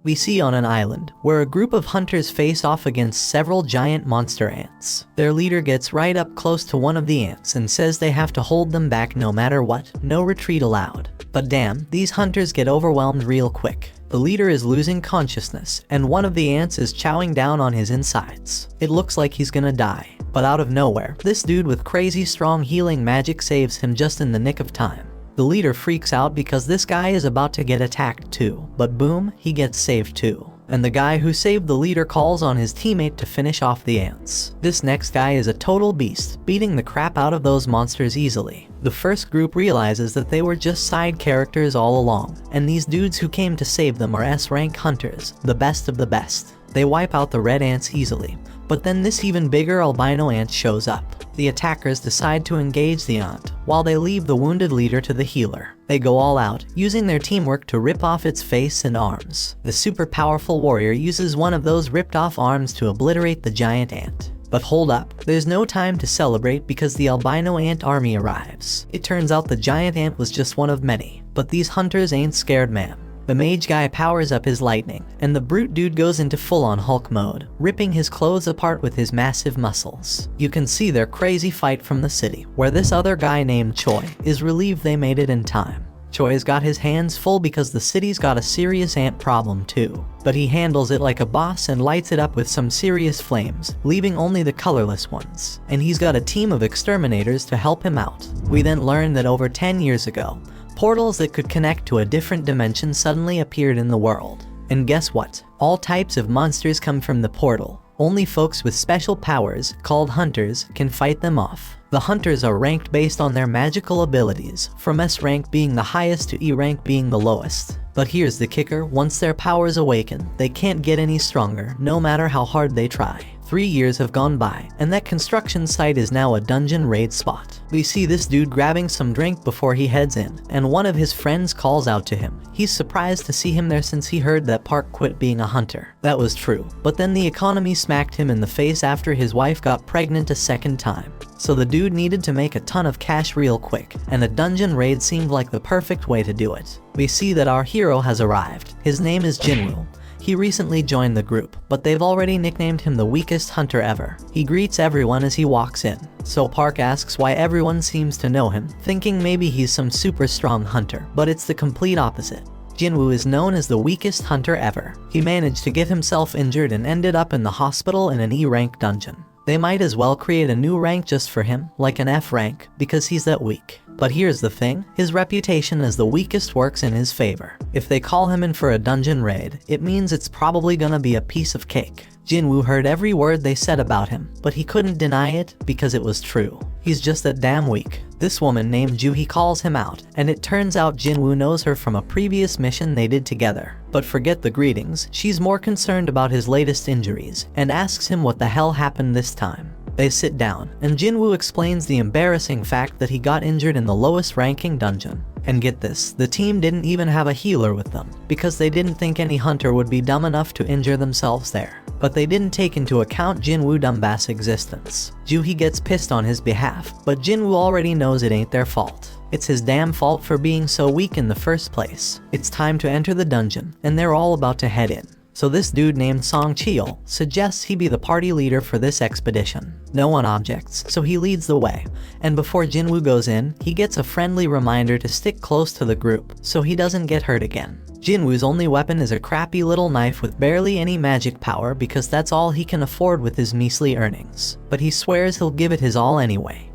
We see on an island, where a group of hunters face off against several giant monster ants. Their leader gets right up close to one of the ants and says they have to hold them back no matter what, no retreat allowed. But damn, these hunters get overwhelmed real quick. The leader is losing consciousness, and one of the ants is chowing down on his insides. It looks like he's gonna die. But out of nowhere, this dude with crazy strong healing magic saves him just in the nick of time. The leader freaks out because this guy is about to get attacked too, but boom, he gets saved too. And the guy who saved the leader calls on his teammate to finish off the ants. This next guy is a total beast, beating the crap out of those monsters easily. The first group realizes that they were just side characters all along, and these dudes who came to save them are S-rank hunters, the best of the best. They wipe out the red ants easily, but then this even bigger albino ant shows up. The attackers decide to engage the ant, while they leave the wounded leader to the healer. They go all out, using their teamwork to rip off its face and arms. The super powerful warrior uses one of those ripped off arms to obliterate the giant ant. But hold up, there's no time to celebrate because the albino ant army arrives. It turns out the giant ant was just one of many, but these hunters ain't scared, man. The mage guy powers up his lightning, and the brute dude goes into full-on Hulk mode, ripping his clothes apart with his massive muscles. You can see their crazy fight from the city, where this other guy named Choi is relieved they made it in time. Choi's got his hands full because the city's got a serious ant problem too. But he handles it like a boss and lights it up with some serious flames, leaving only the colorless ones. And he's got a team of exterminators to help him out. We then learn that over 10 years ago, portals that could connect to a different dimension suddenly appeared in the world. And guess what? All types of monsters come from the portal. Only folks with special powers, called hunters, can fight them off. The hunters are ranked based on their magical abilities, from S rank being the highest to E rank being the lowest. But here's the kicker, once their powers awaken, they can't get any stronger, no matter how hard they try. 3 years have gone by, and that construction site is now a dungeon raid spot. We see this dude grabbing some drink before he heads in, and one of his friends calls out to him. He's surprised to see him there since he heard that Park quit being a hunter. That was true, but then the economy smacked him in the face after his wife got pregnant a second time. So the dude needed to make a ton of cash real quick, and a dungeon raid seemed like the perfect way to do it. We see that our hero has arrived. His name is Jinwoo. He recently joined the group, but they've already nicknamed him the weakest hunter ever. He greets everyone as he walks in, so Park asks why everyone seems to know him, thinking maybe he's some super strong hunter, but it's the complete opposite. Jinwoo is known as the weakest hunter ever. He managed to get himself injured and ended up in the hospital in an E-rank dungeon. They might as well create a new rank just for him, like an F rank, because he's that weak. But here's the thing, his reputation as the weakest works in his favor. If they call him in for a dungeon raid, it means it's probably gonna be a piece of cake. Jinwoo heard every word they said about him, but he couldn't deny it because it was true. He's just that damn weak. This woman named Juhi calls him out, and it turns out Jinwoo knows her from a previous mission they did together. But forget the greetings, she's more concerned about his latest injuries, and asks him what the hell happened this time. They sit down, and Jinwoo explains the embarrassing fact that he got injured in the lowest ranking dungeon. And get this, the team didn't even have a healer with them, because they didn't think any hunter would be dumb enough to injure themselves there. But they didn't take into account Jinwoo Dumbass' existence. Juhi gets pissed on his behalf, but Jinwoo already knows it ain't their fault. It's his damn fault for being so weak in the first place. It's time to enter the dungeon, and they're all about to head in. So this dude named Song Cheol suggests he be the party leader for this expedition. No one objects, so he leads the way, and before Jinwoo goes in, he gets a friendly reminder to stick close to the group, so he doesn't get hurt again. Jinwoo's only weapon is a crappy little knife with barely any magic power because that's all he can afford with his measly earnings. But he swears he'll give it his all anyway.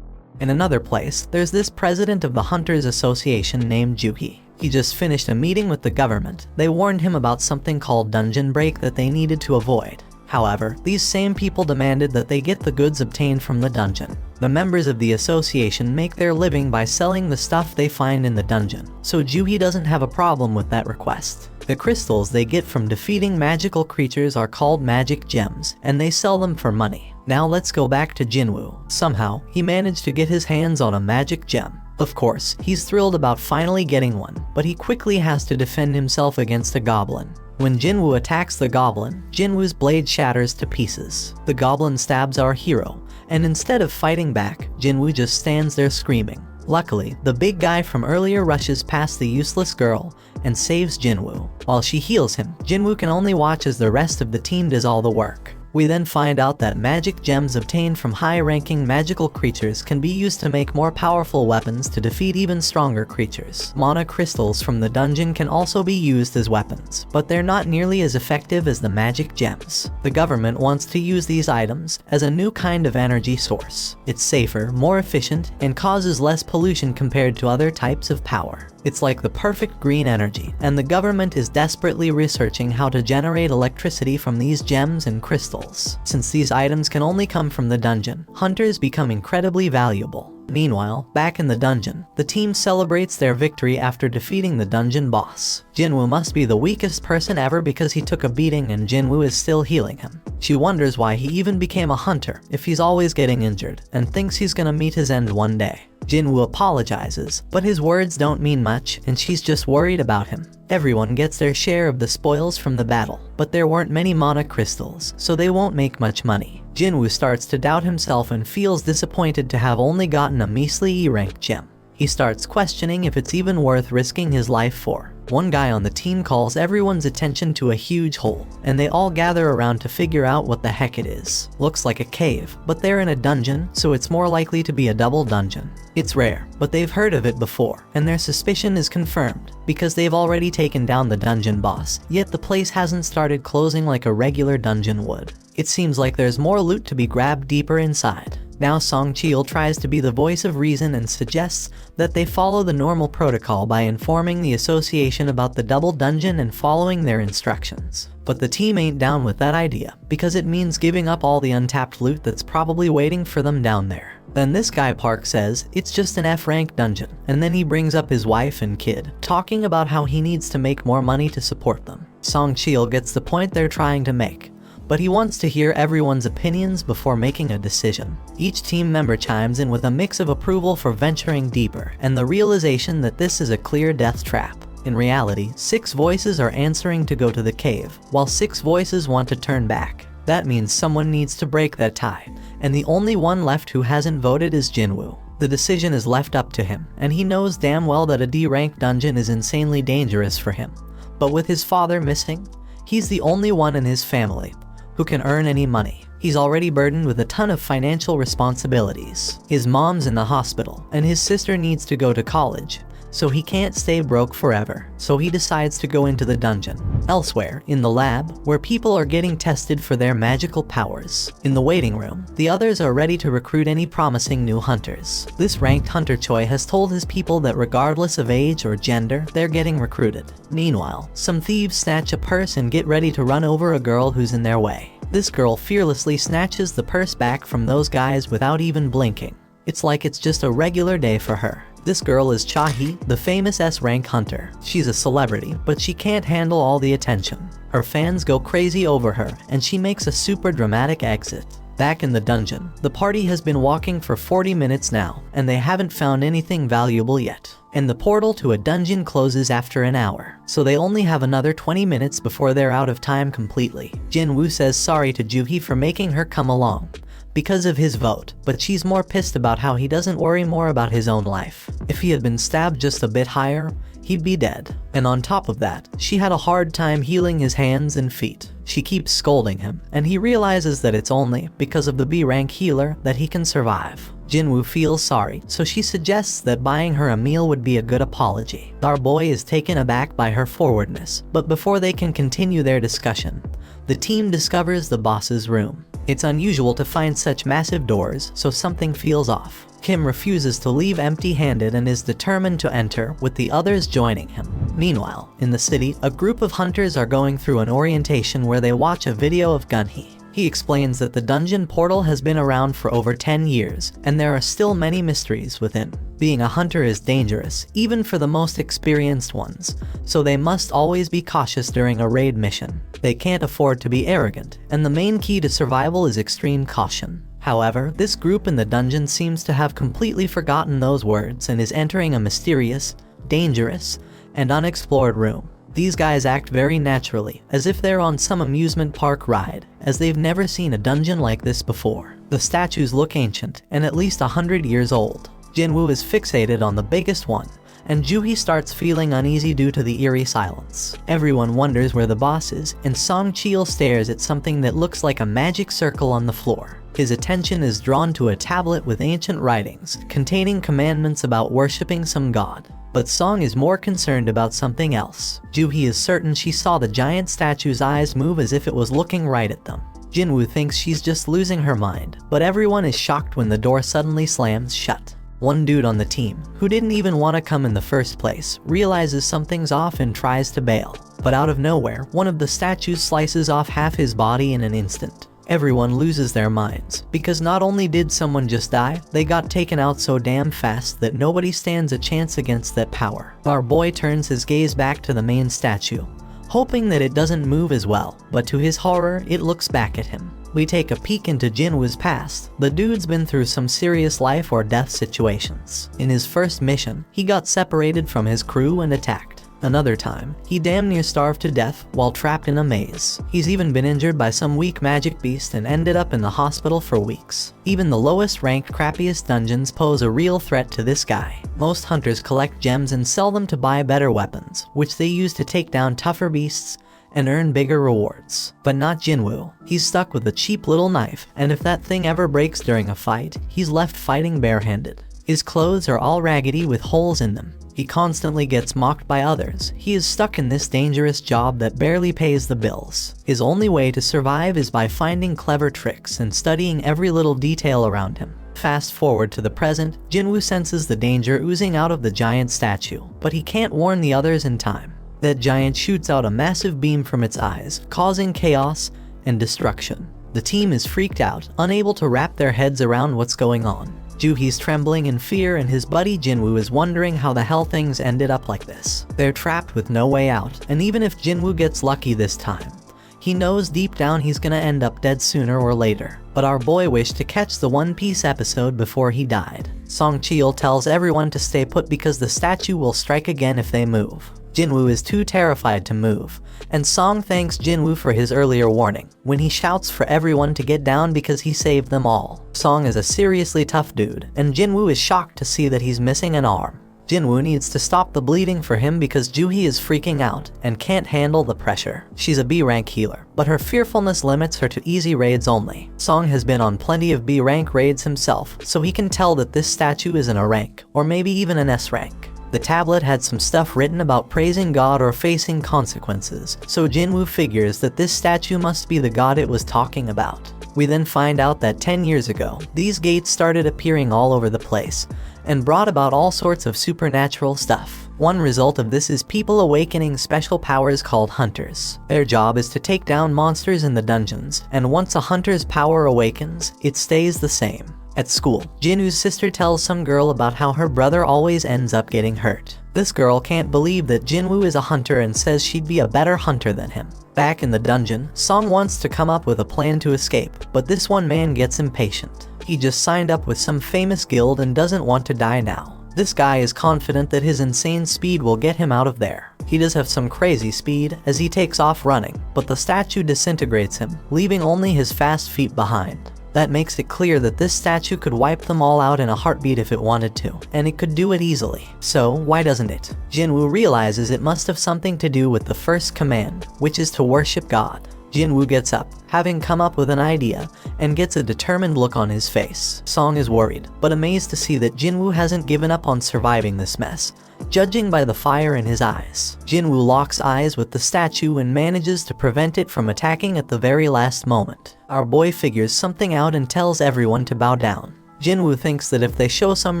In another place, there's this president of the Hunters Association named Juhi. He just finished a meeting with the government. They warned him about something called dungeon break that they needed to avoid. However, these same people demanded that they get the goods obtained from the dungeon. The members of the association make their living by selling the stuff they find in the dungeon, so Juhi doesn't have a problem with that request. The crystals they get from defeating magical creatures are called magic gems, and they sell them for money. Now let's go back to Jinwoo. Somehow, he managed to get his hands on a magic gem. Of course, he's thrilled about finally getting one, but he quickly has to defend himself against a goblin. When Jinwoo attacks the goblin, Jinwoo's blade shatters to pieces. The goblin stabs our hero, and instead of fighting back, Jinwoo just stands there screaming. Luckily, the big guy from earlier rushes past the useless girl and saves Jinwoo. While she heals him, Jinwoo can only watch as the rest of the team does all the work. We then find out that magic gems obtained from high-ranking magical creatures can be used to make more powerful weapons to defeat even stronger creatures. Mana crystals from the dungeon can also be used as weapons, but they're not nearly as effective as the magic gems. The government wants to use these items as a new kind of energy source. It's safer, more efficient, and causes less pollution compared to other types of power. It's like the perfect green energy, and the government is desperately researching how to generate electricity from these gems and crystals. Since these items can only come from the dungeon, hunters become incredibly valuable. Meanwhile, back in the dungeon, the team celebrates their victory after defeating the dungeon boss. Jinwoo must be the weakest person ever because he took a beating and Jinwoo is still healing him. She wonders why he even became a hunter if he's always getting injured, and thinks he's gonna meet his end one day. Jinwoo apologizes, but his words don't mean much and she's just worried about him. Everyone gets their share of the spoils from the battle, but there weren't many mana crystals, so they won't make much money. Jinwoo starts to doubt himself and feels disappointed to have only gotten a measly E-rank gem. He starts questioning if it's even worth risking his life for. One guy on the team calls everyone's attention to a huge hole, and they all gather around to figure out what the heck it is. Looks like a cave, but they're in a dungeon, so it's more likely to be a double dungeon. It's rare, but they've heard of it before, and their suspicion is confirmed, because they've already taken down the dungeon boss, yet the place hasn't started closing like a regular dungeon would. It seems like there's more loot to be grabbed deeper inside. Now Song Cheol tries to be the voice of reason and suggests that they follow the normal protocol by informing the association about the double dungeon and following their instructions. But the team ain't down with that idea, because it means giving up all the untapped loot that's probably waiting for them down there. Then this guy Park says it's just an F-rank dungeon, and then he brings up his wife and kid, talking about how he needs to make more money to support them. Song Cheol gets the point they're trying to make, but he wants to hear everyone's opinions before making a decision. Each team member chimes in with a mix of approval for venturing deeper and the realization that this is a clear death trap. In reality, 6 voices are answering to go to the cave, while 6 voices want to turn back. That means someone needs to break that tie, and the only one left who hasn't voted is Jinwoo. The decision is left up to him, and he knows damn well that a D-rank dungeon is insanely dangerous for him. But with his father missing, he's the only one in his family who can earn any money. He's already burdened with a ton of financial responsibilities. His mom's in the hospital, and his sister needs to go to college, so he can't stay broke forever. So he decides to go into the dungeon. Elsewhere, in the lab, where people are getting tested for their magical powers. In the waiting room, the others are ready to recruit any promising new hunters. This ranked hunter Choi has told his people that regardless of age or gender, they're getting recruited. Meanwhile, some thieves snatch a purse and get ready to run over a girl who's in their way. This girl fearlessly snatches the purse back from those guys without even blinking. It's like it's just a regular day for her. This girl is Cha-hee, the famous S-rank hunter. She's a celebrity, but she can't handle all the attention. Her fans go crazy over her, and she makes a super dramatic exit. Back in the dungeon, the party has been walking for 40 minutes now, and they haven't found anything valuable yet. And the portal to a dungeon closes after an hour, so they only have another 20 minutes before they're out of time completely. Jinwoo says sorry to Joo-hee for making her come along because of his vote, but she's more pissed about how he doesn't worry more about his own life. If he had been stabbed just a bit higher, he'd be dead. And on top of that, she had a hard time healing his hands and feet. She keeps scolding him, and he realizes that it's only because of the B-rank healer that he can survive. Jinwoo feels sorry, so she suggests that buying her a meal would be a good apology. Our boy is taken aback by her forwardness, but before they can continue their discussion, the team discovers the boss's room. It's unusual to find such massive doors, so something feels off. Kim refuses to leave empty-handed and is determined to enter, with the others joining him. Meanwhile, in the city, a group of hunters are going through an orientation where they watch a video of Gunhee. He explains that the dungeon portal has been around for over 10 years, and there are still many mysteries within. Being a hunter is dangerous, even for the most experienced ones, so they must always be cautious during a raid mission. They can't afford to be arrogant, and the main key to survival is extreme caution. However, this group in the dungeon seems to have completely forgotten those words and is entering a mysterious, dangerous, and unexplored room. These guys act very naturally, as if they're on some amusement park ride, as they've never seen a dungeon like this before. The statues look ancient, and at least 100 years old. Jinwoo is fixated on the biggest one, and Joohee starts feeling uneasy due to the eerie silence. Everyone wonders where the boss is, and Song Chil stares at something that looks like a magic circle on the floor. His attention is drawn to a tablet with ancient writings, containing commandments about worshipping some god. But Song is more concerned about something else. Joohee is certain she saw the giant statue's eyes move as if it was looking right at them. Jinwoo thinks she's just losing her mind, but everyone is shocked when the door suddenly slams shut. One dude on the team, who didn't even want to come in the first place, realizes something's off and tries to bail. But out of nowhere, one of the statues slices off half his body in an instant. Everyone loses their minds, because not only did someone just die, they got taken out so damn fast that nobody stands a chance against that power. Our boy turns his gaze back to the main statue, hoping that it doesn't move as well, but to his horror, it looks back at him. We take a peek into Jinwoo's past. The dude's been through some serious life or death situations. In his first mission, he got separated from his crew and attacked. Another time, he damn near starved to death while trapped in a maze. He's even been injured by some weak magic beast and ended up in the hospital for weeks. Even the lowest ranked, crappiest dungeons pose a real threat to this guy. Most hunters collect gems and sell them to buy better weapons, which they use to take down tougher beasts and earn bigger rewards. But not Jinwoo. He's stuck with a cheap little knife, and if that thing ever breaks during a fight, he's left fighting barehanded. His clothes are all raggedy with holes in them. He constantly gets mocked by others. He is stuck in this dangerous job that barely pays the bills. His only way to survive is by finding clever tricks and studying every little detail around him. Fast forward to the present, Jinwoo senses the danger oozing out of the giant statue, but he can't warn the others in time. That giant shoots out a massive beam from its eyes, causing chaos and destruction. The team is freaked out, unable to wrap their heads around what's going on. Joohee's trembling in fear, and his buddy Jinwoo is wondering how the hell things ended up like this. They're trapped with no way out, and even if Jinwoo gets lucky this time, he knows deep down he's gonna end up dead sooner or later. But our boy wished to catch the One Piece episode before he died. Song Chil tells everyone to stay put because the statue will strike again if they move. Jinwoo is too terrified to move, and Song thanks Jinwoo for his earlier warning, when he shouts for everyone to get down because he saved them all. Song is a seriously tough dude, and Jinwoo is shocked to see that he's missing an arm. Jinwoo needs to stop the bleeding for him because Joohee is freaking out and can't handle the pressure. She's a B rank healer, but her fearfulness limits her to easy raids only. Song has been on plenty of B rank raids himself, so he can tell that this statue isn't a rank, or maybe even an S rank. The tablet had some stuff written about praising God or facing consequences, so Jinwoo figures that this statue must be the god it was talking about. We then find out that 10 years ago, these gates started appearing all over the place, and brought about all sorts of supernatural stuff. One result of this is people awakening special powers called hunters. Their job is to take down monsters in the dungeons, and once a hunter's power awakens, it stays the same. At school, Jinwoo's sister tells some girl about how her brother always ends up getting hurt. This girl can't believe that Jinwoo is a hunter and says she'd be a better hunter than him. Back in the dungeon, Song wants to come up with a plan to escape, but this one man gets impatient. He just signed up with some famous guild and doesn't want to die now. This guy is confident that his insane speed will get him out of there. He does have some crazy speed as he takes off running, but the statue disintegrates him, leaving only his fast feet behind. That makes it clear that this statue could wipe them all out in a heartbeat if it wanted to, and it could do it easily. So why doesn't it? Jinwoo realizes it must have something to do with the first command, which is to worship God. Jinwoo gets up, having come up with an idea, and gets a determined look on his face. Song is worried, but amazed to see that Jinwoo hasn't given up on surviving this mess, judging by the fire in his eyes. Jinwoo locks eyes with the statue and manages to prevent it from attacking at the very last moment. Our boy figures something out and tells everyone to bow down. Jinwoo thinks that if they show some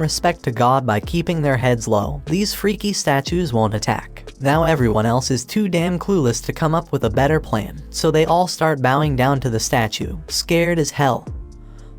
respect to God by keeping their heads low, these freaky statues won't attack. Now everyone else is too damn clueless to come up with a better plan, so they all start bowing down to the statue, scared as hell,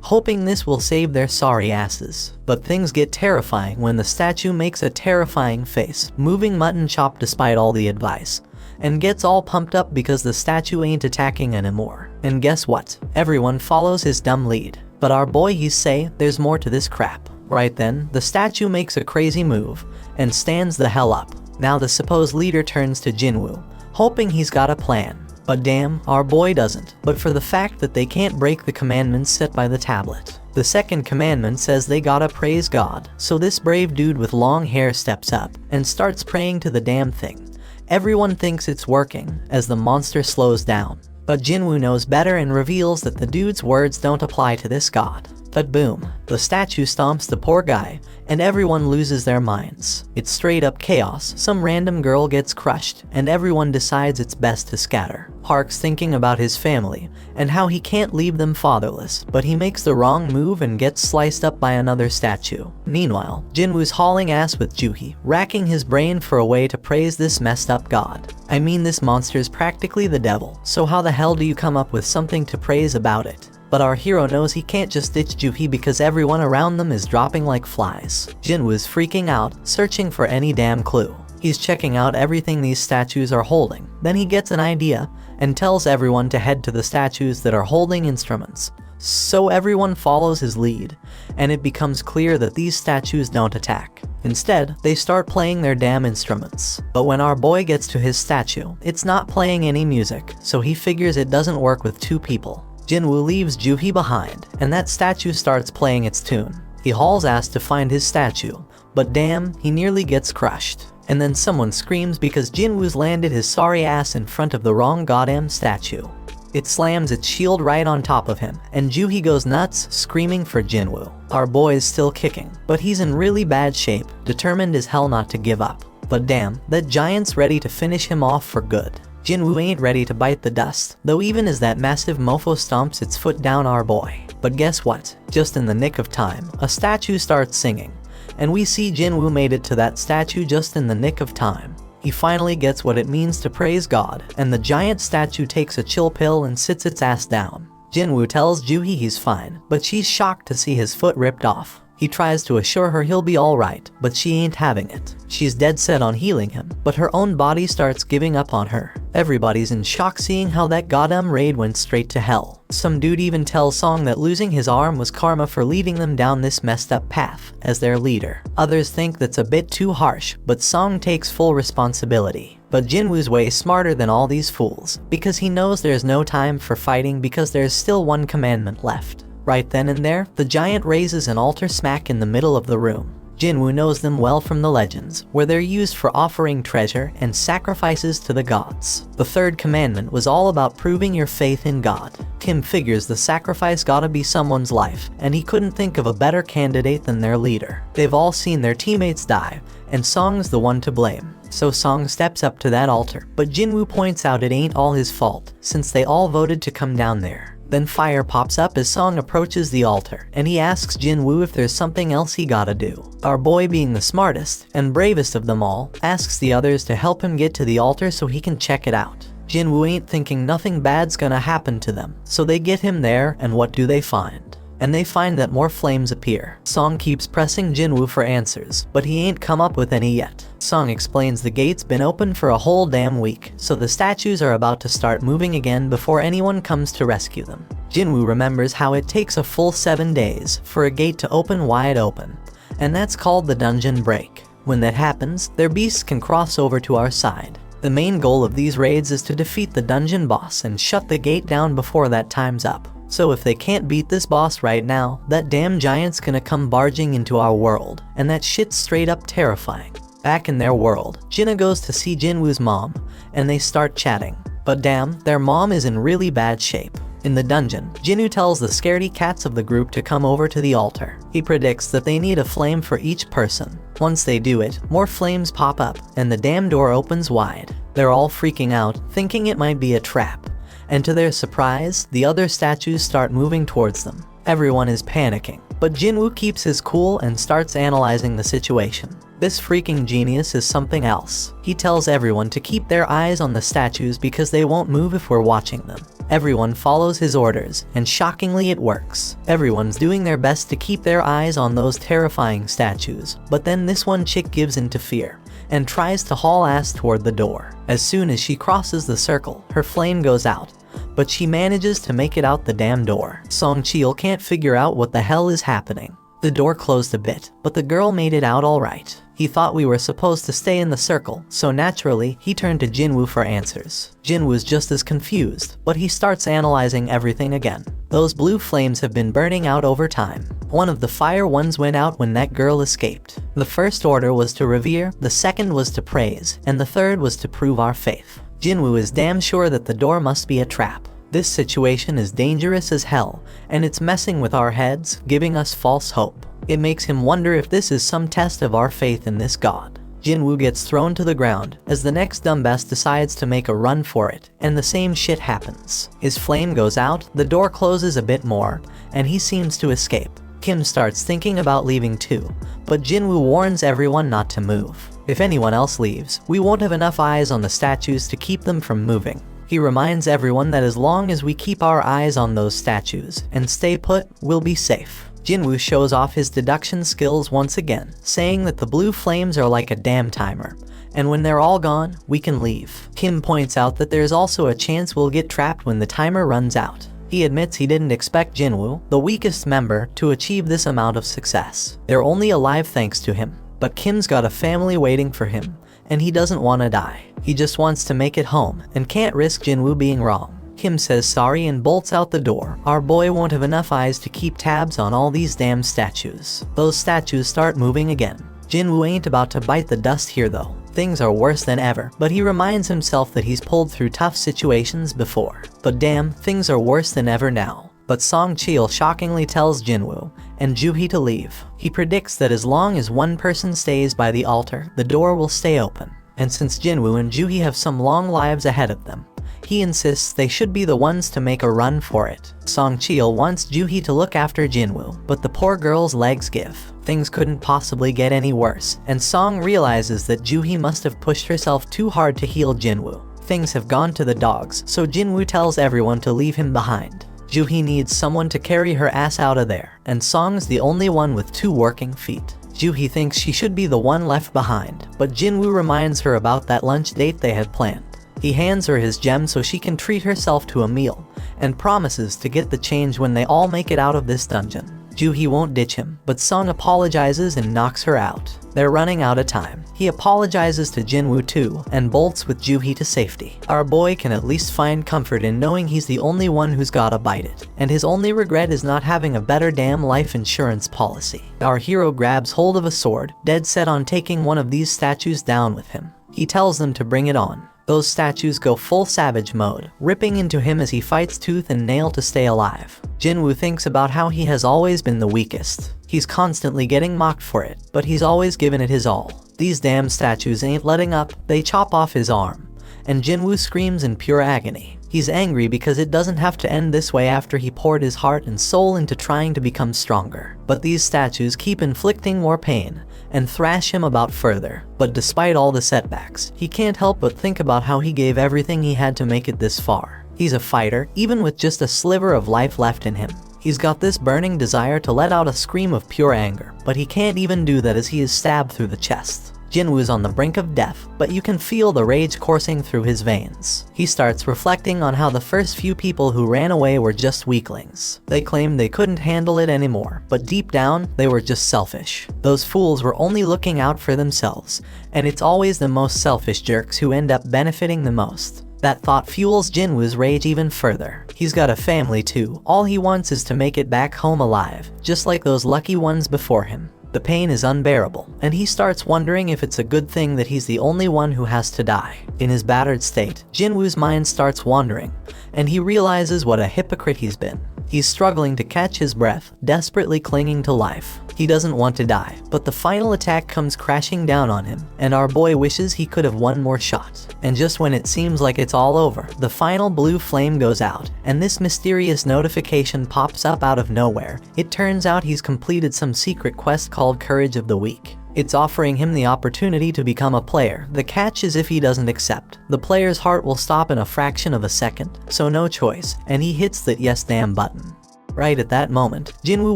hoping this will save their sorry asses. But things get terrifying when the statue makes a terrifying face, moving mutton chop despite all the advice, and gets all pumped up because the statue ain't attacking anymore. And guess what? Everyone follows his dumb lead. But our boy he's say there's more to this crap. Right then, the statue makes a crazy move and stands the hell up. Now the supposed leader turns to Jinwoo, hoping he's got a plan. But damn, our boy doesn't, but for the fact that they can't break the commandments set by the tablet. The second commandment says they gotta praise God, so this brave dude with long hair steps up and starts praying to the damn thing. Everyone thinks it's working as the monster slows down, but Jinwoo knows better and reveals that the dude's words don't apply to this god. But boom, the statue stomps the poor guy, and everyone loses their minds. It's straight up chaos. Some random girl gets crushed, and everyone decides it's best to scatter. Park's thinking about his family, and how he can't leave them fatherless, but he makes the wrong move and gets sliced up by another statue. Meanwhile, Jinwoo's hauling ass with Juhi, racking his brain for a way to praise this messed up god. I mean, this monster's practically the devil, so how the hell do you come up with something to praise about it? But our hero knows he can't just ditch Juhi because everyone around them is dropping like flies. Jinwoo's freaking out, searching for any damn clue. He's checking out everything these statues are holding. Then he gets an idea and tells everyone to head to the statues that are holding instruments. So everyone follows his lead, and it becomes clear that these statues don't attack. Instead, they start playing their damn instruments. But when our boy gets to his statue, it's not playing any music, so he figures it doesn't work with two people. Jinwoo leaves Juhi behind, and that statue starts playing its tune. He hauls ass to find his statue, but damn, he nearly gets crushed. And then someone screams because Jinwoo's landed his sorry ass in front of the wrong goddamn statue. It slams its shield right on top of him, and Juhi goes nuts, screaming for Jinwoo. Our boy is still kicking, but he's in really bad shape, determined as hell not to give up. But damn, that giant's ready to finish him off for good. Jinwoo ain't ready to bite the dust, though even as that massive mofo stomps its foot down our boy. But guess what? Just in the nick of time, a statue starts singing, and we see Jinwoo made it to that statue just in the nick of time. He finally gets what it means to praise God, and the giant statue takes a chill pill and sits its ass down. Jinwoo tells Juhi he's fine, but she's shocked to see his foot ripped off. He tries to assure her he'll be alright, but she ain't having it. She's dead set on healing him, but her own body starts giving up on her. Everybody's in shock seeing how that goddamn raid went straight to hell. Some dude even tells Song that losing his arm was karma for leading them down this messed up path as their leader. Others think that's a bit too harsh, but Song takes full responsibility. But Jinwoo's way smarter than all these fools, because he knows there's no time for fighting because there's still one commandment left. Right then and there, the giant raises an altar smack in the middle of the room. Jinwoo knows them well from the legends, where they're used for offering treasure and sacrifices to the gods. The third commandment was all about proving your faith in God. Kim figures the sacrifice gotta be someone's life, and he couldn't think of a better candidate than their leader. They've all seen their teammates die, and Song's the one to blame. So Song steps up to that altar, but Jinwoo points out it ain't all his fault, since they all voted to come down there. Then fire pops up as Song approaches the altar, and he asks Jinwoo if there's something else he gotta do. Our boy, being the smartest and bravest of them all, asks the others to help him get to the altar so he can check it out. Jinwoo ain't thinking nothing bad's gonna happen to them, so they get him there, and what do they find? And they find that more flames appear. Song keeps pressing Jinwoo for answers, but he ain't come up with any yet. Song explains the gate's been open for a whole damn week, so the statues are about to start moving again before anyone comes to rescue them. Jinwoo remembers how it takes a full 7 days for a gate to open wide open, and that's called the dungeon break. When that happens, their beasts can cross over to our side. The main goal of these raids is to defeat the dungeon boss and shut the gate down before that time's up. So if they can't beat this boss right now, that damn giant's gonna come barging into our world, and that shit's straight up terrifying. Back in their world, Jinna goes to see Jinwoo's mom, and they start chatting. But damn, their mom is in really bad shape. In the dungeon, Jinwoo tells the scaredy cats of the group to come over to the altar. He predicts that they need a flame for each person. Once they do it, more flames pop up, and the damn door opens wide. They're all freaking out, thinking it might be a trap. And to their surprise, the other statues start moving towards them. Everyone is panicking, but Jinwoo keeps his cool and starts analyzing the situation. This freaking genius is something else. He tells everyone to keep their eyes on the statues because they won't move if we're watching them. Everyone follows his orders, and shockingly it works. Everyone's doing their best to keep their eyes on those terrifying statues, but then this one chick gives in to fear and tries to haul ass toward the door. As soon as she crosses the circle, her flame goes out, but she manages to make it out the damn door. Song Cheol can't figure out what the hell is happening. The door closed a bit, but the girl made it out alright. He thought we were supposed to stay in the circle, so naturally, he turned to Jinwoo for answers. Jinwoo's just as confused, but he starts analyzing everything again. Those blue flames have been burning out over time. One of the fire ones went out when that girl escaped. The first order was to revere, the second was to praise, and the third was to prove our faith. Jinwoo is damn sure that the door must be a trap. This situation is dangerous as hell, and it's messing with our heads, giving us false hope. It makes him wonder if this is some test of our faith in this god. Jinwoo gets thrown to the ground as the next dumbass decides to make a run for it, and the same shit happens. His flame goes out, the door closes a bit more, and he seems to escape. Kim starts thinking about leaving too, but Jinwoo warns everyone not to move. If anyone else leaves, we won't have enough eyes on the statues to keep them from moving. He reminds everyone that as long as we keep our eyes on those statues and stay put, we'll be safe. Jinwoo shows off his deduction skills once again, saying that the blue flames are like a damn timer, and when they're all gone, we can leave. Kim points out that there's also a chance we'll get trapped when the timer runs out. He admits he didn't expect Jinwoo, the weakest member, to achieve this amount of success. They're only alive thanks to him, but Kim's got a family waiting for him, and he doesn't want to die. He just wants to make it home, and can't risk Jinwoo being wrong. Kim says sorry and bolts out the door. Our boy won't have enough eyes to keep tabs on all these damn statues. Those statues start moving again. Jinwoo ain't about to bite the dust here though. Things are worse than ever, but he reminds himself that he's pulled through tough situations before. But damn, things are worse than ever now. But Song Cheol shockingly tells Jinwoo and Juhee to leave. He predicts that as long as one person stays by the altar, the door will stay open. And since Jinwoo and Juhee have some long lives ahead of them, he insists they should be the ones to make a run for it. Song Cheol wants Juhee to look after Jinwoo, but the poor girl's legs give. Things couldn't possibly get any worse, and Song realizes that Juhee must have pushed herself too hard to heal Jinwoo. Things have gone to the dogs, so Jinwoo tells everyone to leave him behind. Juhee needs someone to carry her ass out of there, and Song's the only one with 2 working feet. Juhee thinks she should be the one left behind, but Jinwoo reminds her about that lunch date they had planned. He hands her his gem so she can treat herself to a meal, and promises to get the change when they all make it out of this dungeon. Juhee won't ditch him, but Sung apologizes and knocks her out. They're running out of time. He apologizes to Jinwoo too, and bolts with Juhee to safety. Our boy can at least find comfort in knowing he's the only one who's gotta bite it, and his only regret is not having a better damn life insurance policy. Our hero grabs hold of a sword, dead set on taking one of these statues down with him. He tells them to bring it on. Those statues go full savage mode, ripping into him as he fights tooth and nail to stay alive. Jinwoo thinks about how he has always been the weakest. He's constantly getting mocked for it, but he's always given it his all. These damn statues ain't letting up, they chop off his arm, and Jinwoo screams in pure agony. He's angry because it doesn't have to end this way after he poured his heart and soul into trying to become stronger. But these statues keep inflicting more pain, and thrash him about further. But despite all the setbacks, he can't help but think about how he gave everything he had to make it this far. He's a fighter, even with just a sliver of life left in him. He's got this burning desire to let out a scream of pure anger, but he can't even do that as he is stabbed through the chest. Jinwoo's on the brink of death, but you can feel the rage coursing through his veins. He starts reflecting on how the first few people who ran away were just weaklings. They claimed they couldn't handle it anymore, but deep down, they were just selfish. Those fools were only looking out for themselves, and it's always the most selfish jerks who end up benefiting the most. That thought fuels Jinwoo's rage even further. He's got a family too. All he wants is to make it back home alive, just like those lucky ones before him. The pain is unbearable, and he starts wondering if it's a good thing that he's the only one who has to die. In his battered state, Jinwoo's mind starts wandering, and he realizes what a hypocrite he's been. He's struggling to catch his breath, desperately clinging to life. He doesn't want to die, but the final attack comes crashing down on him, and our boy wishes he could have one more shot. And just when it seems like it's all over, the final blue flame goes out, and this mysterious notification pops up out of nowhere. It turns out he's completed some secret quest called Courage of the Weak. It's offering him the opportunity to become a player. The catch is if he doesn't accept, the player's heart will stop in a fraction of a second, so no choice, and he hits that yes damn button. Right at that moment, Jinwoo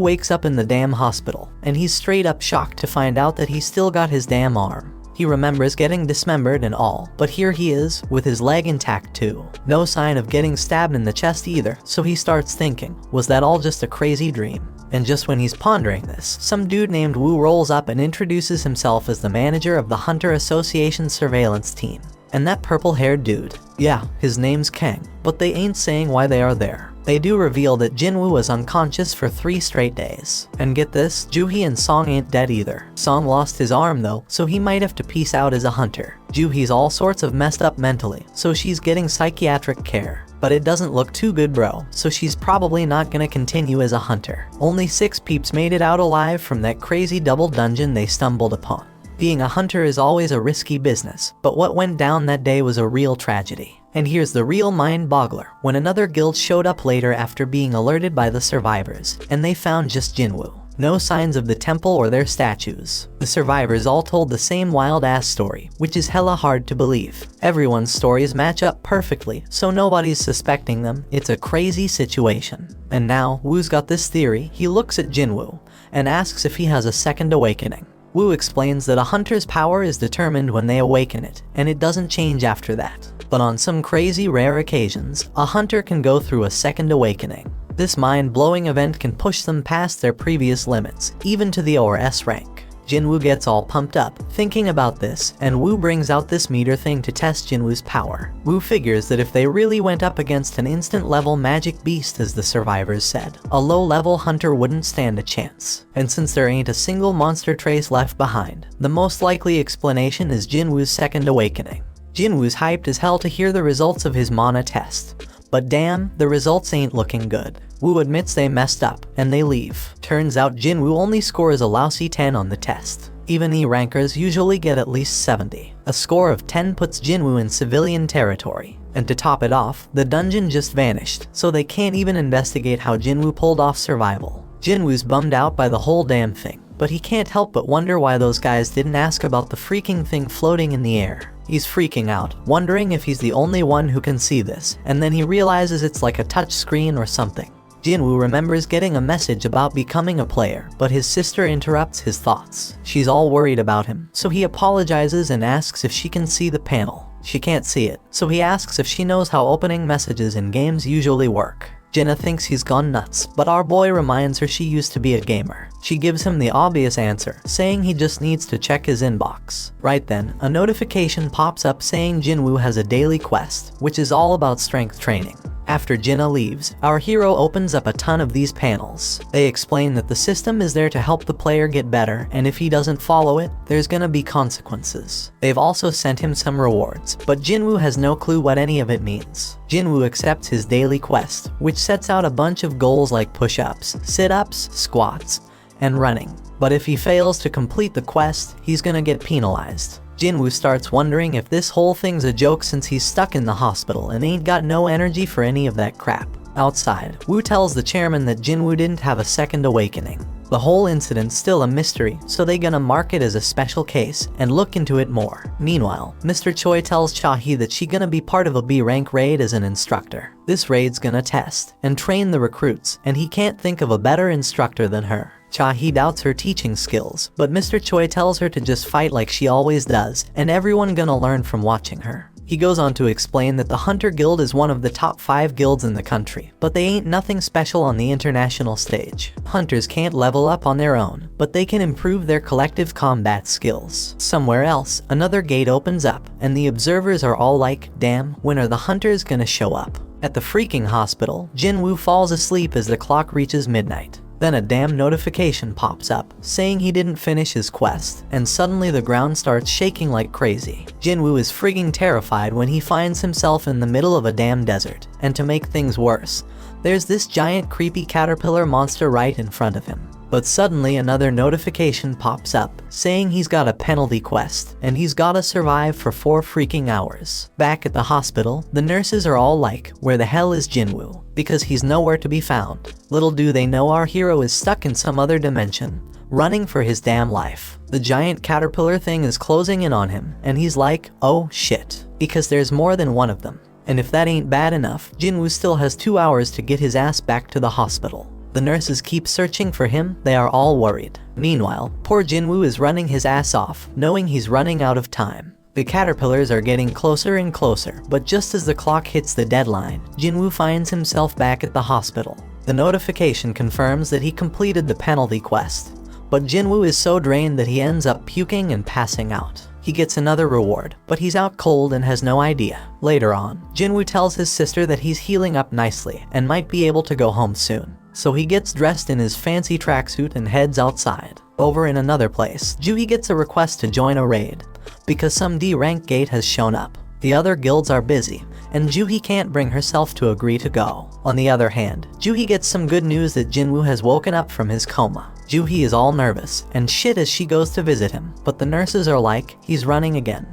wakes up in the damn hospital, and he's straight up shocked to find out that he's still got his damn arm. He remembers getting dismembered and all, but here he is, with his leg intact too. No sign of getting stabbed in the chest either, so he starts thinking, was that all just a crazy dream? And just when he's pondering this, some dude named Woo rolls up and introduces himself as the manager of the Hunter Association surveillance team. And that purple-haired dude, yeah, his name's Kang, but they ain't saying why they are there. They do reveal that Jinwoo was unconscious for 3 straight days. And get this, Joohee and Song ain't dead either. Song lost his arm though, so he might have to peace out as a hunter. Joohee's all sorts of messed up mentally, so she's getting psychiatric care. But it doesn't look too good, bro, so she's probably not gonna continue as a hunter. Only 6 peeps made it out alive from that crazy double dungeon they stumbled upon. Being a hunter is always a risky business, but what went down that day was a real tragedy. And here's the real mind-boggler, when another guild showed up later after being alerted by the survivors, and they found just Jinwoo. No signs of the temple or their statues. The survivors all told the same wild-ass story, which is hella hard to believe. Everyone's stories match up perfectly, so nobody's suspecting them. It's a crazy situation. And now, Woo's got this theory. He looks at Jinwoo and asks if he has a second awakening. Woo explains that a hunter's power is determined when they awaken it, and it doesn't change after that. But on some crazy rare occasions, a hunter can go through a second awakening. This mind-blowing event can push them past their previous limits, even to the ORS rank. Jinwoo gets all pumped up, thinking about this, and Woo brings out this meter thing to test Jinwoo's power. Woo figures that if they really went up against an instant-level magic beast as the survivors said, a low-level hunter wouldn't stand a chance. And since there ain't a single monster trace left behind, the most likely explanation is Jinwoo's second awakening. Jinwoo's hyped as hell to hear the results of his mana test. But damn, the results ain't looking good. Woo admits they messed up, and they leave. Turns out Jinwoo only scores a lousy 10 on the test. Even E-rankers usually get at least 70. A score of 10 puts Jinwoo in civilian territory. And to top it off, the dungeon just vanished, so they can't even investigate how Jinwoo pulled off survival. Jinwoo's bummed out by the whole damn thing, but he can't help but wonder why those guys didn't ask about the freaking thing floating in the air. He's freaking out, wondering if he's the only one who can see this, and then he realizes it's like a touch screen or something. Jinwoo remembers getting a message about becoming a player, but his sister interrupts his thoughts. She's all worried about him, so he apologizes and asks if she can see the panel. She can't see it, so he asks if she knows how opening messages in games usually work. Jinna thinks he's gone nuts, but our boy reminds her she used to be a gamer. She gives him the obvious answer, saying he just needs to check his inbox. Right then, a notification pops up saying Jinwoo has a daily quest, which is all about strength training. After Jinna leaves, our hero opens up a ton of these panels. They explain that the system is there to help the player get better, and if he doesn't follow it, there's gonna be consequences. They've also sent him some rewards, but Jinwoo has no clue what any of it means. Jinwoo accepts his daily quest, which sets out a bunch of goals like push-ups, sit-ups, squats, and running. But if he fails to complete the quest, he's gonna get penalized. Jinwoo starts wondering if this whole thing's a joke since he's stuck in the hospital and ain't got no energy for any of that crap. Outside, Woo tells the chairman that Jinwoo didn't have a second awakening. The whole incident's still a mystery, so they gonna mark it as a special case and look into it more. Meanwhile, Mr. Choi tells Cha-hee that she gonna be part of a B-rank raid as an instructor. This raid's gonna test and train the recruits, and he can't think of a better instructor than her. Cha-hee doubts her teaching skills, but Mr. Choi tells her to just fight like she always does, and everyone gonna learn from watching her. He goes on to explain that the Hunter Guild is one of the top 5 guilds in the country, but they ain't nothing special on the international stage. Hunters can't level up on their own, but they can improve their collective combat skills. Somewhere else, another gate opens up, and the observers are all like, damn, when are the hunters gonna show up? At the freaking hospital, Jinwoo falls asleep as the clock reaches midnight. Then a damn notification pops up, saying he didn't finish his quest, and suddenly the ground starts shaking like crazy. Jinwoo is frigging terrified when he finds himself in the middle of a damn desert, and to make things worse, there's this giant creepy caterpillar monster right in front of him. But suddenly another notification pops up, saying he's got a penalty quest, and he's gotta survive for 4 freaking hours. Back at the hospital, the nurses are all like, where the hell is Jinwoo? Because he's nowhere to be found. Little do they know our hero is stuck in some other dimension, running for his damn life. The giant caterpillar thing is closing in on him, and he's like, oh shit, because there's more than one of them. And if that ain't bad enough, Jinwoo still has 2 hours to get his ass back to the hospital. The nurses keep searching for him, they are all worried. Meanwhile, poor Jinwoo is running his ass off, knowing he's running out of time. The caterpillars are getting closer and closer, but just as the clock hits the deadline, Jinwoo finds himself back at the hospital. The notification confirms that he completed the penalty quest, but Jinwoo is so drained that he ends up puking and passing out. He gets another reward, but he's out cold and has no idea. Later on, Jinwoo tells his sister that he's healing up nicely and might be able to go home soon. So he gets dressed in his fancy tracksuit and heads outside. Over in another place, Juhi gets a request to join a raid, because some D-rank gate has shown up. The other guilds are busy, and Juhi can't bring herself to agree to go. On the other hand, Juhi gets some good news that Jinwoo has woken up from his coma. Juhi is all nervous and shit as she goes to visit him, but the nurses are like, he's running again,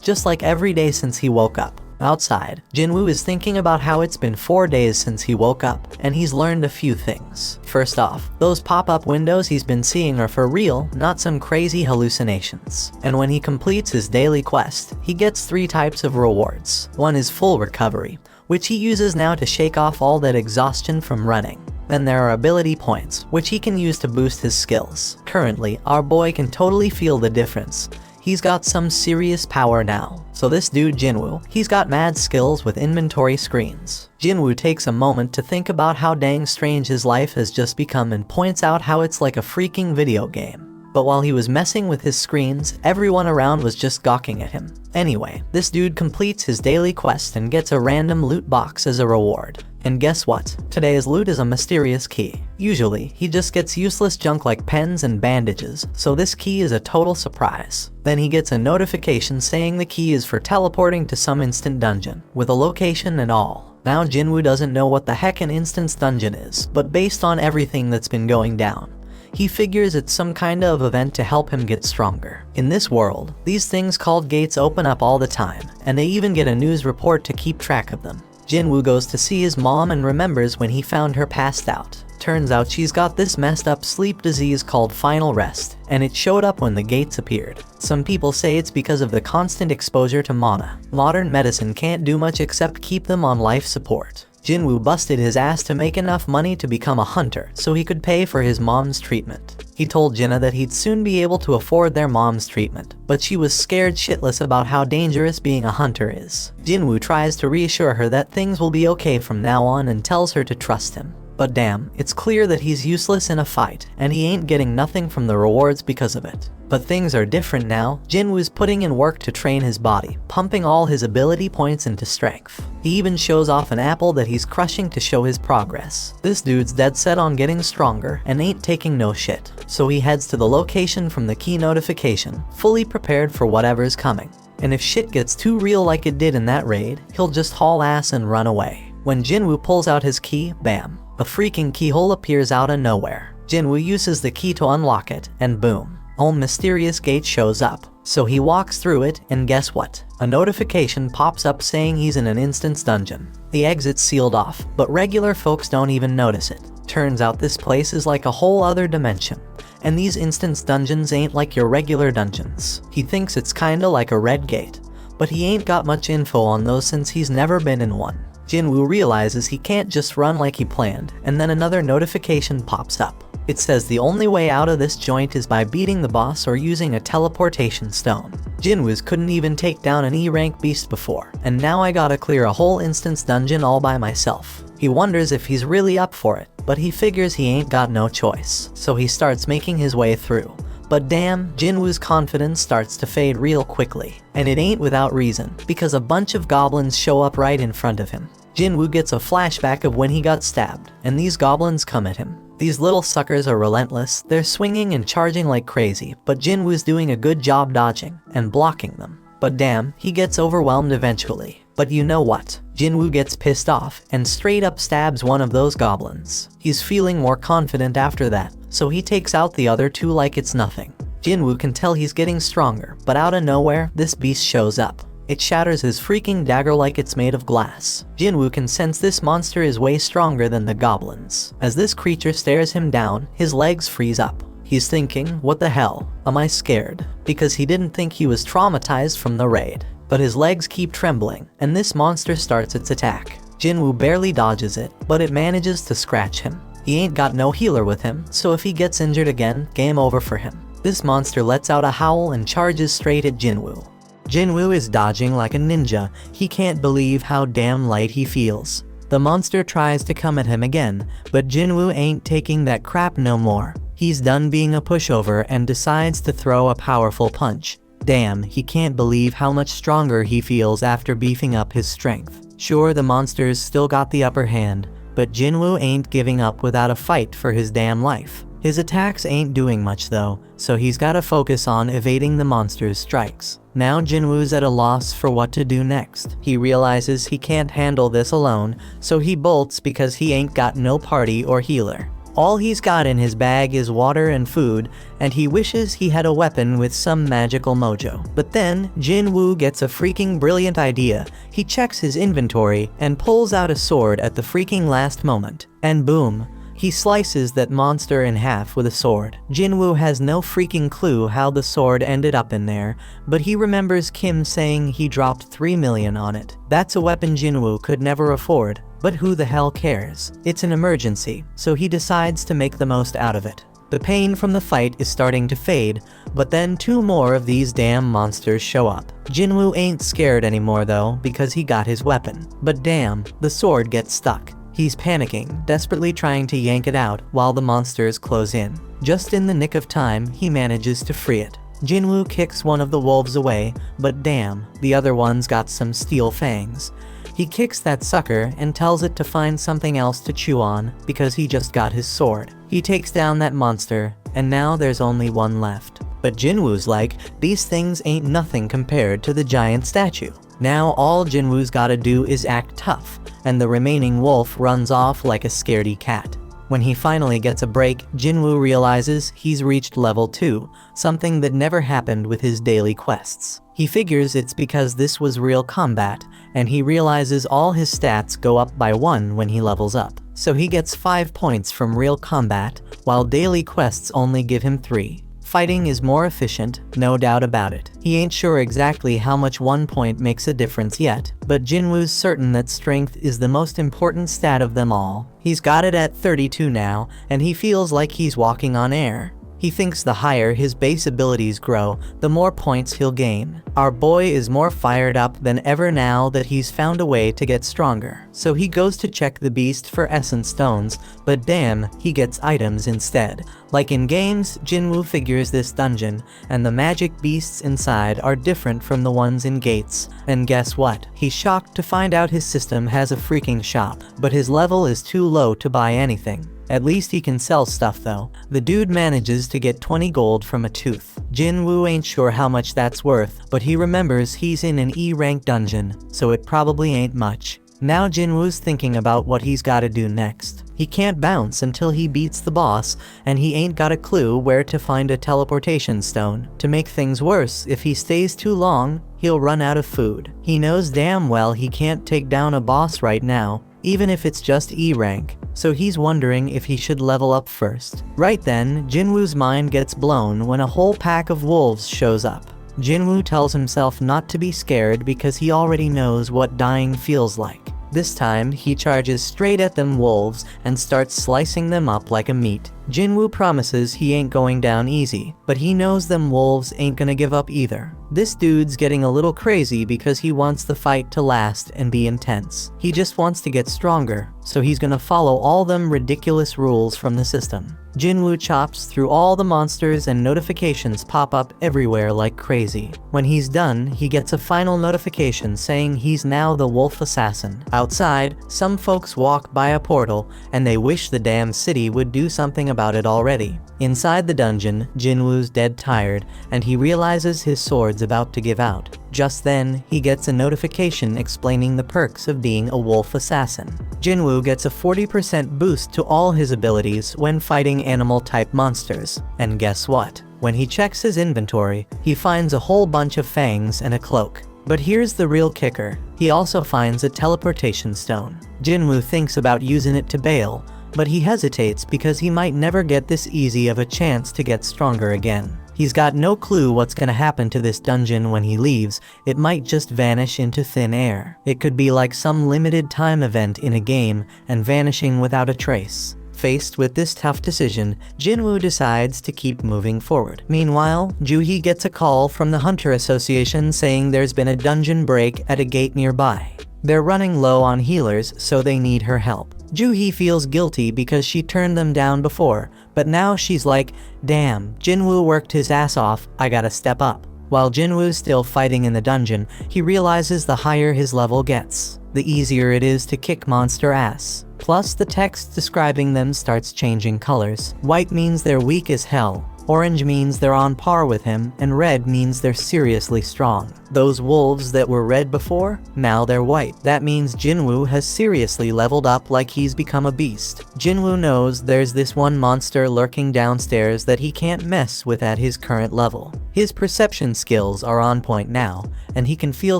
just like every day since he woke up. Outside, Jinwoo is thinking about how it's been 4 days since he woke up, and he's learned a few things. First off, those pop-up windows he's been seeing are for real, not some crazy hallucinations. And when he completes his daily quest, he gets 3 types of rewards. One is full recovery, which he uses now to shake off all that exhaustion from running. Then there are ability points, which he can use to boost his skills. Currently, our boy can totally feel the difference. He's got some serious power now. So this dude Jinwoo, he's got mad skills with inventory screens. Jinwoo takes a moment to think about how dang strange his life has just become and points out how it's like a freaking video game. But while he was messing with his screens, everyone around was just gawking at him. Anyway, this dude completes his daily quest and gets a random loot box as a reward. And guess what? Today's loot is a mysterious key. Usually, he just gets useless junk like pens and bandages, so this key is a total surprise. Then he gets a notification saying the key is for teleporting to some instant dungeon, with a location and all. Now Jinwoo doesn't know what the heck an instance dungeon is, but based on everything that's been going down, he figures it's some kind of event to help him get stronger. In this world, these things called gates open up all the time, and they even get a news report to keep track of them. Jinwoo goes to see his mom and remembers when he found her passed out. Turns out she's got this messed up sleep disease called final rest, and it showed up when the gates appeared. Some people say it's because of the constant exposure to mana. Modern medicine can't do much except keep them on life support. Jinwoo busted his ass to make enough money to become a hunter so he could pay for his mom's treatment. He told Jinna that he'd soon be able to afford their mom's treatment, but she was scared shitless about how dangerous being a hunter is. Jinwoo tries to reassure her that things will be okay from now on and tells her to trust him. But damn, it's clear that he's useless in a fight, and he ain't getting nothing from the rewards because of it. But things are different now. Jinwoo's putting in work to train his body, pumping all his ability points into strength. He even shows off an apple that he's crushing to show his progress. This dude's dead set on getting stronger and ain't taking no shit. So he heads to the location from the key notification, fully prepared for whatever's coming. And if shit gets too real like it did in that raid, he'll just haul ass and run away. When Jinwoo pulls out his key, bam, a freaking keyhole appears out of nowhere. Jinwoo uses the key to unlock it, and boom, a mysterious gate shows up. So he walks through it, and guess what? A notification pops up saying he's in an instance dungeon. The exit's sealed off, but regular folks don't even notice it. Turns out this place is like a whole other dimension, and these instance dungeons ain't like your regular dungeons. He thinks it's kinda like a red gate, but he ain't got much info on those since he's never been in one. Jinwoo realizes he can't just run like he planned, and then another notification pops up. It says the only way out of this joint is by beating the boss or using a teleportation stone. Jinwoo's couldn't even take down an E-rank beast before, and now I gotta clear a whole instance dungeon all by myself. He wonders if he's really up for it, but he figures he ain't got no choice, so he starts making his way through. But damn, Jinwoo's confidence starts to fade real quickly. And it ain't without reason, because a bunch of goblins show up right in front of him. Jinwoo gets a flashback of when he got stabbed, and these goblins come at him. These little suckers are relentless, they're swinging and charging like crazy, but Jinwoo's doing a good job dodging and blocking them. But damn, he gets overwhelmed eventually. But you know what? Jinwoo gets pissed off and straight up stabs one of those goblins. He's feeling more confident after that, so he takes out the other two like it's nothing. Jinwoo can tell he's getting stronger, but out of nowhere, this beast shows up. It shatters his freaking dagger like it's made of glass. Jinwoo can sense this monster is way stronger than the goblins. As this creature stares him down, his legs freeze up. He's thinking, what the hell? Am I scared? Because he didn't think he was traumatized from the raid. But his legs keep trembling, and this monster starts its attack. Jinwoo barely dodges it, but it manages to scratch him. He ain't got no healer with him, so if he gets injured again, game over for him. This monster lets out a howl and charges straight at Jinwoo. Jinwoo is dodging like a ninja. He can't believe how damn light he feels. The monster tries to come at him again, but Jinwoo ain't taking that crap no more. He's done being a pushover and decides to throw a powerful punch. Damn, he can't believe how much stronger he feels after beefing up his strength. Sure, the monsters still got the upper hand, but Jinwoo ain't giving up without a fight for his damn life. His attacks ain't doing much though, so he's gotta focus on evading the monster's strikes. Now Jinwoo's at a loss for what to do next. He realizes he can't handle this alone, so he bolts because he ain't got no party or healer. All he's got in his bag is water and food, and he wishes he had a weapon with some magical mojo. But then, Jinwoo gets a freaking brilliant idea. He checks his inventory and pulls out a sword at the freaking last moment. And boom, he slices that monster in half with a sword. Jinwoo has no freaking clue how the sword ended up in there, but he remembers Kim saying he dropped 3 million on it. That's a weapon Jinwoo could never afford. But who the hell cares? It's an emergency, so he decides to make the most out of it. The pain from the fight is starting to fade, but then 2 more of these damn monsters show up. Jinwoo ain't scared anymore though, because he got his weapon. But damn, the sword gets stuck. He's panicking, desperately trying to yank it out while the monsters close in. Just in the nick of time, he manages to free it. Jinwoo kicks one of the wolves away, but damn, the other one's got some steel fangs. He kicks that sucker and tells it to find something else to chew on because he just got his sword. He takes down that monster, and now there's only one left. But Jinwoo's like, these things ain't nothing compared to the giant statue. Now all Jinwoo's gotta do is act tough, and the remaining wolf runs off like a scaredy cat. When he finally gets a break, Jinwoo realizes he's reached level 2, something that never happened with his daily quests. He figures it's because this was real combat, and he realizes all his stats go up by 1 when he levels up. So he gets 5 points from real combat, while daily quests only give him 3. Fighting is more efficient, no doubt about it. He ain't sure exactly how much 1 point makes a difference yet, but Jinwoo's certain that strength is the most important stat of them all. He's got it at 32 now, and he feels like he's walking on air. He thinks the higher his base abilities grow, the more points he'll gain. Our boy is more fired up than ever now that he's found a way to get stronger. So he goes to check the beast for essence stones, but damn, he gets items instead. Like in games, Jinwoo figures this dungeon, and the magic beasts inside are different from the ones in gates. And guess what? He's shocked to find out his system has a freaking shop, but his level is too low to buy anything. At least he can sell stuff though. The dude manages to get 20 gold from a tooth. Jinwoo ain't sure how much that's worth, but he remembers he's in an E-rank dungeon, so it probably ain't much. Now Jinwoo's thinking about what he's gotta do next. He can't bounce until he beats the boss, and he ain't got a clue where to find a teleportation stone. To make things worse, if he stays too long, he'll run out of food. He knows damn well he can't take down a boss right now, even if it's just E-rank, so he's wondering if he should level up first. Right then, Jinwoo's mind gets blown when a whole pack of wolves shows up. Jinwoo tells himself not to be scared because he already knows what dying feels like. This time, he charges straight at them wolves and starts slicing them up like a meat. Jinwoo promises he ain't going down easy, but he knows them wolves ain't gonna give up either. This dude's getting a little crazy because he wants the fight to last and be intense. He just wants to get stronger, so he's gonna follow all them ridiculous rules from the system. Jinwoo chops through all the monsters and notifications pop up everywhere like crazy. When he's done, he gets a final notification saying he's now the wolf assassin. Outside, some folks walk by a portal, and they wish the damn city would do something about it already. Inside the dungeon, Jinwoo's dead tired, and he realizes his sword's about to give out. Just then, he gets a notification explaining the perks of being a wolf assassin. Jinwoo gets a 40% boost to all his abilities when fighting animal-type monsters. And guess what? When he checks his inventory, he finds a whole bunch of fangs and a cloak. But here's the real kicker. He also finds a teleportation stone. Jinwoo thinks about using it to bail, but he hesitates because he might never get this easy of a chance to get stronger again. He's got no clue what's gonna happen to this dungeon when he leaves. It might just vanish into thin air. It could be like some limited time event in a game and vanishing without a trace. Faced with this tough decision, Jinwoo decides to keep moving forward. Meanwhile, Juhee gets a call from the Hunter Association saying there's been a dungeon break at a gate nearby. They're running low on healers, so they need her help. Juhee feels guilty because she turned them down before, but now she's like, damn, Jinwoo worked his ass off, I gotta step up. While Jinwoo's still fighting in the dungeon, he realizes the higher his level gets, the easier it is to kick monster ass. Plus, the text describing them starts changing colors. White means they're weak as hell, orange means they're on par with him, and red means they're seriously strong. Those wolves that were red before, now they're white. That means Jinwoo has seriously leveled up like he's become a beast. Jinwoo knows there's this one monster lurking downstairs that he can't mess with at his current level. His perception skills are on point now, and he can feel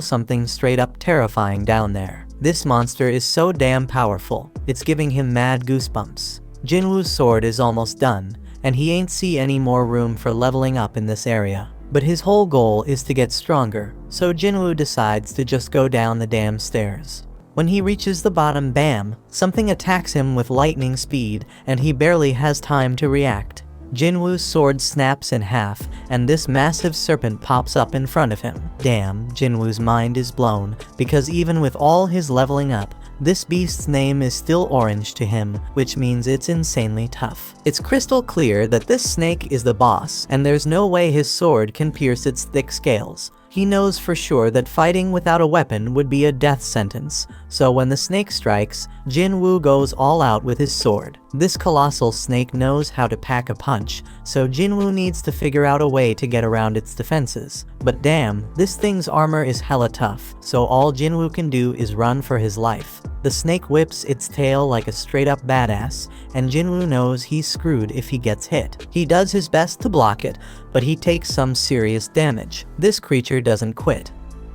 something straight up terrifying down there. This monster is so damn powerful, it's giving him mad goosebumps. Jinwoo's sword is almost done, and he ain't see any more room for leveling up in this area. But his whole goal is to get stronger, so Jinwoo decides to just go down the damn stairs. When he reaches the bottom, bam, something attacks him with lightning speed, and he barely has time to react. Jinwoo's sword snaps in half, and this massive serpent pops up in front of him. Damn, Jinwoo's mind is blown, because even with all his leveling up, this beast's name is still orange to him, which means it's insanely tough. It's crystal clear that this snake is the boss, and there's no way his sword can pierce its thick scales. He knows for sure that fighting without a weapon would be a death sentence, so when the snake strikes, Jinwoo goes all out with his sword. This colossal snake knows how to pack a punch, so Jinwoo needs to figure out a way to get around its defenses. But damn, this thing's armor is hella tough, so all Jinwoo can do is run for his life. The snake whips its tail like a straight-up badass, and Jinwoo knows he's screwed if he gets hit. He does his best to block it, but he takes some serious damage. This creature doesn't quit.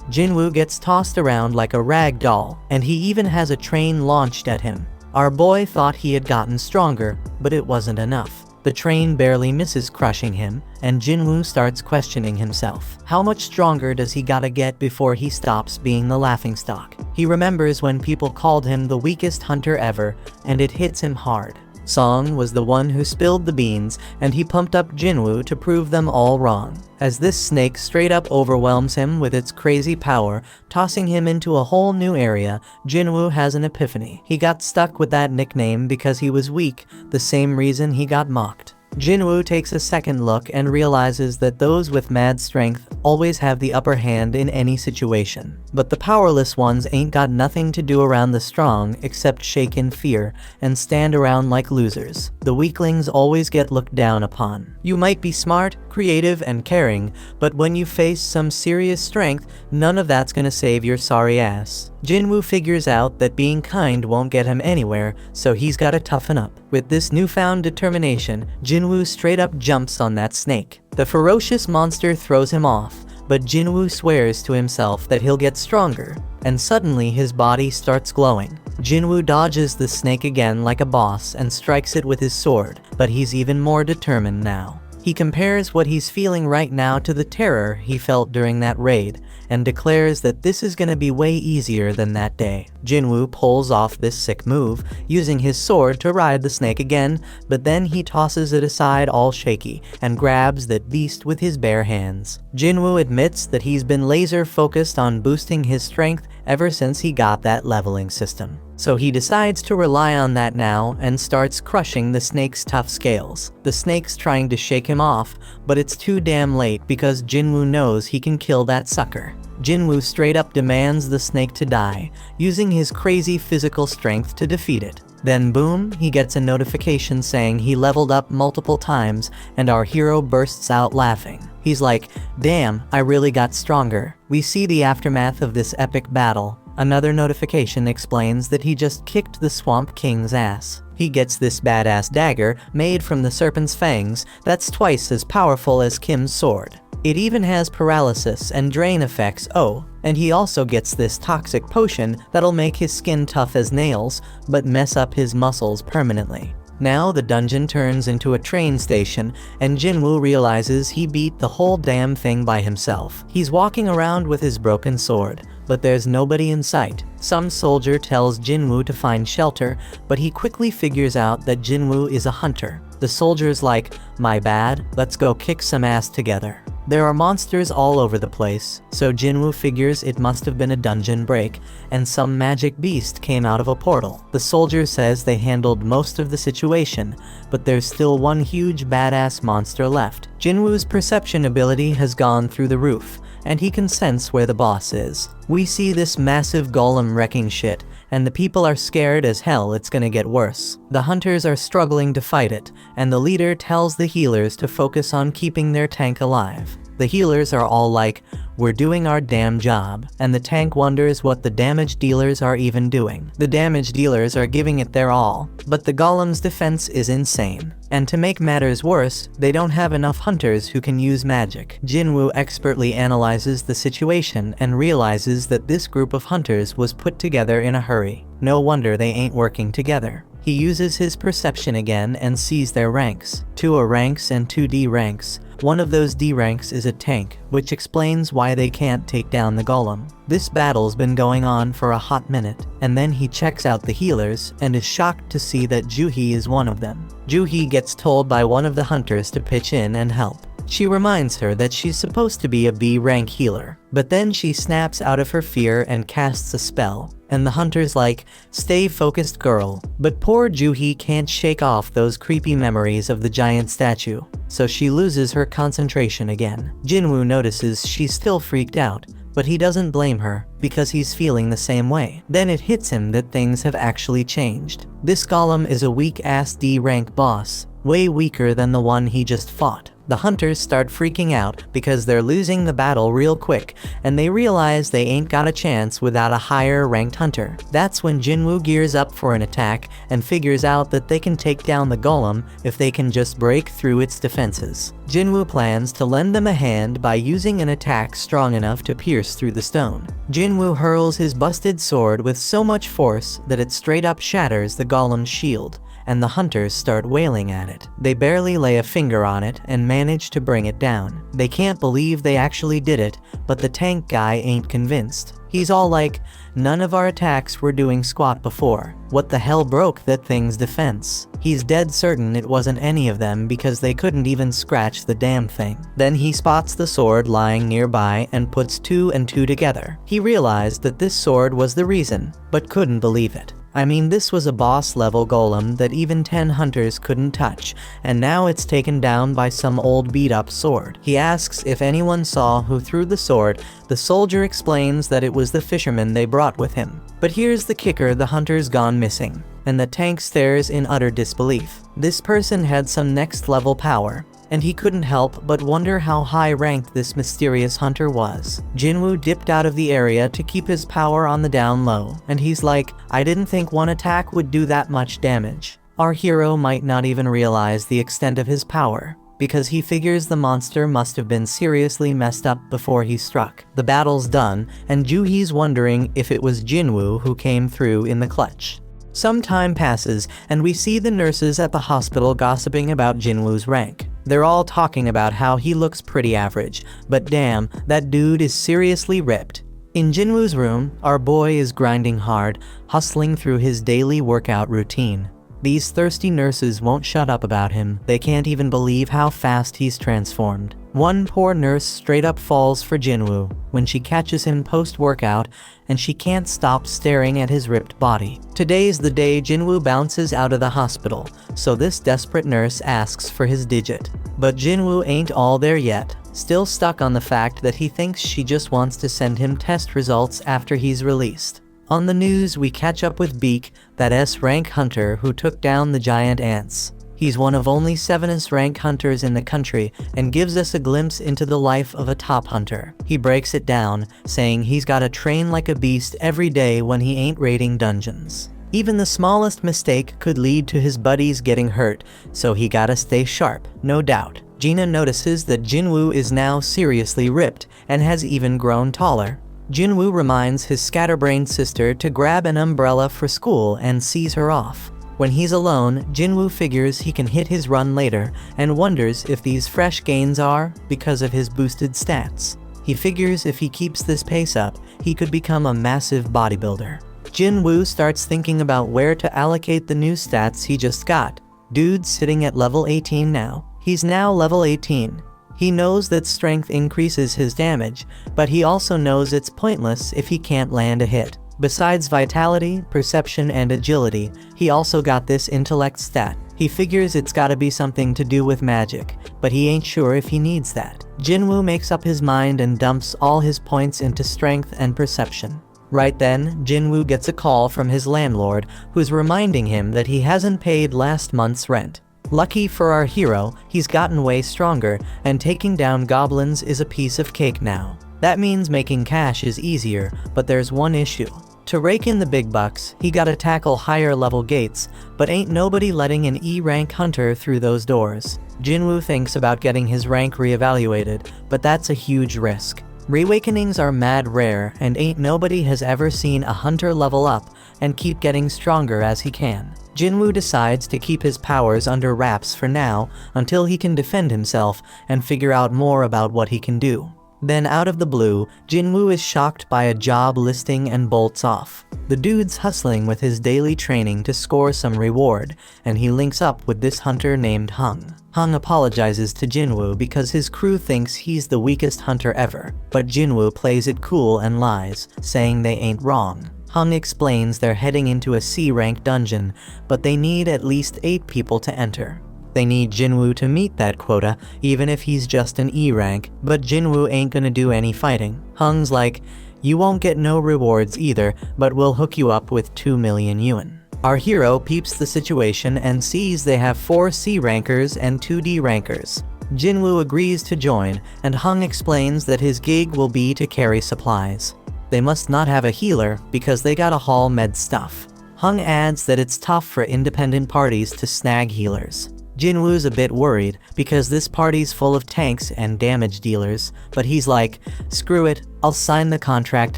Jinwoo gets tossed around like a rag doll, and he even has a train launched at him. Our boy thought he had gotten stronger, but it wasn't enough. The train barely misses crushing him, and Jinwoo starts questioning himself. How much stronger does he gotta get before he stops being the laughingstock? He remembers when people called him the weakest hunter ever, and it hits him hard. Song was the one who spilled the beans, and he pumped up Jinwoo to prove them all wrong. As this snake straight up overwhelms him with its crazy power, tossing him into a whole new area, Jinwoo has an epiphany. He got stuck with that nickname because he was weak, the same reason he got mocked. Jinwoo takes a second look and realizes that those with mad strength always have the upper hand in any situation. But the powerless ones ain't got nothing to do around the strong except shake in fear and stand around like losers. The weaklings always get looked down upon. You might be smart, creative, and caring, but when you face some serious strength, none of that's gonna save your sorry ass. Jinwoo figures out that being kind won't get him anywhere, so he's gotta toughen up. With this newfound determination, Jinwoo straight up jumps on that snake. The ferocious monster throws him off, but Jinwoo swears to himself that he'll get stronger, and suddenly his body starts glowing. Jinwoo dodges the snake again like a boss and strikes it with his sword, but he's even more determined now. He compares what he's feeling right now to the terror he felt during that raid, and declares that this is gonna be way easier than that day. Jinwoo pulls off this sick move, using his sword to ride the snake again, but then he tosses it aside all shaky, and grabs that beast with his bare hands. Jinwoo admits that he's been laser focused on boosting his strength ever since he got that leveling system. So he decides to rely on that now and starts crushing the snake's tough scales. The snake's trying to shake him off, but it's too damn late because Jinwoo knows he can kill that sucker. Jinwoo straight up demands the snake to die, using his crazy physical strength to defeat it. Then boom, he gets a notification saying he leveled up multiple times, and our hero bursts out laughing. He's like, damn, I really got stronger. We see the aftermath of this epic battle. Another notification explains that he just kicked the Swamp King's ass. He gets this badass dagger made from the serpent's fangs that's twice as powerful as Kim's sword. It even has paralysis and drain effects, oh, and he also gets this toxic potion that'll make his skin tough as nails, but mess up his muscles permanently. Now the dungeon turns into a train station, and Jinwoo realizes he beat the whole damn thing by himself. He's walking around with his broken sword, but there's nobody in sight. Some soldier tells Jinwoo to find shelter, but he quickly figures out that Jinwoo is a hunter. The soldier's like, my bad, let's go kick some ass together. There are monsters all over the place, so Jinwoo figures it must have been a dungeon break, and some magic beast came out of a portal. The soldier says they handled most of the situation, but there's still one huge badass monster left. Jinwoo's perception ability has gone through the roof, and he can sense where the boss is. We see this massive golem wrecking shit, and the people are scared as hell it's gonna get worse. The hunters are struggling to fight it, and the leader tells the healers to focus on keeping their tank alive. The healers are all like, "We're doing our damn job," and the tank wonders what the damage dealers are even doing. The damage dealers are giving it their all, but the golem's defense is insane. And to make matters worse, they don't have enough hunters who can use magic. Jinwoo expertly analyzes the situation and realizes that this group of hunters was put together in a hurry. No wonder they ain't working together. He uses his perception again and sees their ranks. 2 A ranks and 2 D ranks. One of those D ranks is a tank, which explains why they can't take down the golem. This battle's been going on for a hot minute, and then he checks out the healers and is shocked to see that Juhee is one of them. Juhee gets told by one of the hunters to pitch in and help. She reminds her that she's supposed to be a B rank healer, but then she snaps out of her fear and casts a spell. And the hunter's like, "Stay focused, girl." But poor Juhee can't shake off those creepy memories of the giant statue, so she loses her concentration again. Jinwoo notices she's still freaked out, but he doesn't blame her, because he's feeling the same way. Then it hits him that things have actually changed. This golem is a weak-ass D rank boss, way weaker than the one he just fought. The hunters start freaking out because they're losing the battle real quick, and they realize they ain't got a chance without a higher ranked hunter. That's when Jinwoo gears up for an attack and figures out that they can take down the golem if they can just break through its defenses. Jinwoo plans to lend them a hand by using an attack strong enough to pierce through the stone. Jinwoo hurls his busted sword with so much force that it straight up shatters the golem's shield, and the hunters start wailing at it. They barely lay a finger on it and manage to bring it down. They can't believe they actually did it, but the tank guy ain't convinced. He's all like, "None of our attacks were doing squat before. What the hell broke that thing's defense?" He's dead certain it wasn't any of them because they couldn't even scratch the damn thing. Then he spots the sword lying nearby and puts 2 and 2 together. He realized that this sword was the reason, but couldn't believe it. I mean, this was a boss-level golem that even 10 hunters couldn't touch, and now it's taken down by some old beat-up sword. He asks if anyone saw who threw the sword. The soldier explains that it was the fisherman they brought with him. But here's the kicker: the hunter's gone missing, and the tank stares in utter disbelief. This person had some next-level power, and he couldn't help but wonder how high-ranked this mysterious hunter was. Jinwoo dipped out of the area to keep his power on the down low, and he's like, "I didn't think one attack would do that much damage." Our hero might not even realize the extent of his power, because he figures the monster must have been seriously messed up before he struck. The battle's done, and Juhee's wondering if it was Jinwoo who came through in the clutch. Some time passes, and we see the nurses at the hospital gossiping about Jinwoo's rank. They're all talking about how he looks pretty average, but damn, that dude is seriously ripped. In Jinwoo's room, our boy is grinding hard, hustling through his daily workout routine. These thirsty nurses won't shut up about him. They can't even believe how fast he's transformed. One poor nurse straight up falls for Jinwoo when she catches him post-workout, and she can't stop staring at his ripped body. Today's the day Jinwoo bounces out of the hospital, so this desperate nurse asks for his digit. But Jinwoo ain't all there yet, still stuck on the fact that he thinks she just wants to send him test results after he's released. On the news, we catch up with Beak, that S-rank hunter who took down the giant ants. He's one of only 7 S-rank hunters in the country and gives us a glimpse into the life of a top hunter. He breaks it down, saying he's gotta train like a beast every day when he ain't raiding dungeons. Even the smallest mistake could lead to his buddies getting hurt, so he gotta stay sharp, no doubt. Gina notices that Jinwoo is now seriously ripped and has even grown taller. Jinwoo reminds his scatterbrained sister to grab an umbrella for school and sees her off. When he's alone, Jinwoo figures he can hit his run later and wonders if these fresh gains are because of his boosted stats. He figures if he keeps this pace up, he could become a massive bodybuilder. Jinwoo starts thinking about where to allocate the new stats he just got. Dude's sitting at level 18 now. He's now level 18. He knows that strength increases his damage, but he also knows it's pointless if he can't land a hit. Besides vitality, perception, and agility, he also got this intellect stat. He figures it's gotta be something to do with magic, but he ain't sure if he needs that. Jinwoo makes up his mind and dumps all his points into strength and perception. Right then, Jinwoo gets a call from his landlord, who's reminding him that he hasn't paid last month's rent. Lucky for our hero, he's gotten way stronger, and taking down goblins is a piece of cake now. That means making cash is easier, but there's one issue. To rake in the big bucks, he gotta tackle higher level gates, but ain't nobody letting an E-rank hunter through those doors. Jinwoo thinks about getting his rank reevaluated, but that's a huge risk. Reawakenings are mad rare, and ain't nobody has ever seen a hunter level up and keep getting stronger as he can. Jinwoo decides to keep his powers under wraps for now until he can defend himself and figure out more about what he can do. Then out of the blue, Jinwoo is shocked by a job listing and bolts off. The dude's hustling with his daily training to score some reward, and he links up with this hunter named Hung. Hung apologizes to Jinwoo because his crew thinks he's the weakest hunter ever, but Jinwoo plays it cool and lies, saying they ain't wrong. Hung explains they're heading into a C-rank dungeon, but they need at least 8 people to enter. They need Jinwoo to meet that quota, even if he's just an E rank, but Jinwoo ain't gonna do any fighting. Hung's like, you won't get no rewards either, but we'll hook you up with 2 million yuan. Our hero peeps the situation and sees they have 4 C rankers and 2 D rankers. Jinwoo agrees to join, and Hung explains that his gig will be to carry supplies. They must not have a healer because they gotta haul med stuff. Hung adds that it's tough for independent parties to snag healers. Jinwoo's a bit worried because this party's full of tanks and damage dealers, but he's like, screw it, I'll sign the contract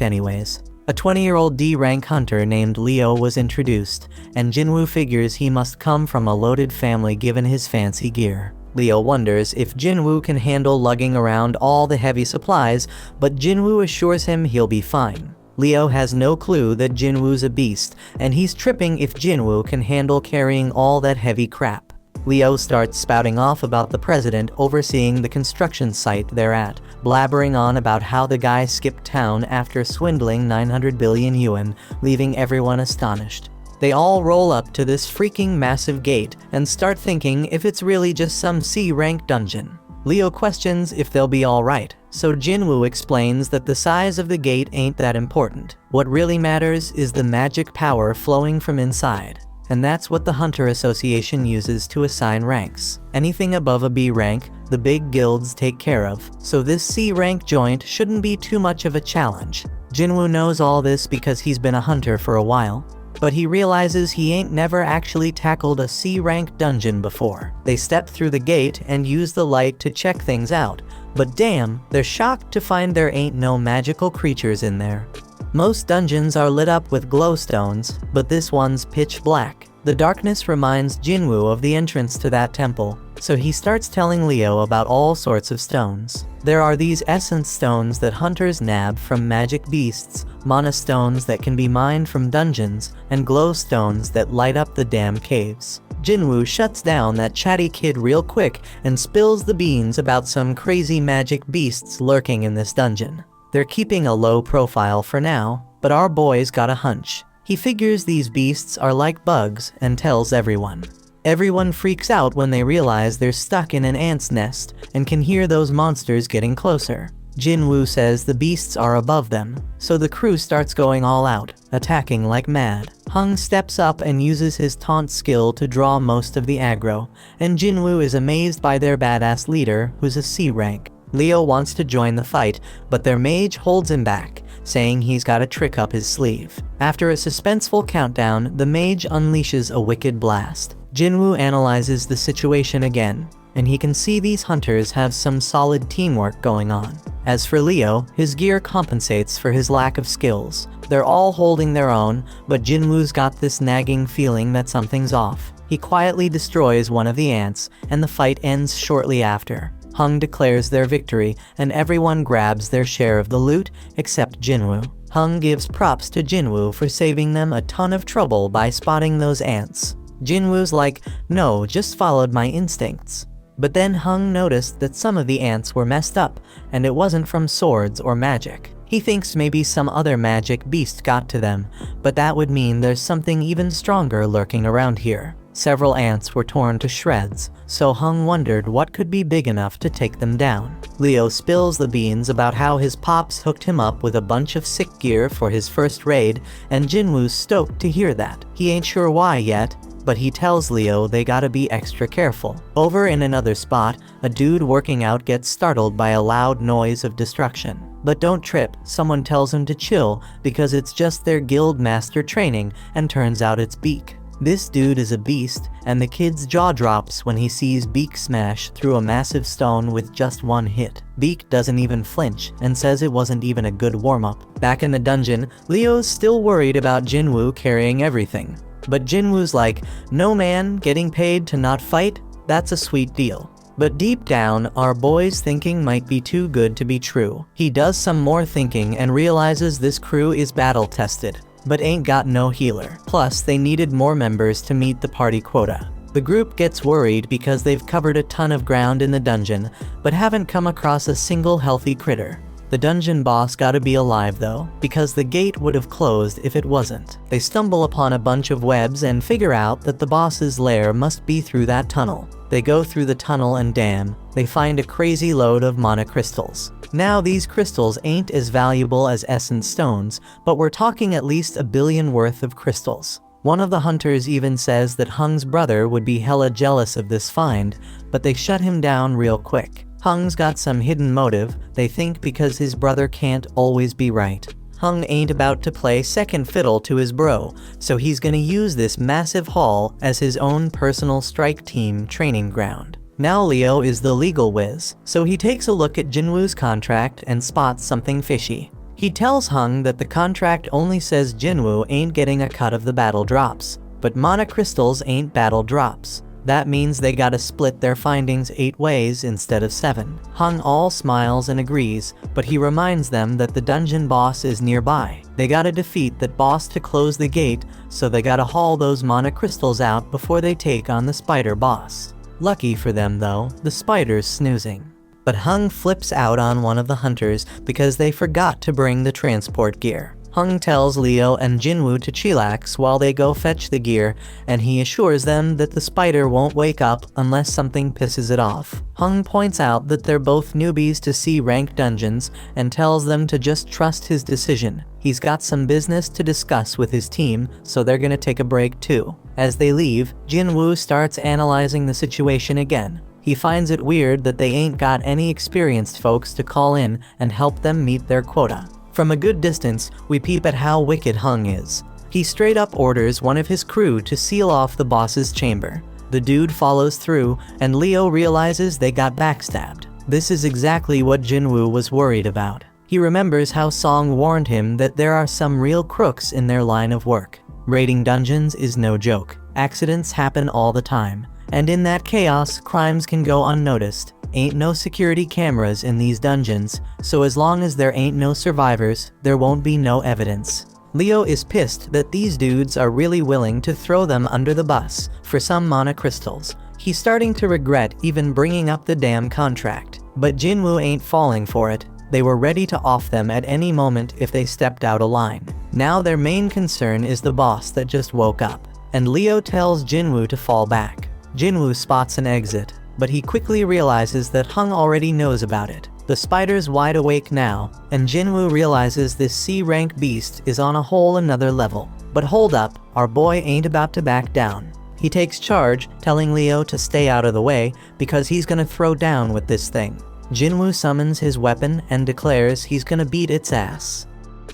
anyways. A 20-year-old D-rank hunter named Leo was introduced, and Jinwoo figures he must come from a loaded family given his fancy gear. Leo wonders if Jinwoo can handle lugging around all the heavy supplies, but Jinwoo assures him he'll be fine. Leo has no clue that Jinwoo's a beast, and he's tripping if Jinwoo can handle carrying all that heavy crap. Leo starts spouting off about the president overseeing the construction site they're at, blabbering on about how the guy skipped town after swindling 900 billion yuan, leaving everyone astonished. They all roll up to this freaking massive gate and start thinking if it's really just some C-rank dungeon. Leo questions if they'll be alright, so Jinwoo explains that the size of the gate ain't that important. What really matters is the magic power flowing from inside. And that's what the Hunter Association uses to assign ranks. Anything above a B rank, the big guilds take care of, so this C rank joint shouldn't be too much of a challenge. Jinwoo knows all this because he's been a hunter for a while, but he realizes he ain't never actually tackled a C rank dungeon before. They step through the gate and use the light to check things out, but damn, they're shocked to find there ain't no magical creatures in there. Most dungeons are lit up with glowstones, but this one's pitch black. The darkness reminds Jinwoo of the entrance to that temple, so he starts telling Leo about all sorts of stones. There are these essence stones that hunters nab from magic beasts, mana stones that can be mined from dungeons, and glow stones that light up the damn caves. Jinwoo shuts down that chatty kid real quick and spills the beans about some crazy magic beasts lurking in this dungeon. They're keeping a low profile for now, but our boy's got a hunch. He figures these beasts are like bugs and tells everyone. Everyone freaks out when they realize they're stuck in an ant's nest and can hear those monsters getting closer. Jinwoo says the beasts are above them, so the crew starts going all out, attacking like mad. Hung steps up and uses his taunt skill to draw most of the aggro, and Jinwoo is amazed by their badass leader, who's a C rank. Leo wants to join the fight, but their mage holds him back, saying he's got a trick up his sleeve. After a suspenseful countdown, the mage unleashes a wicked blast. Jinwoo analyzes the situation again, and he can see these hunters have some solid teamwork going on. As for Leo, his gear compensates for his lack of skills. They're all holding their own, but Jinwoo's got this nagging feeling that something's off. He quietly destroys one of the ants, and the fight ends shortly after. Hung declares their victory, and everyone grabs their share of the loot, except Jinwoo. Hung gives props to Jinwoo for saving them a ton of trouble by spotting those ants. Jinwoo's like, no, just followed my instincts. But then Hung noticed that some of the ants were messed up, and it wasn't from swords or magic. He thinks maybe some other magic beast got to them, but that would mean there's something even stronger lurking around here. Several ants were torn to shreds, so Hung wondered what could be big enough to take them down. Leo spills the beans about how his pops hooked him up with a bunch of sick gear for his first raid, and Jinwoo's stoked to hear that. He ain't sure why yet, but he tells Leo they gotta be extra careful. Over in another spot, a dude working out gets startled by a loud noise of destruction. But don't trip, someone tells him to chill because it's just their guild master training, and turns out it's Beak. This dude is a beast, and the kid's jaw drops when he sees Beak smash through a massive stone with just one hit. Beak doesn't even flinch, and says it wasn't even a good warm-up. Back in the dungeon, Leo's still worried about Jinwoo carrying everything. But Jinwoo's like, no man, getting paid to not fight? That's a sweet deal. But deep down, our boy's thinking might be too good to be true. He does some more thinking and realizes this crew is battle-tested, but ain't got no healer. Plus, they needed more members to meet the party quota. The group gets worried because they've covered a ton of ground in the dungeon, but haven't come across a single healthy critter. The dungeon boss gotta be alive though, because the gate would have closed if it wasn't. They stumble upon a bunch of webs and figure out that the boss's lair must be through that tunnel. They go through the tunnel and damn, they find a crazy load of mana crystals. Now these crystals ain't as valuable as essence stones, but we're talking at least 1 billion worth of crystals. One of the hunters even says that Hung's brother would be hella jealous of this find, but they shut him down real quick. Hung's got some hidden motive, they think, because his brother can't always be right. Hung ain't about to play second fiddle to his bro, so he's gonna use this massive haul as his own personal strike team training ground. Now Leo is the legal whiz, so he takes a look at Jinwoo's contract and spots something fishy. He tells Hung that the contract only says Jinwoo ain't getting a cut of the battle drops, but mana crystals ain't battle drops. That means they gotta split their findings 8 ways instead of 7. Hung all smiles and agrees, but he reminds them that the dungeon boss is nearby. They gotta defeat that boss to close the gate, so they gotta haul those mana crystals out before they take on the spider boss. Lucky for them though, the spider's snoozing. But Hung flips out on one of the hunters because they forgot to bring the transport gear. Hung tells Leo and Jinwoo to chillax while they go fetch the gear, and he assures them that the spider won't wake up unless something pisses it off. Hung points out that they're both newbies to C-rank dungeons and tells them to just trust his decision. He's got some business to discuss with his team, so they're gonna take a break too. As they leave, Jinwoo starts analyzing the situation again. He finds it weird that they ain't got any experienced folks to call in and help them meet their quota. From a good distance, we peep at how wicked Hung is. He straight up orders one of his crew to seal off the boss's chamber. The dude follows through, and Leo realizes they got backstabbed. This is exactly what Jinwoo was worried about. He remembers how Song warned him that there are some real crooks in their line of work. Raiding dungeons is no joke. Accidents happen all the time. And in that chaos, crimes can go unnoticed. Ain't no security cameras in these dungeons, so as long as there ain't no survivors, there won't be no evidence. Leo is pissed that these dudes are really willing to throw them under the bus for some mana crystals. He's starting to regret even bringing up the damn contract. But Jinwoo ain't falling for it. They were ready to off them at any moment if they stepped out of line. Now their main concern is the boss that just woke up, and Leo tells Jinwoo to fall back. Jinwoo spots an exit, but he quickly realizes that Hung already knows about it. The spider's wide awake now, and Jinwoo realizes this C-rank beast is on a whole another level. But hold up, our boy ain't about to back down. He takes charge, telling Leo to stay out of the way because he's gonna throw down with this thing. Jinwoo summons his weapon and declares he's gonna beat its ass.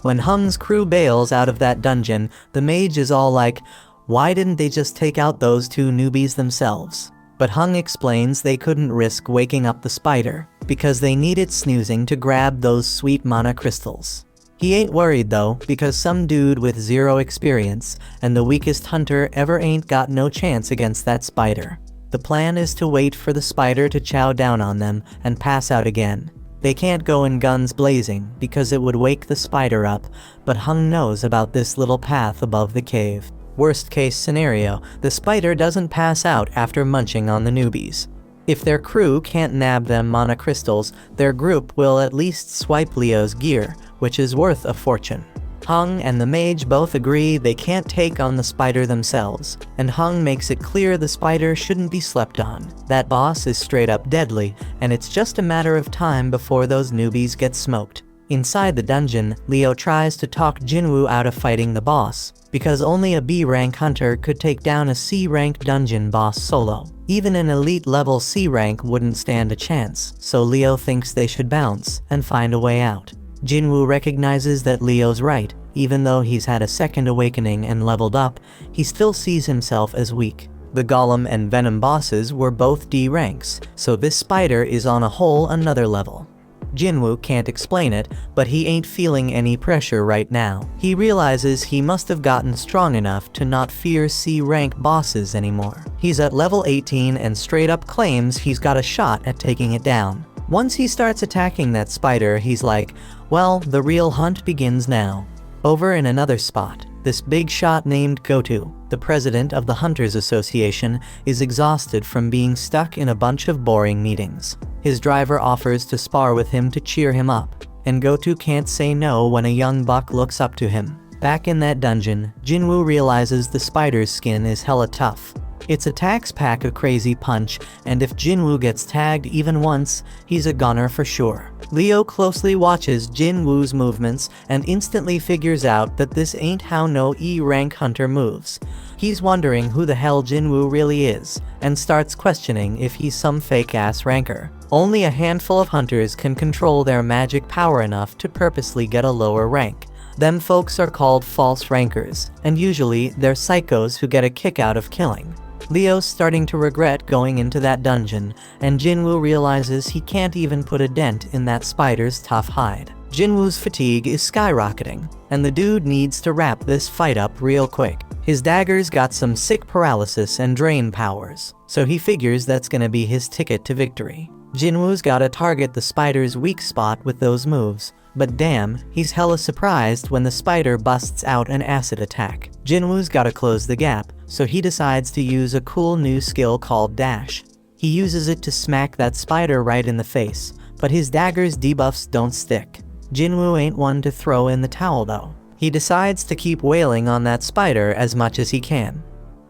When Hung's crew bails out of that dungeon, the mage is all like, why didn't they just take out those 2 newbies themselves? But Hung explains they couldn't risk waking up the spider, because they needed snoozing to grab those sweet mana crystals. He ain't worried though, because some dude with 0 experience, and the weakest hunter ever ain't got no chance against that spider. The plan is to wait for the spider to chow down on them and pass out again. They can't go in guns blazing, because it would wake the spider up, but Hung knows about this little path above the cave. Worst case scenario, the spider doesn't pass out after munching on the newbies. If their crew can't nab them mana crystals, their group will at least swipe Leo's gear, which is worth a fortune. Hung and the mage both agree they can't take on the spider themselves, and Hung makes it clear the spider shouldn't be slept on. That boss is straight up deadly, and it's just a matter of time before those newbies get smoked. Inside the dungeon, Leo tries to talk Jinwoo out of fighting the boss, because only a B-rank hunter could take down a C-rank dungeon boss solo. Even an elite level C rank wouldn't stand a chance, so Leo thinks they should bounce and find a way out. Jinwoo recognizes that Leo's right. Even though he's had a second awakening and leveled up, he still sees himself as weak. The Golem and Venom bosses were both D ranks, so this spider is on a whole another level. Jinwoo can't explain it, but he ain't feeling any pressure right now. He realizes he must have gotten strong enough to not fear C-rank bosses anymore. He's at level 18 and straight up claims he's got a shot at taking it down. Once he starts attacking that spider, he's like, well, the real hunt begins now. Over in another spot, this big shot named Gotu, the president of the Hunters Association, is exhausted from being stuck in a bunch of boring meetings. His driver offers to spar with him to cheer him up, and Gotu can't say no when a young buck looks up to him. Back in that dungeon, Jinwoo realizes the spider's skin is hella tough. Its attacks pack a crazy punch, and if Jinwoo gets tagged even once, he's a goner for sure. Leo closely watches Jinwoo's movements and instantly figures out that this ain't how no E-rank hunter moves. He's wondering who the hell Jinwoo really is, and starts questioning if he's some fake-ass ranker. Only a handful of hunters can control their magic power enough to purposely get a lower rank. Them folks are called false rankers, and usually they're psychos who get a kick out of killing. Leo's starting to regret going into that dungeon, and Jinwoo realizes he can't even put a dent in that spider's tough hide. Jinwoo's fatigue is skyrocketing, and the dude needs to wrap this fight up real quick. His dagger's got some sick paralysis and drain powers, so he figures that's gonna be his ticket to victory. Jinwoo's gotta target the spider's weak spot with those moves, but damn, he's hella surprised when the spider busts out an acid attack. Jinwoo's gotta close the gap, so he decides to use a cool new skill called Dash. He uses it to smack that spider right in the face, but his dagger's debuffs don't stick. Jinwoo ain't one to throw in the towel though. He decides to keep wailing on that spider as much as he can.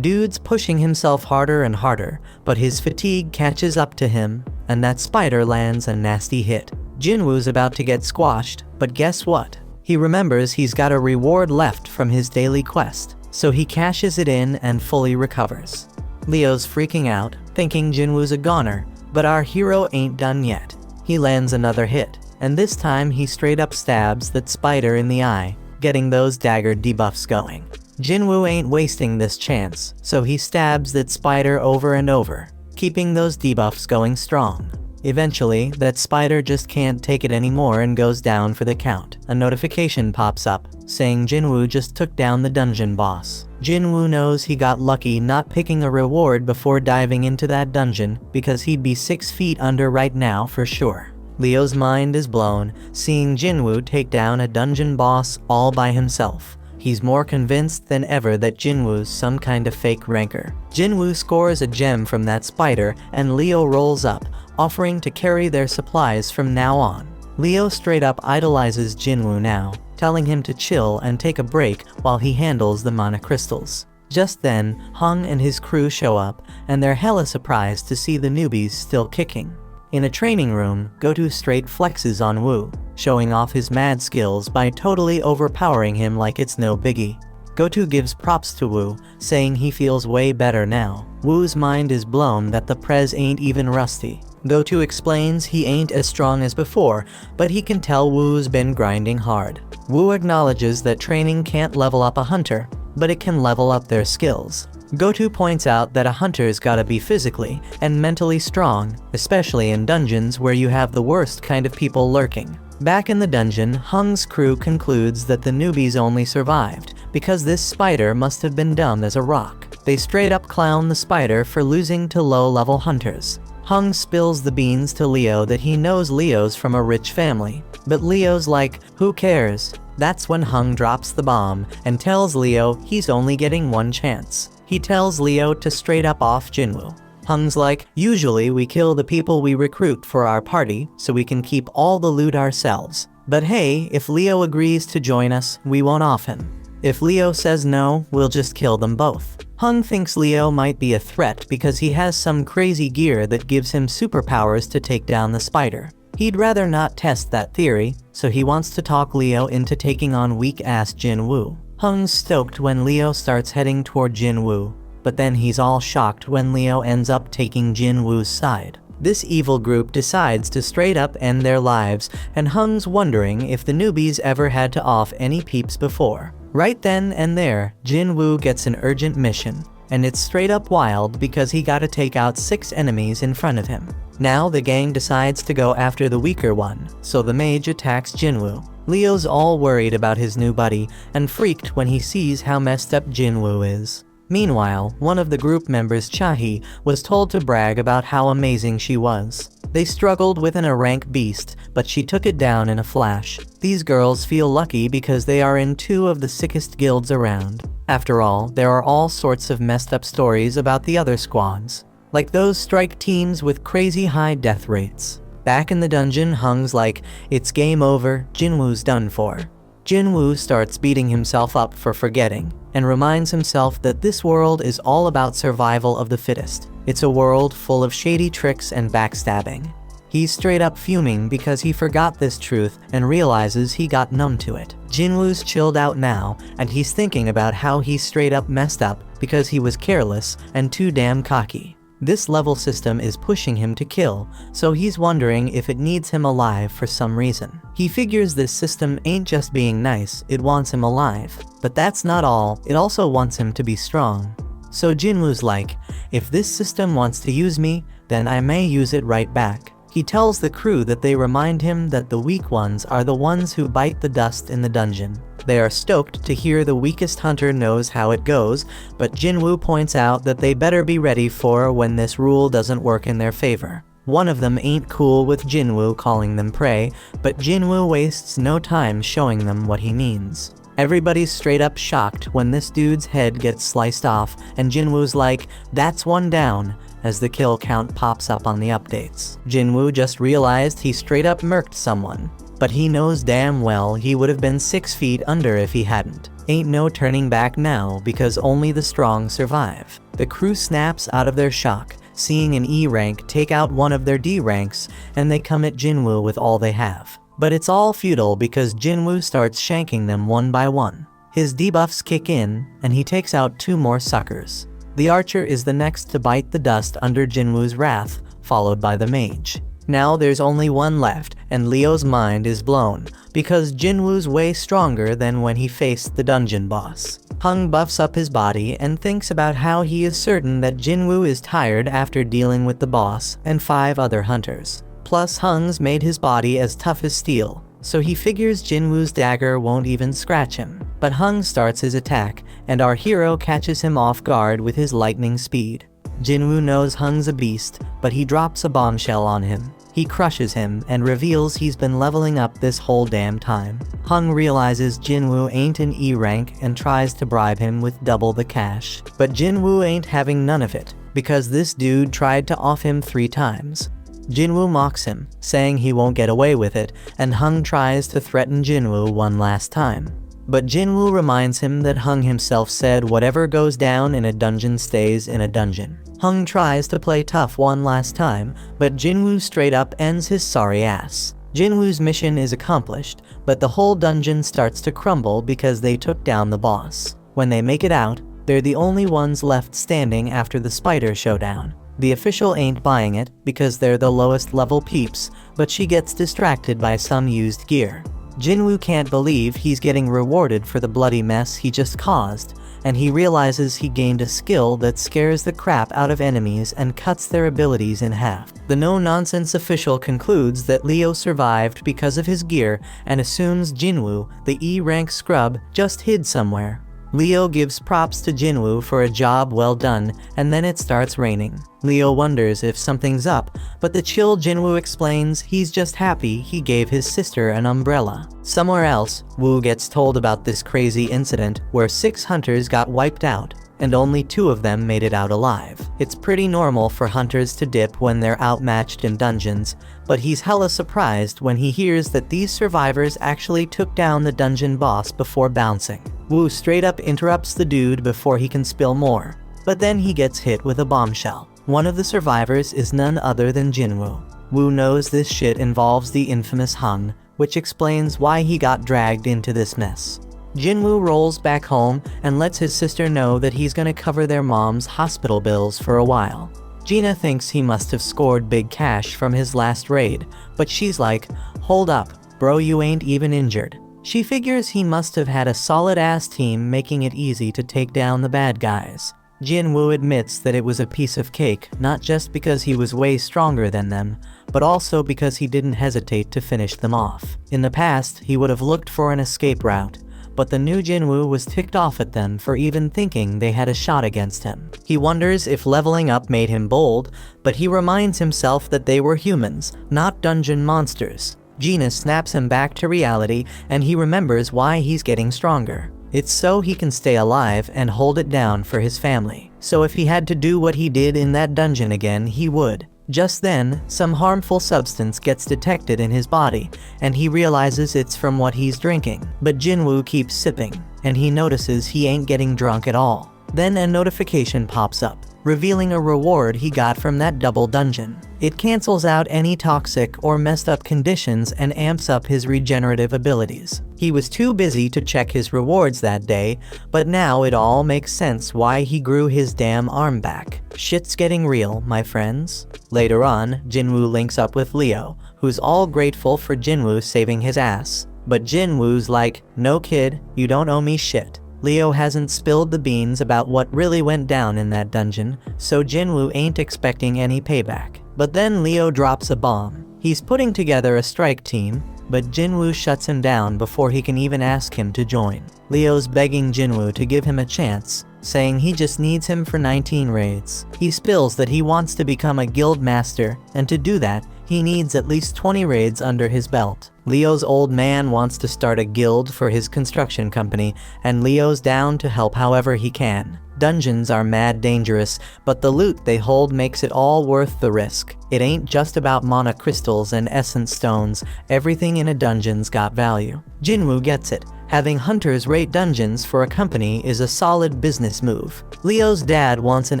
Dude's pushing himself harder and harder, but his fatigue catches up to him, and that spider lands a nasty hit. Jinwoo's about to get squashed, but guess what? He remembers he's got a reward left from his daily quest, so he cashes it in and fully recovers. Leo's freaking out, thinking Jinwoo's a goner, but our hero ain't done yet. He lands another hit, and this time he straight up stabs that spider in the eye, getting those dagger debuffs going. Jinwoo ain't wasting this chance, so he stabs that spider over and over, keeping those debuffs going strong. Eventually, that spider just can't take it anymore and goes down for the count. A notification pops up, saying Jinwoo just took down the dungeon boss. Jinwoo knows he got lucky not picking a reward before diving into that dungeon, because he'd be 6 feet under right now for sure. Leo's mind is blown, seeing Jinwoo take down a dungeon boss all by himself. He's more convinced than ever that Jinwoo's some kind of fake ranker. Jinwoo scores a gem from that spider, and Leo rolls up, offering to carry their supplies from now on. Leo straight up idolizes Jinwoo now, telling him to chill and take a break while he handles the mana crystals. Just then, Hung and his crew show up, and they're hella surprised to see the newbies still kicking. In a training room, Gotu straight flexes on Woo, showing off his mad skills by totally overpowering him like it's no biggie. Gotu gives props to Woo, saying he feels way better now. Woo's mind is blown that the prez ain't even rusty. Gotu explains he ain't as strong as before, but he can tell Woo's been grinding hard. Woo acknowledges that training can't level up a hunter, but it can level up their skills. Gotu points out that a hunter's gotta be physically and mentally strong, especially in dungeons where you have the worst kind of people lurking. Back in the dungeon, Hung's crew concludes that the newbies only survived because this spider must have been dumb as a rock. They straight up clown the spider for losing to low-level hunters. Hung spills the beans to Leo that he knows Leo's from a rich family, but Leo's like, who cares? That's when Hung drops the bomb and tells Leo he's only getting one chance. He tells Leo to straight up off Jinwoo. Hung's like, usually we kill the people we recruit for our party so we can keep all the loot ourselves. But hey, if Leo agrees to join us, we won't off him. If Leo says no, we'll just kill them both. Hung thinks Leo might be a threat because he has some crazy gear that gives him superpowers to take down the spider. He'd rather not test that theory, so he wants to talk Leo into taking on weak-ass Jinwoo. Hung's stoked when Leo starts heading toward Jinwoo, but then he's all shocked when Leo ends up taking Jinwoo's side. This evil group decides to straight up end their lives, and Hung's wondering if the newbies ever had to off any peeps before. Right then and there, Jinwoo gets an urgent mission, and it's straight up wild because he gotta take out 6 enemies in front of him. Now the gang decides to go after the weaker one, so the mage attacks Jinwoo. Leo's all worried about his new buddy, and freaked when he sees how messed up Jinwoo is. Meanwhile, one of the group members, Chahi, was told to brag about how amazing she was. They struggled with a rank beast, but she took it down in a flash. These girls feel lucky because they are in 2 of the sickest guilds around. After all, there are all sorts of messed up stories about the other squads, like those strike teams with crazy high death rates. Back in the dungeon, Hung's like, it's game over, Jinwoo's done for. Jinwoo starts beating himself up for forgetting, and reminds himself that this world is all about survival of the fittest. It's a world full of shady tricks and backstabbing. He's straight up fuming because he forgot this truth and realizes he got numb to it. Jinwoo's chilled out now, and he's thinking about how he straight up messed up because he was careless and too damn cocky. This level system is pushing him to kill, so he's wondering if it needs him alive for some reason. He figures this system ain't just being nice, it wants him alive. But that's not all, it also wants him to be strong. So Jinwoo's like, if this system wants to use me, then I may use it right back. He tells the crew that they remind him that the weak ones are the ones who bite the dust in the dungeon. They are stoked to hear the weakest hunter knows how it goes, but Jinwoo points out that they better be ready for when this rule doesn't work in their favor. One of them ain't cool with Jinwoo calling them prey, but Jinwoo wastes no time showing them what he means. Everybody's straight up shocked when this dude's head gets sliced off, and Jinwoo's like, that's one down, as the kill count pops up on the updates. Jinwoo just realized he straight up murked someone, but he knows damn well he would have been 6 feet under if he hadn't. Ain't no turning back now because only the strong survive. The crew snaps out of their shock, seeing an E rank take out one of their D ranks, and they come at Jinwoo with all they have. But it's all futile because Jinwoo starts shanking them one by one. His debuffs kick in, and he takes out 2 more suckers. The archer is the next to bite the dust under Jinwoo's wrath, followed by the mage. Now there's only one left, and Leo's mind is blown, because Jinwoo's way stronger than when he faced the dungeon boss. Hung buffs up his body and thinks about how he is certain that Jinwoo is tired after dealing with the boss and 5 other hunters. Plus Hung's made his body as tough as steel, so he figures Jinwoo's dagger won't even scratch him. But Hung starts his attack, and our hero catches him off guard with his lightning speed. Jinwoo knows Hung's a beast, but he drops a bombshell on him. He crushes him and reveals he's been leveling up this whole damn time. Hung realizes Jinwoo ain't an E rank and tries to bribe him with double the cash. But Jinwoo ain't having none of it, because this dude tried to off him 3 times. Jinwoo mocks him, saying he won't get away with it, and Hung tries to threaten Jinwoo one last time. But Jinwoo reminds him that Hung himself said whatever goes down in a dungeon stays in a dungeon. Hung tries to play tough one last time, but Jinwoo straight up ends his sorry ass. Jinwoo's mission is accomplished, but the whole dungeon starts to crumble because they took down the boss. When they make it out, they're the only ones left standing after the spider showdown. The official ain't buying it because they're the lowest level peeps, but she gets distracted by some used gear. Jinwoo can't believe he's getting rewarded for the bloody mess he just caused, and he realizes he gained a skill that scares the crap out of enemies and cuts their abilities in half. The no-nonsense official concludes that Leo survived because of his gear and assumes Jinwoo, the E-rank scrub, just hid somewhere. Leo gives props to Jinwoo for a job well done, and then it starts raining. Leo wonders if something's up, but the chill Jinwoo explains he's just happy he gave his sister an umbrella. Somewhere else, Woo gets told about this crazy incident where 6 hunters got wiped out. and only 2 of them made it out alive. It's pretty normal for hunters to dip when they're outmatched in dungeons, but he's hella surprised when he hears that these survivors actually took down the dungeon boss before bouncing. Woo straight up interrupts the dude before he can spill more, but then he gets hit with a bombshell. One of the survivors is none other than Jinwoo. Woo knows this shit involves the infamous Hung, which explains why he got dragged into this mess. Jinwoo rolls back home and lets his sister know that he's gonna cover their mom's hospital bills for a while. Gina thinks he must have scored big cash from his last raid, but she's like, hold up, bro, you ain't even injured. She figures he must have had a solid-ass team making it easy to take down the bad guys. Jinwoo admits that it was a piece of cake, not just because he was way stronger than them, but also because he didn't hesitate to finish them off. In the past, he would have looked for an escape route, but the new Jinwoo was ticked off at them for even thinking they had a shot against him. He wonders if leveling up made him bold, but he reminds himself that they were humans, not dungeon monsters. Gina snaps him back to reality, and he remembers why he's getting stronger. It's so he can stay alive and hold it down for his family. So if he had to do what he did in that dungeon again, he would. Just then, some harmful substance gets detected in his body, and he realizes it's from what he's drinking. But Jinwoo keeps sipping, and he notices he ain't getting drunk at all. Then a notification pops up, revealing a reward he got from that double dungeon. It cancels out any toxic or messed up conditions and amps up his regenerative abilities. He was too busy to check his rewards that day, but now it all makes sense why he grew his damn arm back. Shit's getting real, my friends. Later on, Jinwoo links up with Leo, who's all grateful for Jinwoo saving his ass. But Jinwoo's like, no kid, you don't owe me shit. Leo hasn't spilled the beans about what really went down in that dungeon, so Jinwoo ain't expecting any payback. But then Leo drops a bomb. He's putting together a strike team, but Jinwoo shuts him down before he can even ask him to join. Leo's begging Jinwoo to give him a chance, saying he just needs him for 19 raids. He spills that he wants to become a guild master, and to do that, he needs at least 20 raids under his belt. Leo's old man wants to start a guild for his construction company, and Leo's down to help however he can. Dungeons are mad dangerous, but the loot they hold makes it all worth the risk. It ain't just about mana crystals and essence stones, everything in a dungeon's got value. Jinwoo gets it. Having hunters raid dungeons for a company is a solid business move. Leo's dad wants an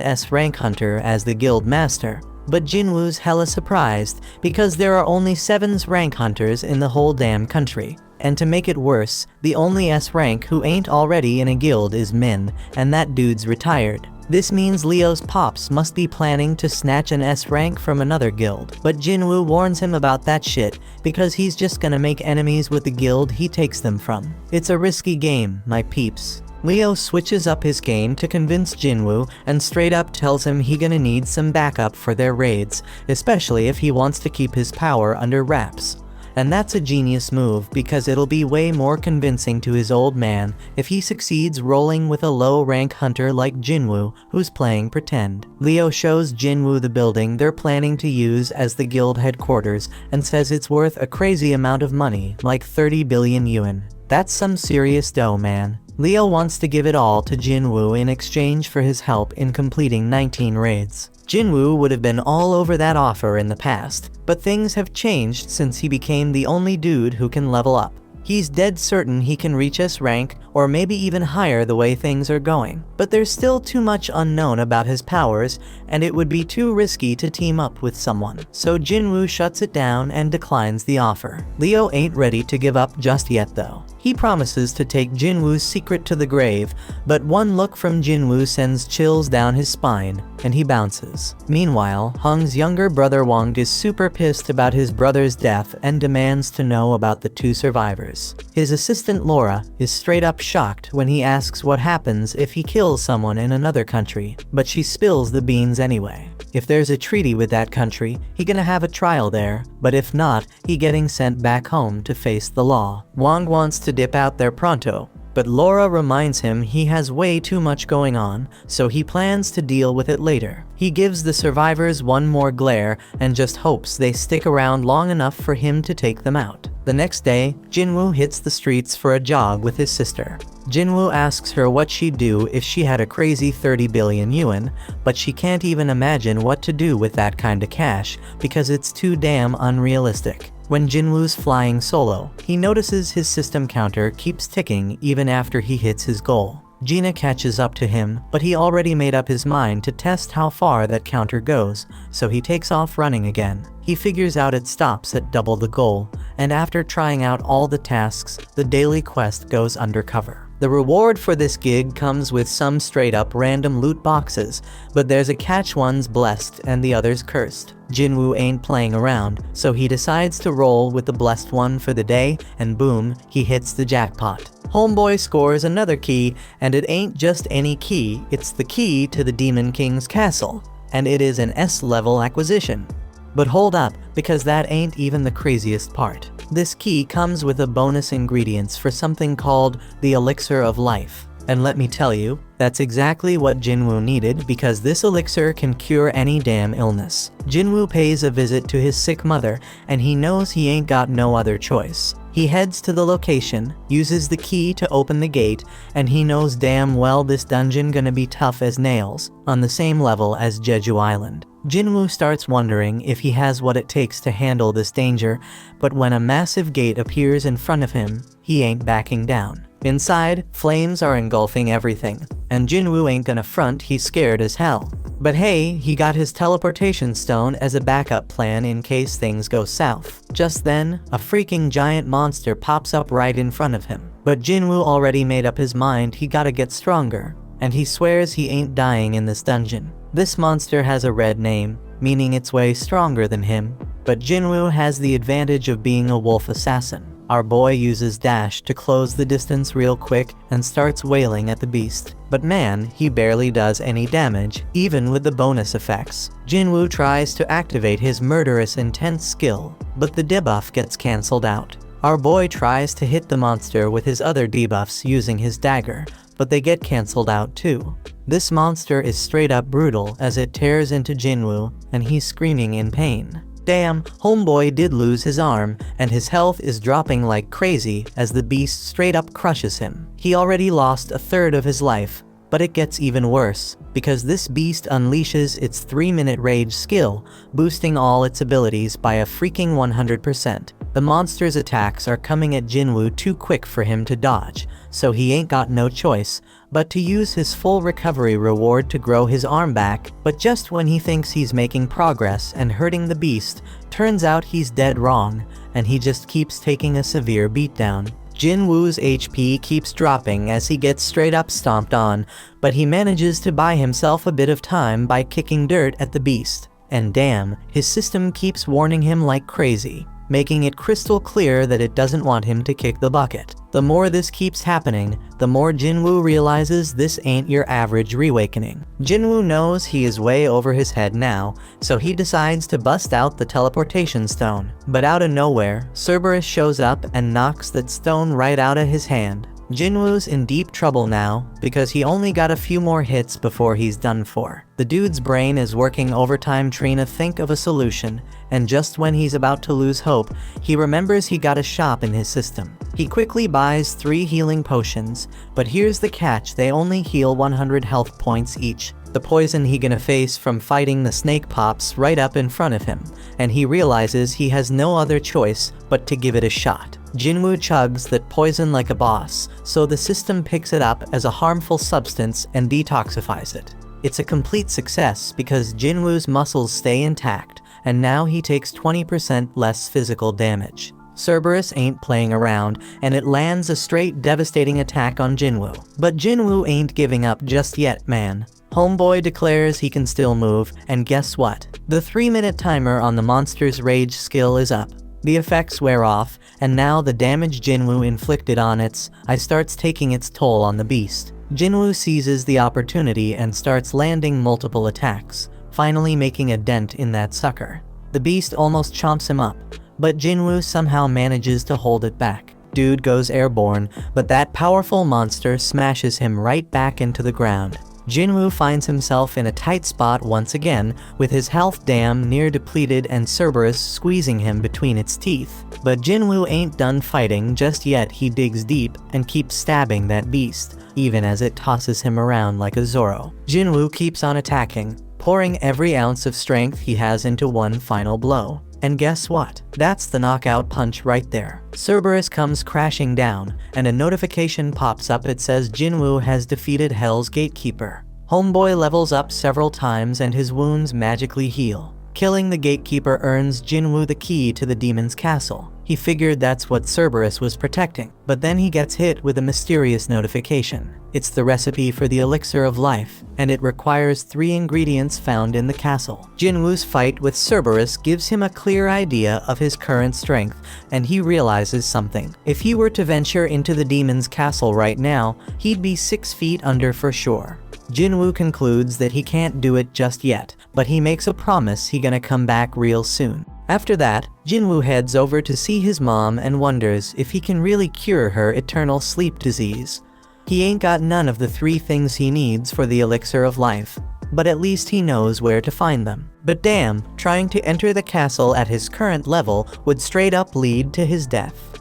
S-rank hunter as the guild master, but Jinwoo's hella surprised because there are only 7 rank hunters in the whole damn country. And to make it worse, the only S-rank who ain't already in a guild is Min, and that dude's retired. This means Leo's pops must be planning to snatch an S-rank from another guild. But Jinwoo warns him about that shit, because he's just gonna make enemies with the guild he takes them from. It's a risky game, my peeps. Leo switches up his game to convince Jinwoo and straight up tells him he gonna need some backup for their raids, especially if he wants to keep his power under wraps. And that's a genius move because it'll be way more convincing to his old man if he succeeds rolling with a low-rank hunter like Jinwoo who's playing pretend. Leo shows Jinwoo the building they're planning to use as the guild headquarters and says it's worth a crazy amount of money, like 30 billion yuan. That's some serious dough, man. Leo wants to give it all to Jinwoo in exchange for his help in completing 19 raids. Jinwoo would have been all over that offer in the past, but things have changed since he became the only dude who can level up. He's dead certain he can reach S rank, or maybe even higher the way things are going. But there's still too much unknown about his powers, and it would be too risky to team up with someone. So Jinwoo shuts it down and declines the offer. Leo ain't ready to give up just yet though. He promises to take Jinwoo's secret to the grave, but one look from Jinwoo sends chills down his spine, and he bounces. Meanwhile, Hung's younger brother Wang is super pissed about his brother's death and demands to know about the 2 survivors. His assistant Laura is straight up shocked when he asks what happens if he kills someone in another country, but she spills the beans anyway. If there's a treaty with that country, he gonna have a trial there, but if not, he getting sent back home to face the law. Wang wants to dip out there pronto, but Laura reminds him he has way too much going on, so he plans to deal with it later. He gives the survivors one more glare and just hopes they stick around long enough for him to take them out. The next day, Jinwoo hits the streets for a jog with his sister. Jinwoo asks her what she'd do if she had a crazy 30 billion yuan, but she can't even imagine what to do with that kind of cash because it's too damn unrealistic. When Jinwoo's flying solo, he notices his system counter keeps ticking even after he hits his goal. Gina catches up to him, but he already made up his mind to test how far that counter goes, so he takes off running again. He figures out it stops at double the goal, and after trying out all the tasks, the daily quest goes undercover. The reward for this gig comes with some straight up random loot boxes, but there's a catch: one's blessed and the other's cursed. Jinwoo ain't playing around, so he decides to roll with the blessed one for the day, and boom, he hits the jackpot. Homeboy scores another key, and it ain't just any key, it's the key to the Demon King's castle, and it is an S-level acquisition. But hold up, because that ain't even the craziest part. This key comes with a bonus ingredients for something called the Elixir of Life. And let me tell you, that's exactly what Jinwoo needed, because this elixir can cure any damn illness. Jinwoo pays a visit to his sick mother, and he knows he ain't got no other choice. He heads to the location, uses the key to open the gate, and he knows damn well this dungeon gonna be tough as nails, on the same level as Jeju Island. Jinwoo starts wondering if he has what it takes to handle this danger, but when a massive gate appears in front of him, he ain't backing down. Inside, flames are engulfing everything, and Jinwoo ain't gonna front, he's scared as hell. But hey, he got his teleportation stone as a backup plan in case things go south. Just then, a freaking giant monster pops up right in front of him. But Jinwoo already made up his mind he gotta get stronger, and he swears he ain't dying in this dungeon. This monster has a red name, meaning it's way stronger than him, but Jinwoo has the advantage of being a wolf assassin. Our boy uses dash to close the distance real quick and starts wailing at the beast. But man, he barely does any damage, even with the bonus effects. Jinwoo tries to activate his murderous intense skill, but the debuff gets cancelled out. Our boy tries to hit the monster with his other debuffs using his dagger, but they get cancelled out too. This monster is straight up brutal as it tears into Jinwoo, and he's screaming in pain. Damn, homeboy did lose his arm, and his health is dropping like crazy as the beast straight up crushes him. He already lost a third of his life, but it gets even worse, because this beast unleashes its 3-minute rage skill, boosting all its abilities by a freaking 100%. The monster's attacks are coming at Jinwoo too quick for him to dodge, so he ain't got no choice but to use his full recovery reward to grow his arm back. But just when he thinks he's making progress and hurting the beast, turns out he's dead wrong, and he just keeps taking a severe beatdown. Jinwoo's HP keeps dropping as he gets straight up stomped on, but he manages to buy himself a bit of time by kicking dirt at the beast. And damn, his system keeps warning him like crazy, making it crystal clear that it doesn't want him to kick the bucket. The more this keeps happening, the more Jinwoo realizes this ain't your average reawakening. Jinwoo knows he is way over his head now, so he decides to bust out the teleportation stone. But out of nowhere, Cerberus shows up and knocks that stone right out of his hand. Jinwoo's in deep trouble now, because he only got a few more hits before he's done for. The dude's brain is working overtime trying to think of a solution, and just when he's about to lose hope, he remembers he got a shop in his system. He quickly buys 3 healing potions, but here's the catch: they only heal 100 health points each. The poison he gonna face from fighting the snake pops right up in front of him, and he realizes he has no other choice but to give it a shot. Jinwoo chugs that poison like a boss, so the system picks it up as a harmful substance and detoxifies it. It's a complete success because Jinwoo's muscles stay intact, and now he takes 20% less physical damage. Cerberus ain't playing around, and it lands a straight devastating attack on Jinwoo. But Jinwoo ain't giving up just yet, man. Homeboy declares he can still move, and guess what? The 3-minute timer on the monster's rage skill is up. The effects wear off, and now the damage Jinwoo inflicted on its eye starts taking its toll on the beast. Jinwoo seizes the opportunity and starts landing multiple attacks, finally making a dent in that sucker. The beast almost chomps him up, but Jinwoo somehow manages to hold it back. dude goes airborne, but that powerful monster smashes him right back into the ground. Jinwoo finds himself in a tight spot once again, with his health damn near depleted and Cerberus squeezing him between its teeth. But Jinwoo ain't done fighting just yet. He digs deep and keeps stabbing that beast, even as it tosses him around like a Zorro. Jinwoo keeps on attacking, pouring every ounce of strength he has into one final blow. And guess what? That's the knockout punch right there. Cerberus comes crashing down, and a notification pops up. It says Jinwoo has defeated Hell's Gatekeeper. Homeboy levels up several times and his wounds magically heal. Killing the Gatekeeper earns Jinwoo the key to the demon's castle. He figured that's what Cerberus was protecting, but then he gets hit with a mysterious notification. It's the recipe for the elixir of life, and it requires 3 ingredients found in the castle. Jinwoo's fight with Cerberus gives him a clear idea of his current strength, and he realizes something. If he were to venture into the demon's castle right now, he'd be 6 feet under for sure. Jinwoo concludes that he can't do it just yet, but he makes a promise he gonna come back real soon. After that, Jinwoo heads over to see his mom and wonders if he can really cure her eternal sleep disease. He ain't got none of the 3 things he needs for the elixir of life, but at least he knows where to find them. But damn, trying to enter the castle at his current level would straight up lead to his death.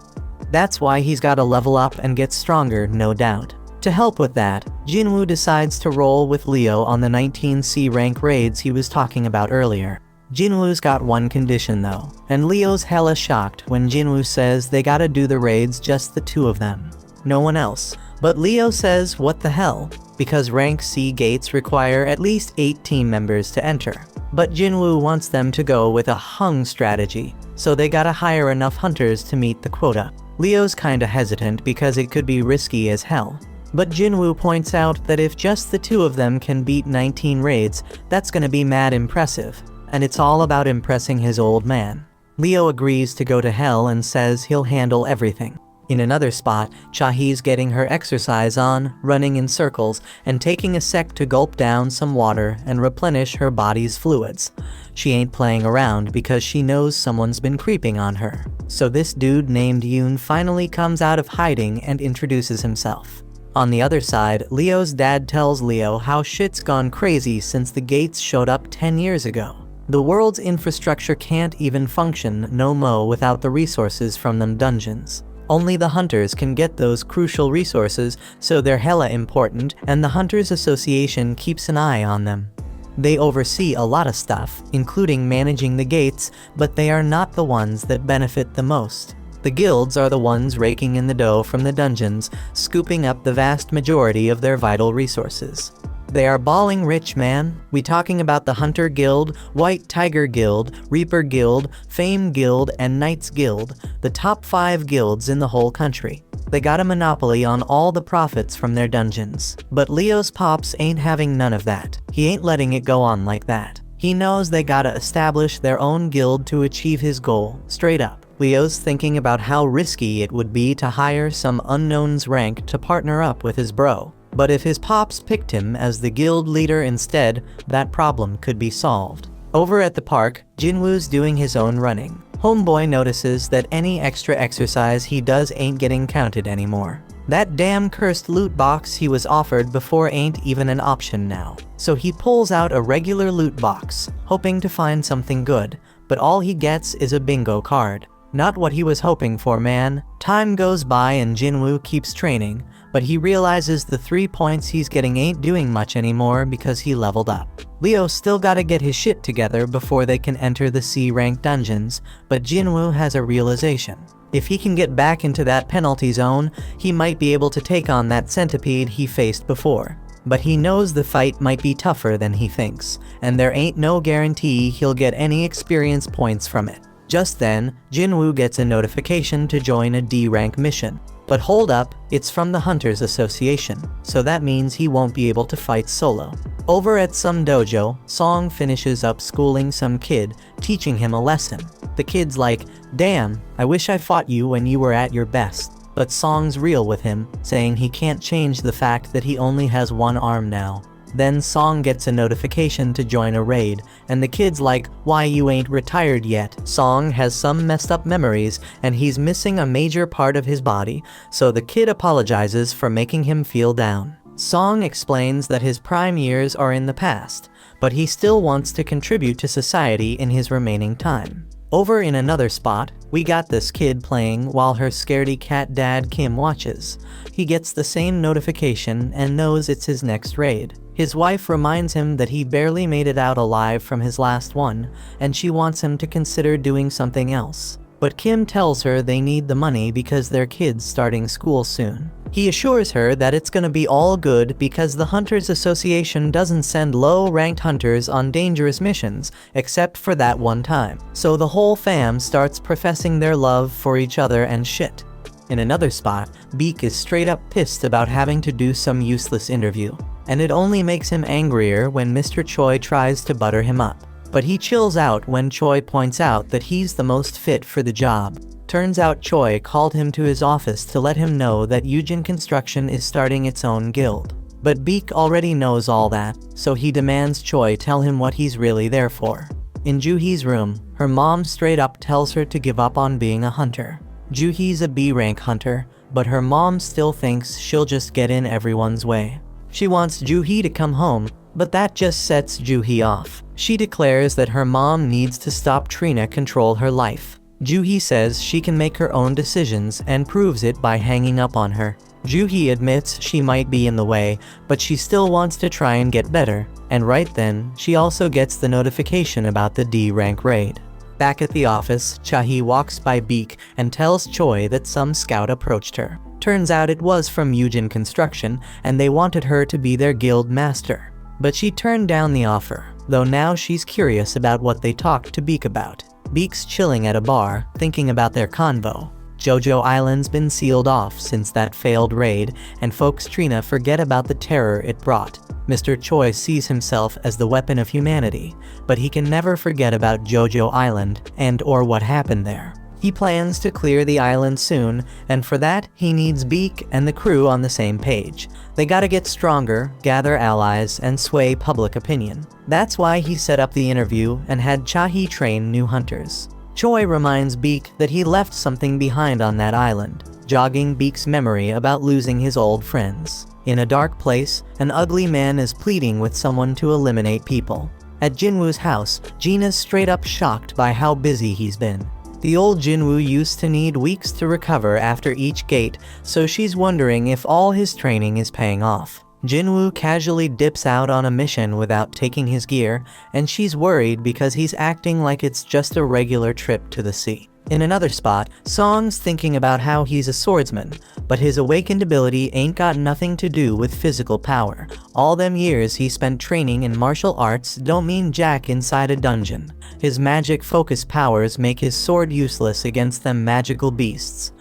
That's why he's gotta level up and get stronger, no doubt. To help with that, Jinwoo decides to roll with Leo on the 19C rank raids he was talking about earlier. Jinwoo's got one condition though, and Leo's hella shocked when Jinwoo says they gotta do the raids just the 2 of them. No one else. But Leo says what the hell, because rank C gates require at least 8 team members to enter. But Jinwoo wants them to go with a hung strategy, so they gotta hire enough hunters to meet the quota. Leo's kinda hesitant because it could be risky as hell. But Jinwoo points out that if just the 2 of them can beat 19 raids, that's gonna be mad impressive. And it's all about impressing his old man. Leo agrees to go to hell and says he'll handle everything. In another spot, Chahee's getting her exercise on, running in circles, and taking a sec to gulp down some water and replenish her body's fluids. She ain't playing around because she knows someone's been creeping on her. So this dude named Yoon finally comes out of hiding and introduces himself. On the other side, Leo's dad tells Leo how shit's gone crazy since the gates showed up 10 years ago. The world's infrastructure can't even function no mo without the resources from them dungeons. Only the hunters can get those crucial resources, so they're hella important, and the Hunters Association keeps an eye on them. They oversee a lot of stuff, including managing the gates, but they are not the ones that benefit the most. The guilds are the ones raking in the dough from the dungeons, scooping up the vast majority of their vital resources. They are balling rich, man. We talking about the Hunter Guild, White Tiger Guild, Reaper Guild, Fame Guild, and Knights Guild, the top 5 guilds in the whole country. They got a monopoly on all the profits from their dungeons. But Leo's pops ain't having none of that. He ain't letting it go on like that. He knows they gotta establish their own guild to achieve his goal, straight up. Leo's thinking about how risky it would be to hire some unknown's rank to partner up with his bro. But if his pops picked him as the guild leader instead, that problem could be solved. Over at the park, Jinwoo's doing his own running. Homeboy notices that any extra exercise he does ain't getting counted anymore. That damn cursed loot box he was offered before ain't even an option now. So he pulls out a regular loot box, hoping to find something good, but all he gets is a bingo card. Not what he was hoping for, man. Time goes by and Jinwoo keeps training, but he realizes the 3 points he's getting ain't doing much anymore because he leveled up. Leo still gotta get his shit together before they can enter the C-rank dungeons, but Jinwoo has a realization. If he can get back into that penalty zone, he might be able to take on that centipede he faced before. But he knows the fight might be tougher than he thinks, and there ain't no guarantee he'll get any experience points from it. Just then, Jinwoo gets a notification to join a D-rank mission. But hold up, it's from the Hunters Association, so that means he won't be able to fight solo. Over at some dojo, Song finishes up schooling some kid, teaching him a lesson. The kid's like, "Damn, I wish I fought you when you were at your best." But Song's real with him, saying he can't change the fact that he only has one arm now. Then Song gets a notification to join a raid, and the kid's like, "Why you ain't retired yet?" Song has some messed up memories, and he's missing a major part of his body, so the kid apologizes for making him feel down. Song explains that his prime years are in the past, but he still wants to contribute to society in his remaining time. Over in another spot, we got this kid playing while her scaredy cat dad Kim watches. He gets the same notification and knows it's his next raid. His wife reminds him that he barely made it out alive from his last one, and she wants him to consider doing something else. But Kim tells her they need the money because their kid's starting school soon. He assures her that it's gonna be all good because the Hunters Association doesn't send low-ranked hunters on dangerous missions, except for that one time. So the whole fam starts professing their love for each other and shit. In another spot, Beak is straight up pissed about having to do some useless interview, and it only makes him angrier when Mr. Choi tries to butter him up. But he chills out when Choi points out that he's the most fit for the job. Turns out Choi called him to his office to let him know that Yujin Construction is starting its own guild. But Beak already knows all that, so he demands Choi tell him what he's really there for. In Juhee's room, her mom straight up tells her to give up on being a hunter. Juhee's a B-rank hunter, but her mom still thinks she'll just get in everyone's way. She wants Juhee to come home, but that just sets Juhee off. She declares that her mom needs to stop Trina control her life. Juhee says she can make her own decisions and proves it by hanging up on her. Juhee admits she might be in the way, but she still wants to try and get better, and right then, she also gets the notification about the D-rank raid. Back at the office, Chahi walks by Beak and tells Choi that some scout approached her. Turns out it was from Yujin Construction, and they wanted her to be their guild master. But she turned down the offer, though now she's curious about what they talked to Beak about. Beak's chilling at a bar, thinking about their convo. Jojo Island's been sealed off since that failed raid, and folks Trina forget about the terror it brought. Mr. Choi sees himself as the weapon of humanity, but he can never forget about Jojo Island and/or what happened there. He plans to clear the island soon, and for that, he needs Beak and the crew on the same page. They gotta get stronger, gather allies, and sway public opinion. That's why he set up the interview and had Chahi train new hunters. Choi reminds Beak that he left something behind on that island, jogging Beak's memory about losing his old friends. In a dark place, an ugly man is pleading with someone to eliminate people. At Jinwoo's house, Gina's straight up shocked by how busy he's been. The old Jinwoo used to need weeks to recover after each gate, so she's wondering if all his training is paying off. Jinwoo casually dips out on a mission without taking his gear, and she's worried because he's acting like it's just a regular trip to the sea. In another spot, Song's thinking about how he's a swordsman, but his awakened ability ain't got nothing to do with physical power. All them years he spent training in martial arts don't mean jack inside a dungeon. His magic focus powers make his sword useless against them magical beasts.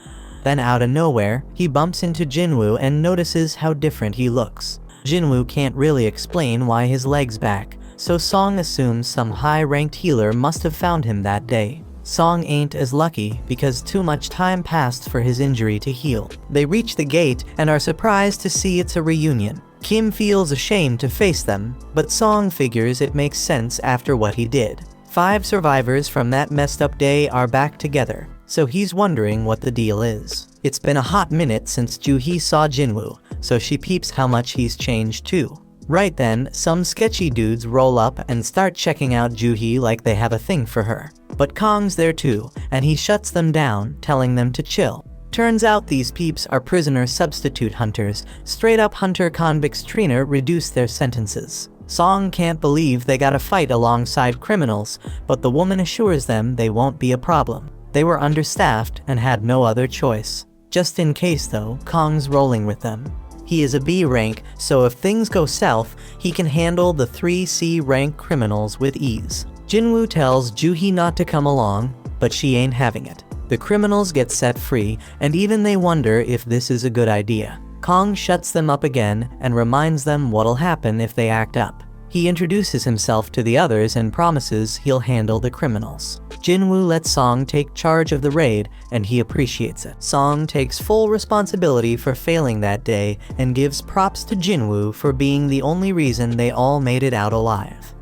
Then out of nowhere, he bumps into Jinwoo and notices how different he looks. Jinwoo can't really explain why his leg's back, so Song assumes some high-ranked healer must have found him that day. Song ain't as lucky because too much time passed for his injury to heal. They reach the gate and are surprised to see it's a reunion. Kim feels ashamed to face them, but Song figures it makes sense after what he did. 5 survivors from that messed up day are back together, so he's wondering what the deal is. It's been a hot minute since Juhee saw Jinwoo, so she peeps how much he's changed too. Right then, some sketchy dudes roll up and start checking out Juhee like they have a thing for her. But Kong's there too, and he shuts them down, telling them to chill. Turns out these peeps are prisoner substitute hunters. Straight up hunter convicts. Trina reduced their sentences. Song can't believe they gotta fight alongside criminals, but the woman assures them they won't be a problem. They were understaffed and had no other choice. Just in case though, Kong's rolling with them. He is a B rank, so if things go south, he can handle the 3 C rank criminals with ease. Jinwoo tells Juhee not to come along, but she ain't having it. The criminals get set free, and even they wonder if this is a good idea. Kong shuts them up again and reminds them what'll happen if they act up. He introduces himself to the others and promises he'll handle the criminals. Jinwoo lets Song take charge of the raid, and he appreciates it. Song takes full responsibility for failing that day and gives props to Jinwoo for being the only reason they all made it out alive.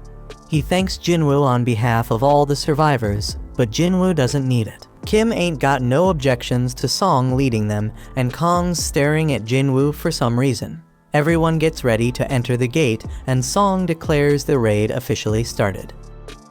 He thanks Jinwoo on behalf of all the survivors, but Jinwoo doesn't need it. Kim ain't got no objections to Song leading them, and Kong's staring at Jinwoo for some reason. Everyone gets ready to enter the gate, and Song declares the raid officially started.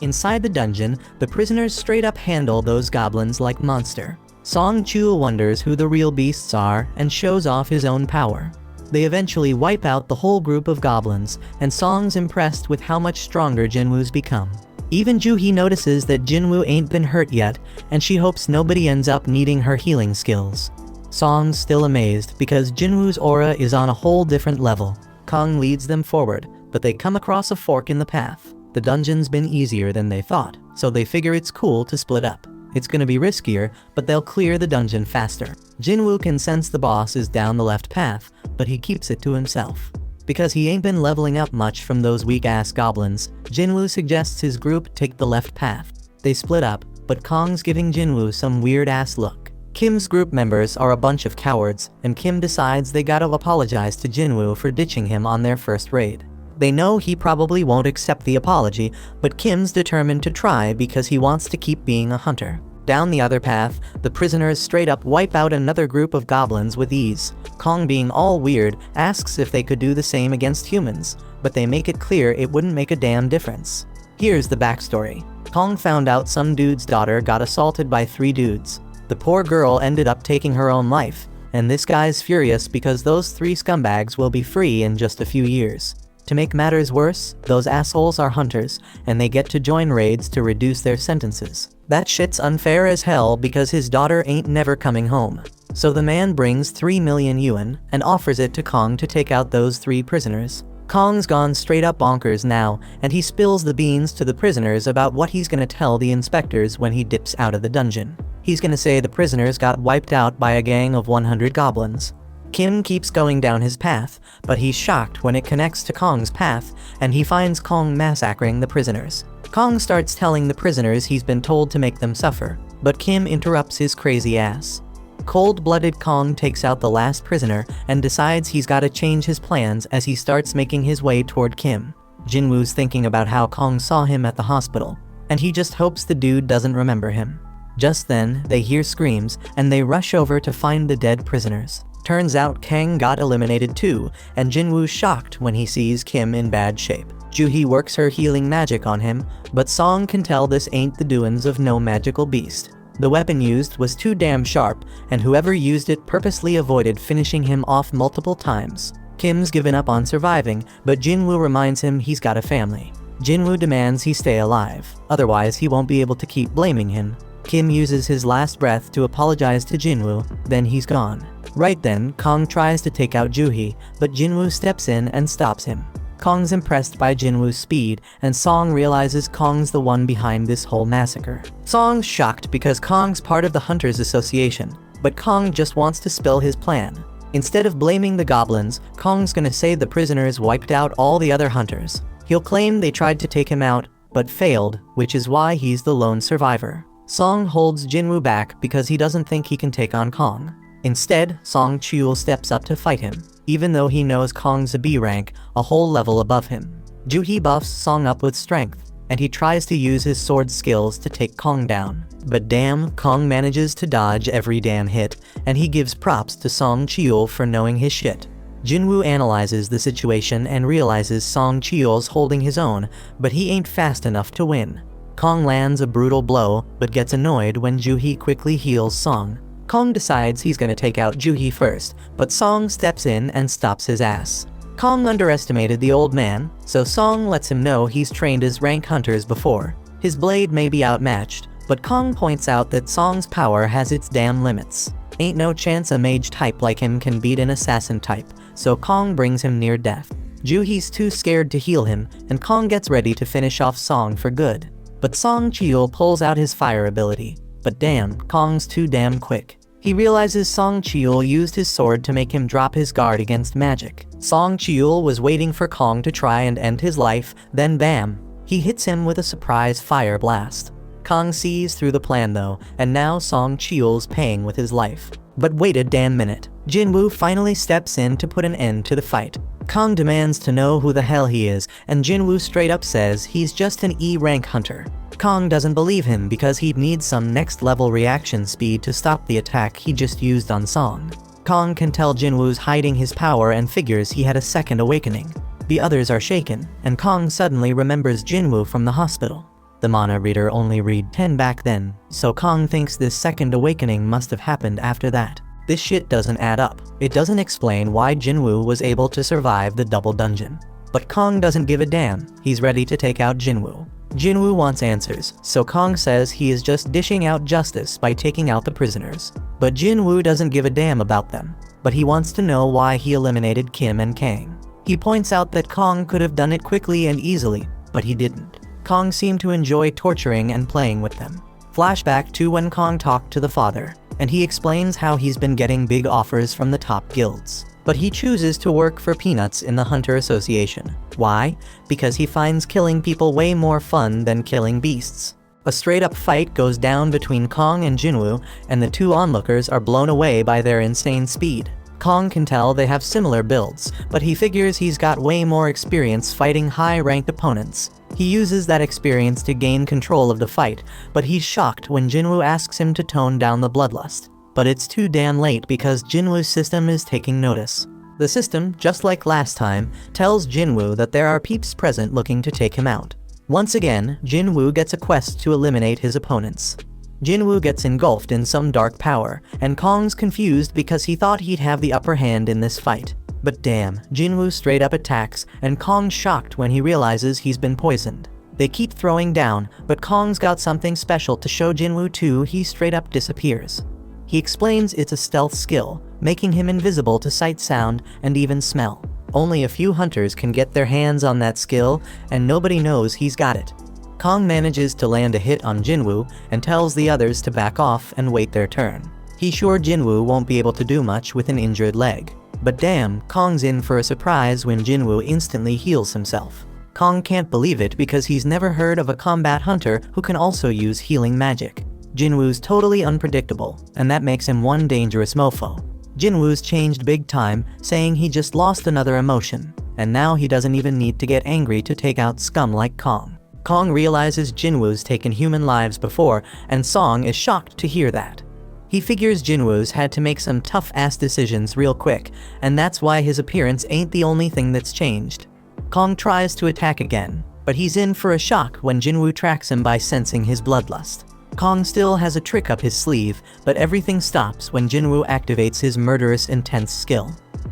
Inside the dungeon, the prisoners straight up handle those goblins like monster. Song Chul wonders who the real beasts are and shows off his own power. They eventually wipe out the whole group of goblins, and Song's impressed with how much stronger Jinwoo's become. Even Juhee notices that Jinwoo ain't been hurt yet, and she hopes nobody ends up needing her healing skills. Song's still amazed because Jinwoo's aura is on a whole different level. Kong leads them forward, but they come across a fork in the path. The dungeon's been easier than they thought, so they figure it's cool to split up. It's gonna be riskier, but they'll clear the dungeon faster. Jinwoo can sense the boss is down the left path, but he keeps it to himself. Because he ain't been leveling up much from those weak-ass goblins, Jinwoo suggests his group take the left path. They split up, but Kong's giving Jinwoo some weird-ass look. Kim's group members are a bunch of cowards, and Kim decides they gotta apologize to Jinwoo for ditching him on their first raid. They know he probably won't accept the apology, but Kim's determined to try because he wants to keep being a hunter. Down the other path, the prisoners straight up wipe out another group of goblins with ease. Kong, being all weird, asks if they could do the same against humans, but they make it clear it wouldn't make a damn difference. Here's the backstory. Kong found out some dude's daughter got assaulted by 3 dudes. The poor girl ended up taking her own life, and this guy's furious because those 3 scumbags will be free in just a few years. To make matters worse, those assholes are hunters, and they get to join raids to reduce their sentences. That shit's unfair as hell because his daughter ain't never coming home. So the man brings 3 million yuan and offers it to Kong to take out those 3 prisoners. Kong's gone straight up bonkers now, and he spills the beans to the prisoners about what he's gonna tell the inspectors when he dips out of the dungeon. He's gonna say the prisoners got wiped out by a gang of 100 goblins. Kim keeps going down his path, but he's shocked when it connects to Kong's path, and he finds Kong massacring the prisoners. Kong starts telling the prisoners he's been told to make them suffer, but Kim interrupts his crazy ass. Cold-blooded Kong takes out the last prisoner and decides he's gotta change his plans as he starts making his way toward Kim. Jinwoo's thinking about how Kong saw him at the hospital, and he just hopes the dude doesn't remember him. Just then, they hear screams, and they rush over to find the dead prisoners. Turns out Kang got eliminated too, and Jinwoo's shocked when he sees Kim in bad shape. Juhee works her healing magic on him, but Song can tell this ain't the doings of no magical beast. The weapon used was too damn sharp, and whoever used it purposely avoided finishing him off multiple times. Kim's given up on surviving, but Jinwoo reminds him he's got a family. Jinwoo demands he stay alive, otherwise he won't be able to keep blaming him. Kim uses his last breath to apologize to Jinwoo, then he's gone. Right then, Kong tries to take out Juhee, but Jinwoo steps in and stops him. Kong's impressed by Jinwoo's speed, and Song realizes Kong's the one behind this whole massacre. Song's shocked because Kong's part of the Hunters Association, but Kong just wants to spill his plan. Instead of blaming the goblins, Kong's gonna say the prisoners wiped out all the other hunters. He'll claim they tried to take him out, but failed, which is why he's the lone survivor. Song holds Jinwoo back because he doesn't think he can take on Kong. Instead, Song Chul steps up to fight him, even though he knows Kong's a B rank, a whole level above him. Juhee buffs Song up with strength, and he tries to use his sword skills to take Kong down. But damn, Kong manages to dodge every damn hit, and he gives props to Song Chul for knowing his shit. Jinwoo analyzes the situation and realizes Song Chul's holding his own, but he ain't fast enough to win. Kong lands a brutal blow, but gets annoyed when Juhee quickly heals Song. Kong decides he's gonna take out Juhee first, but Song steps in and stops his ass. Kong underestimated the old man, so Song lets him know he's trained as rank hunters before. His blade may be outmatched, but Kong points out that Song's power has its damn limits. Ain't no chance a mage type like him can beat an assassin type, so Kong brings him near death. Juhee's too scared to heal him, and Kong gets ready to finish off Song for good. But Song Chul pulls out his fire ability. But damn, Kong's too damn quick. He realizes Song Cheol used his sword to make him drop his guard against magic. Song Cheol was waiting for Kong to try and end his life, then bam! He hits him with a surprise fire blast. Kong sees through the plan though, and now Song Cheol's paying with his life. But wait a damn minute. Jinwoo finally steps in to put an end to the fight. Kong demands to know who the hell he is, and Jinwoo straight up says he's just an E-rank hunter. Kong doesn't believe him because he'd need some next level reaction speed to stop the attack he just used on Song. Kong can tell Jinwoo's hiding his power and figures he had a second awakening. The others are shaken, and Kong suddenly remembers Jinwoo from the hospital. The mana reader only read 10 back then, so Kong thinks this second awakening must have happened after that. This shit doesn't add up. It doesn't explain why Jinwoo was able to survive the double dungeon. But Kong doesn't give a damn, he's ready to take out Jinwoo. Jinwoo wants answers, so Kong says he is just dishing out justice by taking out the prisoners. But Jinwoo doesn't give a damn about them, but he wants to know why he eliminated Kim and Kang. He points out that Kong could have done it quickly and easily, but he didn't. Kong seemed to enjoy torturing and playing with them. Flashback to when Kong talked to the father, and he explains how he's been getting big offers from the top guilds. But he chooses to work for peanuts in the Hunter Association. Why? Because he finds killing people way more fun than killing beasts. A straight-up fight goes down between Kong and Jinwoo, and the two onlookers are blown away by their insane speed. Kong can tell they have similar builds, but he figures he's got way more experience fighting high-ranked opponents. He uses that experience to gain control of the fight, but he's shocked when Jinwoo asks him to tone down the bloodlust. But it's too damn late because Jinwoo's system is taking notice. The system, just like last time, tells Jinwoo that there are peeps present looking to take him out. Once again, Jinwoo gets a quest to eliminate his opponents. Jinwoo gets engulfed in some dark power, and Kong's confused because he thought he'd have the upper hand in this fight. But damn, Jinwoo straight up attacks, and Kong's shocked when he realizes he's been poisoned. They keep throwing down, but Kong's got something special to show Jinwoo too. He straight up disappears. He explains it's a stealth skill, making him invisible to sight, sound, and even smell. Only a few hunters can get their hands on that skill, and nobody knows he's got it. Kong manages to land a hit on Jinwoo and tells the others to back off and wait their turn. He's sure Jinwoo won't be able to do much with an injured leg. But damn, Kong's in for a surprise when Jinwoo instantly heals himself. Kong can't believe it because he's never heard of a combat hunter who can also use healing magic. Jinwoo's totally unpredictable, and that makes him one dangerous mofo. Jinwoo's changed big time, saying he just lost another emotion, and now he doesn't even need to get angry to take out scum like Kong. Kong realizes Jinwoo's taken human lives before, and Song is shocked to hear that. He figures Jinwoo's had to make some tough-ass decisions real quick, and that's why his appearance ain't the only thing that's changed. Kong tries to attack again, but he's in for a shock when Jinwoo tracks him by sensing his bloodlust. Kong still has a trick up his sleeve, but everything stops when Jinwoo activates his murderous intense skill.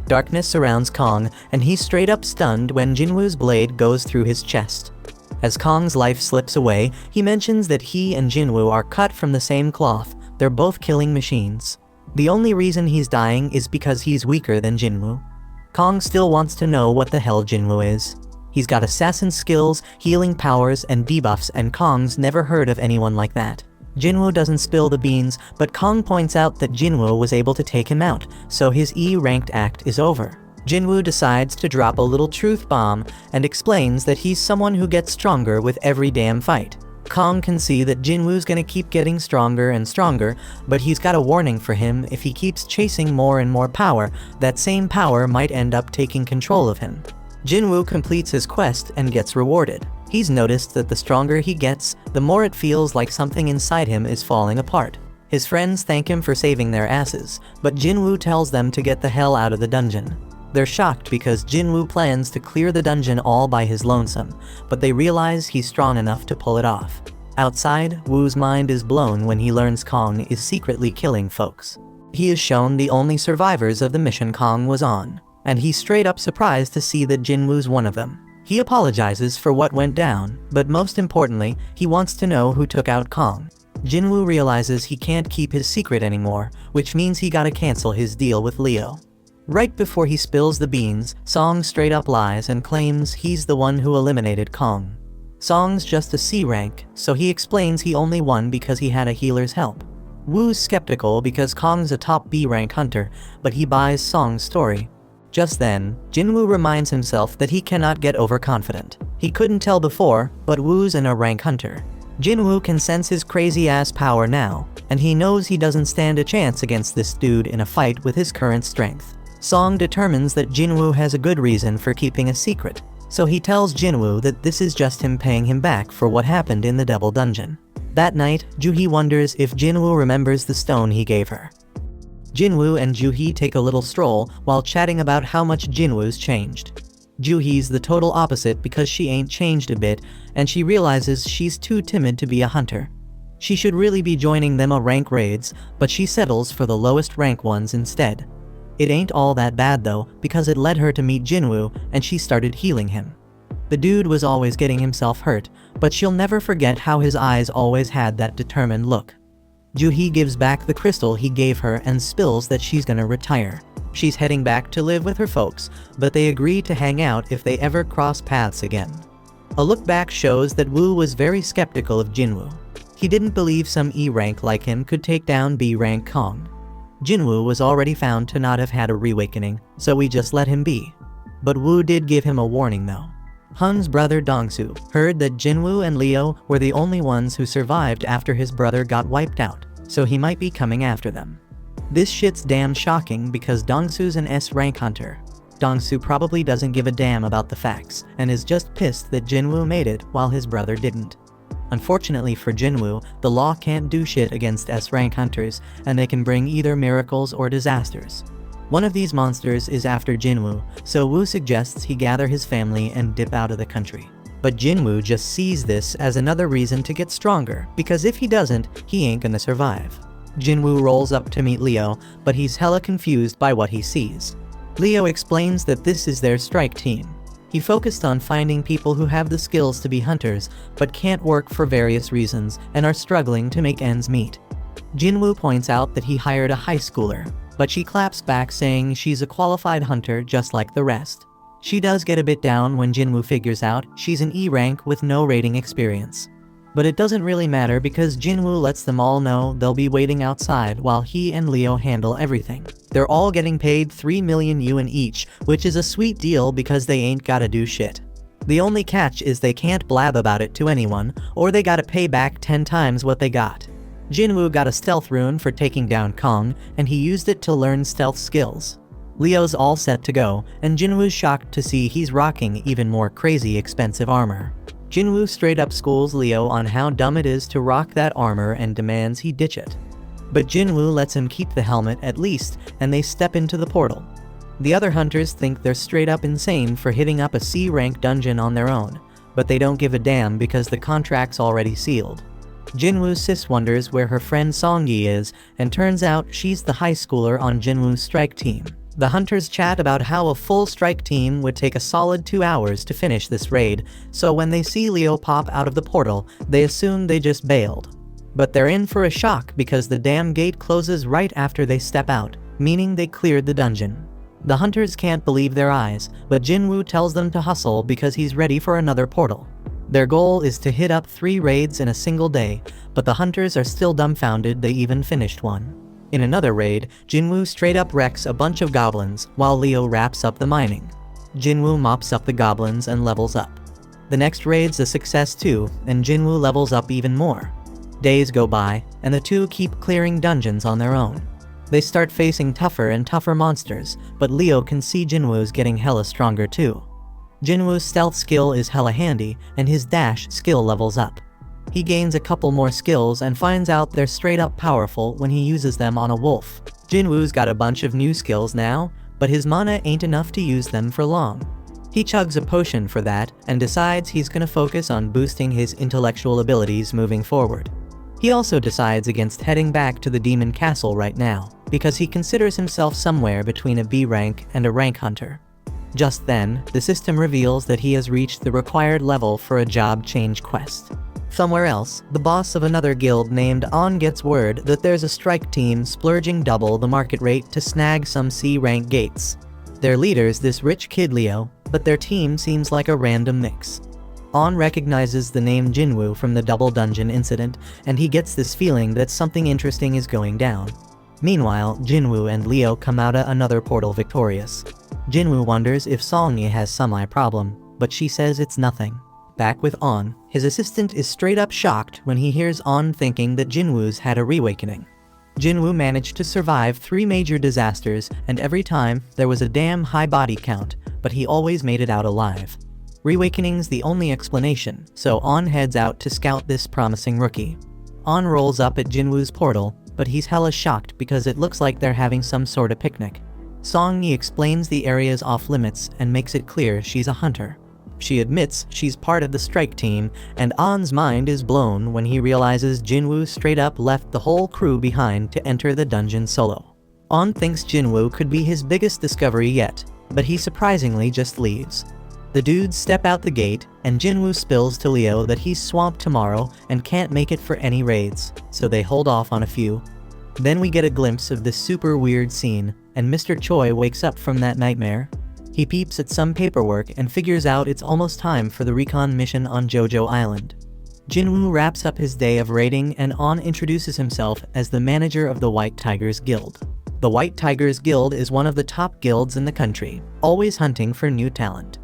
Darkness surrounds Kong, and he's straight up stunned when Jinwoo's blade goes through his chest. As Kong's life slips away, he mentions that he and Jinwoo are cut from the same cloth. They're both killing machines. The only reason he's dying is because he's weaker than Jinwoo. Kong still wants to know what the hell Jinwoo is. He's got assassin skills, healing powers, and debuffs, and Kong's never heard of anyone like that. Jinwoo doesn't spill the beans, but Kong points out that Jinwoo was able to take him out, so his E-ranked act is over. Jinwoo decides to drop a little truth bomb and explains that he's someone who gets stronger with every damn fight. Kong can see that Jinwoo's gonna keep getting stronger and stronger, but he's got a warning for him: if he keeps chasing more and more power, that same power might end up taking control of him. Jinwoo completes his quest and gets rewarded. He's noticed that the stronger he gets, the more it feels like something inside him is falling apart. His friends thank him for saving their asses, but Jinwoo tells them to get the hell out of the dungeon. They're shocked because Jinwoo plans to clear the dungeon all by his lonesome, but they realize he's strong enough to pull it off. Outside, Woo's mind is blown when he learns Kong is secretly killing folks. He is shown the only survivors of the mission Kong was on, and he's straight up surprised to see that Jinwoo's one of them. He apologizes for what went down, but most importantly, he wants to know who took out Kong. Jinwoo realizes he can't keep his secret anymore, which means he gotta cancel his deal with Leo. Right before he spills the beans, Song straight up lies and claims he's the one who eliminated Kong. Song's just a C rank, so he explains he only won because he had a healer's help. Woo's skeptical because Kong's a top B rank hunter, but he buys Song's story. Just then, Jinwoo reminds himself that he cannot get overconfident. He couldn't tell before, but Woo's an A rank hunter. Jinwoo can sense his crazy-ass power now, and he knows he doesn't stand a chance against this dude in a fight with his current strength. Song determines that Jinwoo has a good reason for keeping a secret, so he tells Jinwoo that this is just him paying him back for what happened in the Devil Dungeon. That night, Juhee wonders if Jinwoo remembers the stone he gave her. Jinwoo and Juhee take a little stroll while chatting about how much Jinwoo's changed. Juhee's the total opposite because she ain't changed a bit, and she realizes she's too timid to be a hunter. She should really be joining them A rank raids, but she settles for the lowest rank ones instead. It ain't all that bad though, because it led her to meet Jinwoo, and she started healing him. The dude was always getting himself hurt, but she'll never forget how his eyes always had that determined look. Juhee gives back the crystal he gave her and spills that she's gonna retire. She's heading back to live with her folks, but they agree to hang out if they ever cross paths again. A look back shows that Woo was very skeptical of Jinwoo. He didn't believe some E rank like him could take down B rank Kong. Jinwoo was already found to not have had a reawakening, so we just let him be. But Woo did give him a warning though. Hun's brother Dongsu heard that Jinwoo and Leo were the only ones who survived after his brother got wiped out, so he might be coming after them. This shit's damn shocking because Dongsu's an S rank hunter. Dongsu probably doesn't give a damn about the facts, and is just pissed that Jinwoo made it while his brother didn't. Unfortunately for Jinwoo, the law can't do shit against S rank hunters, and they can bring either miracles or disasters. One of these monsters is after Jinwoo, so Woo suggests he gather his family and dip out of the country. But Jinwoo just sees this as another reason to get stronger, because if he doesn't, he ain't gonna survive. Jinwoo rolls up to meet Leo, but he's hella confused by what he sees. Leo explains that this is their strike team. He focused on finding people who have the skills to be hunters, but can't work for various reasons and are struggling to make ends meet. Jinwoo points out that he hired a high schooler, but she claps back saying she's a qualified hunter just like the rest. She does get a bit down when Jinwoo figures out she's an E rank with no raiding experience. But it doesn't really matter because Jinwoo lets them all know they'll be waiting outside while he and Leo handle everything. They're all getting paid 3 million yuan each, which is a sweet deal because they ain't gotta do shit. The only catch is they can't blab about it to anyone, or they gotta pay back 10 times what they got. Jinwoo got a stealth rune for taking down Kong, and he used it to learn stealth skills. Leo's all set to go, and Jinwoo's shocked to see he's rocking even more crazy expensive armor. Jinwoo straight up schools Leo on how dumb it is to rock that armor and demands he ditch it. But Jinwoo lets him keep the helmet at least, and they step into the portal. The other hunters think they're straight up insane for hitting up a C rank dungeon on their own, but they don't give a damn because the contract's already sealed. Jinwoo's sis wonders where her friend Songyi is, and turns out she's the high schooler on Jinwoo's strike team. The hunters chat about how a full strike team would take a solid 2 hours to finish this raid, so when they see Leo pop out of the portal, they assume they just bailed. But they're in for a shock because the damn gate closes right after they step out, meaning they cleared the dungeon. The hunters can't believe their eyes, but Jinwoo tells them to hustle because he's ready for another portal. Their goal is to hit up 3 raids in a single day, but the hunters are still dumbfounded they even finished one. In another raid, Jinwoo straight up wrecks a bunch of goblins, while Leo wraps up the mining. Jinwoo mops up the goblins and levels up. The next raid's a success too, and Jinwoo levels up even more. Days go by, and the two keep clearing dungeons on their own. They start facing tougher and tougher monsters, but Leo can see Jinwoo's getting hella stronger too. Jinwoo's stealth skill is hella handy, and his dash skill levels up. He gains a couple more skills and finds out they're straight up powerful when he uses them on a wolf. Jinwoo's got a bunch of new skills now, but his mana ain't enough to use them for long. He chugs a potion for that and decides he's gonna focus on boosting his intellectual abilities moving forward. He also decides against heading back to the demon castle right now, because he considers himself somewhere between a B rank and a rank hunter. Just then, the system reveals that he has reached the required level for a job change quest. Somewhere else, the boss of another guild named On gets word that there's a strike team splurging double the market rate to snag some C-rank gates. Their leader's this rich kid Leo, but their team seems like a random mix. On recognizes the name Jinwoo from the double dungeon incident, and he gets this feeling that something interesting is going down. Meanwhile, Jinwoo and Leo come out another portal victorious. Jinwoo wonders if Song has some eye problem, but she says it's nothing. Back with On, his assistant is straight up shocked when he hears On thinking that Jinwoo's had a reawakening. Jinwoo managed to survive 3 major disasters, and every time, there was a damn high body count, but he always made it out alive. Reawakening's the only explanation, so On heads out to scout this promising rookie. On rolls up at Jinwoo's portal, but he's hella shocked because it looks like they're having some sort of picnic. Song-yi explains the area's off limits and makes it clear she's a hunter. She admits she's part of the strike team, and On's mind is blown when he realizes Jinwoo straight up left the whole crew behind to enter the dungeon solo. On thinks Jinwoo could be his biggest discovery yet, but he surprisingly just leaves. The dudes step out the gate, and Jinwoo spills to Leo that he's swamped tomorrow and can't make it for any raids, so they hold off on a few. Then we get a glimpse of this super weird scene, and Mr. Choi wakes up from that nightmare. He peeps at some paperwork and figures out it's almost time for the recon mission on Jojo Island. Jinwoo wraps up his day of raiding, and On introduces himself as the manager of the White Tigers Guild. The White Tigers Guild is one of the top guilds in the country, always hunting for new talent.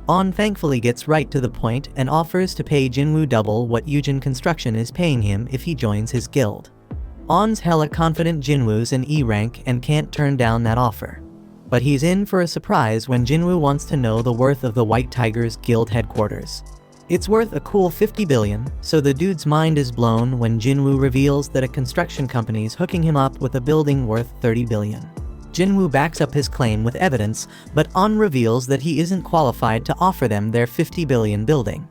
On thankfully gets right to the point and offers to pay Jinwoo double what Eugen Construction is paying him if he joins his guild. On's hella confident Jinwoo's in E rank and can't turn down that offer. But he's in for a surprise when Jinwoo wants to know the worth of the White Tigers Guild headquarters. It's worth a cool 50 billion, so the dude's mind is blown when Jinwoo reveals that a construction company's hooking him up with a building worth 30 billion. Jinwoo backs up his claim with evidence, but On reveals that he isn't qualified to offer them their 50 billion building.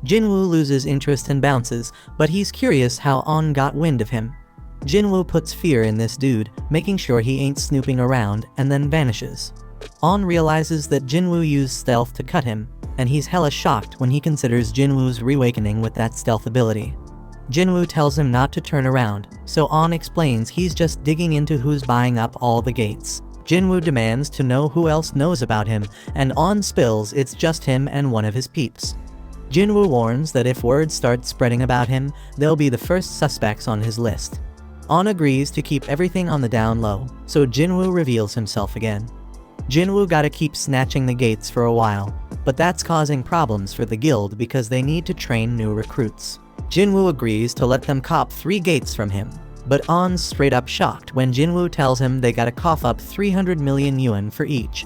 Jinwoo loses interest and bounces, but he's curious how On got wind of him. Jinwoo puts fear in this dude, making sure he ain't snooping around, and then vanishes. On realizes that Jinwoo used stealth to cut him, and he's hella shocked when he considers Jinwoo's reawakening with that stealth ability. Jinwoo tells him not to turn around, so On explains he's just digging into who's buying up all the gates. Jinwoo demands to know who else knows about him, and On spills it's just him and one of his peeps. Jinwoo warns that if word starts spreading about him, they'll be the first suspects on his list. On agrees to keep everything on the down low, so Jinwoo reveals himself again. Jinwoo gotta keep snatching the gates for a while, but that's causing problems for the guild because they need to train new recruits. Jinwoo agrees to let them cop 3 gates from him, but On's straight up shocked when Jinwoo tells him they gotta cough up 300 million yuan for each.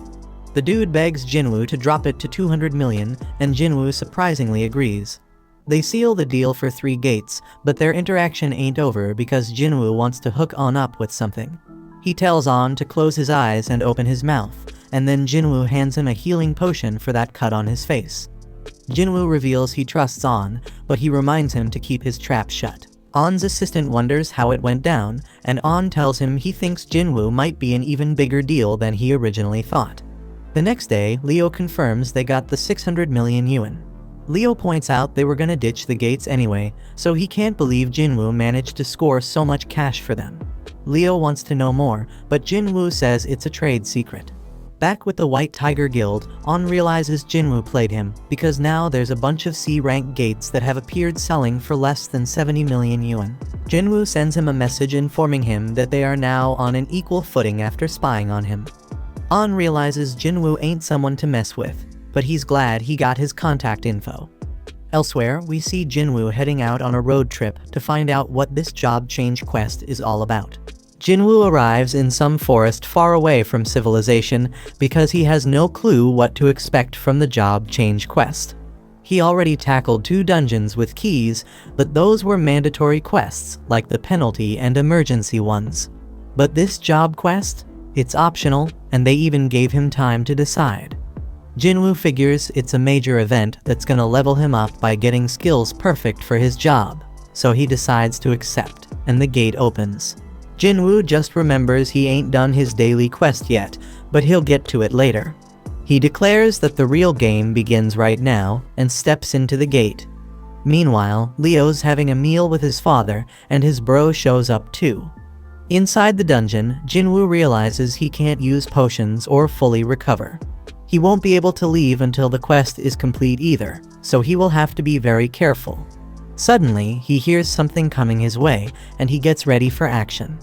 The dude begs Jinwoo to drop it to 200 million, and Jinwoo surprisingly agrees. They seal the deal for 3 gates, but their interaction ain't over because Jinwoo wants to hook On up with something. He tells On to close his eyes and open his mouth, and then Jinwoo hands him a healing potion for that cut on his face. Jinwoo reveals he trusts On, but he reminds him to keep his trap shut. On's assistant wonders how it went down, and On tells him he thinks Jinwoo might be an even bigger deal than he originally thought. The next day, Leo confirms they got the 600 million yuan. Leo points out they were gonna ditch the gates anyway, so he can't believe Jinwoo managed to score so much cash for them. Leo wants to know more, but Jinwoo says it's a trade secret. Back with the White Tiger Guild, On realizes Jinwoo played him, because now there's a bunch of C-rank gates that have appeared selling for less than 70 million yuan. Jinwoo sends him a message informing him that they are now on an equal footing after spying on him. On realizes Jinwoo ain't someone to mess with, but he's glad he got his contact info. Elsewhere, we see Jinwoo heading out on a road trip to find out what this job change quest is all about. Jinwoo arrives in some forest far away from civilization because he has no clue what to expect from the job change quest. He already tackled 2 dungeons with keys, but those were mandatory quests, like the penalty and emergency ones. But this job quest? It's optional, and they even gave him time to decide. Jinwoo figures it's a major event that's gonna level him up by getting skills perfect for his job, so he decides to accept, and the gate opens. Jinwoo just remembers he ain't done his daily quest yet, but he'll get to it later. He declares that the real game begins right now, and steps into the gate. Meanwhile, Leo's having a meal with his father, and his bro shows up too. Inside the dungeon, Jinwoo realizes he can't use potions or fully recover. He won't be able to leave until the quest is complete either, so he will have to be very careful. Suddenly, he hears something coming his way, and he gets ready for action.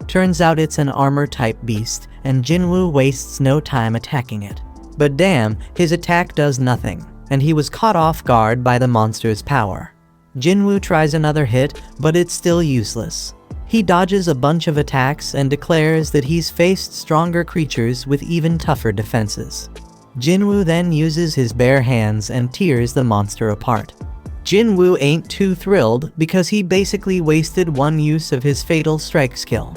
Turns out it's an armor-type beast, and Jinwoo wastes no time attacking it. But damn, his attack does nothing, and he was caught off guard by the monster's power. Jinwoo tries another hit, but it's still useless. He dodges a bunch of attacks and declares that he's faced stronger creatures with even tougher defenses. Jinwoo then uses his bare hands and tears the monster apart. Jinwoo ain't too thrilled because he basically wasted one use of his fatal strike skill.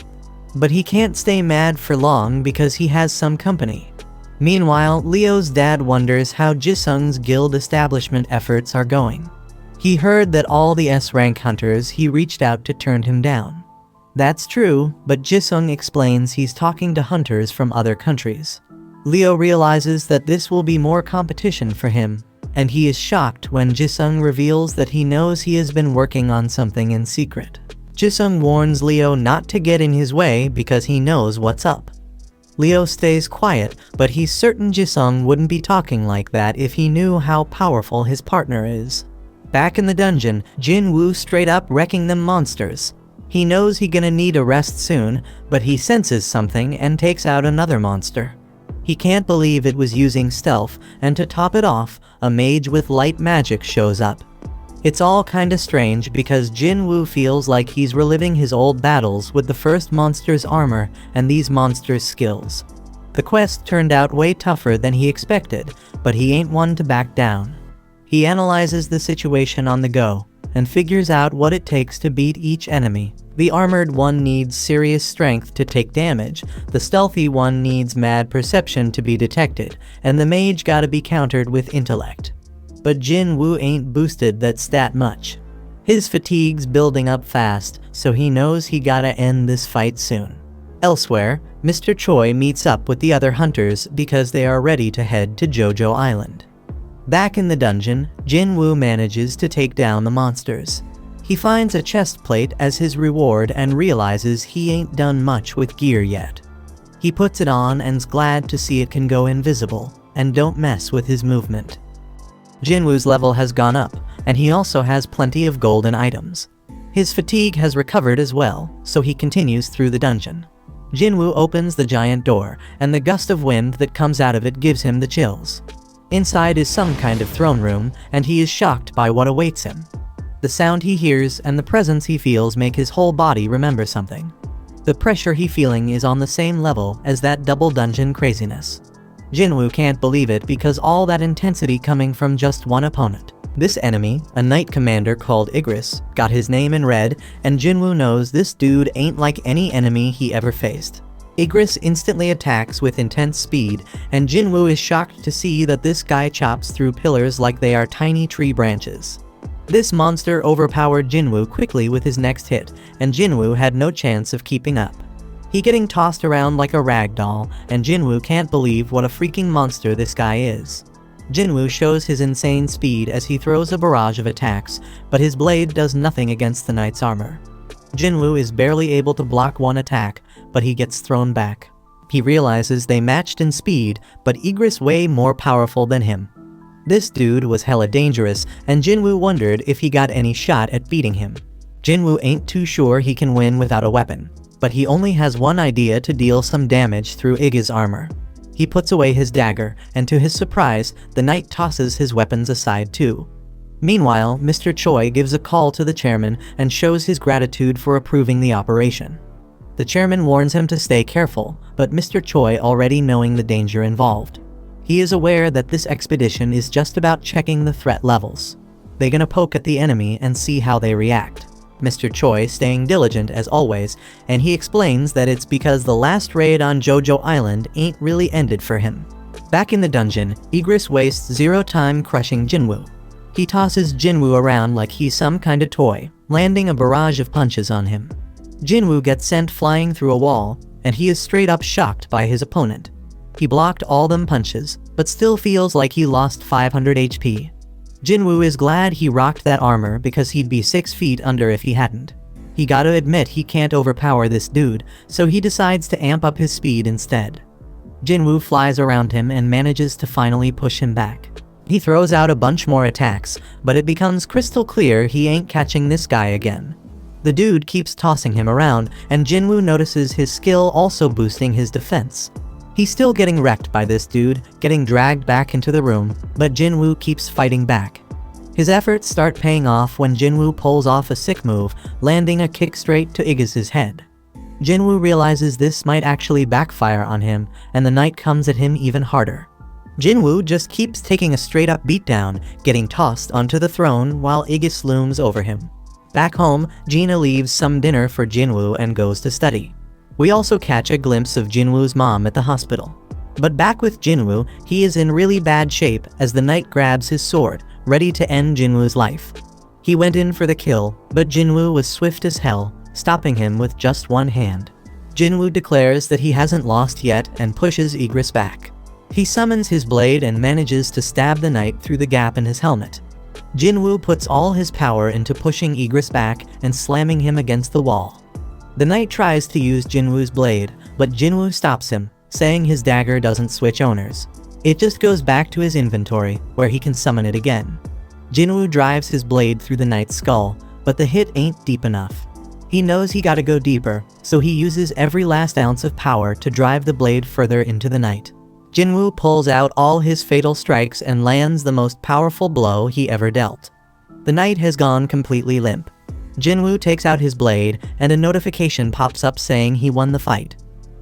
But he can't stay mad for long because he has some company. Meanwhile, Leo's dad wonders how Jisung's guild establishment efforts are going. He heard that all the S-rank hunters he reached out to turned him down. That's true, but Jisung explains he's talking to hunters from other countries. Leo realizes that this will be more competition for him, and he is shocked when Jisung reveals that he knows he has been working on something in secret. Jisung warns Leo not to get in his way because he knows what's up. Leo stays quiet, but he's certain Jisung wouldn't be talking like that if he knew how powerful his partner is. Back in the dungeon, Jinwoo straight up wrecking them monsters. He knows he's gonna need a rest soon, but he senses something and takes out another monster. He can't believe it was using stealth, and to top it off, a mage with light magic shows up. It's all kinda strange because Jinwoo feels like he's reliving his old battles with the first monster's armor and these monsters' skills. The quest turned out way tougher than he expected, but he ain't one to back down. He analyzes the situation on the go, and figures out what it takes to beat each enemy. The armored one needs serious strength to take damage, the stealthy one needs mad perception to be detected, and the mage gotta be countered with intellect. But Jinwoo ain't boosted that stat much. His fatigue's building up fast, so he knows he gotta end this fight soon. Elsewhere, Mr. Choi meets up with the other hunters because they are ready to head to Jojo Island. Back in the dungeon, Jinwoo manages to take down the monsters. He finds a chest plate as his reward and realizes he ain't done much with gear yet. He puts it on and's glad to see it can go invisible, and don't mess with his movement. Jinwoo's level has gone up, and he also has plenty of golden items. His fatigue has recovered as well, so he continues through the dungeon. Jinwoo opens the giant door, and the gust of wind that comes out of it gives him the chills. Inside is some kind of throne room, and he is shocked by what awaits him. The sound he hears and the presence he feels make his whole body remember something. The pressure he's feeling is on the same level as that double dungeon craziness. Jinwoo can't believe it because all that intensity coming from just one opponent. This enemy, a knight commander called Igris, got his name in red, and Jinwoo knows this dude ain't like any enemy he ever faced. Igris instantly attacks with intense speed, and Jinwoo is shocked to see that this guy chops through pillars like they are tiny tree branches. This monster overpowered Jinwoo quickly with his next hit, and Jinwoo had no chance of keeping up. He getting tossed around like a rag doll, and Jinwoo can't believe what a freaking monster this guy is. Jinwoo shows his insane speed as he throws a barrage of attacks, but his blade does nothing against the knight's armor. Jinwoo is barely able to block one attack, but he gets thrown back. He realizes they matched in speed, but Igris way more powerful than him. This dude was hella dangerous, and Jinwoo wondered if he got any shot at beating him. Jinwoo ain't too sure he can win without a weapon, but he only has one idea to deal some damage through Iggy's armor. He puts away his dagger, and to his surprise, the knight tosses his weapons aside too. Meanwhile, Mr. Choi gives a call to the chairman and shows his gratitude for approving the operation. The chairman warns him to stay careful, but Mr. Choi already knowing the danger involved. He is aware that this expedition is just about checking the threat levels. They're gonna poke at the enemy and see how they react. Mr. Choi staying diligent as always, and he explains that it's because the last raid on Jojo Island ain't really ended for him. Back in the dungeon, Igris wastes zero time crushing Jinwoo. He tosses Jinwoo around like he's some kind of toy, landing a barrage of punches on him. Jinwoo gets sent flying through a wall, and he is straight up shocked by his opponent. He blocked all them punches, but still feels like he lost 500 HP. Jinwoo is glad he rocked that armor because he'd be 6 feet under if he hadn't. He gotta admit he can't overpower this dude, so he decides to amp up his speed instead. Jinwoo flies around him and manages to finally push him back. He throws out a bunch more attacks, but it becomes crystal clear he ain't catching this guy again. The dude keeps tossing him around, and Jinwoo notices his skill also boosting his defense. He's still getting wrecked by this dude, getting dragged back into the room, but Jinwoo keeps fighting back. His efforts start paying off when Jinwoo pulls off a sick move, landing a kick straight to Aegis's head. Jinwoo realizes this might actually backfire on him, and the knight comes at him even harder. Jinwoo just keeps taking a straight-up beatdown, getting tossed onto the throne while Aegis looms over him. Back home, Gina leaves some dinner for Jinwoo and goes to study. We also catch a glimpse of Jinwoo's mom at the hospital. But back with Jinwoo, he is in really bad shape as the knight grabs his sword, ready to end Jinwoo's life. He went in for the kill, but Jinwoo was swift as hell, stopping him with just one hand. Jinwoo declares that he hasn't lost yet and pushes Aegis back. He summons his blade and manages to stab the knight through the gap in his helmet. Jinwoo puts all his power into pushing Aegis back and slamming him against the wall. The knight tries to use Jinwoo's blade, but Jinwoo stops him, saying his dagger doesn't switch owners. It just goes back to his inventory, where he can summon it again. Jinwoo drives his blade through the knight's skull, but the hit ain't deep enough. He knows he gotta go deeper, so he uses every last ounce of power to drive the blade further into the knight. Jinwoo pulls out all his fatal strikes and lands the most powerful blow he ever dealt. The knight has gone completely limp. Jinwoo takes out his blade, and a notification pops up saying he won the fight.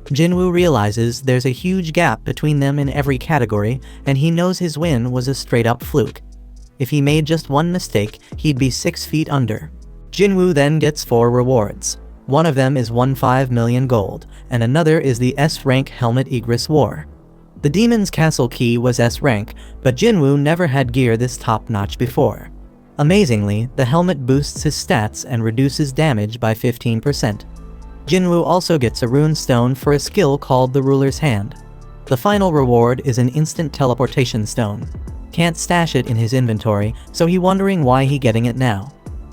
Jinwoo realizes there's a huge gap between them in every category, and he knows his win was a straight-up fluke. If he made just one mistake, he'd be 6 feet under. Jinwoo then gets 4 rewards. One of them is 15 million gold, and another is the S-rank helmet Aegis wore. The Demon's Castle key was S-rank, but Jinwoo never had gear this top-notch before. Amazingly, the helmet boosts his stats and reduces damage by 15%. Jinwoo also gets a rune stone for a skill called the Ruler's Hand. The final reward is an instant teleportation stone. Can't stash it in his inventory, so he's wondering why he getting it now.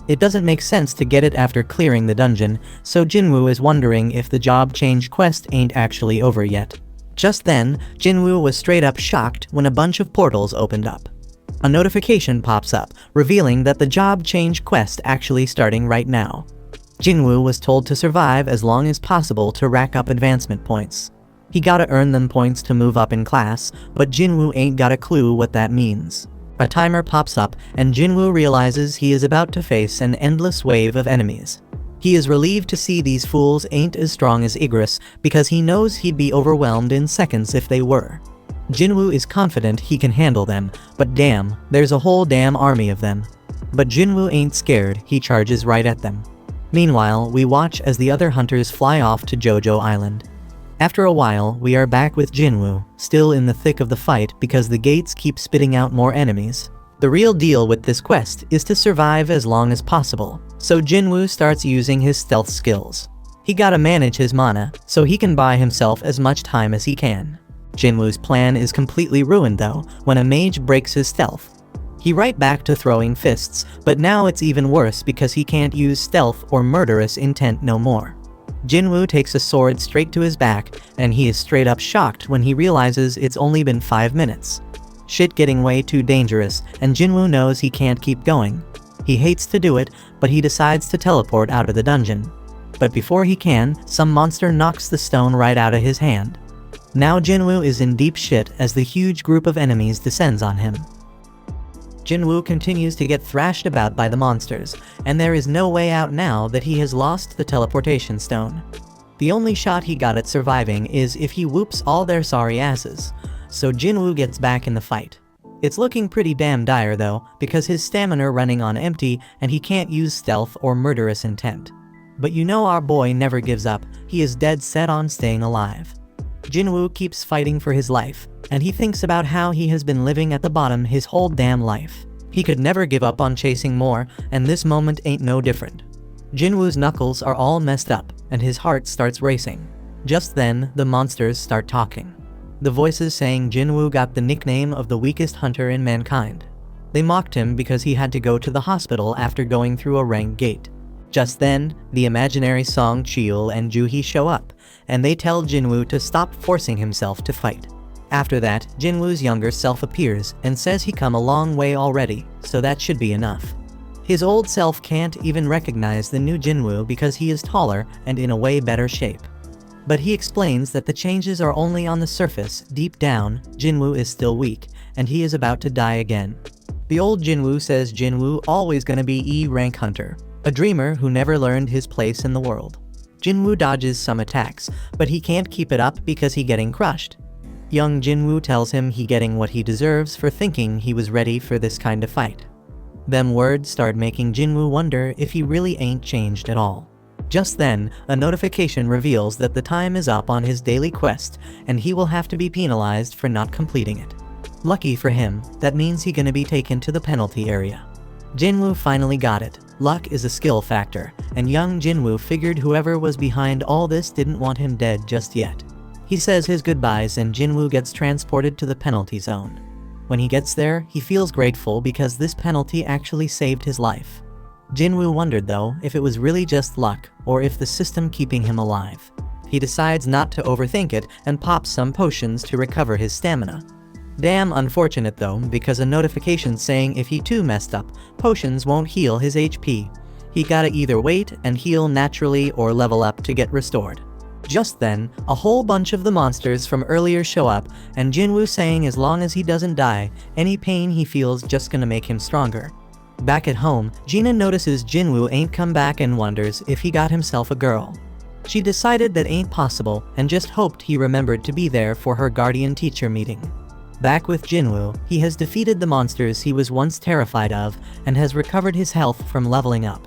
It doesn't make sense to get it after clearing the dungeon, so Jinwoo is wondering if the job change quest ain't actually over yet. Just then, Jinwoo was straight up shocked when a bunch of portals opened up. A notification pops up, revealing that the job change quest actually starting right now. Jinwoo was told to survive as long as possible to rack up advancement points. He gotta earn them points to move up in class, but Jinwoo ain't got a clue what that means. A timer pops up, and Jinwoo realizes he is about to face an endless wave of enemies. He is relieved to see these fools ain't as strong as Aegis, because he knows he'd be overwhelmed in seconds if they were. Jinwoo is confident he can handle them, but damn, there's a whole damn army of them. But Jinwoo ain't scared, he charges right at them. Meanwhile, we watch as the other hunters fly off to Jojo Island. After a while, we are back with Jinwoo, still in the thick of the fight because the gates keep spitting out more enemies. The real deal with this quest is to survive as long as possible, so Jinwoo starts using his stealth skills. He gotta manage his mana, so he can buy himself as much time as he can. Jinwoo's plan is completely ruined though, when a mage breaks his stealth. He right back to throwing fists, but now it's even worse because he can't use stealth or murderous intent no more. Jinwoo takes a sword straight to his back, and he is straight up shocked when he realizes it's only been 5 minutes. Shit getting way too dangerous, and Jinwoo knows he can't keep going. He hates to do it, but he decides to teleport out of the dungeon. But before he can, some monster knocks the stone right out of his hand. Now Jinwoo is in deep shit as the huge group of enemies descends on him. Jinwoo continues to get thrashed about by the monsters, and there is no way out now that he has lost the teleportation stone. The only shot he got at surviving is if he whoops all their sorry asses, so Jinwoo gets back in the fight. It's looking pretty damn dire though, because his stamina running on empty and he can't use stealth or murderous intent. But you know our boy never gives up, he is dead set on staying alive. Jinwoo keeps fighting for his life, and he thinks about how he has been living at the bottom his whole damn life. He could never give up on chasing more, and this moment ain't no different. Jinwoo's knuckles are all messed up, and his heart starts racing. Just then, the monsters start talking. The voices saying Jinwoo got the nickname of the weakest hunter in mankind. They mocked him because he had to go to the hospital after going through a rank gate. Just then, the imaginary Song Cheol and Juhee show up, and they tell Jinwoo to stop forcing himself to fight. After that, Jinwoo's younger self appears and says he come a long way already, so that should be enough. His old self can't even recognize the new Jinwoo because he is taller and in a way better shape. But he explains that the changes are only on the surface. Deep down, Jinwoo is still weak, and he is about to die again. The old Jinwoo says Jinwoo always gonna be E-rank hunter, a dreamer who never learned his place in the world. Jinwoo dodges some attacks, but he can't keep it up because he getting crushed. Young Jinwoo tells him he getting what he deserves for thinking he was ready for this kind of fight. Them words start making Jinwoo wonder if he really ain't changed at all. Just then, a notification reveals that the time is up on his daily quest, and he will have to be penalized for not completing it. Lucky for him, that means he gonna be taken to the penalty area. Jinwoo finally got it. Luck is a skill factor, and young Jinwoo figured whoever was behind all this didn't want him dead just yet. He says his goodbyes and Jinwoo gets transported to the penalty zone. When he gets there, he feels grateful because this penalty actually saved his life. Jinwoo wondered though if it was really just luck or if the system keeping him alive. He decides not to overthink it and pops some potions to recover his stamina. Damn unfortunate though, because a notification saying if he too messed up, potions won't heal his HP. He gotta either wait and heal naturally or level up to get restored. Just then, a whole bunch of the monsters from earlier show up, and Jinwoo saying as long as he doesn't die, any pain he feels just gonna make him stronger. Back at home, Gina notices Jinwoo ain't come back and wonders if he got himself a girl. She decided that ain't possible and just hoped he remembered to be there for her guardian teacher meeting. Back with Jinwoo, he has defeated the monsters he was once terrified of and has recovered his health from leveling up.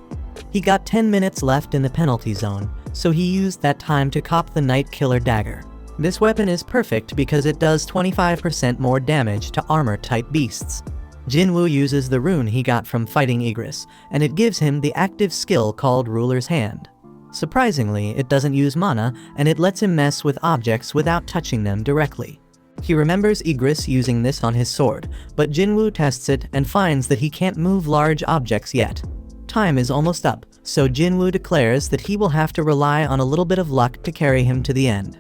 He got 10 minutes left in the penalty zone, so he used that time to cop the Night Killer Dagger. This weapon is perfect because it does 25% more damage to armor-type beasts. Jinwoo uses the rune he got from fighting Igris, and it gives him the active skill called Ruler's Hand. Surprisingly, it doesn't use mana, and it lets him mess with objects without touching them directly. He remembers Igris using this on his sword, but Jinwoo tests it and finds that he can't move large objects yet. Time is almost up, so Jinwoo declares that he will have to rely on a little bit of luck to carry him to the end.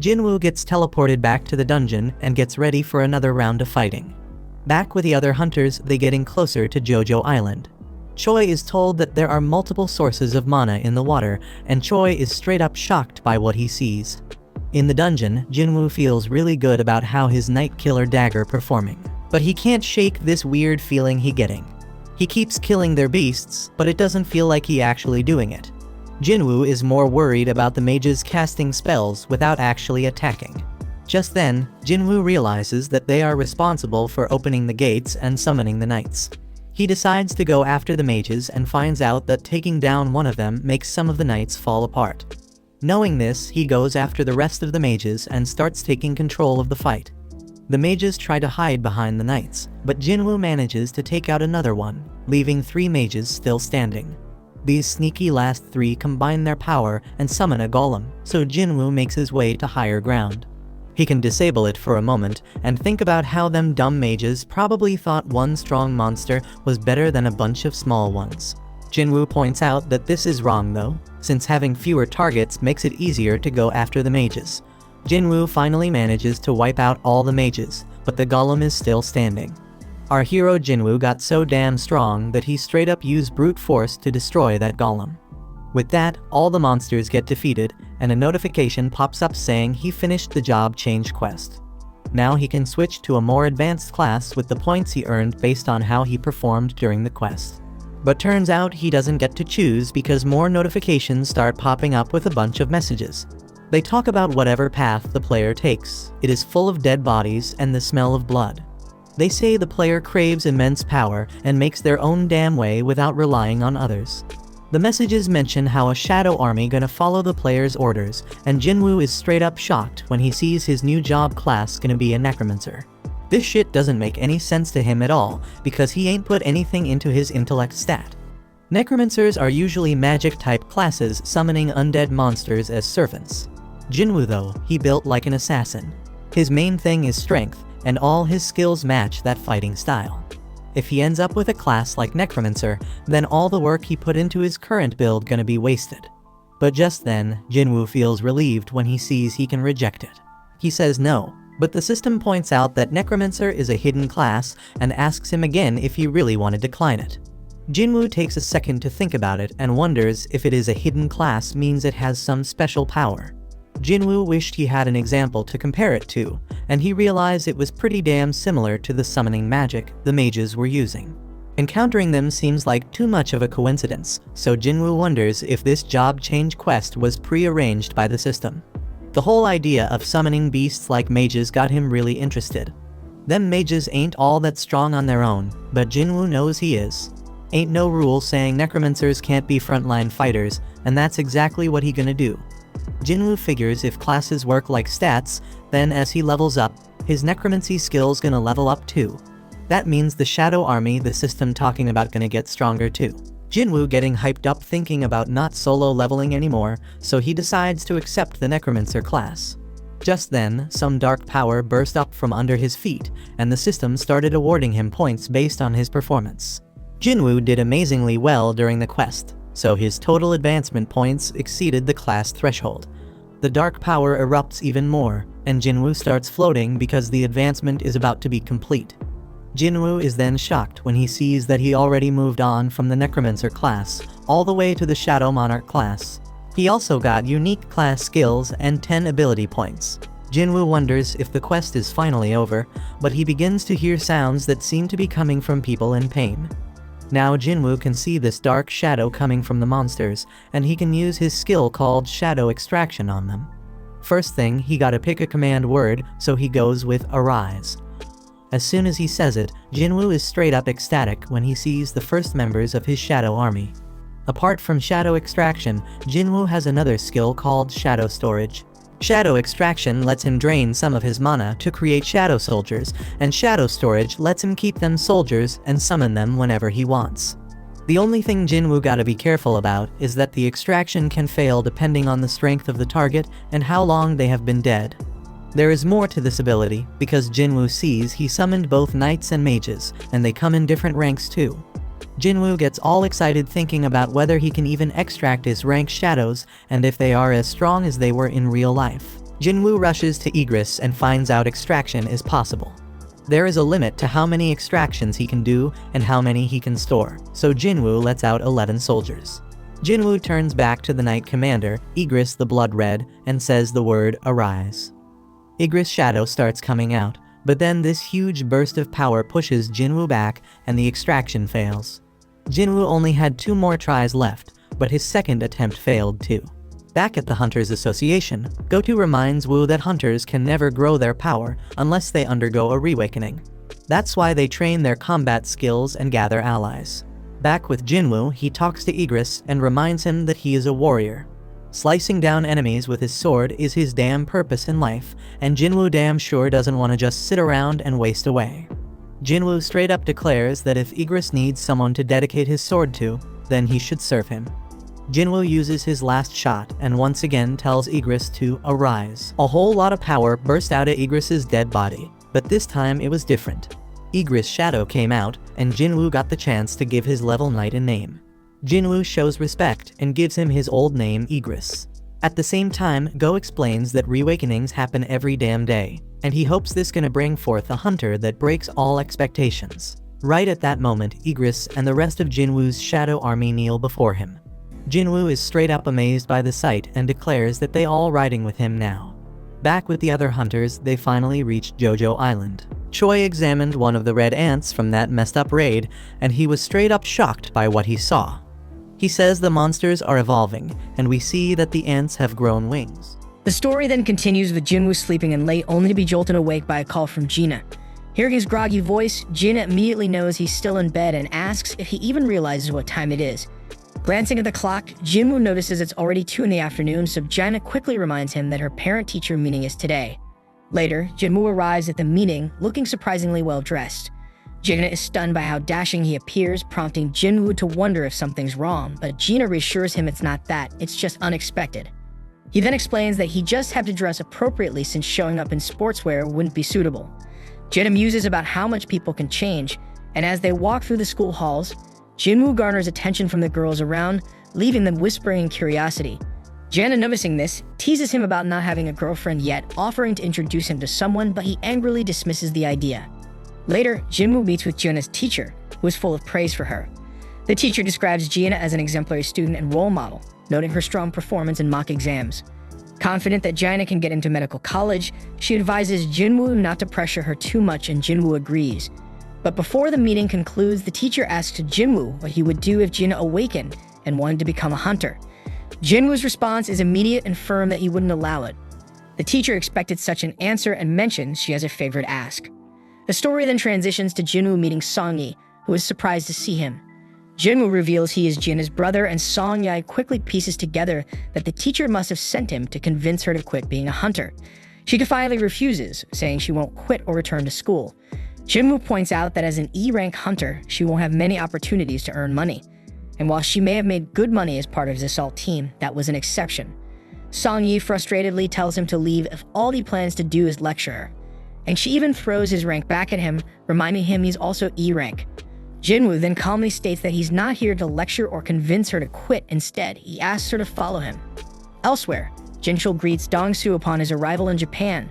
Jinwoo gets teleported back to the dungeon and gets ready for another round of fighting. Back with the other hunters, they getting closer to Jojo Island. Choi is told that there are multiple sources of mana in the water, and Choi is straight up shocked by what he sees. In the dungeon, Jinwoo feels really good about how his Night Killer Dagger performing, but he can't shake this weird feeling he getting. He keeps killing their beasts, but it doesn't feel like he actually doing it. Jinwoo is more worried about the mages casting spells without actually attacking. Just then, Jinwoo realizes that they are responsible for opening the gates and summoning the knights. He decides to go after the mages and finds out that taking down one of them makes some of the knights fall apart. Knowing this, he goes after the rest of the mages and starts taking control of the fight. The mages try to hide behind the knights, but Jinwoo manages to take out another one, leaving 3 mages still standing. These sneaky last 3 combine their power and summon a golem, so Jinwoo makes his way to higher ground. He can disable it for a moment and think about how them dumb mages probably thought one strong monster was better than a bunch of small ones. Jinwoo points out that this is wrong though, since having fewer targets makes it easier to go after the mages. Jinwoo finally manages to wipe out all the mages, but the golem is still standing. Our hero Jinwoo got so damn strong that he straight up used brute force to destroy that golem. With that, all the monsters get defeated, and a notification pops up saying he finished the job change quest. Now he can switch to a more advanced class with the points he earned based on how he performed during the quest. But turns out he doesn't get to choose because more notifications start popping up with a bunch of messages. They talk about whatever path the player takes. It is full of dead bodies and the smell of blood. They say the player craves immense power and makes their own damn way without relying on others. The messages mention how a shadow army gonna follow the player's orders, and Jinwoo is straight up shocked when he sees his new job class gonna be a necromancer. This shit doesn't make any sense to him at all, because he ain't put anything into his intellect stat. Necromancers are usually magic-type classes summoning undead monsters as servants. Jinwoo though, he built like an assassin. His main thing is strength, and all his skills match that fighting style. If he ends up with a class like Necromancer, then all the work he put into his current build gonna be wasted. But just then, Jinwoo feels relieved when he sees he can reject it. He says no, but the system points out that Necromancer is a hidden class and asks him again if he really want to decline it. Jinwoo takes a second to think about it and wonders if it is a hidden class means it has some special power. Jinwoo wished he had an example to compare it to, and he realized it was pretty damn similar to the summoning magic the mages were using. Encountering them seems like too much of a coincidence, so Jinwoo wonders if this job change quest was pre-arranged by the system. The whole idea of summoning beasts like mages got him really interested. Them mages ain't all that strong on their own, but Jinwoo knows he is. Ain't no rule saying necromancers can't be frontline fighters, and that's exactly what he gonna do. Jinwoo figures if classes work like stats, then as he levels up, his necromancy skills gonna level up too. That means the shadow army the system talking about gonna get stronger too. Jinwoo getting hyped up thinking about not solo leveling anymore, so he decides to accept the necromancer class. Just then, some dark power burst up from under his feet, and the system started awarding him points based on his performance. Jinwoo did amazingly well during the quest, so his total advancement points exceeded the class threshold. The dark power erupts even more, and Jinwoo starts floating because the advancement is about to be complete. Jinwoo is then shocked when he sees that he already moved on from the Necromancer class, all the way to the Shadow Monarch class. He also got unique class skills and 10 ability points. Jinwoo wonders if the quest is finally over, but he begins to hear sounds that seem to be coming from people in pain. Now Jinwoo can see this dark shadow coming from the monsters, and he can use his skill called Shadow Extraction on them. First thing, he gotta pick a command word, so he goes with Arise. As soon as he says it, Jinwoo is straight up ecstatic when he sees the first members of his shadow army. Apart from Shadow Extraction, Jinwoo has another skill called Shadow Storage. Shadow Extraction lets him drain some of his mana to create shadow soldiers, and Shadow Storage lets him keep them soldiers and summon them whenever he wants. The only thing Jinwoo gotta be careful about is that the extraction can fail depending on the strength of the target and how long they have been dead. There is more to this ability, because Jinwoo sees he summoned both knights and mages, and they come in different ranks too. Jinwoo gets all excited thinking about whether he can even extract his rank shadows, and if they are as strong as they were in real life. Jinwoo rushes to Igris and finds out extraction is possible. There is a limit to how many extractions he can do and how many he can store, so Jinwoo lets out 11 soldiers. Jinwoo turns back to the Knight Commander, Igris the Blood Red, and says the word Arise. Igris' shadow starts coming out, but then this huge burst of power pushes Jinwoo back and the extraction fails. Jinwoo only had 2 more tries left, but his second attempt failed too. Back at the Hunters Association, Goto reminds Woo that hunters can never grow their power unless they undergo a reawakening. That's why they train their combat skills and gather allies. Back with Jinwoo, he talks to Igris and reminds him that he is a warrior. Slicing down enemies with his sword is his damn purpose in life, and Jinwoo damn sure doesn't want to just sit around and waste away. Jinwoo straight up declares that if Igris needs someone to dedicate his sword to, then he should serve him. Jinwoo uses his last shot and once again tells Igris to arise. A whole lot of power burst out of Igris's dead body, but this time it was different. Igris' shadow came out, and Jinwoo got the chance to give his level knight a name. Jinwoo shows respect and gives him his old name Igris. At the same time, Go explains that reawakenings happen every damn day, and he hopes this gonna bring forth a hunter that breaks all expectations. Right at that moment, Igris and the rest of Jinwoo's shadow army kneel before him. Jinwoo is straight up amazed by the sight and declares that they all riding with him now. Back with the other hunters, they finally reached Jojo Island. Choi examined one of the red ants from that messed up raid, and he was straight up shocked by what he saw. He says the monsters are evolving, and we see that the ants have grown wings. The story then continues with Jinwoo sleeping in late only to be jolted awake by a call from Gina. Hearing his groggy voice, Gina immediately knows he's still in bed and asks if he even realizes what time it is. Glancing at the clock, Jinwoo notices it's already 2 in the afternoon, so Gina quickly reminds him that her parent-teacher meeting is today. Later, Jinwoo arrives at the meeting looking surprisingly well-dressed. Gina is stunned by how dashing he appears, prompting Jinwoo to wonder if something's wrong, but Gina reassures him it's not that, it's just unexpected. He then explains that he just had to dress appropriately since showing up in sportswear wouldn't be suitable. Gina muses about how much people can change, and as they walk through the school halls, Jinwoo garners attention from the girls around, leaving them whispering in curiosity. Jana, noticing this, teases him about not having a girlfriend yet, offering to introduce him to someone, but he angrily dismisses the idea. Later, Jinwoo meets with Jana's teacher, who is full of praise for her. The teacher describes Jana as an exemplary student and role model, noting her strong performance in mock exams. Confident that Jana can get into medical college, she advises Jinwoo not to pressure her too much, and Jinwoo agrees. But before the meeting concludes, the teacher asks Jinwoo what he would do if Jina awakened and wanted to become a hunter. Jinwoo's response is immediate and firm that he wouldn't allow it. The teacher expected such an answer and mentions she has a favorite ask. The story then transitions to Jinwoo meeting Song-yi, who is surprised to see him. Jinwoo reveals he is Jina's brother, and Song-yi quickly pieces together that the teacher must have sent him to convince her to quit being a hunter. She defiantly refuses, saying she won't quit or return to school. Jinwoo points out that as an E-rank hunter, she won't have many opportunities to earn money. And while she may have made good money as part of his assault team, that was an exception. Song-yi frustratedly tells him to leave if all he plans to do is lecture her. And she even throws his rank back at him, reminding him he's also E-rank. Jinwoo then calmly states that he's not here to lecture or convince her to quit. Instead, he asks her to follow him. Elsewhere, Jinchul greets Dong-soo upon his arrival in Japan,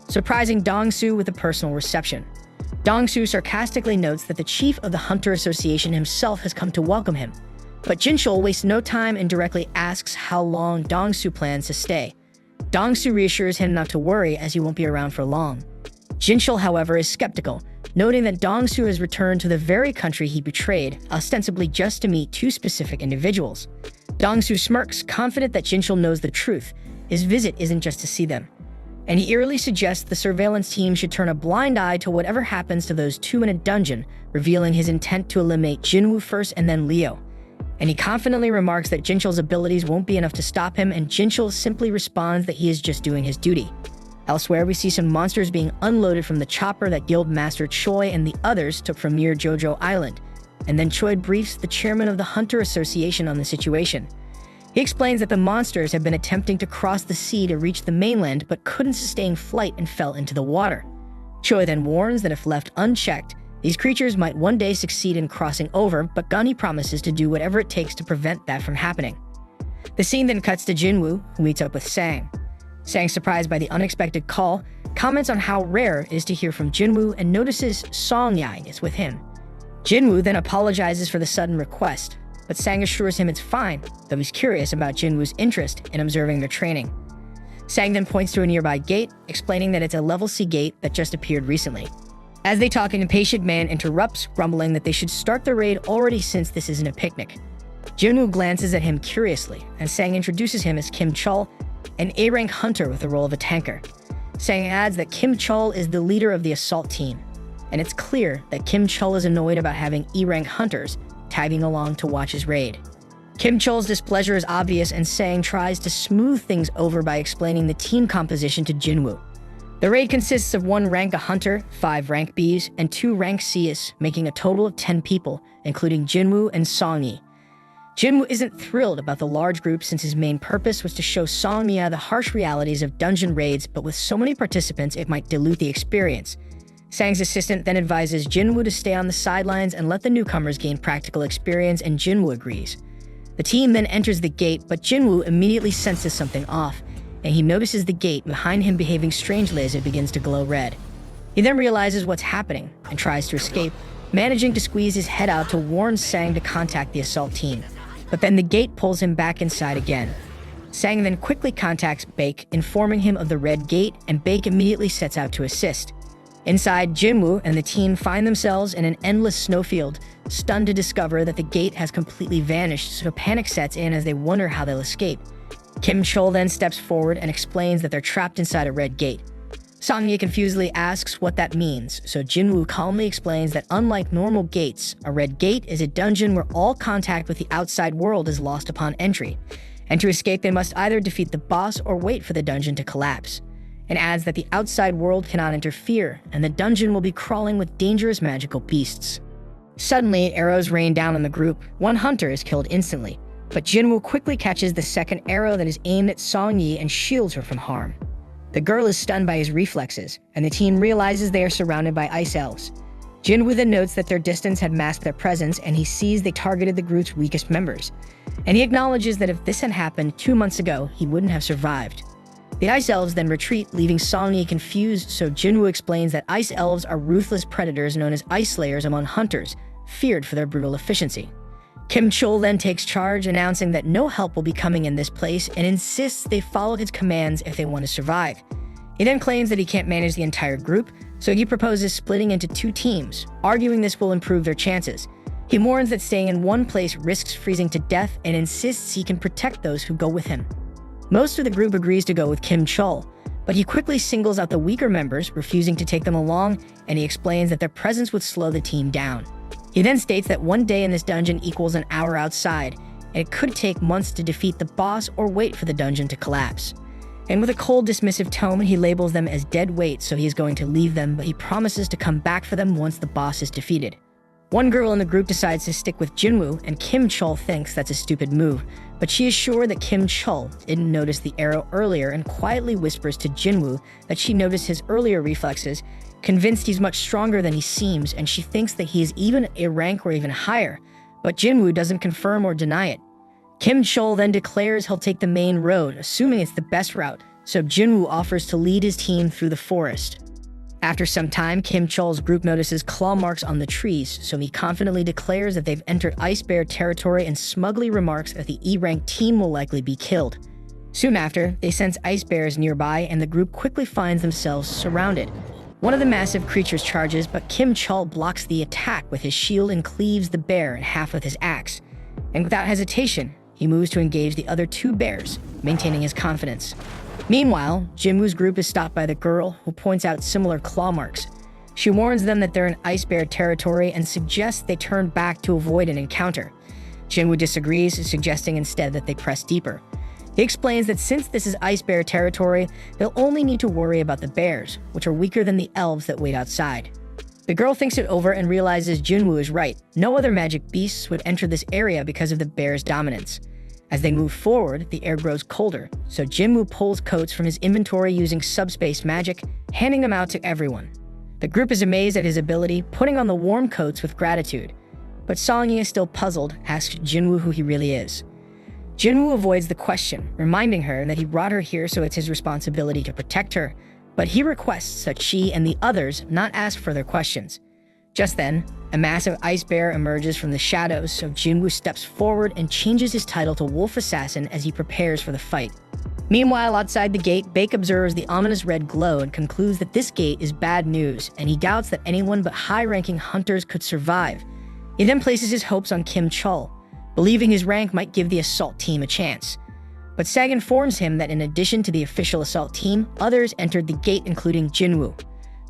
surprising Dong-soo with a personal reception. Dong-soo sarcastically notes that the chief of the Hunter Association himself has come to welcome him. But Jinchul wastes no time and directly asks how long Dong-soo plans to stay. Dong-soo reassures him not to worry, as he won't be around for long. Jinchul, however, is skeptical, noting that Dong-soo has returned to the very country he betrayed, ostensibly just to meet two specific individuals. Dong-soo smirks, confident that Jinchul knows the truth. His visit isn't just to see them. And he eerily suggests the surveillance team should turn a blind eye to whatever happens to those two in a dungeon, revealing his intent to eliminate Jinwoo first and then Leo. And he confidently remarks that Jinchul's abilities won't be enough to stop him, and Jinchul simply responds that he is just doing his duty. Elsewhere, we see some monsters being unloaded from the chopper that Guildmaster Choi and the others took from near Jojo Island, and then Choi briefs the chairman of the Hunter Association on the situation. He explains that the monsters have been attempting to cross the sea to reach the mainland but couldn't sustain flight and fell into the water. Choi then warns that if left unchecked, these creatures might one day succeed in crossing over, but Gunny promises to do whatever it takes to prevent that from happening. The scene then cuts to Jinwoo, who meets up with Sang. Sang, surprised by the unexpected call, comments on how rare it is to hear from Jinwoo and notices Song-yi is with him. Jinwoo then apologizes for the sudden request, but Sang assures him it's fine, though he's curious about Jinwoo's interest in observing their training. Sang then points to a nearby gate, explaining that it's a level C gate that just appeared recently. As they talk, an impatient man interrupts, grumbling that they should start the raid already since this isn't a picnic. Jinwoo glances at him curiously, and Sang introduces him as Kim Chul, an A-rank hunter with the role of a tanker. Sang adds that Kim Chul is the leader of the assault team, and it's clear that Kim Chul is annoyed about having E-rank hunters tagging along to watch his raid. Kim Chul's displeasure is obvious, and Sang tries to smooth things over by explaining the team composition to Jinwoo. The raid consists of 1 rank A hunter, 5 rank Bs, and 2 rank Cs, making a total of 10 people, including Jinwoo and Song-yi. Jinwoo isn't thrilled about the large group since his main purpose was to show Song-yi the harsh realities of dungeon raids, but with so many participants it might dilute the experience. Sang's assistant then advises Jinwoo to stay on the sidelines and let the newcomers gain practical experience, and Jinwoo agrees. The team then enters the gate, but Jinwoo immediately senses something off, and he notices the gate behind him behaving strangely as it begins to glow red. He then realizes what's happening and tries to escape, managing to squeeze his head out to warn Sang to contact the assault team. But then the gate pulls him back inside again. Sang then quickly contacts Baek, informing him of the red gate, and Baek immediately sets out to assist. Inside, Jinwoo and the team find themselves in an endless snowfield, stunned to discover that the gate has completely vanished, so panic sets in as they wonder how they'll escape. Kim Chul then steps forward and explains that they're trapped inside a red gate. Song-yi confusedly asks what that means, so Jinwoo calmly explains that unlike normal gates, a red gate is a dungeon where all contact with the outside world is lost upon entry, and to escape they must either defeat the boss or wait for the dungeon to collapse, and adds that the outside world cannot interfere, and the dungeon will be crawling with dangerous magical beasts. Suddenly, arrows rain down on the group. 1 hunter is killed instantly, but Jinwoo quickly catches the second arrow that is aimed at Song-yi and shields her from harm. The girl is stunned by his reflexes, and the team realizes they are surrounded by ice elves. Jinwoo then notes that their distance had masked their presence, and he sees they targeted the group's weakest members. And he acknowledges that if this had happened 2 months ago, he wouldn't have survived. The Ice Elves then retreat, leaving Song-yi confused, so Jinwoo explains that Ice Elves are ruthless predators known as Ice Slayers among hunters, feared for their brutal efficiency. Kim Chol then takes charge, announcing that no help will be coming in this place and insists they follow his commands if they want to survive. He then claims that he can't manage the entire group, so he proposes splitting into 2 teams, arguing this will improve their chances. He warns that staying in one place risks freezing to death and insists he can protect those who go with him. Most of the group agrees to go with Kim Chol, but he quickly singles out the weaker members, refusing to take them along, and he explains that their presence would slow the team down. He then states that 1 day in this dungeon equals an hour outside, and it could take months to defeat the boss or wait for the dungeon to collapse. And with a cold, dismissive tone, he labels them as dead weight, so he is going to leave them, but he promises to come back for them once the boss is defeated. One girl in the group decides to stick with Jinwoo, and Kim Chol thinks that's a stupid move, but she is sure that Kim Chol didn't notice the arrow earlier and quietly whispers to Jinwoo that she noticed his earlier reflexes, convinced he's much stronger than he seems, and she thinks that he is even a rank or even higher, but Jinwoo doesn't confirm or deny it. Kim Chol then declares he'll take the main road, assuming it's the best route, so Jinwoo offers to lead his team through the forest. After some time, Kim Chol's group notices claw marks on the trees, so he confidently declares that they've entered Ice Bear territory and smugly remarks that the E-rank team will likely be killed. Soon after, they sense ice bears nearby, and the group quickly finds themselves surrounded. One of the massive creatures charges, but Kim Chol blocks the attack with his shield and cleaves the bear in half with his axe. And without hesitation, he moves to engage the other 2 bears, maintaining his confidence. Meanwhile, Jinwoo's group is stopped by the girl, who points out similar claw marks. She warns them that they're in Ice Bear territory and suggests they turn back to avoid an encounter. Jinwoo disagrees, suggesting instead that they press deeper. He explains that since this is Ice Bear territory, they'll only need to worry about the bears, which are weaker than the elves that wait outside. The girl thinks it over and realizes Jinwoo is right. No other magic beasts would enter this area because of the bear's dominance. As they move forward, the air grows colder, so Jinwoo pulls coats from his inventory using subspace magic, handing them out to everyone. The group is amazed at his ability, putting on the warm coats with gratitude. But Song-yi is still puzzled, asks Jinwoo who he really is. Jinwoo avoids the question, reminding her that he brought her here so it's his responsibility to protect her, but he requests that she and the others not ask further questions. Just then, a massive ice bear emerges from the shadows, so Jinwoo steps forward and changes his title to Wolf Assassin as he prepares for the fight. Meanwhile, outside the gate, Baek observes the ominous red glow and concludes that this gate is bad news, and he doubts that anyone but high-ranking hunters could survive. He then places his hopes on Kim Chol, believing his rank might give the assault team a chance. But Sag informs him that in addition to the official assault team, others entered the gate, including Jinwoo.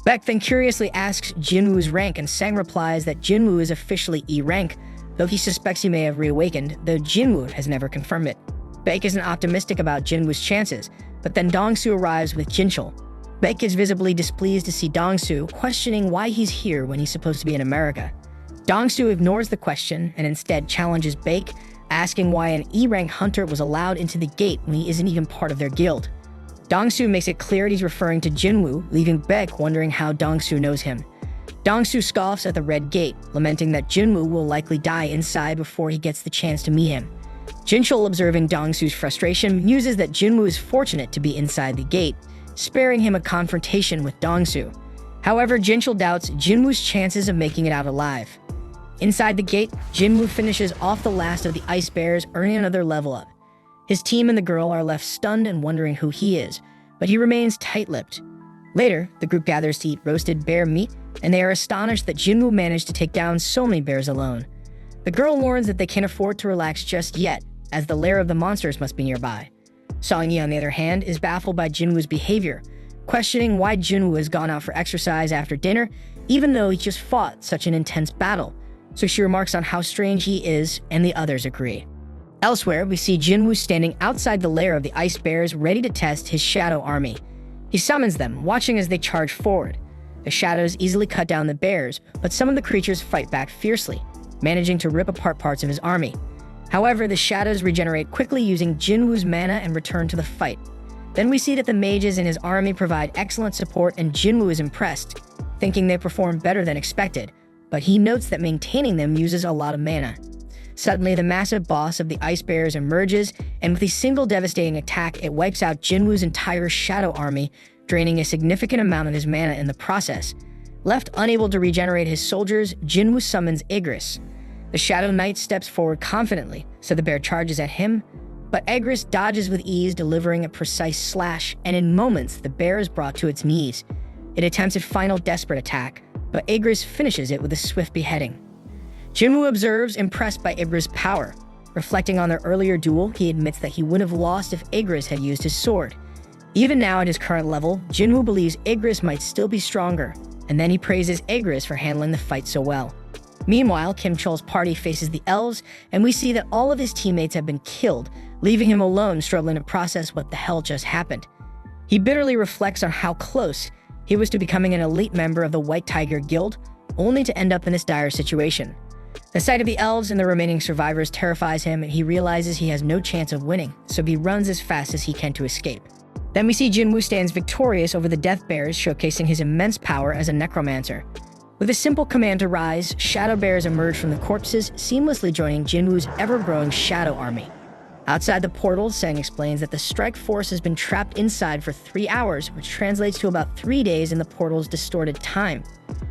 Baek then curiously asks Jinwoo's rank, and Sang replies that Jinwoo is officially E rank, though he suspects he may have reawakened, though Jinwoo has never confirmed it. Baek isn't optimistic about Jinwoo's chances, but then Dongsu arrives with Jinchul. Baek is visibly displeased to see Dongsu, questioning why he's here when he's supposed to be in America. Dongsu ignores the question and instead challenges Baek, asking why an E-rank hunter was allowed into the gate when he isn't even part of their guild. Dongsu makes it clear he's referring to Jinwoo, leaving Baek wondering how Dongsu knows him. Dongsu scoffs at the red gate, lamenting that Jinwoo will likely die inside before he gets the chance to meet him. Jinchul, observing Dongsu's frustration, muses that Jinwoo is fortunate to be inside the gate, sparing him a confrontation with Dongsu. However, Jinchul doubts Jinwoo's chances of making it out alive. Inside the gate, Jinwoo finishes off the last of the ice bears, earning another level up. His team and the girl are left stunned and wondering who he is, but he remains tight-lipped. Later, the group gathers to eat roasted bear meat, and they are astonished that Jinwoo managed to take down so many bears alone. The girl warns that they can't afford to relax just yet, as the lair of the monsters must be nearby. Song-yi, on the other hand, is baffled by Jinwoo's behavior, questioning why Jinwoo has gone out for exercise after dinner, even though he just fought such an intense battle. So she remarks on how strange he is, and the others agree. Elsewhere, we see Jinwoo standing outside the lair of the ice bears, ready to test his shadow army. He summons them, watching as they charge forward. The shadows easily cut down the bears, but some of the creatures fight back fiercely, managing to rip apart parts of his army. However, the shadows regenerate quickly using Jinwoo's mana and return to the fight. Then we see that the mages in his army provide excellent support, and Jinwoo is impressed, thinking they perform better than expected, but he notes that maintaining them uses a lot of mana. Suddenly, the massive boss of the Ice Bears emerges, and with a single devastating attack, it wipes out Jinwoo's entire Shadow Army, draining a significant amount of his mana in the process. Left unable to regenerate his soldiers, Jinwoo summons Igris. The Shadow Knight steps forward confidently, so the bear charges at him, but Igris dodges with ease, delivering a precise slash, and in moments, the bear is brought to its knees. It attempts a final desperate attack, but Igris finishes it with a swift beheading. Jinwoo observes, impressed by Igris' power. Reflecting on their earlier duel, he admits that he would have lost if Igris had used his sword. Even now at his current level, Jinwoo believes Igris might still be stronger, and then he praises Igris for handling the fight so well. Meanwhile, Kim Chol's party faces the elves, and we see that all of his teammates have been killed, leaving him alone struggling to process what the hell just happened. He bitterly reflects on how close he was to becoming an elite member of the White Tiger Guild, only to end up in this dire situation. The sight of the elves and the remaining survivors terrifies him, and he realizes he has no chance of winning, so he runs as fast as he can to escape. Then we see Jinwoo stands victorious over the Death Bears, showcasing his immense power as a necromancer. With a simple command to rise, Shadow Bears emerge from the corpses, seamlessly joining Jinwoo's ever-growing Shadow Army. Outside the portal, Sang explains that the strike force has been trapped inside for 3 hours, which translates to about 3 days in the portal's distorted time.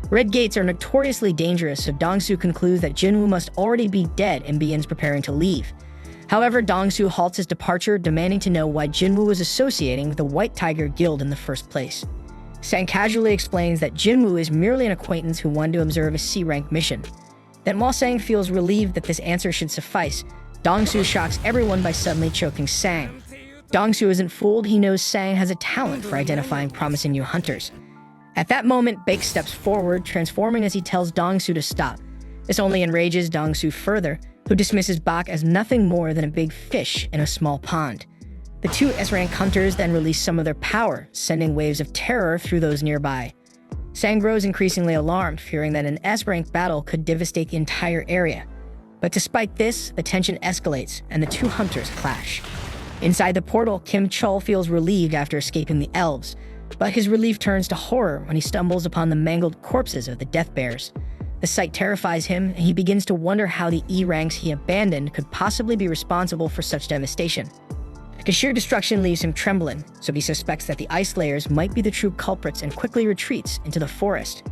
Red gates are notoriously dangerous, so Dongsu concludes that Jinwoo must already be dead and begins preparing to leave. However, Dongsu halts his departure, demanding to know why Jinwoo was associating with the White Tiger Guild in the first place. Sang casually explains that Jinwoo is merely an acquaintance who wanted to observe a C-rank mission. Then while Sang feels relieved that this answer should suffice, Dongsu shocks everyone by suddenly choking Sang. Dongsu isn't fooled, he knows Sang has a talent for identifying promising new hunters. At that moment, Baek steps forward, transforming as he tells Dongsu to stop. This only enrages Dongsu further, who dismisses Bak as nothing more than a big fish in a small pond. The two S-rank hunters then release some of their power, sending waves of terror through those nearby. Sang grows increasingly alarmed, fearing that an S-rank battle could devastate the entire area. But despite this, the tension escalates, and the two hunters clash. Inside the portal, Kim Chol feels relieved after escaping the elves, but his relief turns to horror when he stumbles upon the mangled corpses of the Death Bears. The sight terrifies him, and he begins to wonder how the E-ranks he abandoned could possibly be responsible for such devastation. The sheer destruction leaves him trembling, so he suspects that the Ice Layers might be the true culprits and quickly retreats into the forest.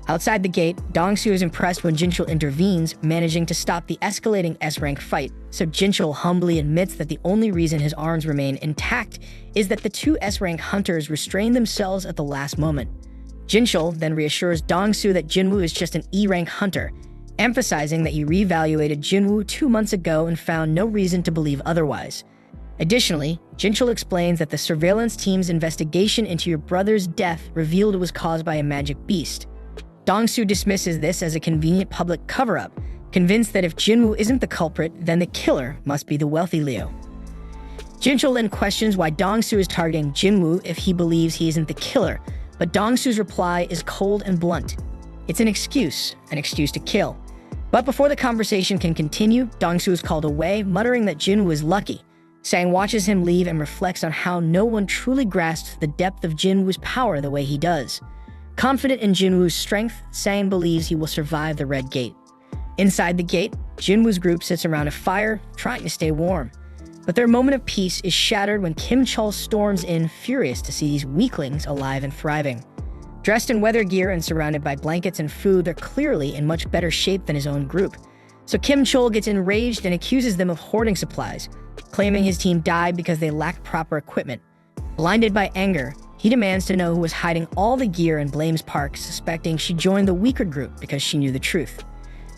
Outside the gate, Dongsu is impressed when Jinchul intervenes, managing to stop the escalating S-rank fight, so Jinchul humbly admits that the only reason his arms remain intact is that the two S-rank hunters restrained themselves at the last moment. Jinchul then reassures Dongsu that Jinwoo is just an E-rank hunter, emphasizing that he reevaluated Jinwoo 2 months ago and found no reason to believe otherwise. Additionally, Jinchul explains that the surveillance team's investigation into your brother's death revealed it was caused by a magic beast. Dongsu dismisses this as a convenient public cover-up, convinced that if Jinwoo isn't the culprit, then the killer must be the wealthy Leo. Jinchul then questions why Dongsu is targeting Jinwoo if he believes he isn't the killer, but Dongsu's reply is cold and blunt. It's an excuse to kill. But before the conversation can continue, Dongsu is called away, muttering that Jinwoo is lucky. Sang watches him leave and reflects on how no one truly grasps the depth of Jinwoo's power the way he does. Confident in Jinwoo's strength, Sang believes he will survive the Red Gate. Inside the gate, Jinwoo's group sits around a fire, trying to stay warm. But their moment of peace is shattered when Kim Chol storms in, furious to see these weaklings alive and thriving. Dressed in weather gear and surrounded by blankets and food, they're clearly in much better shape than his own group. So Kim Chol gets enraged and accuses them of hoarding supplies, claiming his team died because they lacked proper equipment. Blinded by anger, he demands to know who was hiding all the gear and blames Park, suspecting she joined the weaker group because she knew the truth.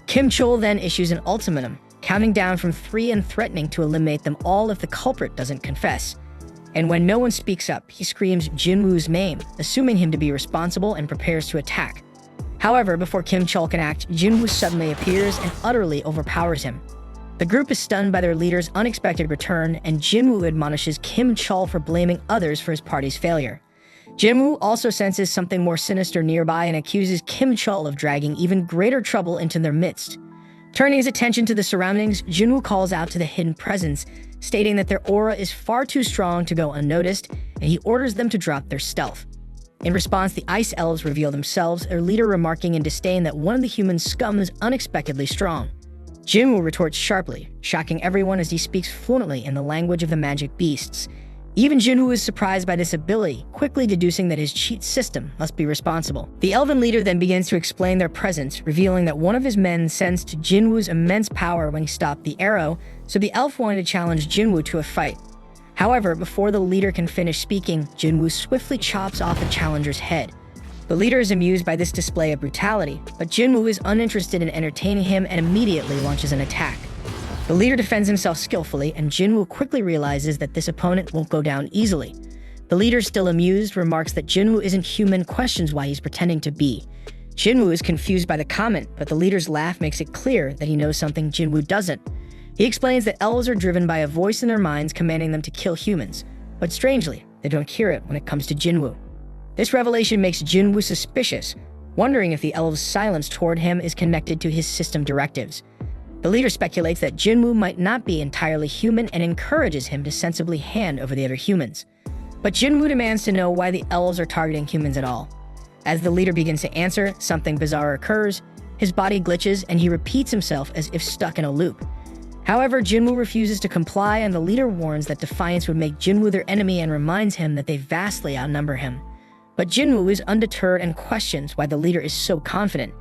Kim Chol then issues an ultimatum, counting down from 3 and threatening to eliminate them all if the culprit doesn't confess. And when no one speaks up, he screams Jinwoo's name, assuming him to be responsible, and prepares to attack. However, before Kim Chol can act, Jinwoo suddenly appears and utterly overpowers him. The group is stunned by their leader's unexpected return, and Jinwoo admonishes Kim Chol for blaming others for his party's failure. Jinwoo also senses something more sinister nearby and accuses Kim Chol of dragging even greater trouble into their midst. Turning his attention to the surroundings, Jinwoo calls out to the hidden presence, stating that their aura is far too strong to go unnoticed, and he orders them to drop their stealth. In response, the Ice Elves reveal themselves, their leader remarking in disdain that one of the human scum is unexpectedly strong. Jinwoo retorts sharply, shocking everyone as he speaks fluently in the language of the magic beasts. Even Jinwoo is surprised by this ability, quickly deducing that his cheat system must be responsible. The elven leader then begins to explain their presence, revealing that one of his men sensed Jinwoo's immense power when he stopped the arrow, so the elf wanted to challenge Jinwoo to a fight. However, before the leader can finish speaking, Jinwoo swiftly chops off the challenger's head. The leader is amused by this display of brutality, but Jinwoo is uninterested in entertaining him and immediately launches an attack. The leader defends himself skillfully, and Jinwoo quickly realizes that this opponent won't go down easily. The leader, still amused, remarks that Jinwoo isn't human, questions why he's pretending to be. Jinwoo is confused by the comment, but the leader's laugh makes it clear that he knows something Jinwoo doesn't. He explains that elves are driven by a voice in their minds commanding them to kill humans, but strangely, they don't hear it when it comes to Jinwoo. This revelation makes Jinwoo suspicious, wondering if the elves' silence toward him is connected to his system directives. The leader speculates that Jinwoo might not be entirely human and encourages him to sensibly hand over the other humans. But Jinwoo demands to know why the elves are targeting humans at all. As the leader begins to answer, something bizarre occurs. His body glitches and he repeats himself as if stuck in a loop. However, Jinwoo refuses to comply, and the leader warns that defiance would make Jinwoo their enemy and reminds him that they vastly outnumber him. But Jinwoo is undeterred and questions why the leader is so confident.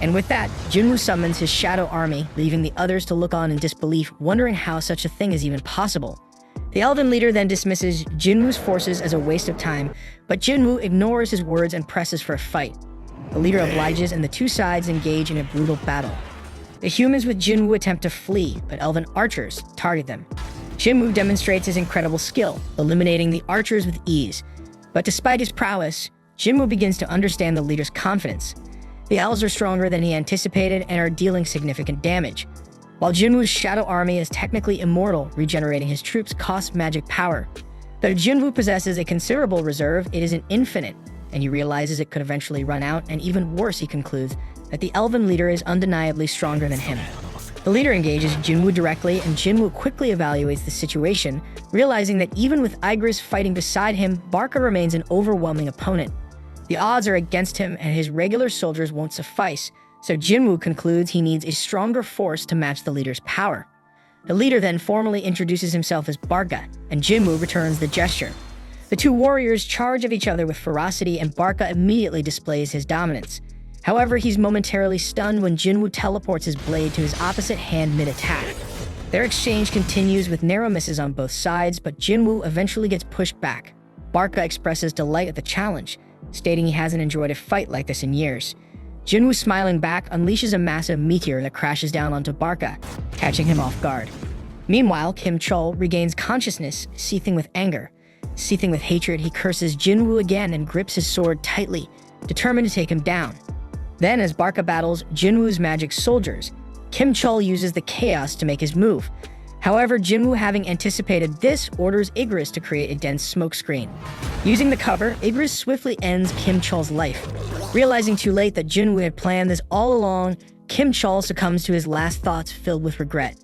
And with that, Jinwoo summons his shadow army, leaving the others to look on in disbelief, wondering how such a thing is even possible. The elven leader then dismisses Jinwoo's forces as a waste of time, but Jinwoo ignores his words and presses for a fight. The leader obliges, and the two sides engage in a brutal battle. The humans with Jinwoo attempt to flee, but elven archers target them. Jinwoo demonstrates his incredible skill, eliminating the archers with ease. But despite his prowess, Jinwoo begins to understand the leader's confidence. The elves are stronger than he anticipated and are dealing significant damage. While Jinwoo's shadow army is technically immortal, regenerating his troops costs magic power. Though Jinwoo possesses a considerable reserve, it isn't infinite, and he realizes it could eventually run out, and even worse, he concludes that the elven leader is undeniably stronger than him. The leader engages Jinwoo directly, and Jinwoo quickly evaluates the situation, realizing that even with Igris fighting beside him, Barca remains an overwhelming opponent. The odds are against him, and his regular soldiers won't suffice, so Jinwoo concludes he needs a stronger force to match the leader's power. The leader then formally introduces himself as Barca, and Jinwoo returns the gesture. The two warriors charge at each other with ferocity, and Barca immediately displays his dominance. However, he's momentarily stunned when Jinwoo teleports his blade to his opposite hand mid-attack. Their exchange continues with narrow misses on both sides, but Jinwoo eventually gets pushed back. Barca expresses delight at the challenge, stating he hasn't enjoyed a fight like this in years. Jinwoo, smiling back, unleashes a massive meteor that crashes down onto Barca, catching him off guard. Meanwhile, Kim Chol regains consciousness, seething with anger. Seething with hatred, he curses Jinwoo again and grips his sword tightly, determined to take him down. Then, as Barca battles Jinwoo's magic soldiers, Kim Chol uses the chaos to make his move. However, Jinwoo, having anticipated this, orders Igris to create a dense smokescreen. Using the cover, Igris swiftly ends Kim Chol's life. Realizing too late that Jinwoo had planned this all along, Kim Chol succumbs to his last thoughts filled with regret.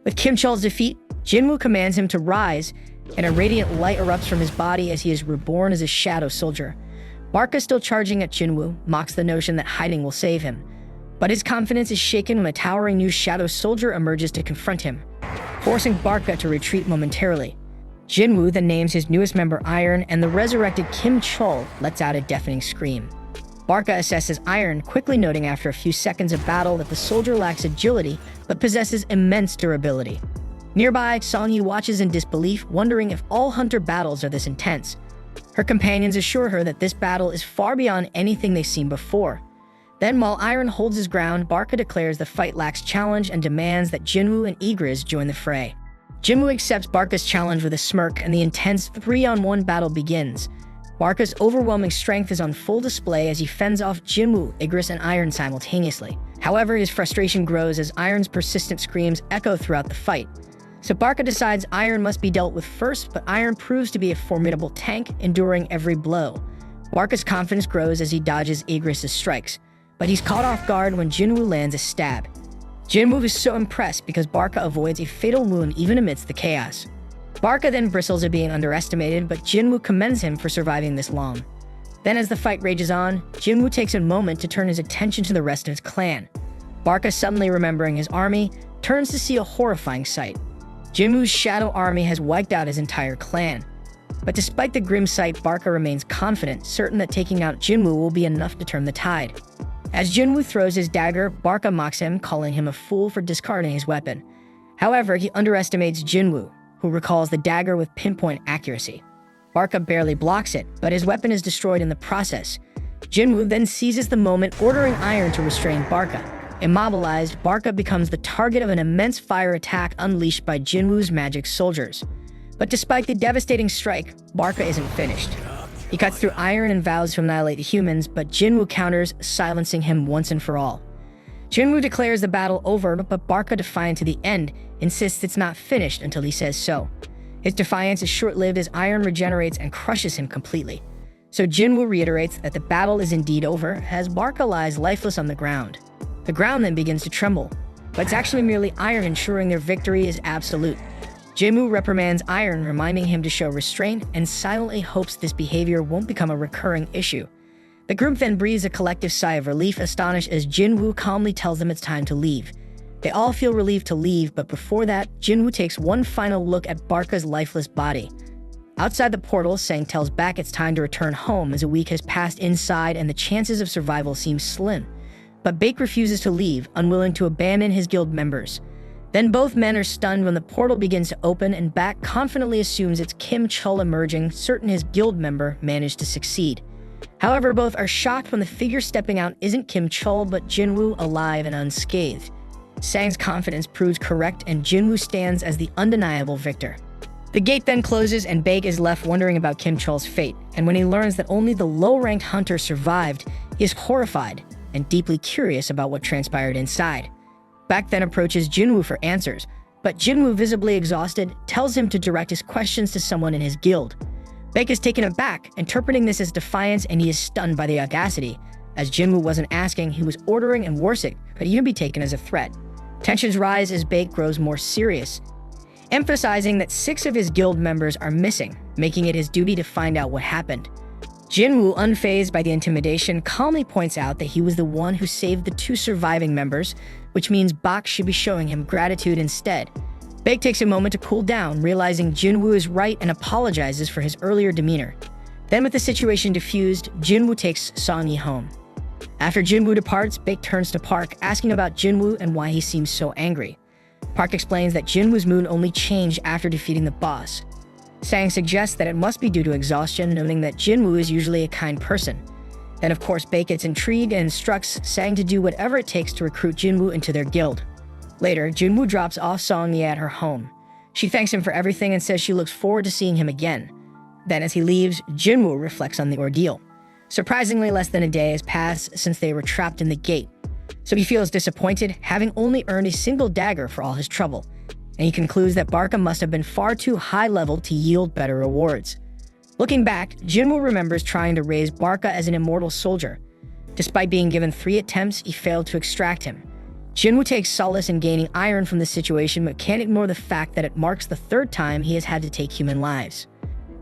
With Kim Chol's defeat, Jinwoo commands him to rise, and a radiant light erupts from his body as he is reborn as a shadow soldier. Barca, still charging at Jinwoo, mocks the notion that hiding will save him. But his confidence is shaken when a towering new shadow soldier emerges to confront him, forcing Barca to retreat momentarily. Jinwoo then names his newest member Iron, and the resurrected Kim Chol lets out a deafening scream. Barca assesses Iron, quickly noting after a few seconds of battle that the soldier lacks agility, but possesses immense durability. Nearby, Songyi watches in disbelief, wondering if all hunter battles are this intense. Her companions assure her that this battle is far beyond anything they've seen before. Then, while Iron holds his ground, Barca declares the fight lacks challenge and demands that Jinwoo and Igris join the fray. Jinwoo accepts Barca's challenge with a smirk, and the intense 3-on-1 battle begins. Barca's overwhelming strength is on full display as he fends off Jinwoo, Igris, and Iron simultaneously. However, his frustration grows as Iron's persistent screams echo throughout the fight. So Barca decides Iron must be dealt with first, but Iron proves to be a formidable tank, enduring every blow. Barca's confidence grows as he dodges Igris' strikes, but he's caught off guard when Jinwoo lands a stab. Jinwoo is so impressed because Barca avoids a fatal wound even amidst the chaos. Barca then bristles at being underestimated, but Jinwoo commends him for surviving this long. Then as the fight rages on, Jinwoo takes a moment to turn his attention to the rest of his clan. Barca, suddenly remembering his army, turns to see a horrifying sight. Jinwoo's shadow army has wiped out his entire clan. But despite the grim sight, Barca remains confident, certain that taking out Jinwoo will be enough to turn the tide. As Jinwoo throws his dagger, Barca mocks him, calling him a fool for discarding his weapon. However, he underestimates Jinwoo, who recalls the dagger with pinpoint accuracy. Barca barely blocks it, but his weapon is destroyed in the process. Jinwoo then seizes the moment, ordering Iron to restrain Barca. Immobilized, Barca becomes the target of an immense fire attack unleashed by Jinwoo's magic soldiers. But despite the devastating strike, Barca isn't finished. He cuts through Iron and vows to annihilate the humans, but Jinwoo counters, silencing him once and for all. Jinwoo declares the battle over, but Barca, defiant to the end, insists it's not finished until he says so. His defiance is short-lived as Iron regenerates and crushes him completely. So Jinwoo reiterates that the battle is indeed over, as Barca lies lifeless on the ground. The ground then begins to tremble, but it's actually merely Iron ensuring their victory is absolute. Jinwoo reprimands Iron, reminding him to show restraint, and silently hopes this behavior won't become a recurring issue. The group then breathes a collective sigh of relief, astonished as Jinwoo calmly tells them it's time to leave. They all feel relieved to leave, but before that, Jinwoo takes one final look at Barca's lifeless body. Outside the portal, Sang tells Baek it's time to return home as a week has passed inside and the chances of survival seem slim. But Baek refuses to leave, unwilling to abandon his guild members. Then both men are stunned when the portal begins to open and Baek confidently assumes it's Kim Chul emerging, certain his guild member managed to succeed. However, both are shocked when the figure stepping out isn't Kim Chul but Jinwoo, alive and unscathed. Sang's confidence proves correct and Jinwoo stands as the undeniable victor. The gate then closes and Baek is left wondering about Kim Chul's fate, and when he learns that only the low-ranked hunter survived, he is horrified and deeply curious about what transpired inside. Baek then approaches Jinwoo for answers, but Jinwoo, visibly exhausted, tells him to direct his questions to someone in his guild. Baek is taken aback, interpreting this as defiance, and he is stunned by the audacity. As Jinwoo wasn't asking, he was ordering, and worse, it could even be taken as a threat. Tensions rise as Baek grows more serious, emphasizing that 6 of his guild members are missing, making it his duty to find out what happened. Jinwoo, unfazed by the intimidation, calmly points out that he was the one who saved the 2 surviving members, which means Baek should be showing him gratitude instead. Baek takes a moment to cool down, realizing Jinwoo is right and apologizes for his earlier demeanor. Then with the situation diffused, Jinwoo takes Song-yi home. After Jinwoo departs, Baek turns to Park, asking about Jinwoo and why he seems so angry. Park explains that Jinwoo's mood only changed after defeating the boss. Sang suggests that it must be due to exhaustion, noting that Jinwoo is usually a kind person. Then of course Baek gets intrigued and instructs Sang to do whatever it takes to recruit Jinwoo into their guild. Later, Jinwoo drops off Song-yi at her home. She thanks him for everything and says she looks forward to seeing him again. Then as he leaves, Jinwoo reflects on the ordeal. Surprisingly, less than a day has passed since they were trapped in the gate. So he feels disappointed, having only earned a single dagger for all his trouble. And he concludes that Barca must have been far too high-level to yield better rewards. Looking back, Jinwoo remembers trying to raise Barca as an immortal soldier. Despite being given 3 attempts, he failed to extract him. Jinwoo takes solace in gaining Iron from the situation, but can't ignore the fact that it marks the 3rd time he has had to take human lives.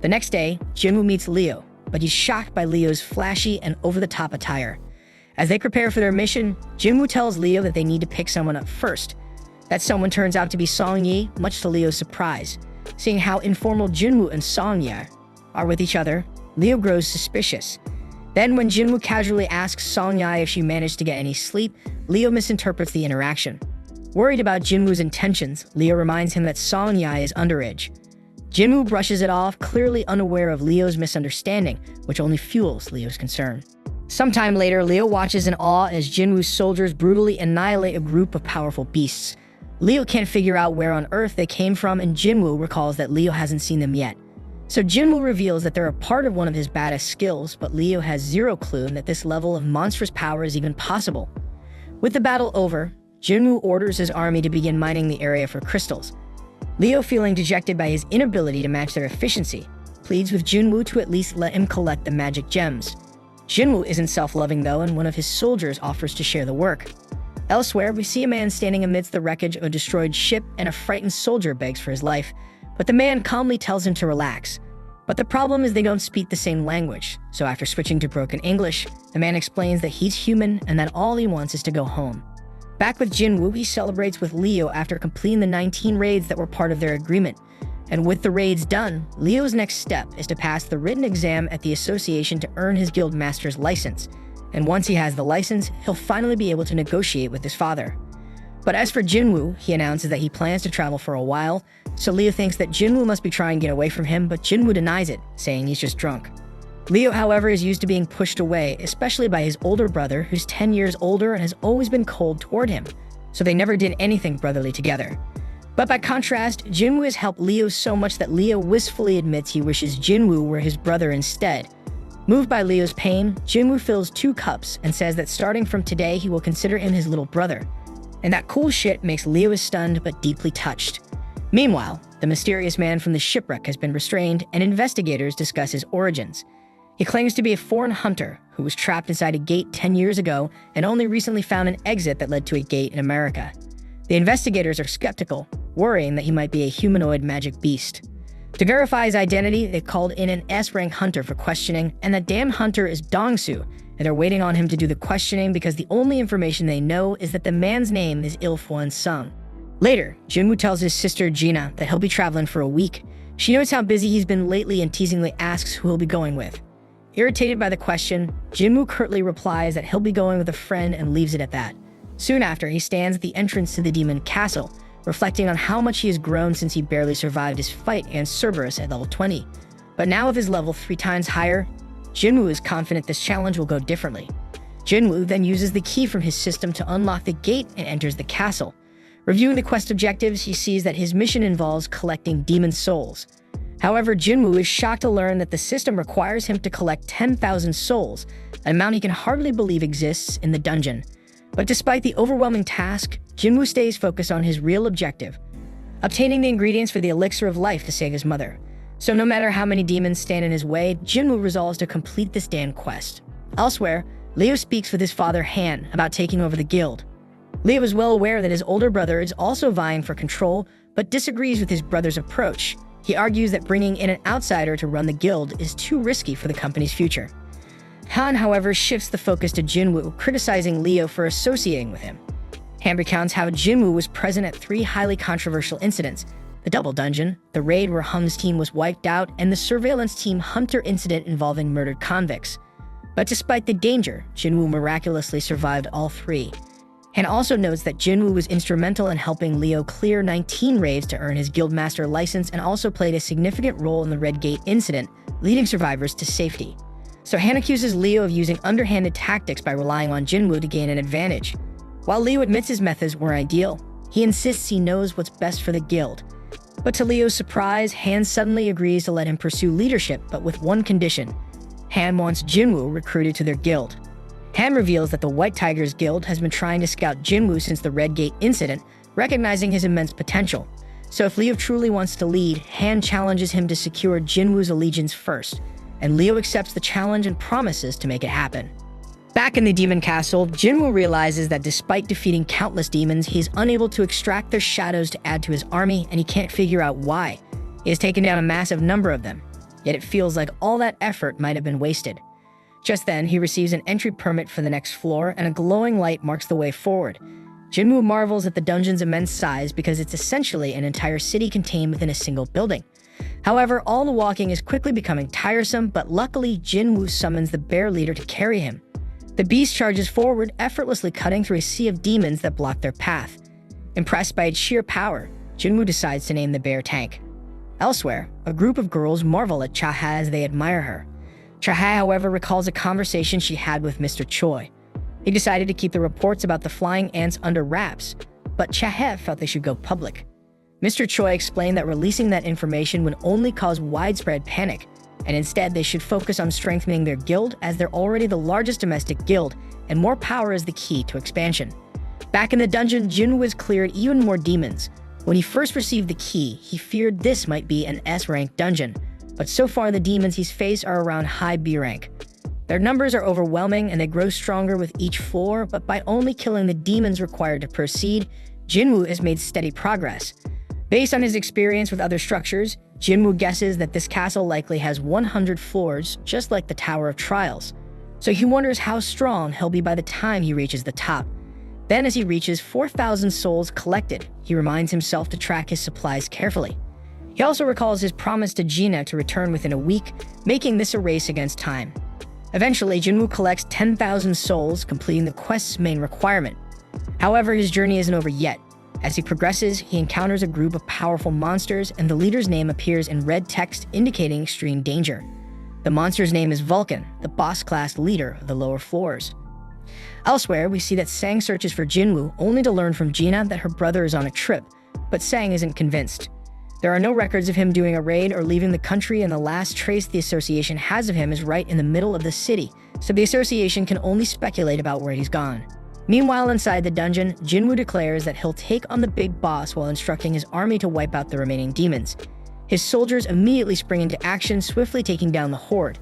The next day, Jinwoo meets Leo, but he's shocked by Leo's flashy and over-the-top attire. As they prepare for their mission, Jinwoo tells Leo that they need to pick someone up first. That someone turns out to be Song-yi, much to Leo's surprise. Seeing how informal Jinwoo and Song-yi are with each other, Leo grows suspicious. Then when Jinwoo casually asks Song-yi if she managed to get any sleep, Leo misinterprets the interaction. Worried about Jinwoo's intentions, Leo reminds him that Song-yi is underage. Jinwoo brushes it off, clearly unaware of Leo's misunderstanding, which only fuels Leo's concern. Sometime later, Leo watches in awe as Jinwoo's soldiers brutally annihilate a group of powerful beasts. Leo can't figure out where on earth they came from, and Jinwoo recalls that Leo hasn't seen them yet. So Jinwoo reveals that they're a part of one of his baddest skills, but Leo has zero clue that this level of monstrous power is even possible. With the battle over, Jinwoo orders his army to begin mining the area for crystals. Leo, feeling dejected by his inability to match their efficiency, pleads with Jinwoo to at least let him collect the magic gems. Jinwoo isn't self-loving though, and one of his soldiers offers to share the work. Elsewhere, we see a man standing amidst the wreckage of a destroyed ship, and a frightened soldier begs for his life, but the man calmly tells him to relax. But the problem is they don't speak the same language, so after switching to broken English, the man explains that he's human and that all he wants is to go home. Back with Jinwoo, he celebrates with Leo after completing the 19 raids that were part of their agreement. And with the raids done, Leo's next step is to pass the written exam at the association to earn his guild master's license. And once he has the license, he'll finally be able to negotiate with his father. But as for Jinwoo, he announces that he plans to travel for a while, so Leo thinks that Jinwoo must be trying to get away from him, but Jinwoo denies it, saying he's just drunk. Leo, however, is used to being pushed away, especially by his older brother, who's 10 years older and has always been cold toward him, so they never did anything brotherly together. But by contrast, Jinwoo has helped Leo so much that Leo wistfully admits he wishes Jinwoo were his brother instead. Moved by Leo's pain, Jinwoo fills 2 cups and says that starting from today he will consider him his little brother. And that cool shit makes Leo stunned but deeply touched. Meanwhile, the mysterious man from the shipwreck has been restrained and investigators discuss his origins. He claims to be a foreign hunter who was trapped inside a gate 10 years ago and only recently found an exit that led to a gate in America. The investigators are skeptical, worrying that he might be a humanoid magic beast. To verify his identity, they called in an S-rank hunter for questioning, and the damn hunter is Dongsu, and they're waiting on him to do the questioning because the only information they know is that the man's name is Jinwoo Sung. Later, Jinwoo tells his sister Gina that he'll be traveling for a week. She knows how busy he's been lately and teasingly asks who he'll be going with. Irritated by the question, Jinwoo curtly replies that he'll be going with a friend and leaves it at that. Soon after, he stands at the entrance to the demon castle, reflecting on how much he has grown since he barely survived his fight against Cerberus at level 20. But now with his level 3 times higher, Jinwoo is confident this challenge will go differently. Jinwoo then uses the key from his system to unlock the gate and enters the castle. Reviewing the quest objectives, he sees that his mission involves collecting demon souls. However, Jinwoo is shocked to learn that the system requires him to collect 10,000 souls, an amount he can hardly believe exists in the dungeon. But despite the overwhelming task, Jinwoo stays focused on his real objective, obtaining the ingredients for the elixir of life to save his mother. So no matter how many demons stand in his way, Jinwoo resolves to complete this damn quest. Elsewhere, Leo speaks with his father Han about taking over the guild. Leo is well aware that his older brother is also vying for control, but disagrees with his brother's approach. He argues that bringing in an outsider to run the guild is too risky for the company's future. Han, however, shifts the focus to Jinwoo, criticizing Leo for associating with him. Han recounts how Jinwoo was present at 3 highly controversial incidents: the double dungeon, the raid where Hum's team was wiped out, and the surveillance team Hunter incident involving murdered convicts. But despite the danger, Jinwoo miraculously survived all 3. Han also notes that Jinwoo was instrumental in helping Leo clear 19 raids to earn his guildmaster license and also played a significant role in the Red Gate incident, leading survivors to safety. So Han accuses Leo of using underhanded tactics by relying on Jinwoo to gain an advantage. While Leo admits his methods were ideal, he insists he knows what's best for the guild. But to Leo's surprise, Han suddenly agrees to let him pursue leadership, but with one condition. Han wants Jinwoo recruited to their guild. Han reveals that the White Tigers Guild has been trying to scout Jinwoo since the Red Gate incident, recognizing his immense potential. So if Leo truly wants to lead, Han challenges him to secure Jinwoo's allegiance first, and Leo accepts the challenge and promises to make it happen. Back in the demon castle, Jinwoo realizes that despite defeating countless demons, he is unable to extract their shadows to add to his army, and he can't figure out why. He has taken down a massive number of them, yet it feels like all that effort might have been wasted. Just then, he receives an entry permit for the next floor, and a glowing light marks the way forward. Jinwoo marvels at the dungeon's immense size because it's essentially an entire city contained within a single building. However, all the walking is quickly becoming tiresome, but luckily Jinwoo summons the bear leader to carry him. The beast charges forward, effortlessly cutting through a sea of demons that block their path. Impressed by its sheer power, Jinwoo decides to name the bear Tank. Elsewhere, a group of girls marvel at Chaha as they admire her. Chaha, however, recalls a conversation she had with Mr. Choi. He decided to keep the reports about the flying ants under wraps, but Chaha felt they should go public. Mr. Choi explained that releasing that information would only cause widespread panic, and instead they should focus on strengthening their guild as they're already the largest domestic guild, and more power is the key to expansion. Back in the dungeon, Jinwoo has cleared even more demons. When he first received the key, he feared this might be an S-rank dungeon, but so far the demons he's faced are around high B rank. Their numbers are overwhelming and they grow stronger with each floor, but by only killing the demons required to proceed, Jinwoo has made steady progress. Based on his experience with other structures, Jinwoo guesses that this castle likely has 100 floors, just like the Tower of Trials. So he wonders how strong he'll be by the time he reaches the top. Then as he reaches 4,000 souls collected, he reminds himself to track his supplies carefully. He also recalls his promise to Gina to return within a week, making this a race against time. Eventually, Jinwoo collects 10,000 souls, completing the quest's main requirement. However, his journey isn't over yet. As he progresses, he encounters a group of powerful monsters, and the leader's name appears in red text indicating extreme danger. The monster's name is Vulcan, the boss-class leader of the lower floors. Elsewhere, we see that Sang searches for Jinwoo, only to learn from Gina that her brother is on a trip, but Sang isn't convinced. There are no records of him doing a raid or leaving the country, and the last trace the association has of him is right in the middle of the city, so the association can only speculate about where he's gone. Meanwhile, inside the dungeon, Jinwoo declares that he'll take on the big boss while instructing his army to wipe out the remaining demons. His soldiers immediately spring into action, swiftly taking down the horde.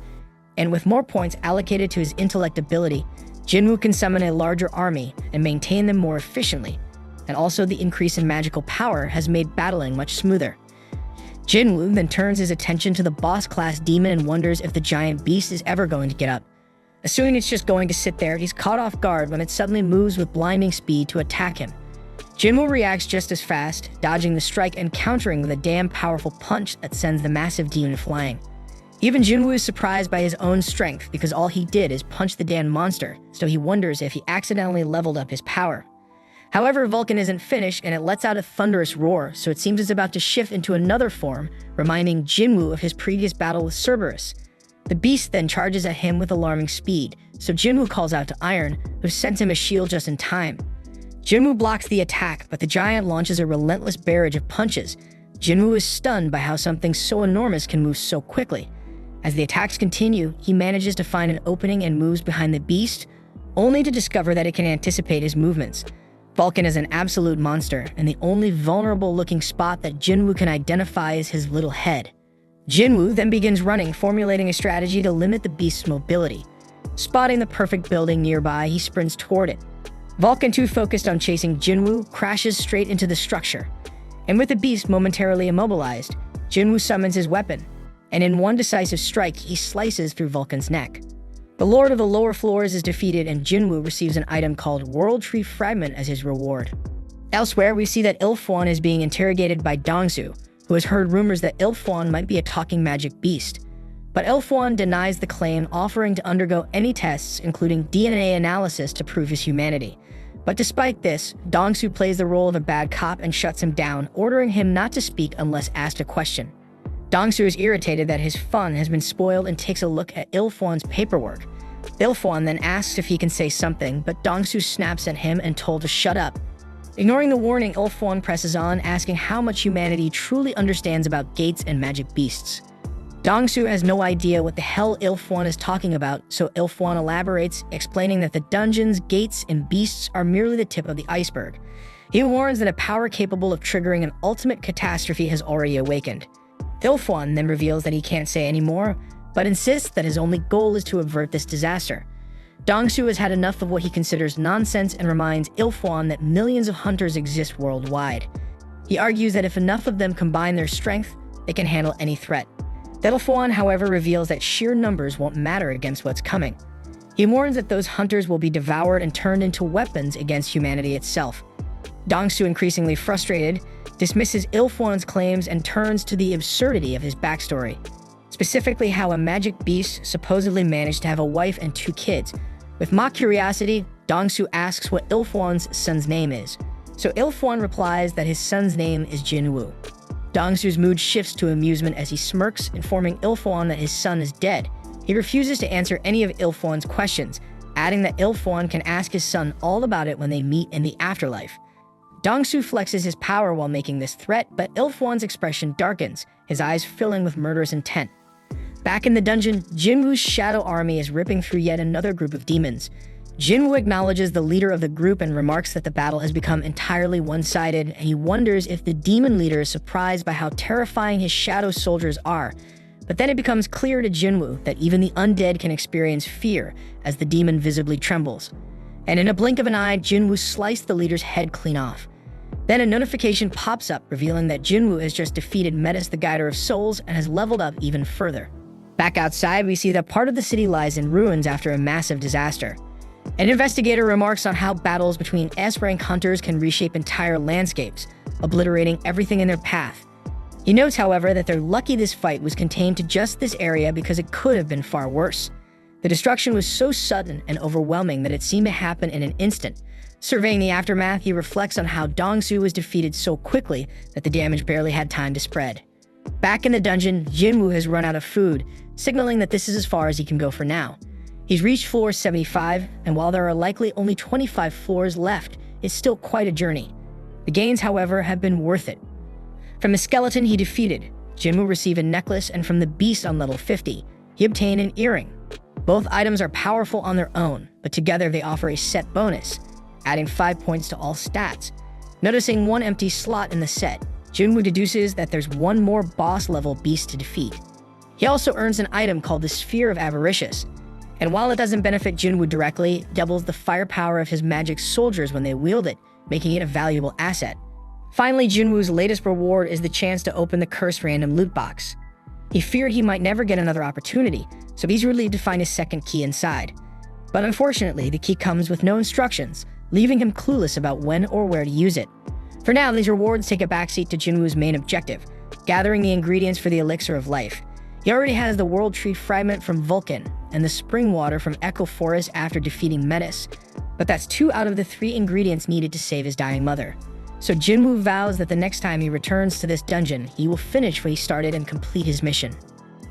And with more points allocated to his intellect ability, Jinwoo can summon a larger army and maintain them more efficiently. And also the increase in magical power has made battling much smoother. Jinwoo then turns his attention to the boss-class demon and wonders if the giant beast is ever going to get up. Assuming it's just going to sit there, he's caught off guard when it suddenly moves with blinding speed to attack him. Jinwoo reacts just as fast, dodging the strike and countering with a damn powerful punch that sends the massive demon flying. Even Jinwoo is surprised by his own strength because all he did is punch the damn monster, so he wonders if he accidentally leveled up his power. However, Vulcan isn't finished and it lets out a thunderous roar, so it seems it's about to shift into another form, reminding Jinwoo of his previous battle with Cerberus. The beast then charges at him with alarming speed, so Jinwoo calls out to Iron, who sends him a shield just in time. Jinwoo blocks the attack, but the giant launches a relentless barrage of punches. Jinwoo is stunned by how something so enormous can move so quickly. As the attacks continue, he manages to find an opening and moves behind the beast, only to discover that it can anticipate his movements. Vulcan is an absolute monster, and the only vulnerable-looking spot that Jinwoo can identify is his little head. Jinwoo then begins running, formulating a strategy to limit the beast's mobility. Spotting the perfect building nearby, he sprints toward it. Vulcan, too focused on chasing Jinwoo, crashes straight into the structure. And with the beast momentarily immobilized, Jinwoo summons his weapon, and in one decisive strike, he slices through Vulcan's neck. The Lord of the Lower Floors is defeated, and Jinwoo receives an item called World Tree Fragment as his reward. Elsewhere, we see that Ilfwan is being interrogated by Dongsu, who has heard rumors that Ilfwan might be a talking magic beast. But Ilfwan denies the claim, offering to undergo any tests, including DNA analysis, to prove his humanity. But despite this, Dongsu plays the role of a bad cop and shuts him down, ordering him not to speak unless asked a question. Dongsu is irritated that his fun has been spoiled and takes a look at Ilfwan's paperwork. Ilfwan then asks if he can say something, but Dongsu snaps at him and told to shut up. Ignoring the warning, Ilfwan presses on, asking how much humanity truly understands about gates and magic beasts. Dongsu has no idea what the hell Ilfwan is talking about, so Ilfwan elaborates, explaining that the dungeons, gates, and beasts are merely the tip of the iceberg. He warns that a power capable of triggering an ultimate catastrophe has already awakened. Ilfwan then reveals that he can't say anymore, but insists that his only goal is to avert this disaster. Dongsu has had enough of what he considers nonsense and reminds Ilfwan that millions of hunters exist worldwide. He argues that if enough of them combine their strength, they can handle any threat. Ilfwan, however, reveals that sheer numbers won't matter against what's coming. He warns that those hunters will be devoured and turned into weapons against humanity itself. Dongsu, increasingly frustrated, dismisses Ilfwan's claims and turns to the absurdity of his backstory. Specifically how a magic beast supposedly managed to have a wife and 2 kids. With mock curiosity, Dongsu asks what Ilfwan's son's name is. So Ilfwan replies that his son's name is Jinwoo. Dongsu's mood shifts to amusement as he smirks, informing Ilfwan that his son is dead. He refuses to answer any of Ilfwan's questions, adding that Ilfwan can ask his son all about it when they meet in the afterlife. Dongsu flexes his power while making this threat, but Ilfwan's expression darkens, his eyes filling with murderous intent. Back in the dungeon, Jinwoo's shadow army is ripping through yet another group of demons. Jinwoo acknowledges the leader of the group and remarks that the battle has become entirely one-sided, and he wonders if the demon leader is surprised by how terrifying his shadow soldiers are. But then it becomes clear to Jinwoo that even the undead can experience fear as the demon visibly trembles. And in a blink of an eye, Jinwoo sliced the leader's head clean off. Then a notification pops up revealing that Jinwoo has just defeated Metis the Guider of Souls and has leveled up even further. Back outside, we see that part of the city lies in ruins after a massive disaster. An investigator remarks on how battles between S-rank hunters can reshape entire landscapes, obliterating everything in their path. He notes, however, that they're lucky this fight was contained to just this area because it could have been far worse. The destruction was so sudden and overwhelming that it seemed to happen in an instant. Surveying the aftermath, he reflects on how Dongsu was defeated so quickly that the damage barely had time to spread. Back in the dungeon, Jinwoo has run out of food, signaling that this is as far as he can go for now. He's reached floor 75, and while there are likely only 25 floors left, it's still quite a journey. The gains, however, have been worth it. From the skeleton he defeated, Jinwoo received a necklace, and from the beast on level 50, he obtained an earring. Both items are powerful on their own, but together they offer a set bonus, adding 5 points to all stats. Noticing one empty slot in the set, Jinwoo deduces that there's one more boss-level beast to defeat. He also earns an item called the Sphere of Avaricious, and while it doesn't benefit Jinwoo directly, it doubles the firepower of his magic soldiers when they wield it, making it a valuable asset. Finally, Jinwoo's latest reward is the chance to open the cursed random loot box. He feared he might never get another opportunity, so he's relieved to find his second key inside. But unfortunately, the key comes with no instructions, leaving him clueless about when or where to use it. For now, these rewards take a backseat to Jinwoo's main objective, gathering the ingredients for the Elixir of Life. He already has the World Tree Fragment from Vulcan and the Spring Water from Echo Forest after defeating Metis, but that's 2 out of the 3 ingredients needed to save his dying mother. So Jinwoo vows that the next time he returns to this dungeon, he will finish what he started and complete his mission.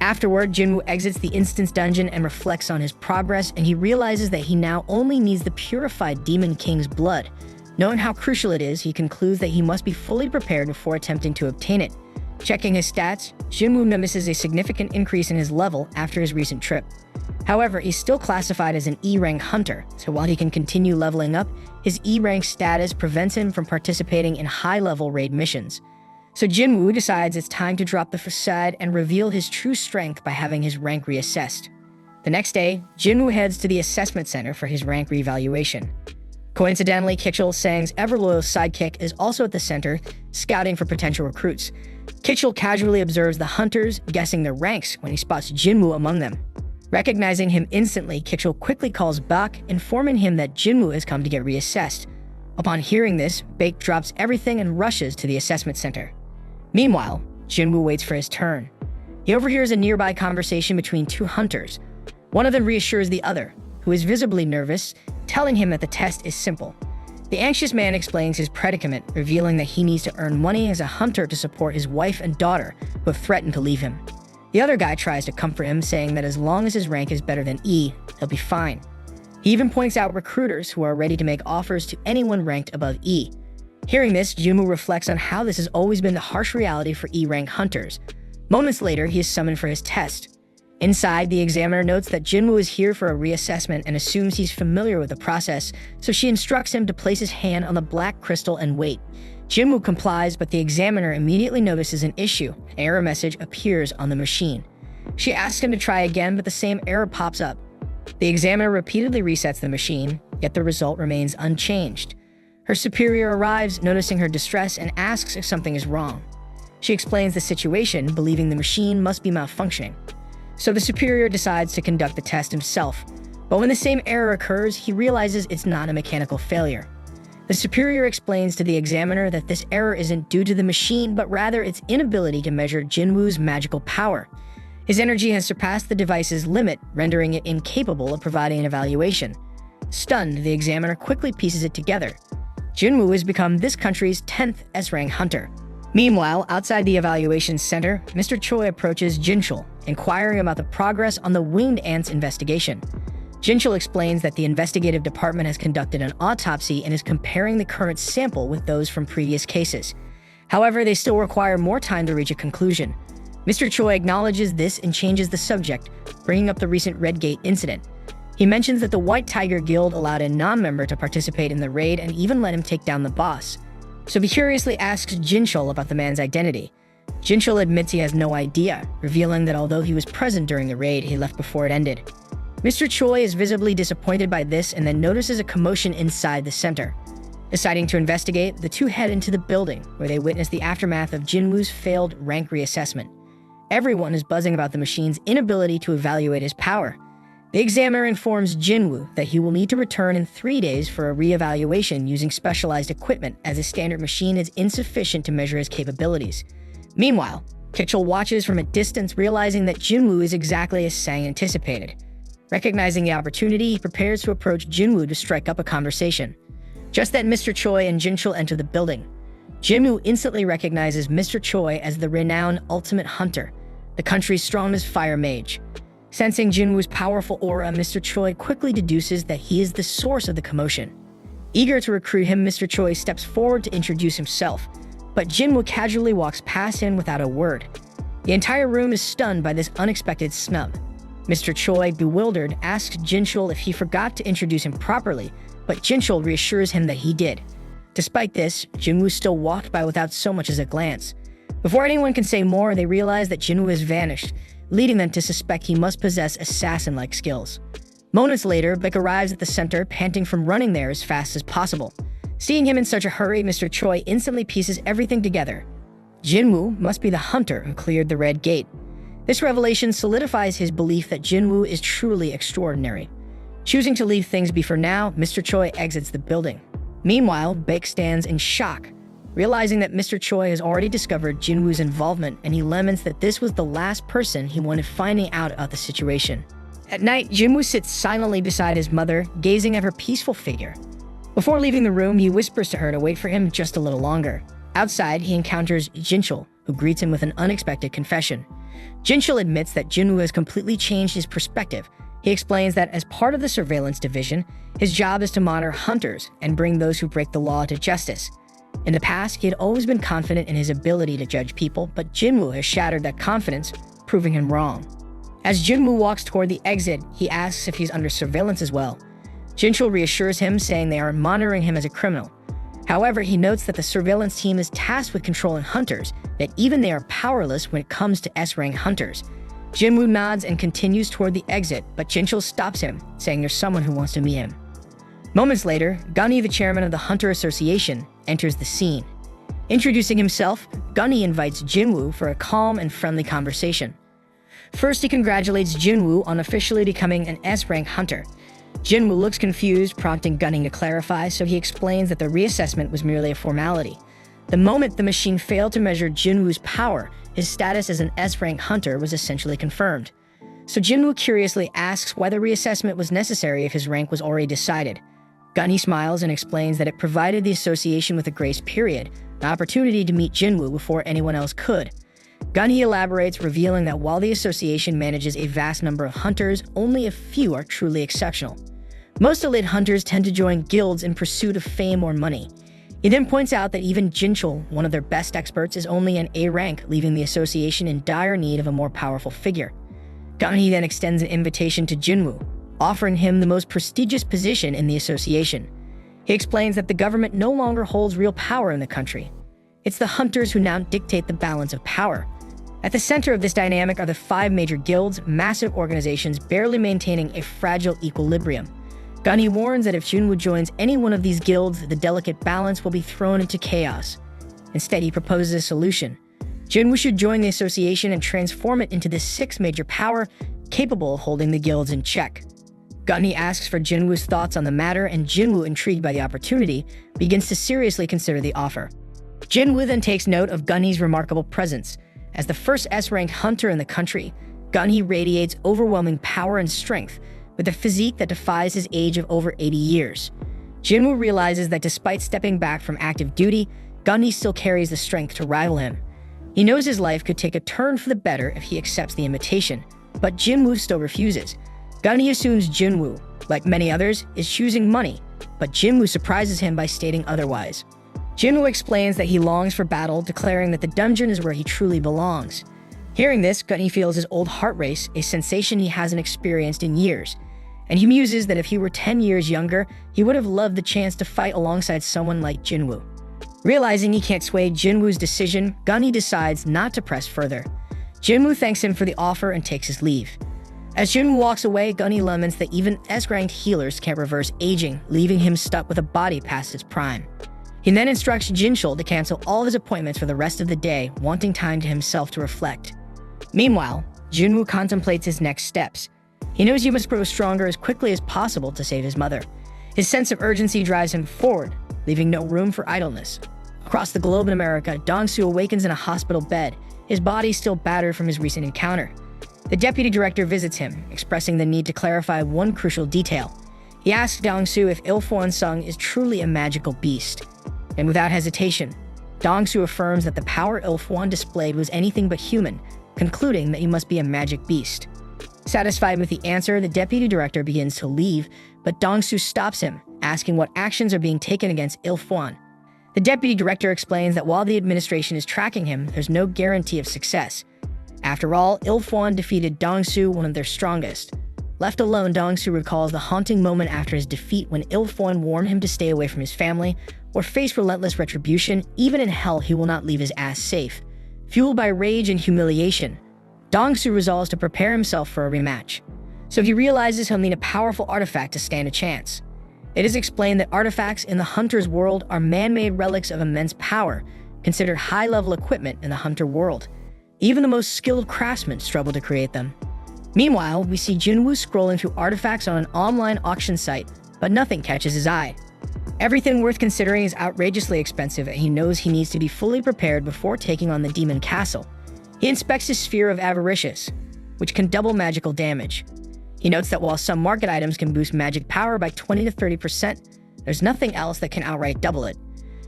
Afterward, Jinwoo exits the instance dungeon and reflects on his progress, and he realizes that he now only needs the purified Demon King's blood. Knowing how crucial it is, he concludes that he must be fully prepared before attempting to obtain it. Checking his stats, Jinwoo notices a significant increase in his level after his recent trip. However, he's still classified as an E-rank hunter, so while he can continue leveling up, his E-rank status prevents him from participating in high-level raid missions. So Jinwoo decides it's time to drop the facade and reveal his true strength by having his rank reassessed. The next day, Jinwoo heads to the assessment center for his rank reevaluation. Coincidentally, Kitchell, Sang's ever-loyal sidekick, is also at the center, scouting for potential recruits. Kitchell casually observes the hunters, guessing their ranks when he spots Jinwoo among them. Recognizing him instantly, Kitchell quickly calls Bak, informing him that Jinwoo has come to get reassessed. Upon hearing this, Bak drops everything and rushes to the assessment center. Meanwhile, Jinwoo waits for his turn. He overhears a nearby conversation between 2 hunters. One of them reassures the other, who is visibly nervous, telling him that the test is simple. The anxious man explains his predicament, revealing that he needs to earn money as a hunter to support his wife and daughter, who have threatened to leave him. The other guy tries to comfort him, saying that as long as his rank is better than E, he'll be fine. He even points out recruiters who are ready to make offers to anyone ranked above E. Hearing this, Jinwoo reflects on how this has always been the harsh reality for E-rank hunters. Moments later, he is summoned for his test. Inside, the examiner notes that Jinwoo is here for a reassessment and assumes he's familiar with the process, so she instructs him to place his hand on the black crystal and wait. Jinwoo complies, but the examiner immediately notices an issue. An error message appears on the machine. She asks him to try again, but the same error pops up. The examiner repeatedly resets the machine, yet the result remains unchanged. Her superior arrives, noticing her distress, and asks if something is wrong. She explains the situation, believing the machine must be malfunctioning. So the superior decides to conduct the test himself, but when the same error occurs, he realizes it's not a mechanical failure. The superior explains to the examiner that this error isn't due to the machine, but rather its inability to measure Jinwoo's magical power. His energy has surpassed the device's limit, rendering it incapable of providing an evaluation. Stunned, the examiner quickly pieces it together. Jinwoo has become this country's 10th S-rank hunter. Meanwhile, outside the evaluation center, Mr. Choi approaches Jinchul, inquiring about the progress on the winged ants investigation. Jinchul explains that the investigative department has conducted an autopsy and is comparing the current sample with those from previous cases. However, they still require more time to reach a conclusion. Mr. Choi acknowledges this and changes the subject, bringing up the recent Redgate incident. He mentions that the White Tiger Guild allowed a non-member to participate in the raid and even let him take down the boss. So he curiously asks Jinchul about the man's identity. Jinchul admits he has no idea, revealing that although he was present during the raid, he left before it ended. Mr. Choi is visibly disappointed by this and then notices a commotion inside the center. Deciding to investigate, the two head into the building, where they witness the aftermath of Jinwoo's failed rank reassessment. Everyone is buzzing about the machine's inability to evaluate his power. The examiner informs Jinwoo that he will need to return in 3 days for a re-evaluation using specialized equipment, as his standard machine is insufficient to measure his capabilities. Meanwhile, Kitchell watches from a distance, realizing that Jinwoo is exactly as Sang anticipated. Recognizing the opportunity, he prepares to approach Jinwoo to strike up a conversation. Just then, Mr. Choi and Jinchul enter the building. Jinwoo instantly recognizes Mr. Choi as the renowned Ultimate Hunter, the country's strongest fire mage. Sensing Jinwoo's powerful aura, Mr. Choi quickly deduces that he is the source of the commotion. Eager to recruit him, Mr. Choi steps forward to introduce himself, but Jinwoo casually walks past him without a word. The entire room is stunned by this unexpected snub. Mr. Choi, bewildered, asks Jinchul if he forgot to introduce him properly, but Jinchul reassures him that he did. Despite this, Jinwoo still walked by without so much as a glance. Before anyone can say more, they realize that Jinwoo has vanished, leading them to suspect he must possess assassin-like skills. Moments later, Beck arrives at the center, panting from running there as fast as possible. Seeing him in such a hurry, Mr. Choi instantly pieces everything together. Jinwoo must be the hunter who cleared the Red Gate. This revelation solidifies his belief that Jinwoo is truly extraordinary. Choosing to leave things be for now, Mr. Choi exits the building. Meanwhile, Baek stands in shock, realizing that Mr. Choi has already discovered Jinwoo's involvement, and he laments that this was the last person he wanted finding out about the situation. At night, Jinwoo sits silently beside his mother, gazing at her peaceful figure. Before leaving the room, he whispers to her to wait for him just a little longer. Outside, he encounters Jinchul, who greets him with an unexpected confession. Jinchul admits that Jinwoo has completely changed his perspective. He explains that as part of the surveillance division, his job is to monitor hunters and bring those who break the law to justice. In the past, he had always been confident in his ability to judge people, but Jinwoo has shattered that confidence, proving him wrong. As Jinwoo walks toward the exit, he asks if he's under surveillance as well. Jinchul reassures him, saying they are monitoring him as a criminal. However, he notes that the surveillance team is tasked with controlling hunters, that even they are powerless when it comes to S-rank hunters. Jinwoo nods and continues toward the exit, but Jinchul stops him, saying there's someone who wants to meet him. Moments later, Gunny, the chairman of the Hunter Association, enters the scene. Introducing himself, Gunny invites Jinwoo for a calm and friendly conversation. First, he congratulates Jinwoo on officially becoming an S-rank hunter. Jinwoo looks confused, prompting Gunny to clarify, so he explains that the reassessment was merely a formality. The moment the machine failed to measure Jinwoo's power, his status as an S-rank hunter was essentially confirmed. So Jinwoo curiously asks why the reassessment was necessary if his rank was already decided. Gunny smiles and explains that it provided the association with a grace period, an opportunity to meet Jinwoo before anyone else could. Gunny elaborates, revealing that while the association manages a vast number of hunters, only a few are truly exceptional. Most elite hunters tend to join guilds in pursuit of fame or money. He then points out that even Jinchul, one of their best experts, is only an A rank, leaving the association in dire need of a more powerful figure. Gunny then extends an invitation to Jinwoo, offering him the most prestigious position in the association. He explains that the government no longer holds real power in the country. It's the hunters who now dictate the balance of power. At the center of this dynamic are the 5 major guilds, massive organizations barely maintaining a fragile equilibrium. Gunny warns that if Jinwoo joins any one of these guilds, the delicate balance will be thrown into chaos. Instead, he proposes a solution. Jinwoo should join the association and transform it into the 6th major power, capable of holding the guilds in check. Gunny asks for Jinwoo's thoughts on the matter, and Jinwoo, intrigued by the opportunity, begins to seriously consider the offer. Jinwoo then takes note of Gunny's remarkable presence. As the first S-ranked hunter in the country, Gunny radiates overwhelming power and strength, with a physique that defies his age of over 80 years. Jinwoo realizes that despite stepping back from active duty, Gunny still carries the strength to rival him. He knows his life could take a turn for the better if he accepts the invitation, but Jinwoo still refuses. Gunny assumes Jinwoo, like many others, is choosing money, but Jinwoo surprises him by stating otherwise. Jinwoo explains that he longs for battle, declaring that the dungeon is where he truly belongs. Hearing this, Gunny feels his old heart race, a sensation he hasn't experienced in years, and he muses that if he were 10 years younger, he would have loved the chance to fight alongside someone like Jinwoo. Realizing he can't sway Jinwoo's decision, Gunny decides not to press further. Jinwoo thanks him for the offer and takes his leave. As Jinwoo walks away, Gunny laments that even S-ranked healers can't reverse aging, leaving him stuck with a body past its prime. He then instructs Jinchul to cancel all his appointments for the rest of the day, wanting time to himself to reflect. Meanwhile, Jinwoo contemplates his next steps. He knows he must grow stronger as quickly as possible to save his mother. His sense of urgency drives him forward, leaving no room for idleness. Across the globe in America, Dong-soo awakens in a hospital bed, his body still battered from his recent encounter. The deputy director visits him, expressing the need to clarify one crucial detail. He asks Dong-soo if Jinwoo Sung is truly a magical beast. And without hesitation, Dong-soo affirms that the power Jinwoo displayed was anything but human, concluding that he must be a magic beast. Satisfied with the answer, the deputy director begins to leave, but Dong-soo stops him, asking what actions are being taken against Jinwoo. The deputy director explains that while the administration is tracking him, there's no guarantee of success. After all, Jinwoo defeated Dong-soo, one of their strongest. Left alone, Dong-soo recalls the haunting moment after his defeat when Jinwoo warned him to stay away from his family or face relentless retribution. Even in hell, he will not leave his ass safe. Fueled by rage and humiliation, Dong-soo resolves to prepare himself for a rematch. So he realizes he'll need a powerful artifact to stand a chance. It is explained that artifacts in the Hunter's world are man-made relics of immense power, considered high-level equipment in the Hunter world. Even the most skilled craftsmen struggle to create them. Meanwhile, we see Jinwoo scrolling through artifacts on an online auction site, but nothing catches his eye. Everything worth considering is outrageously expensive, and he knows he needs to be fully prepared before taking on the Demon Castle. He inspects his sphere of avaricious, which can double magical damage. He notes that while some market items can boost magic power by 20 to 30%, there's nothing else that can outright double it.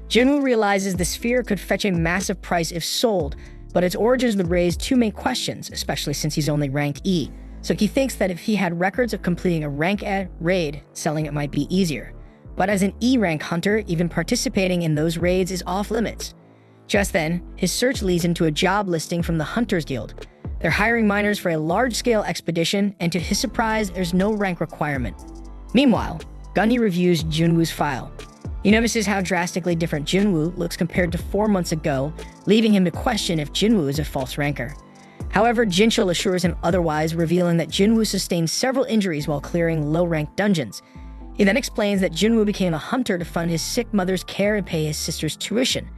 Jinwoo realizes the sphere could fetch a massive price if sold, but its origins would raise two main questions, especially since he's only ranked E. So he thinks that if he had records of completing a rank raid, selling it might be easier. But as an E-rank hunter, even participating in those raids is off limits. Just then, his search leads him to a job listing from the Hunters Guild. They're hiring miners for a large-scale expedition, and to his surprise, there's no rank requirement. Meanwhile, Gunny reviews Jinwoo's file. He notices how drastically different Jinwoo looks compared to 4 months ago, leaving him to question if Jinwoo is a false ranker. However, Jinchul assures him otherwise, revealing that Jinwoo sustained several injuries while clearing low-ranked dungeons. He then explains that Jinwoo became a hunter to fund his sick mother's care and pay his sister's tuition.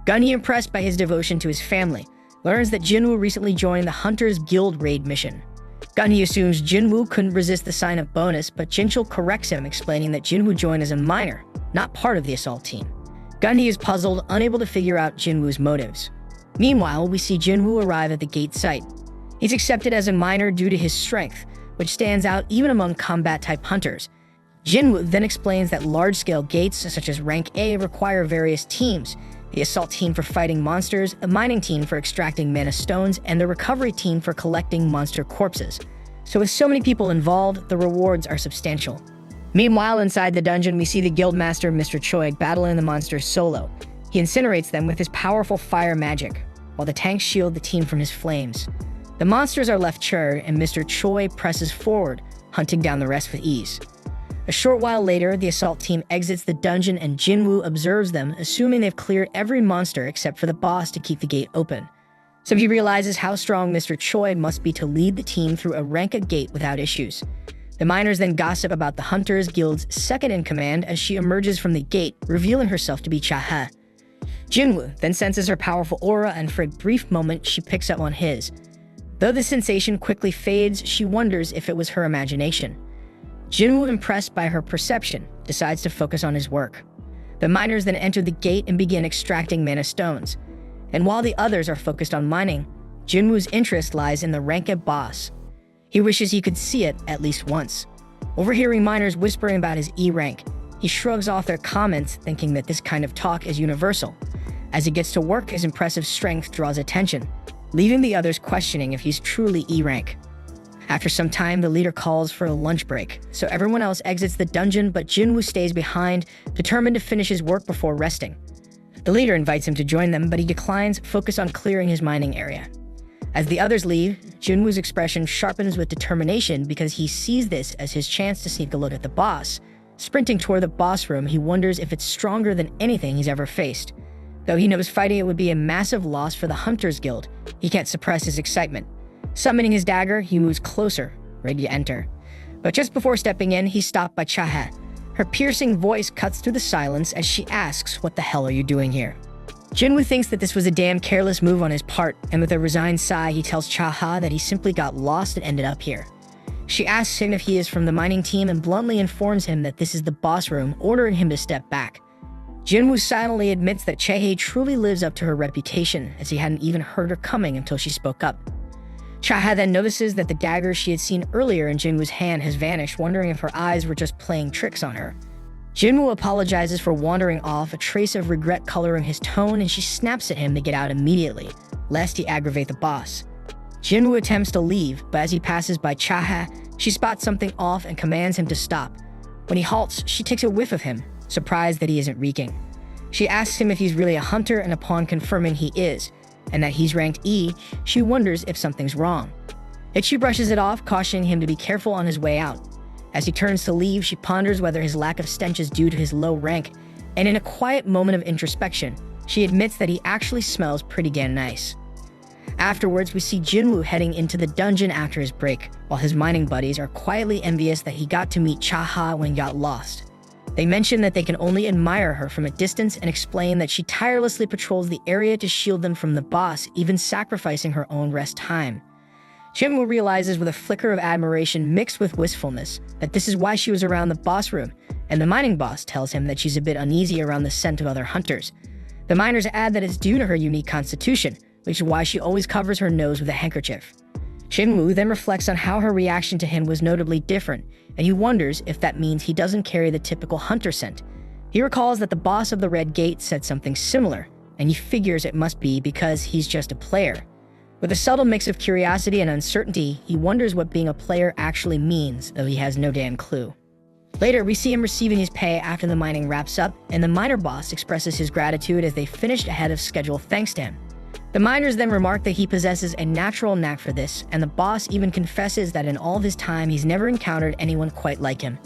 Gunny, impressed by his devotion to his family, learns that Jinwoo recently joined the Hunters Guild raid mission. Gunny assumes Jinwoo couldn't resist the sign-up bonus, but Jinchul corrects him, explaining that Jinwoo joined as a miner, not part of the assault team. Gunny is puzzled, unable to figure out Jinwoo's motives. Meanwhile, we see Jinwoo arrive at the gate site. He's accepted as a miner due to his strength, which stands out even among combat-type hunters. Jinwoo then explains that large-scale gates, such as Rank A, require various teams: the assault team for fighting monsters, a mining team for extracting mana stones, and the recovery team for collecting monster corpses. So with so many people involved, the rewards are substantial. Meanwhile, inside the dungeon, we see the guildmaster Mr. Choi battling the monsters solo. He incinerates them with his powerful fire magic, while the tanks shield the team from his flames. The monsters are left charred, and Mr. Choi presses forward, hunting down the rest with ease. A short while later, the assault team exits the dungeon and Jinwoo observes them, assuming they've cleared every monster except for the boss to keep the gate open. So he realizes how strong Mr. Choi must be to lead the team through a rank gate without issues. The miners then gossip about the Hunters Guild's second-in-command as she emerges from the gate, revealing herself to be Chaha. Jinwoo then senses her powerful aura, and for a brief moment, she picks up on his. Though the sensation quickly fades, she wonders if it was her imagination. Jinwoo, impressed by her perception, decides to focus on his work. The miners then enter the gate and begin extracting mana stones. And while the others are focused on mining, Jinwoo's interest lies in the ranked boss. He wishes he could see it at least once. Overhearing miners whispering about his E rank, he shrugs off their comments, thinking that this kind of talk is universal. As he gets to work, his impressive strength draws attention, leaving the others questioning if he's truly E rank. After some time, the leader calls for a lunch break, so everyone else exits the dungeon, but Jinwoo stays behind, determined to finish his work before resting. The leader invites him to join them, but he declines, focused on clearing his mining area. As the others leave, Jinwoo's expression sharpens with determination because he sees this as his chance to sneak a look at the boss. Sprinting toward the boss room, he wonders if it's stronger than anything he's ever faced. Though he knows fighting it would be a massive loss for the Hunters Guild, he can't suppress his excitement. Summoning his dagger, he moves closer, ready to enter. But just before stepping in, he's stopped by Chaha. Her piercing voice cuts through the silence as she asks, "What the hell are you doing here?" Jinwoo thinks that this was a damn careless move on his part, and with a resigned sigh, he tells Chaha that he simply got lost and ended up here. She asks him if he is from the mining team and bluntly informs him that this is the boss room, ordering him to step back. Jinwoo silently admits that Chae truly lives up to her reputation, as he hadn't even heard her coming until she spoke up. Chaha then notices that the dagger she had seen earlier in Jinwoo's hand has vanished, wondering if her eyes were just playing tricks on her. Jinwoo apologizes for wandering off, a trace of regret coloring his tone, and she snaps at him to get out immediately, lest he aggravate the boss. Jinwoo attempts to leave, but as he passes by Chaha, she spots something off and commands him to stop. When he halts, she takes a whiff of him, surprised that he isn't reeking. She asks him if he's really a hunter, and upon confirming he is, and that he's ranked E, she wonders if something's wrong. Yet she brushes it off, cautioning him to be careful on his way out. As he turns to leave, she ponders whether his lack of stench is due to his low rank, and in a quiet moment of introspection, she admits that he actually smells pretty damn nice. Afterwards, we see Jinwoo heading into the dungeon after his break, while his mining buddies are quietly envious that he got to meet Chaha when he got lost. They mention that they can only admire her from a distance and explain that she tirelessly patrols the area to shield them from the boss, even sacrificing her own rest time. Jinwoo realizes with a flicker of admiration mixed with wistfulness that this is why she was around the boss room, and the mining boss tells him that she's a bit uneasy around the scent of other hunters. The miners add that it's due to her unique constitution, which is why she always covers her nose with a handkerchief. Jinwoo then reflects on how her reaction to him was notably different, and he wonders if that means he doesn't carry the typical hunter scent. He recalls that the boss of the Red Gate said something similar, and he figures it must be because he's just a player. With a subtle mix of curiosity and uncertainty, he wonders what being a player actually means, though he has no damn clue. Later, we see him receiving his pay after the mining wraps up, and the miner boss expresses his gratitude as they finished ahead of schedule thanks to him. The miners then remark that he possesses a natural knack for this, and the boss even confesses that in all of his time he's never encountered anyone quite like him.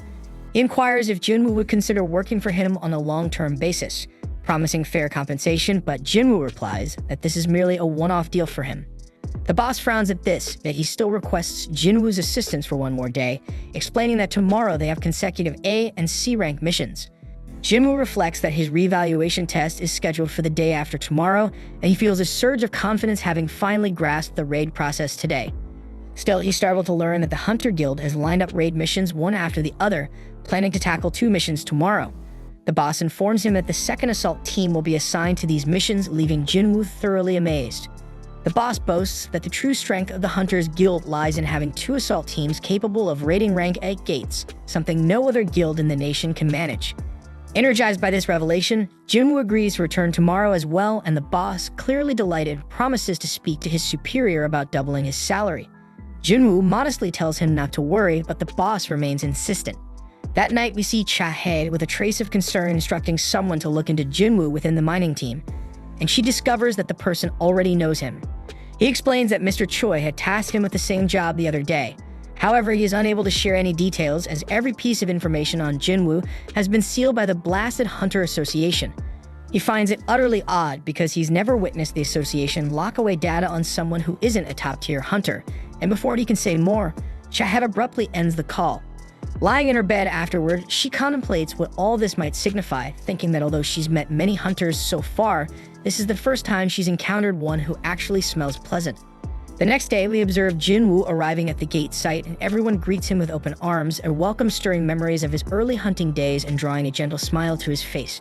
He inquires if Jinwoo would consider working for him on a long-term basis, promising fair compensation, but Jinwoo replies that this is merely a one-off deal for him. The boss frowns at this, yet he still requests Jinwoo's assistance for one more day, explaining that tomorrow they have consecutive A and C rank missions. Jinwoo reflects that his reevaluation test is scheduled for the day after tomorrow, and he feels a surge of confidence having finally grasped the raid process today. Still, he's startled to learn that the Hunter Guild has lined up raid missions one after the other, planning to tackle 2 missions tomorrow. The boss informs him that the second assault team will be assigned to these missions, leaving Jinwoo thoroughly amazed. The boss boasts that the true strength of the Hunters Guild lies in having 2 assault teams capable of raiding rank 8 gates, something no other guild in the nation can manage. Energized by this revelation, Jinwoo agrees to return tomorrow as well, and the boss, clearly delighted, promises to speak to his superior about doubling his salary. Jinwoo modestly tells him not to worry, but the boss remains insistent. That night, we see Chae with a trace of concern instructing someone to look into Jinwoo within the mining team, and she discovers that the person already knows him. He explains that Mr. Choi had tasked him with the same job the other day. However, he is unable to share any details as every piece of information on Jinwoo has been sealed by the blasted Hunter Association. He finds it utterly odd because he's never witnessed the association lock away data on someone who isn't a top-tier hunter, and before he can say more, Chahat abruptly ends the call. Lying in her bed afterward, she contemplates what all this might signify, thinking that although she's met many hunters so far, this is the first time she's encountered one who actually smells pleasant. The next day, we observe Jinwoo arriving at the gate site, and everyone greets him with open arms, a welcome stirring memories of his early hunting days and drawing a gentle smile to his face.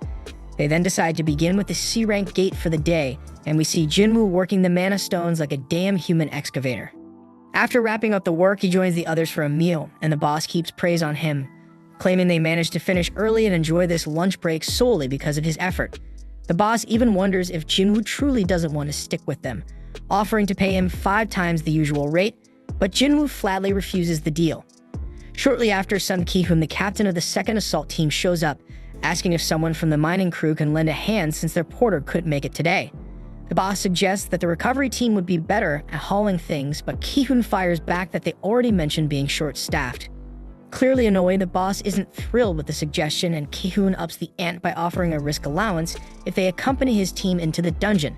They then decide to begin with the C-rank gate for the day, and we see Jinwoo working the mana stones like a damn human excavator. After wrapping up the work, he joins the others for a meal, and the boss keeps praise on him, claiming they managed to finish early and enjoy this lunch break solely because of his effort. The boss even wonders if Jinwoo truly doesn't want to stick with them, offering to pay him 5 times the usual rate, but Jinwoo flatly refuses the deal. Shortly after, Sun Ki-hoon, the captain of the second assault team, shows up, asking if someone from the mining crew can lend a hand since their porter couldn't make it today. The boss suggests that the recovery team would be better at hauling things, but Ki-hoon fires back that they already mentioned being short-staffed. Clearly annoyed, the boss isn't thrilled with the suggestion, and Ki-hoon ups the ante by offering a risk allowance if they accompany his team into the dungeon.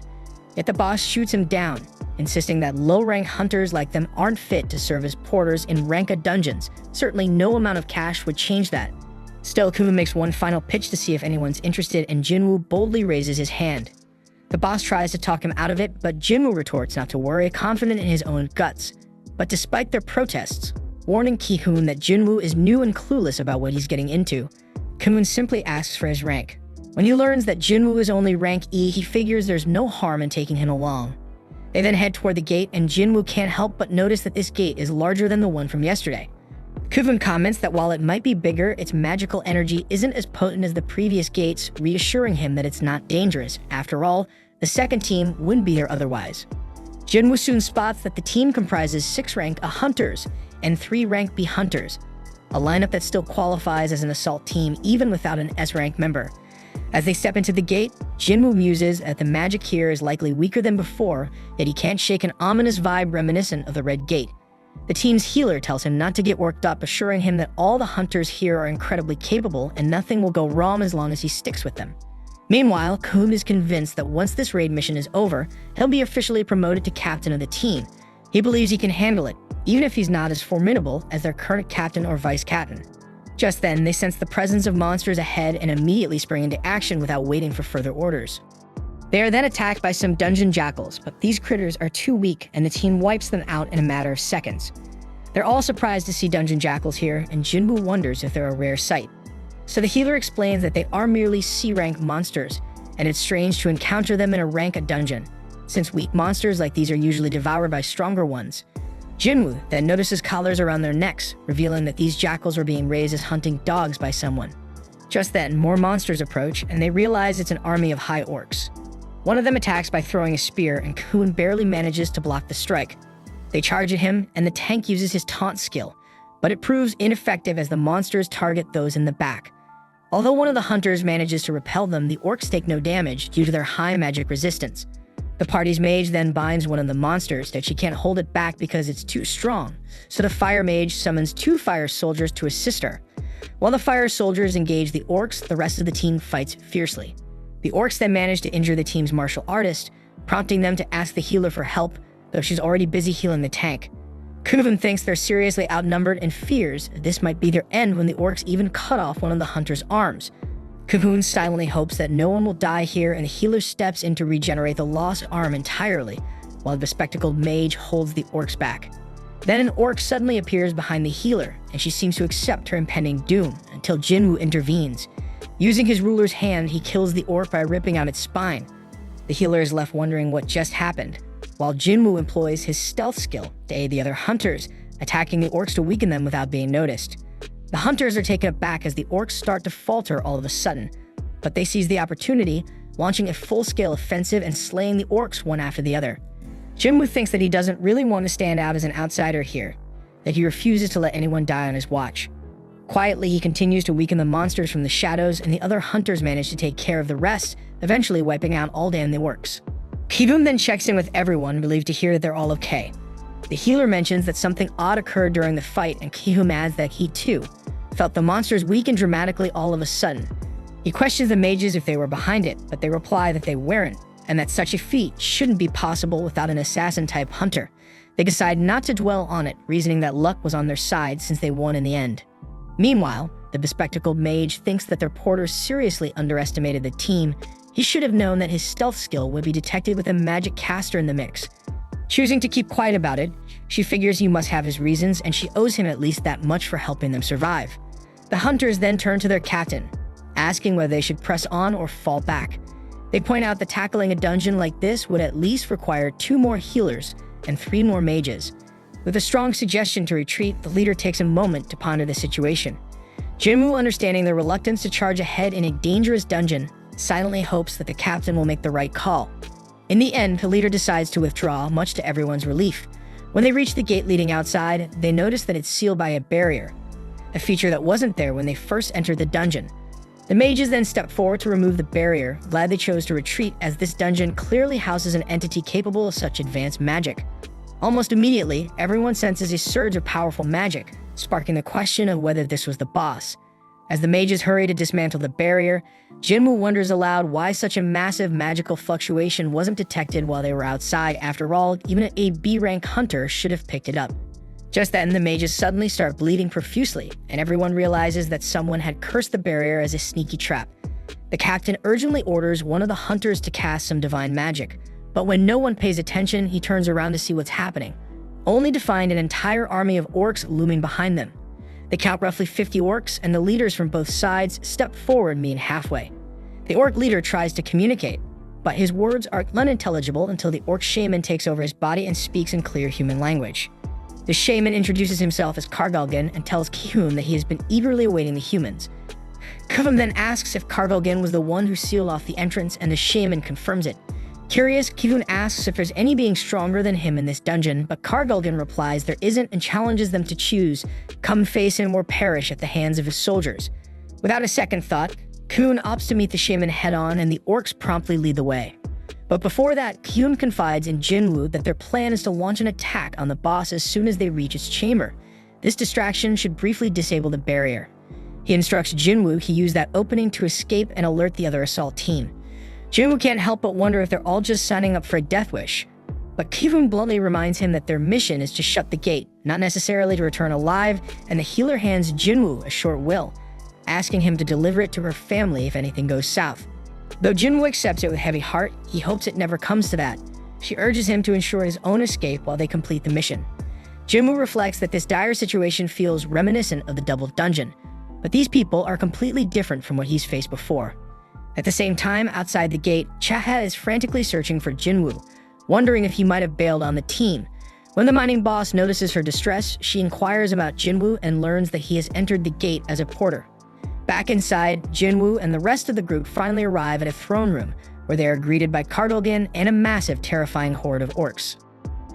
Yet the boss shoots him down. insisting that low-rank hunters like them aren't fit to serve as porters in rank dungeons. Certainly no amount of cash would change that. Still, Kuma makes one final pitch to see if anyone's interested, and Jinwoo boldly raises his hand. The boss tries to talk him out of it, but Jinwoo retorts not to worry, confident in his own guts. But despite their protests, warning Ki-hoon that Jinwoo is new and clueless about what he's getting into, Ki-hoon simply asks for his rank. When he learns that Jinwoo is only rank E, he figures there's no harm in taking him along. They then head toward the gate, and Jinwoo can't help but notice that this gate is larger than the one from yesterday. Ki-hoon comments that while it might be bigger, its magical energy isn't as potent as the previous gates, reassuring him that it's not dangerous. After all, the second team wouldn't be there otherwise. Jinwoo soon spots that the team comprises 6 rank A hunters and 3 rank B hunters, a lineup that still qualifies as an assault team even without an S rank member. As they step into the gate, Jinwoo muses that the magic here is likely weaker than before, yet he can't shake an ominous vibe reminiscent of the Red Gate. The team's healer tells him not to get worked up, assuring him that all the hunters here are incredibly capable and nothing will go wrong as long as he sticks with them. Meanwhile, Kun is convinced that once this raid mission is over, he'll be officially promoted to captain of the team. He believes he can handle it, even if he's not as formidable as their current captain or vice captain. Just then, they sense the presence of monsters ahead and immediately spring into action without waiting for further orders. They are then attacked by some dungeon jackals, but these critters are too weak and the team wipes them out in a matter of seconds. They're all surprised to see dungeon jackals here, and Jinwoo wonders if they're a rare sight. So the healer explains that they are merely C-rank monsters, and it's strange to encounter them in a rank dungeon, since weak monsters like these are usually devoured by stronger ones. Jinwoo then notices collars around their necks, revealing that these jackals were being raised as hunting dogs by someone. Just then, more monsters approach, and they realize it's an army of high orcs. One of them attacks by throwing a spear, and Kun barely manages to block the strike. They charge at him, and the tank uses his taunt skill, but it proves ineffective as the monsters target those in the back. Although one of the hunters manages to repel them, the orcs take no damage due to their high magic resistance. The party's mage then binds one of the monsters that she can't hold it back because it's too strong, so the fire mage summons 2 fire soldiers to assist her. While the fire soldiers engage the orcs, the rest of the team fights fiercely. The orcs then manage to injure the team's martial artist, prompting them to ask the healer for help, though she's already busy healing the tank. Kuven thinks they're seriously outnumbered and fears this might be their end when the orcs even cut off one of the hunter's arms. Kuven silently hopes that no one will die here, and the healer steps in to regenerate the lost arm entirely, while the bespectacled mage holds the orcs back. Then an orc suddenly appears behind the healer, and she seems to accept her impending doom, until Jinwoo intervenes. Using his ruler's hand, he kills the orc by ripping out its spine. The healer is left wondering what just happened, while Jinwoo employs his stealth skill to aid the other hunters, attacking the orcs to weaken them without being noticed. The hunters are taken aback as the orcs start to falter all of a sudden, but they seize the opportunity, launching a full-scale offensive and slaying the orcs one after the other. Jinwoo thinks that he doesn't really want to stand out as an outsider here, that he refuses to let anyone die on his watch. Quietly, he continues to weaken the monsters from the shadows, and the other hunters manage to take care of the rest, eventually wiping out all damn the orcs. Kibum then checks in with everyone, relieved to hear that they're all okay. The healer mentions that something odd occurred during the fight, and Kihum adds that he, too, felt the monsters weaken dramatically all of a sudden. He questions the mages if they were behind it, but they reply that they weren't, and that such a feat shouldn't be possible without an assassin-type hunter. They decide not to dwell on it, reasoning that luck was on their side since they won in the end. Meanwhile, the bespectacled mage thinks that their porter seriously underestimated the team. He should have known that his stealth skill would be detected with a magic caster in the mix. Choosing to keep quiet about it, she figures he must have his reasons, and she owes him at least that much for helping them survive. The hunters then turn to their captain, asking whether they should press on or fall back. They point out that tackling a dungeon like this would at least require 2 more healers and 3 more mages. With a strong suggestion to retreat, the leader takes a moment to ponder the situation. Jinwoo, understanding their reluctance to charge ahead in a dangerous dungeon, silently hopes that the captain will make the right call. In the end, the leader decides to withdraw, much to everyone's relief. When they reach the gate leading outside, they notice that it's sealed by a barrier, a feature that wasn't there when they first entered the dungeon. The mages then step forward to remove the barrier, glad they chose to retreat as this dungeon clearly houses an entity capable of such advanced magic. Almost immediately, everyone senses a surge of powerful magic, sparking the question of whether this was the boss. As the mages hurry to dismantle the barrier, Jinwoo wonders aloud why such a massive magical fluctuation wasn't detected while they were outside. After all, even a B-rank hunter should have picked it up. Just then, the mages suddenly start bleeding profusely, and everyone realizes that someone had cursed the barrier as a sneaky trap. The captain urgently orders one of the hunters to cast some divine magic, but when no one pays attention, he turns around to see what's happening, only to find an entire army of orcs looming behind them. They count roughly 50 orcs, and the leaders from both sides step forward, meeting halfway. The orc leader tries to communicate, but his words are unintelligible until the orc shaman takes over his body and speaks in clear human language. The shaman introduces himself as Kargalgan and tells Ki-hoon that he has been eagerly awaiting the humans. Kuvum then asks if Kargalgan was the one who sealed off the entrance, and the shaman confirms it. Curious, Ki-hoon asks if there's any being stronger than him in this dungeon, but Kargalgan replies there isn't and challenges them to choose, come face him or perish at the hands of his soldiers. Without a second thought, Ki-hoon opts to meet the shaman head-on, and the orcs promptly lead the way. But before that, Ki-hoon confides in Jinwoo that their plan is to launch an attack on the boss as soon as they reach its chamber. This distraction should briefly disable the barrier. He instructs Jinwoo he use that opening to escape and alert the other assault team. Jinwoo can't help but wonder if they're all just signing up for a death wish. But Ki-hoon bluntly reminds him that their mission is to shut the gate, not necessarily to return alive, and the healer hands Jinwoo a short will, asking him to deliver it to her family if anything goes south. Though Jinwoo accepts it with heavy heart, he hopes it never comes to that. She urges him to ensure his own escape while they complete the mission. Jinwoo reflects that this dire situation feels reminiscent of the double dungeon, but these people are completely different from what he's faced before. At the same time, outside the gate, Chaha is frantically searching for Jinwoo, wondering if he might have bailed on the team. When the mining boss notices her distress, she inquires about Jinwoo and learns that he has entered the gate as a porter. Back inside, Jinwoo and the rest of the group finally arrive at a throne room, where they are greeted by Kargalgan and a massive, terrifying horde of orcs.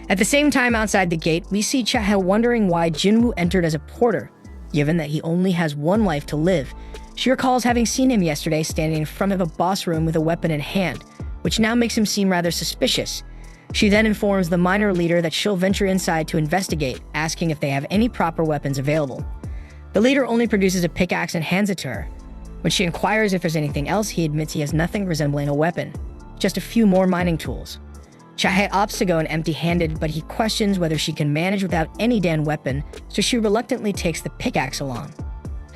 At the same time outside the gate, we see Chaha wondering why Jinwoo entered as a porter, given that he only has one life to live. She recalls having seen him yesterday standing in front of a boss room with a weapon in hand, which now makes him seem rather suspicious. She then informs the miner leader that she'll venture inside to investigate, asking if they have any proper weapons available. The leader only produces a pickaxe and hands it to her. When she inquires if there's anything else, he admits he has nothing resembling a weapon, just a few more mining tools. Chahe opts to go in empty-handed, but he questions whether she can manage without any damn weapon, so she reluctantly takes the pickaxe along.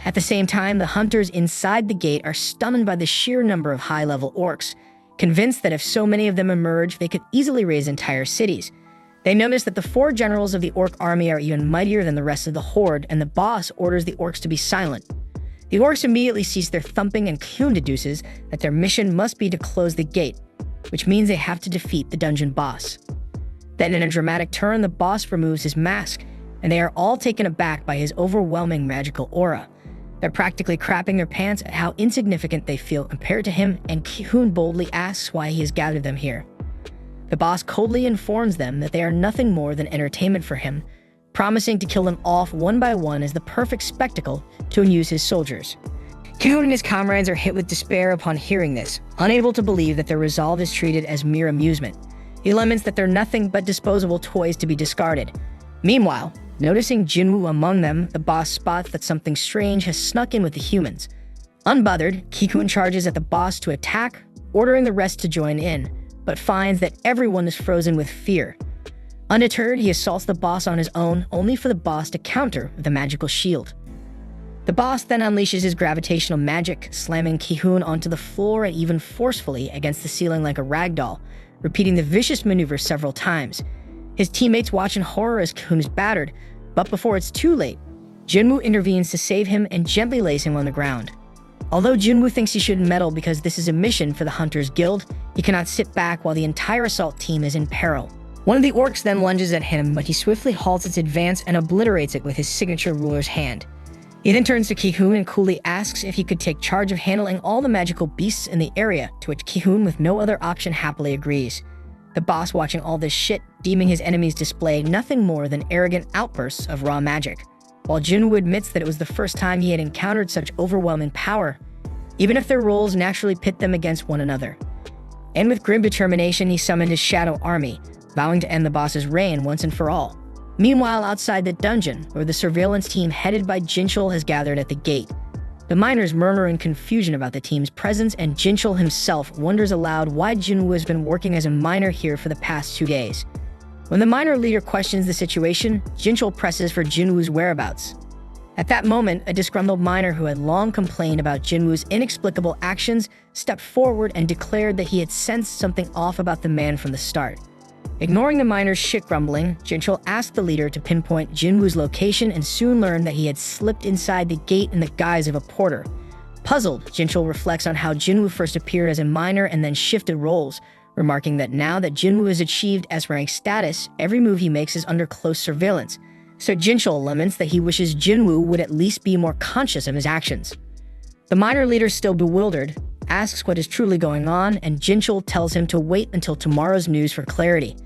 At the same time, the hunters inside the gate are stunned by the sheer number of high-level orcs, convinced that if so many of them emerge, they could easily raise entire cities. They notice that the 4 generals of the orc army are even mightier than the rest of the horde, and the boss orders the orcs to be silent. The orcs immediately cease their thumping, and Kyun deduces that their mission must be to close the gate, which means they have to defeat the dungeon boss. Then in a dramatic turn, the boss removes his mask, and they are all taken aback by his overwhelming magical aura. They're practically crapping their pants at how insignificant they feel compared to him, and Ki-hoon boldly asks why he has gathered them here. The boss coldly informs them that they are nothing more than entertainment for him, promising to kill them off one by one as the perfect spectacle to amuse his soldiers. Ki-hoon and his comrades are hit with despair upon hearing this, unable to believe that their resolve is treated as mere amusement. He laments that they're nothing but disposable toys to be discarded. Meanwhile, noticing Jinwoo among them, the boss spots that something strange has snuck in with the humans. Unbothered, Ki-hoon charges at the boss to attack, ordering the rest to join in, but finds that everyone is frozen with fear. Undeterred, he assaults the boss on his own, only for the boss to counter with a magical shield. The boss then unleashes his gravitational magic, slamming Ki-hoon onto the floor and even forcefully against the ceiling like a ragdoll, repeating the vicious maneuver several times. His teammates watch in horror as Ki-hoon is battered, but before it's too late, Jinwoo intervenes to save him and gently lays him on the ground. Although Jinwoo thinks he shouldn't meddle because this is a mission for the Hunters Guild, he cannot sit back while the entire assault team is in peril. One of the orcs then lunges at him, but he swiftly halts its advance and obliterates it with his signature ruler's hand. He then turns to Ki-hoon and coolly asks if he could take charge of handling all the magical beasts in the area, to which Ki-hoon, with no other option, happily agrees. The boss, watching all this shit, deeming his enemies display nothing more than arrogant outbursts of raw magic, while Jinwoo admits that it was the first time he had encountered such overwhelming power, even if their roles naturally pit them against one another. And with grim determination, he summoned his shadow army, vowing to end the boss's reign once and for all. Meanwhile, outside the dungeon, where the surveillance team headed by Jinchul has gathered at the gate, The miners murmur in confusion about the team's presence, and Jinchul himself wonders aloud why Jinwoo has been working as a miner here for the past 2 days. When the miner leader questions the situation, Jinchul presses for Jinwoo's whereabouts. At that moment, a disgruntled miner who had long complained about Jinwoo's inexplicable actions stepped forward and declared that he had sensed something off about the man from the start. Ignoring the miner's shit grumbling, Jinchul asked the leader to pinpoint Jinwoo's location and soon learned that he had slipped inside the gate in the guise of a porter. Puzzled, Jinchul reflects on how Jinwoo first appeared as a miner and then shifted roles, remarking that now that Jinwoo has achieved S-rank status, every move he makes is under close surveillance. So Jinchul laments that he wishes Jinwoo would at least be more conscious of his actions. The miner leader, still bewildered, asks what is truly going on, and Jinchul tells him to wait until tomorrow's news for clarity.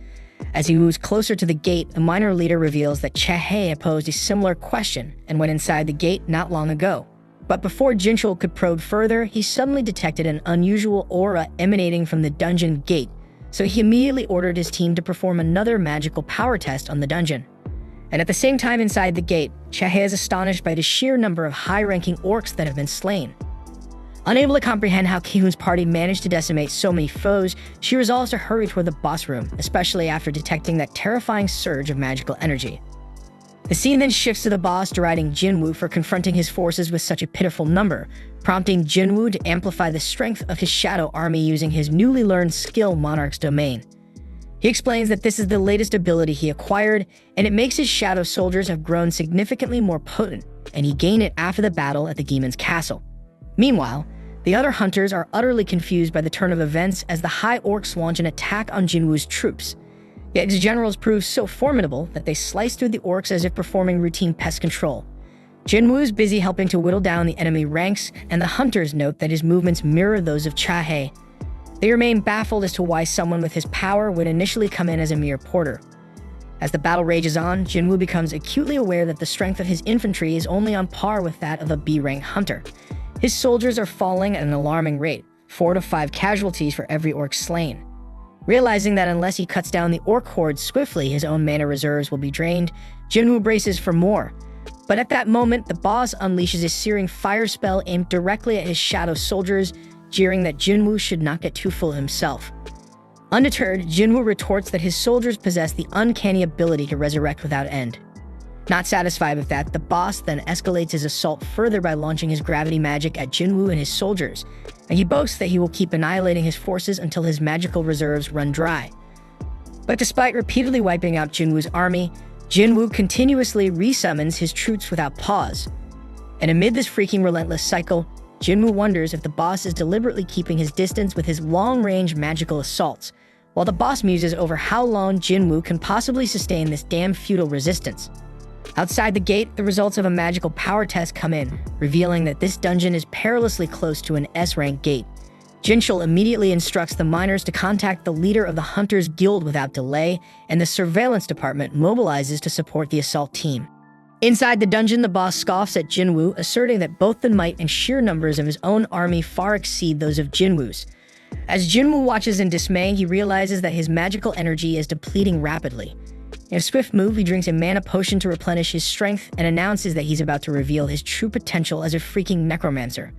As he moves closer to the gate, the miner leader reveals that Chae posed a similar question and went inside the gate not long ago. But before Jinchul could probe further, he suddenly detected an unusual aura emanating from the dungeon gate, so he immediately ordered his team to perform another magical power test on the dungeon. And at the same time inside the gate, Chae is astonished by the sheer number of high-ranking orcs that have been slain. Unable to comprehend how Ki-hoon's party managed to decimate so many foes, she resolves to hurry toward the boss room, especially after detecting that terrifying surge of magical energy. The scene then shifts to the boss deriding Jinwoo for confronting his forces with such a pitiful number, prompting Jinwoo to amplify the strength of his shadow army using his newly learned skill Monarch's Domain. He explains that this is the latest ability he acquired, and it makes his shadow soldiers have grown significantly more potent, and he gained it after the battle at the Demon's Castle. Meanwhile, the other hunters are utterly confused by the turn of events as the High Orcs launch an attack on Jinwoo's troops. Yet his generals prove so formidable that they slice through the orcs as if performing routine pest control. Jinwoo is busy helping to whittle down the enemy ranks, and the hunters note that his movements mirror those of Chae. They remain baffled as to why someone with his power would initially come in as a mere porter. As the battle rages on, Jinwoo becomes acutely aware that the strength of his infantry is only on par with that of a B-rank hunter. His soldiers are falling at an alarming rate, 4 to 5 casualties for every orc slain. Realizing that unless he cuts down the orc horde swiftly, his own mana reserves will be drained, Jinwoo braces for more. But at that moment, the boss unleashes a searing fire spell aimed directly at his shadow soldiers, jeering that Jinwoo should not get too full of himself. Undeterred, Jinwoo retorts that his soldiers possess the uncanny ability to resurrect without end. Not satisfied with that, the boss then escalates his assault further by launching his gravity magic at Jinwoo and his soldiers, and he boasts that he will keep annihilating his forces until his magical reserves run dry. But despite repeatedly wiping out Jinwoo's army, Jinwoo continuously resummons his troops without pause. And amid this freaking relentless cycle, Jinwoo wonders if the boss is deliberately keeping his distance with his long-range magical assaults, while the boss muses over how long Jinwoo can possibly sustain this damn futile resistance. Outside the gate, the results of a magical power test come in, revealing that this dungeon is perilously close to an S-rank gate. Jinchul immediately instructs the miners to contact the leader of the Hunters Guild without delay, and the surveillance department mobilizes to support the assault team. Inside the dungeon, the boss scoffs at Jinwoo, asserting that both the might and sheer numbers of his own army far exceed those of Jinwoo's. As Jinwoo watches in dismay, he realizes that his magical energy is depleting rapidly. In a swift move, he drinks a mana potion to replenish his strength and announces that he's about to reveal his true potential as a freaking necromancer.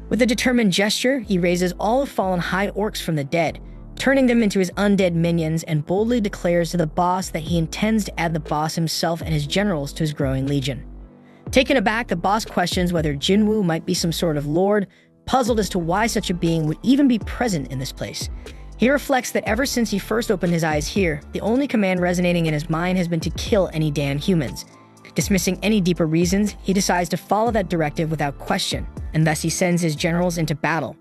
With a determined gesture, he raises all the fallen high orcs from the dead, turning them into his undead minions, and boldly declares to the boss that he intends to add the boss himself and his generals to his growing legion. Taken aback, the boss questions whether Jinwoo might be some sort of lord, puzzled as to why such a being would even be present in this place. He reflects that ever since he first opened his eyes here, the only command resonating in his mind has been to kill any damn humans. Dismissing any deeper reasons, he decides to follow that directive without question, and thus he sends his generals into battle.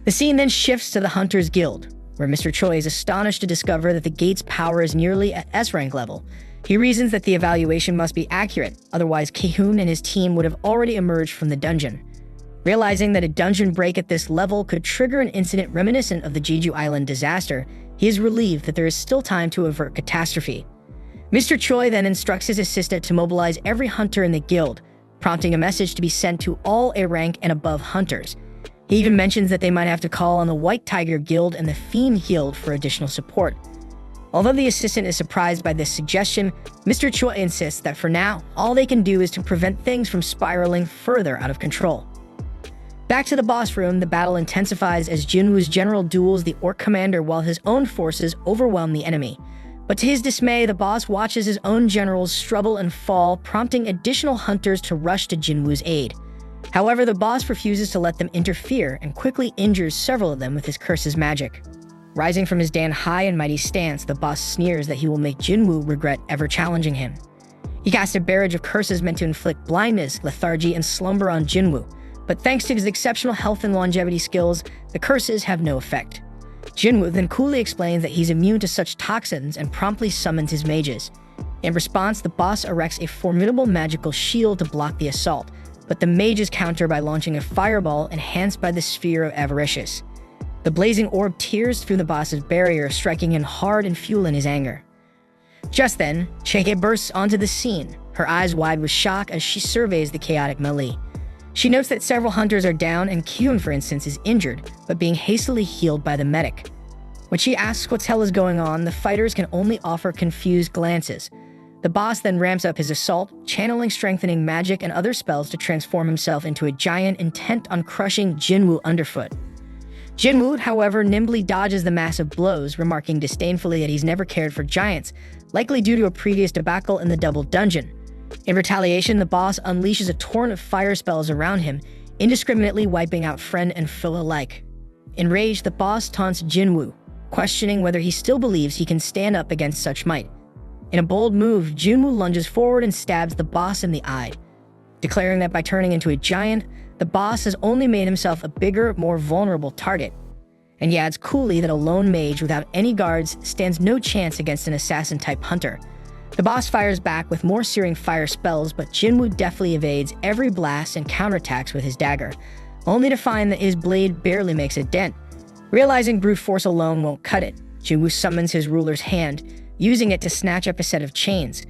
The scene then shifts to the Hunters Guild, where Mr. Choi is astonished to discover that the gate's power is nearly at S-rank level. He reasons that the evaluation must be accurate, otherwise Ki-hoon and his team would have already emerged from the dungeon. Realizing that a dungeon break at this level could trigger an incident reminiscent of the Jeju Island disaster, he is relieved that there is still time to avert catastrophe. Mr. Choi then instructs his assistant to mobilize every hunter in the guild, prompting a message to be sent to all A-rank and above hunters. He even mentions that they might have to call on the White Tiger Guild and the Fiend Guild for additional support. Although the assistant is surprised by this suggestion, Mr. Choi insists that for now, all they can do is to prevent things from spiraling further out of control. Back to the boss room, the battle intensifies as Jinwoo's general duels the orc commander while his own forces overwhelm the enemy. But to his dismay, the boss watches his own generals struggle and fall, prompting additional hunters to rush to Jinwoo's aid. However, the boss refuses to let them interfere and quickly injures several of them with his curse's magic. Rising from his damned high and mighty stance, the boss sneers that he will make Jinwoo regret ever challenging him. He casts a barrage of curses meant to inflict blindness, lethargy, and slumber on Jinwoo, but thanks to his exceptional health and longevity skills, the curses have no effect. Jinwoo then coolly explains that he's immune to such toxins and promptly summons his mages. In response, the boss erects a formidable magical shield to block the assault, but the mages counter by launching a fireball enhanced by the sphere of Avaricious. The blazing orb tears through the boss's barrier, striking in hard and fueling his anger. Just then, Cheike bursts onto the scene, her eyes wide with shock as she surveys the chaotic melee. She notes that several hunters are down and Kyun, for instance, is injured, but being hastily healed by the medic. When she asks what hell is going on, the fighters can only offer confused glances. The boss then ramps up his assault, channeling strengthening magic and other spells to transform himself into a giant intent on crushing Jinwoo underfoot. Jinwoo, however, nimbly dodges the massive blows, remarking disdainfully that he's never cared for giants, likely due to a previous debacle in the double dungeon. In retaliation, the boss unleashes a torrent of fire spells around him, indiscriminately wiping out friend and foe alike. Enraged, the boss taunts Jinwoo, questioning whether he still believes he can stand up against such might. In a bold move, Jinwoo lunges forward and stabs the boss in the eye, declaring that by turning into a giant, the boss has only made himself a bigger, more vulnerable target. And he adds coolly that a lone mage without any guards stands no chance against an assassin-type hunter. The boss fires back with more searing fire spells, but Jinwoo deftly evades every blast and counterattacks with his dagger, only to find that his blade barely makes a dent. Realizing brute force alone won't cut it, Jinwoo summons his ruler's hand, using it to snatch up a set of chains.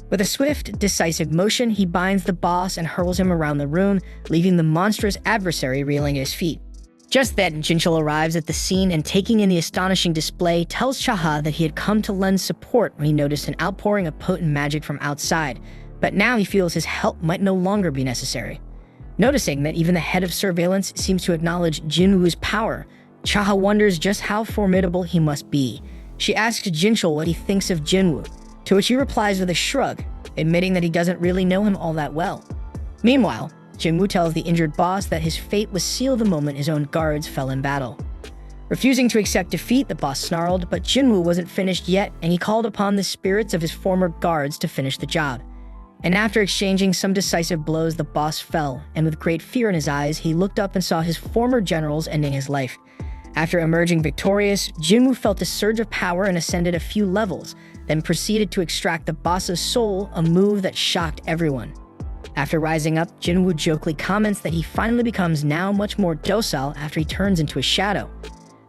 With a swift, decisive motion, he binds the boss and hurls him around the room, leaving the monstrous adversary reeling at his feet. Just then, Jinchul arrives at the scene and, taking in the astonishing display, tells Chaha that he had come to lend support when he noticed an outpouring of potent magic from outside, but now he feels his help might no longer be necessary. Noticing that even the head of surveillance seems to acknowledge Jinwoo's power, Chaha wonders just how formidable he must be. She asks Jinchul what he thinks of Jinwoo, to which he replies with a shrug, admitting that he doesn't really know him all that well. Meanwhile, Jinwoo tells the injured boss that his fate was sealed the moment his own guards fell in battle. Refusing to accept defeat, the boss snarled, but Jinwoo wasn't finished yet, and he called upon the spirits of his former guards to finish the job. And after exchanging some decisive blows, the boss fell, and with great fear in his eyes, he looked up and saw his former generals ending his life. After emerging victorious, Jinwoo felt a surge of power and ascended a few levels, then proceeded to extract the boss's soul, a move that shocked everyone. After rising up, Jinwoo jokingly comments that he finally becomes now much more docile after he turns into a shadow.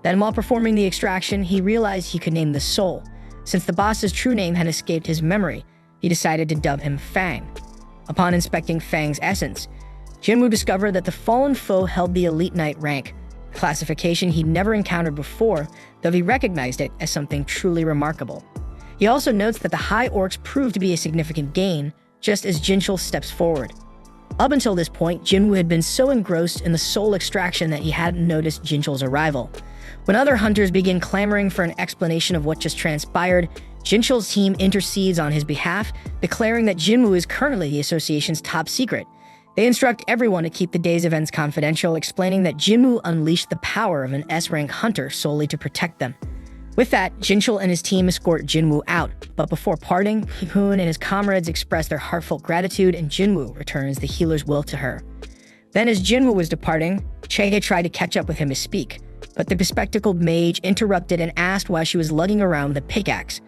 Then, while performing the extraction, he realized he could name the soul. Since the boss's true name had escaped his memory, he decided to dub him Fang. Upon inspecting Fang's essence, Jinwoo discovered that the fallen foe held the Elite Knight rank, a classification he'd never encountered before, though he recognized it as something truly remarkable. He also notes that the High Orcs proved to be a significant gain, just as Jinchul steps forward. Up until this point, Jinwoo had been so engrossed in the soul extraction that he hadn't noticed Jinchul's arrival. When other hunters begin clamoring for an explanation of what just transpired, Jinchul's team intercedes on his behalf, declaring that Jinwoo is currently the association's top secret. They instruct everyone to keep the day's events confidential, explaining that Jinwoo unleashed the power of an S-rank hunter solely to protect them. With that, Jinchul and his team escort Jinwoo out, but before parting, Hoon and his comrades express their heartfelt gratitude, and Jinwoo returns the healer's will to her. Then, as Jinwoo was departing, Chehe tried to catch up with him to speak, but the bespectacled mage interrupted and asked why she was lugging around the pickaxe.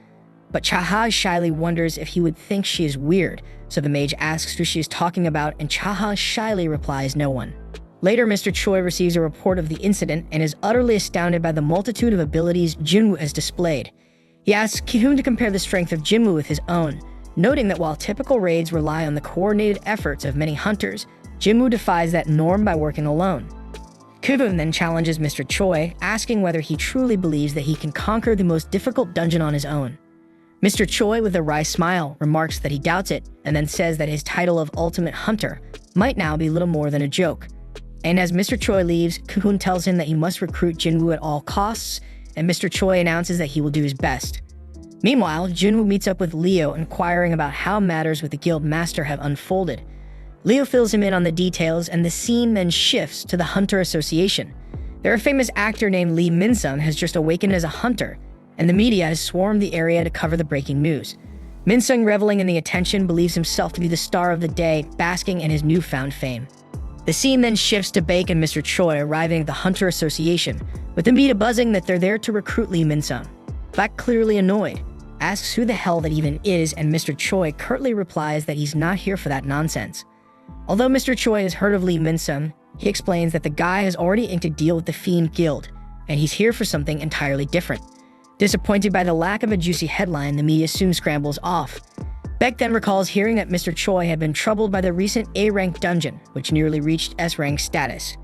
But Chaha shyly wonders if he would think she is weird, so the mage asks who she is talking about, and Chaha shyly replies no one. Later, Mr. Choi receives a report of the incident and is utterly astounded by the multitude of abilities Jinwoo has displayed. He asks Ki-hoon to compare the strength of Jinwoo with his own, noting that while typical raids rely on the coordinated efforts of many hunters, Jinwoo defies that norm by working alone. Kuvun then challenges Mr. Choi, asking whether he truly believes that he can conquer the most difficult dungeon on his own. Mr. Choi, with a wry smile, remarks that he doubts it, and then says that his title of Ultimate Hunter might now be little more than a joke. And as Mr. Choi leaves, Kuvun tells him that he must recruit Jinwoo at all costs, and Mr. Choi announces that he will do his best. Meanwhile, Jinwoo meets up with Leo, inquiring about how matters with the guild master have unfolded. Leo fills him in on the details, and the scene then shifts to the Hunter Association. There, a famous actor named Lee Min-sung has just awakened as a hunter, and the media has swarmed the area to cover the breaking news. Min-sung, reveling in the attention, believes himself to be the star of the day, basking in his newfound fame. The scene then shifts to Baek and Mr. Choi arriving at the Hunter Association, with the media buzzing that they're there to recruit Lee Min-sung. Baek, clearly annoyed, asks who the hell that even is, and Mr. Choi curtly replies that he's not here for that nonsense. Although Mr. Choi has heard of Lee Min-sung, he explains that the guy has already inked a deal with the Fiend Guild, and he's here for something entirely different. Disappointed by the lack of a juicy headline, the media soon scrambles off. Baek then recalls hearing that Mr. Choi had been troubled by the recent A-rank dungeon, which nearly reached S-rank status.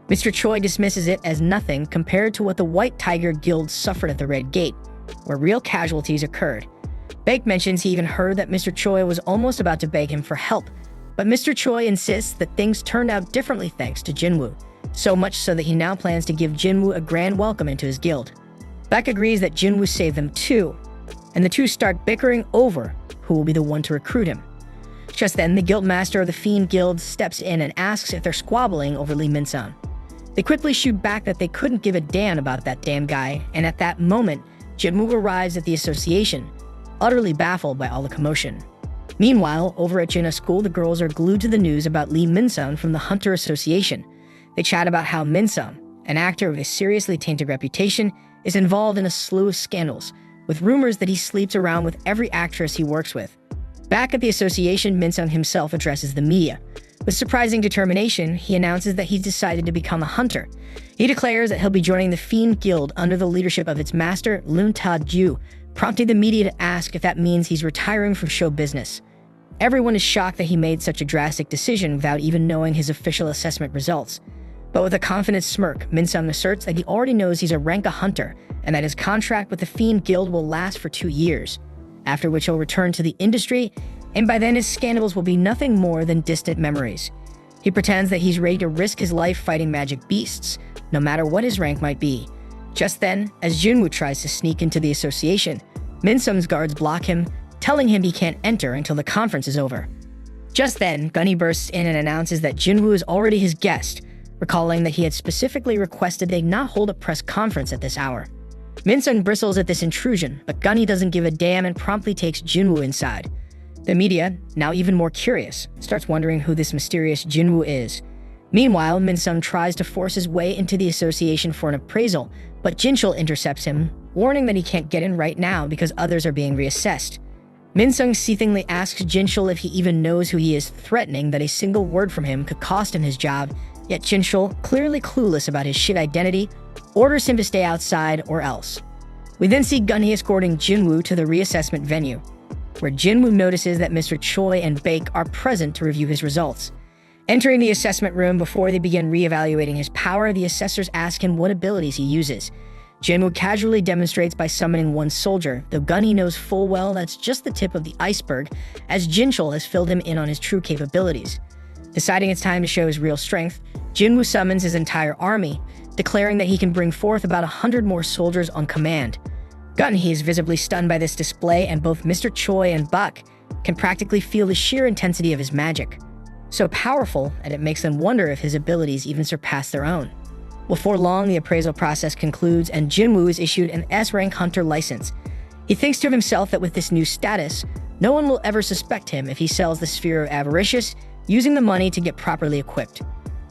Mr. Choi dismisses it as nothing compared to what the White Tiger Guild suffered at the Red Gate, where real casualties occurred. Baek mentions he even heard that Mr. Choi was almost about to beg him for help, but Mr. Choi insists that things turned out differently thanks to Jinwoo, so much so that he now plans to give Jinwoo a grand welcome into his guild. Baek agrees that Jinwoo saved them too, and the two start bickering over who will be the one to recruit him. Just then, the guildmaster of the Fiend Guild steps in and asks if they're squabbling over Lee Min-sung. They quickly shoot back that they couldn't give a damn about that damn guy, and at that moment, Jinwoo arrives at the association, utterly baffled by all the commotion. Meanwhile, over at Jinna's school, the girls are glued to the news about Lee Min-sung from the Hunter Association. They chat about how Min-sung, an actor with a seriously tainted reputation, is involved in a slew of scandals, with rumors that he sleeps around with every actress he works with. Back at the association, Min-sung himself addresses the media. With surprising determination, he announces that he's decided to become a hunter. He declares that he'll be joining the Fiend Guild under the leadership of its master, Loon Ta-ju, prompting the media to ask if that means he's retiring from show business. Everyone is shocked that he made such a drastic decision without even knowing his official assessment results. But with a confident smirk, Min-sung asserts that he already knows he's a rank hunter and that his contract with the Fiend Guild will last for 2 years, after which he'll return to the industry, and by then his scandals will be nothing more than distant memories. He pretends that he's ready to risk his life fighting magic beasts, no matter what his rank might be. Just then, as Jinwoo tries to sneak into the association, Min-sung's guards block him, telling him he can't enter until the conference is over. Just then, Gunny bursts in and announces that Jinwoo is already his guest, recalling that he had specifically requested they not hold a press conference at this hour. Min-sung bristles at this intrusion, but Gunny doesn't give a damn and promptly takes Jinwoo inside. The media, now even more curious, starts wondering who this mysterious Jinwoo is. Meanwhile, Min-sung tries to force his way into the association for an appraisal, but Jinchul intercepts him, warning that he can't get in right now because others are being reassessed. Min-sung seethingly asks Jinchul if he even knows who he is, threatening that a single word from him could cost him his job, yet Jinchul, clearly clueless about his shit identity, orders him to stay outside or else. We then see Gunny escorting Jinwoo to the reassessment venue, where Jinwoo notices that Mr. Choi and Baek are present to review his results. Entering the assessment room before they begin re-evaluating his power, the assessors ask him what abilities he uses. Jinwoo casually demonstrates by summoning one soldier, though Gunny knows full well that's just the tip of the iceberg, as Jinchul has filled him in on his true capabilities. Deciding it's time to show his real strength, Jinwoo summons his entire army, declaring that he can bring forth about 100 more soldiers on command. Gunny is visibly stunned by this display, and both Mr. Choi and Baek can practically feel the sheer intensity of his magic. So powerful, and it makes them wonder if his abilities even surpass their own. Before long, the appraisal process concludes, and Jinwoo is issued an S-rank hunter license. He thinks to himself that with this new status, no one will ever suspect him if he sells the Sphere of Avaricious, using the money to get properly equipped.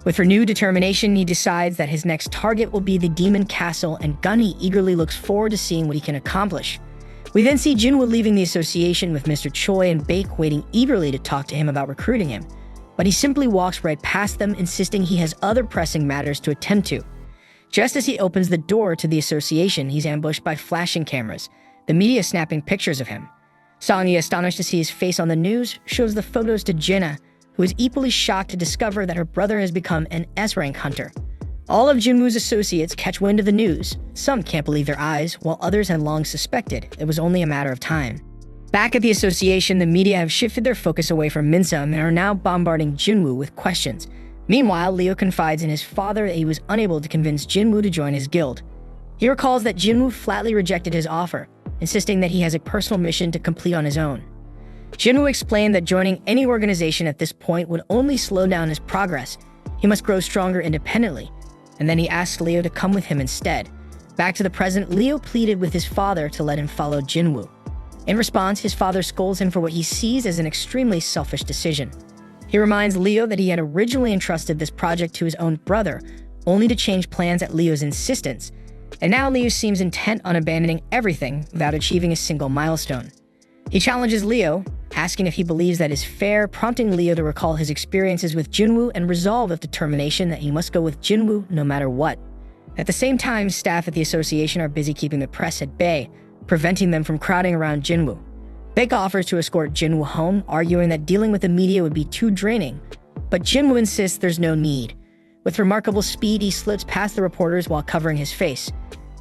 With renewed determination, he decides that his next target will be the Demon Castle, and Gunny eagerly looks forward to seeing what he can accomplish. We then see Jinwoo leaving the association with Mr. Choi and Baek waiting eagerly to talk to him about recruiting him, but he simply walks right past them, insisting he has other pressing matters to attend to. Just as he opens the door to the association, he's ambushed by flashing cameras, the media snapping pictures of him. Songy, astonished to see his face on the news, shows the photos to Jinna, who is equally shocked to discover that her brother has become an S-rank hunter. All of Jinwoo's associates catch wind of the news. Some can't believe their eyes, while others had long suspected it was only a matter of time. Back at the association, the media have shifted their focus away from Minsum and are now bombarding Jinwoo with questions. Meanwhile, Leo confides in his father that he was unable to convince Jinwoo to join his guild. He recalls that Jinwoo flatly rejected his offer, insisting that he has a personal mission to complete on his own. Jinwoo explained that joining any organization at this point would only slow down his progress. He must grow stronger independently, and then he asked Leo to come with him instead. Back to the present, Leo pleaded with his father to let him follow Jinwoo. In response, his father scolds him for what he sees as an extremely selfish decision. He reminds Leo that he had originally entrusted this project to his own brother, only to change plans at Leo's insistence, and now Leo seems intent on abandoning everything without achieving a single milestone. He challenges Leo, asking if he believes that is fair, prompting Leo to recall his experiences with Jinwoo and resolve with determination that he must go with Jinwoo no matter what. At the same time, staff at the association are busy keeping the press at bay, preventing them from crowding around Jinwoo. Baek offers to escort Jinwoo home, arguing that dealing with the media would be too draining, but Jinwoo insists there's no need. With remarkable speed, he slips past the reporters while covering his face.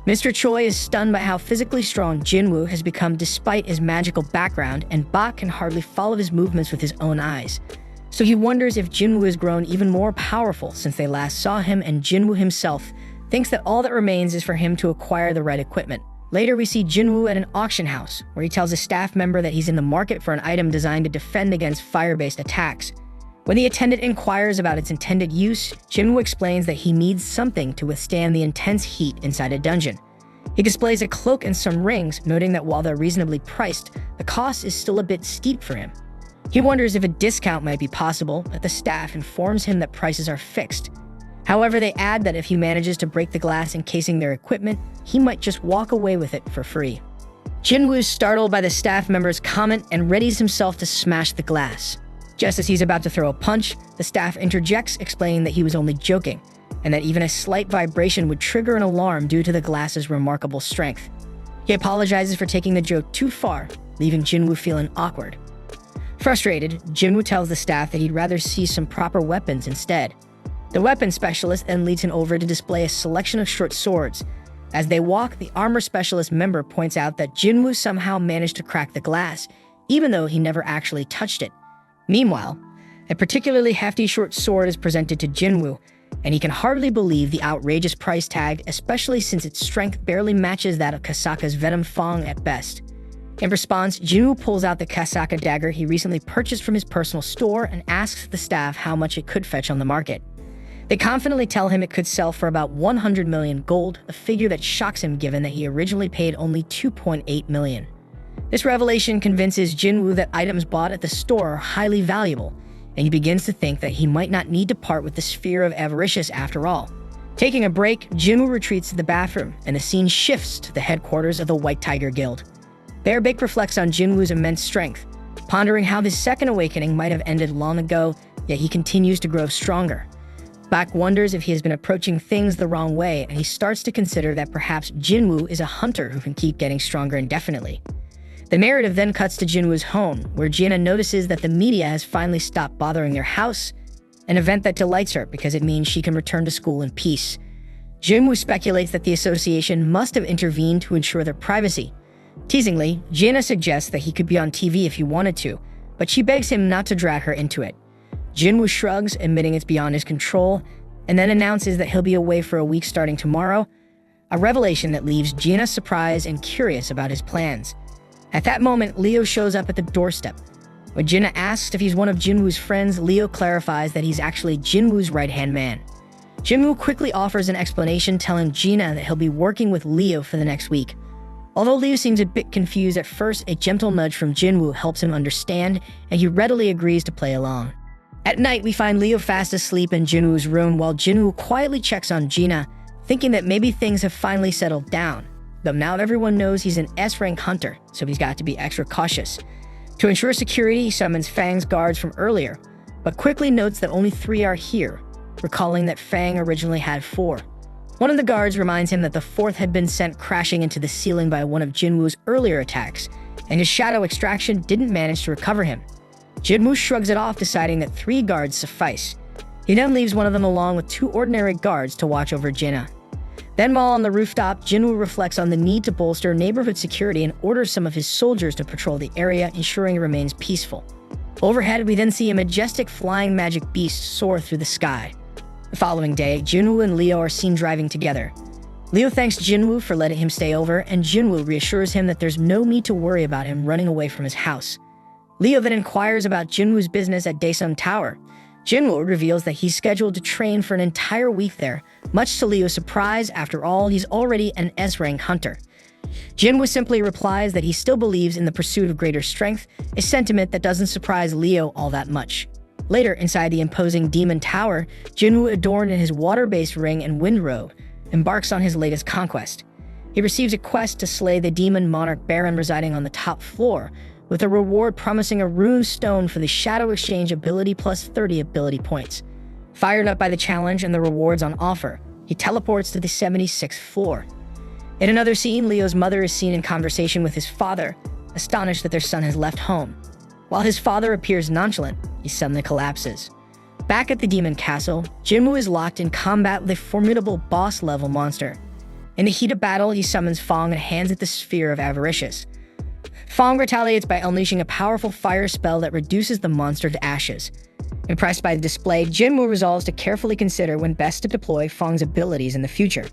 Mr. Choi is stunned by how physically strong Jinwoo has become despite his magical background, and Bak can hardly follow his movements with his own eyes. So he wonders if Jinwoo has grown even more powerful since they last saw him, and Jinwoo himself thinks that all that remains is for him to acquire the right equipment. Later, we see Jinwoo at an auction house, where he tells a staff member that he's in the market for an item designed to defend against fire-based attacks. When the attendant inquires about its intended use, Jinwoo explains that he needs something to withstand the intense heat inside a dungeon. He displays a cloak and some rings, noting that while they're reasonably priced, the cost is still a bit steep for him. He wonders if a discount might be possible, but the staff informs him that prices are fixed. However, they add that if he manages to break the glass encasing their equipment, he might just walk away with it for free. Jinwoo is startled by the staff member's comment and readies himself to smash the glass. Just as he's about to throw a punch, the staff interjects, explaining that he was only joking, and that even a slight vibration would trigger an alarm due to the glass's remarkable strength. He apologizes for taking the joke too far, leaving Jinwoo feeling awkward. Frustrated, Jinwoo tells the staff that he'd rather see some proper weapons instead. The weapons specialist then leads him over to display a selection of short swords. As they walk, the armor specialist member points out that Jinwoo somehow managed to crack the glass, even though he never actually touched it. Meanwhile, a particularly hefty short sword is presented to Jinwoo, and he can hardly believe the outrageous price tag, especially since its strength barely matches that of Kasaka's venom fang at best. In response, Jinwoo pulls out the Kasaka dagger he recently purchased from his personal store and asks the staff how much it could fetch on the market. They confidently tell him it could sell for about 100 million gold, a figure that shocks him given that he originally paid only 2.8 million. This revelation convinces Jinwoo that items bought at the store are highly valuable, and he begins to think that he might not need to part with the sphere of avaricious after all. Taking a break, Jinwoo retreats to the bathroom, and the scene shifts to the headquarters of the White Tiger Guild. There, Baek reflects on Jinwoo's immense strength, pondering how his second awakening might have ended long ago, yet he continues to grow stronger. Bak wonders if he has been approaching things the wrong way, and he starts to consider that perhaps Jinwoo is a hunter who can keep getting stronger indefinitely. The narrative then cuts to Jinwoo's home, where Jiena notices that the media has finally stopped bothering their house, an event that delights her because it means she can return to school in peace. Jinwoo speculates that the association must have intervened to ensure their privacy. Teasingly, Jiena suggests that he could be on TV if he wanted to, but she begs him not to drag her into it. Jinwoo shrugs, admitting it's beyond his control, and then announces that he'll be away for a week starting tomorrow, a revelation that leaves Jiena surprised and curious about his plans. At that moment, Leo shows up at the doorstep. When Jiena asks if he's one of Jinwoo's friends, Leo clarifies that he's actually Jinwoo's right-hand man. Jinwoo quickly offers an explanation, telling Jiena that he'll be working with Leo for the next week. Although Leo seems a bit confused at first, a gentle nudge from Jinwoo helps him understand, and he readily agrees to play along. At night, we find Leo fast asleep in Jinwoo's room while Jinwoo quietly checks on Jiena, thinking that maybe things have finally settled down. Though now everyone knows he's an S-rank hunter, so he's got to be extra cautious. To ensure security, he summons Fang's guards from earlier, but quickly notes that only 3 are here, recalling that Fang originally had 4. One of the guards reminds him that the 4th had been sent crashing into the ceiling by one of Jinwoo's earlier attacks, and his shadow extraction didn't manage to recover him. Jinwoo shrugs it off, deciding that 3 guards suffice. He then leaves one of them along with 2 ordinary guards to watch over Jinna. Then while on the rooftop, Jinwoo reflects on the need to bolster neighborhood security and orders some of his soldiers to patrol the area, ensuring it remains peaceful. Overhead, we then see a majestic flying magic beast soar through the sky. The following day, Jinwoo and Leo are seen driving together. Leo thanks Jinwoo for letting him stay over, and Jinwoo reassures him that there's no need to worry about him running away from his house. Leo then inquires about Jinwoo's business at Daesung Tower. Jinwoo reveals that he's scheduled to train for an entire week there, much to Leo's surprise. After all, he's already an S-rank hunter. Jinwoo simply replies that he still believes in the pursuit of greater strength, a sentiment that doesn't surprise Leo all that much. Later, inside the imposing Demon Tower, Jinwoo, adorned in his water-based ring and wind robe, embarks on his latest conquest. He receives a quest to slay the demon monarch baron residing on the top floor, with a reward promising a rune stone for the Shadow Exchange ability plus 30 ability points. Fired up by the challenge and the rewards on offer, he teleports to the 76th floor. In another scene, Leo's mother is seen in conversation with his father, astonished that their son has left home. While his father appears nonchalant, he suddenly collapses. Back at the Demon Castle, Jinwoo is locked in combat with a formidable boss-level monster. In the heat of battle, he summons Fong and hands it the Sphere of Avaricious. Fong retaliates by unleashing a powerful fire spell that reduces the monster to ashes. Impressed by the display, Jinwoo resolves to carefully consider when best to deploy Fong's abilities in the future.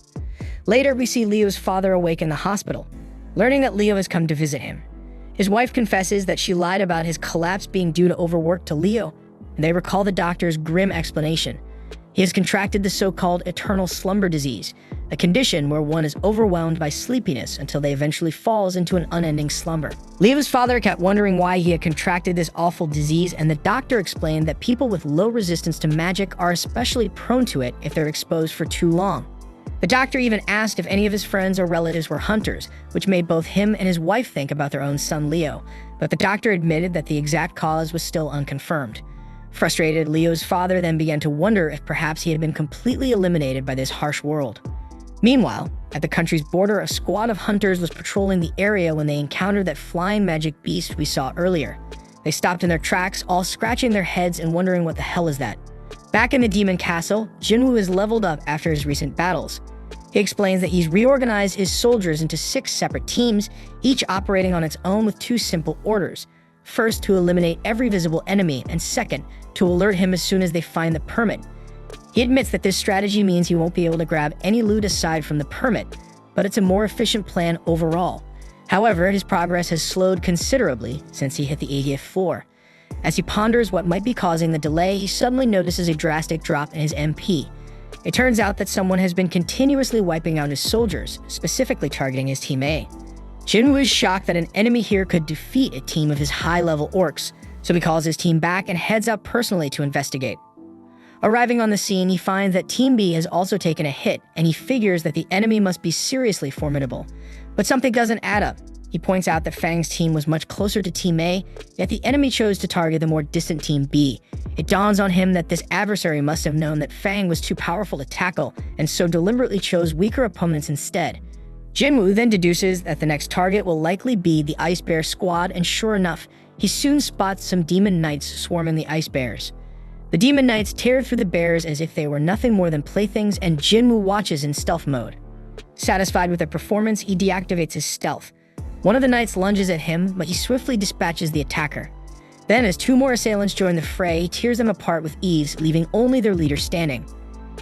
Later, we see Leo's father awake in the hospital, learning that Leo has come to visit him. His wife confesses that she lied about his collapse being due to overwork to Leo, and they recall the doctor's grim explanation. He has contracted the so-called eternal slumber disease, a condition where one is overwhelmed by sleepiness until they eventually falls into an unending slumber. Leo's father kept wondering why he had contracted this awful disease, and the doctor explained that people with low resistance to magic are especially prone to it if they're exposed for too long. The doctor even asked if any of his friends or relatives were hunters, which made both him and his wife think about their own son Leo, but the doctor admitted that the exact cause was still unconfirmed. Frustrated, Leo's father then began to wonder if perhaps he had been completely eliminated by this harsh world. Meanwhile, at the country's border, a squad of hunters was patrolling the area when they encountered that flying magic beast we saw earlier. They stopped in their tracks, all scratching their heads and wondering what the hell is that. Back in the Demon Castle, Jinwoo is leveled up after his recent battles. He explains that he's reorganized his soldiers into 6 separate teams, each operating on its own with 2 simple orders. First, to eliminate every visible enemy, and second, to alert him as soon as they find the permit. He admits that this strategy means he won't be able to grab any loot aside from the permit, but it's a more efficient plan overall. However, his progress has slowed considerably since he hit the 80th floor. As he ponders what might be causing the delay, he suddenly notices a drastic drop in his MP. It turns out that someone has been continuously wiping out his soldiers, specifically targeting his Team A. Jinwoo is shocked that an enemy here could defeat a team of his high-level orcs, so he calls his team back and heads out personally to investigate. Arriving on the scene, he finds that Team B has also taken a hit, and he figures that the enemy must be seriously formidable. But something doesn't add up. He points out that Fang's team was much closer to Team A, yet the enemy chose to target the more distant Team B. It dawns on him that this adversary must have known that Fang was too powerful to tackle, and so deliberately chose weaker opponents instead. Jinwoo then deduces that the next target will likely be the Ice Bear squad, and sure enough, he soon spots some demon knights swarming the Ice Bears. The demon knights tear through the bears as if they were nothing more than playthings, and Jinwoo watches in stealth mode. Satisfied with their performance, he deactivates his stealth. One of the knights lunges at him, but he swiftly dispatches the attacker. Then, as 2 more assailants join the fray, he tears them apart with ease, leaving only their leader standing.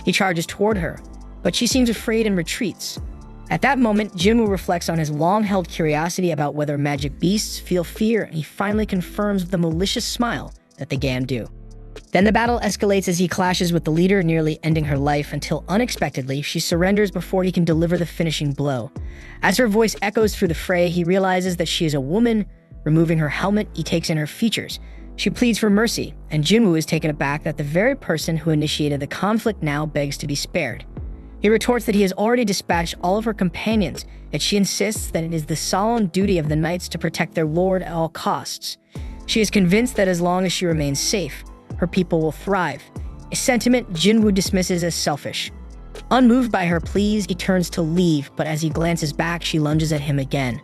He charges toward her, but she seems afraid and retreats. At that moment, Jinwoo reflects on his long-held curiosity about whether magic beasts feel fear, and he finally confirms with a malicious smile that they can do. Then the battle escalates as he clashes with the leader, nearly ending her life, until unexpectedly, she surrenders before he can deliver the finishing blow. As her voice echoes through the fray, he realizes that she is a woman. Removing her helmet, he takes in her features. She pleads for mercy, and Jinwoo is taken aback that the very person who initiated the conflict now begs to be spared. He retorts that he has already dispatched all of her companions, yet she insists that it is the solemn duty of the knights to protect their lord at all costs. She is convinced that as long as she remains safe, her people will thrive, a sentiment Jinwoo dismisses as selfish. Unmoved by her pleas, he turns to leave, but as he glances back, she lunges at him again.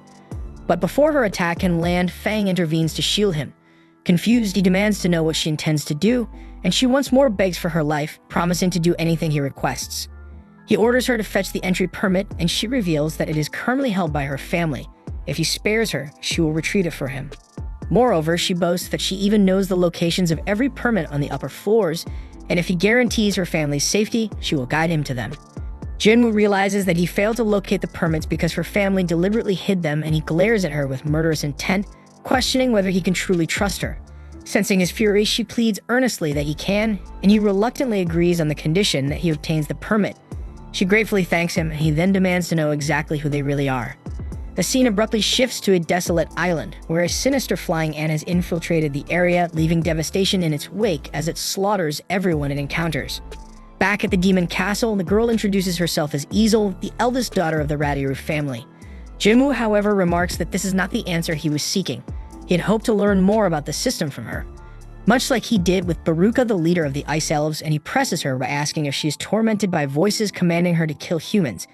But before her attack can land, Fang intervenes to shield him. Confused, he demands to know what she intends to do, and she once more begs for her life, promising to do anything he requests. He orders her to fetch the entry permit, and she reveals that it is currently held by her family. If he spares her, she will retrieve it for him. Moreover, she boasts that she even knows the locations of every permit on the upper floors, and if he guarantees her family's safety, she will guide him to them. Jinwoo realizes that he failed to locate the permits because her family deliberately hid them, and he glares at her with murderous intent, questioning whether he can truly trust her. Sensing his fury, she pleads earnestly that he can, and he reluctantly agrees on the condition that he obtains the permit. She gratefully thanks him, and he then demands to know exactly who they really are. The scene abruptly shifts to a desolate island, where a sinister flying ant has infiltrated the area, leaving devastation in its wake as it slaughters everyone it encounters. Back at the demon castle, the girl introduces herself as Easel, the eldest daughter of the Radiru family. Jinwoo, however, remarks that this is not the answer he was seeking. He had hoped to learn more about the system from her. Much like he did with Baruka, the leader of the Ice Elves, and he presses her by asking if she is tormented by voices commanding her to kill humans.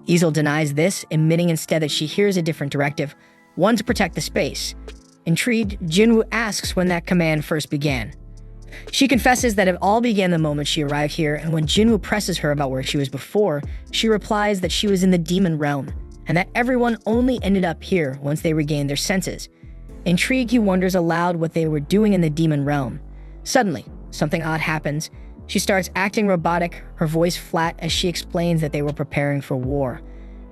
Easel denies this, admitting instead that she hears a different directive, one to protect the space. Intrigued, Jinwoo asks when that command first began. She confesses that it all began the moment she arrived here, and when Jinwoo presses her about where she was before, she replies that she was in the demon realm, and that everyone only ended up here once they regained their senses. Intrigued, he wonders aloud what they were doing in the demon realm. Suddenly, something odd happens. She starts acting robotic, her voice flat as she explains that they were preparing for war.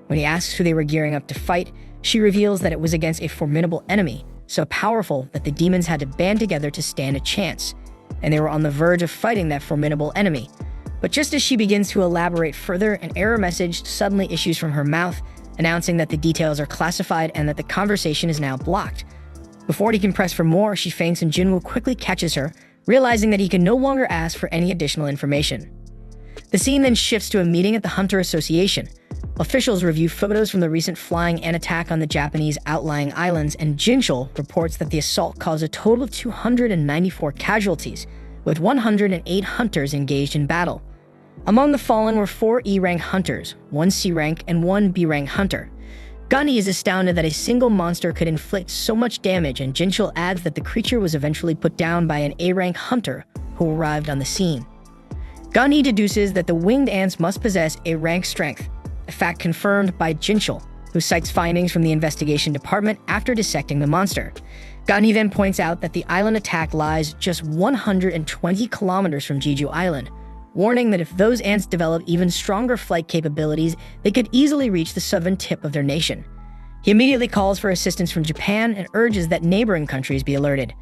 When he asks who they were gearing up to fight, she reveals that it was against a formidable enemy, so powerful that the demons had to band together to stand a chance, and they were on the verge of fighting that formidable enemy. But just as she begins to elaborate further, an error message suddenly issues from her mouth, announcing that the details are classified and that the conversation is now blocked. Before he can press for more, she faints and Jinwoo quickly catches her, realizing that he can no longer ask for any additional information. The scene then shifts to a meeting at the Hunter Association. Officials review photos from the recent flying ant attack on the Japanese outlying islands, and Jinchul reports that the assault caused a total of 294 casualties, with 108 hunters engaged in battle. Among the fallen were 4 E-rank hunters, 1 C-rank, and 1 B-rank hunter. Gunny is astounded that a single monster could inflict so much damage, and Jinchul adds that the creature was eventually put down by an A-rank hunter who arrived on the scene. Gunny deduces that the winged ants must possess A-rank strength, a fact confirmed by Jinchul, who cites findings from the investigation department after dissecting the monster. Gunny then points out that the island attack lies just 120 kilometers from Jeju Island, warning that if those ants develop even stronger flight capabilities, they could easily reach the southern tip of their nation. He immediately calls for assistance from Japan and urges that neighboring countries be alerted.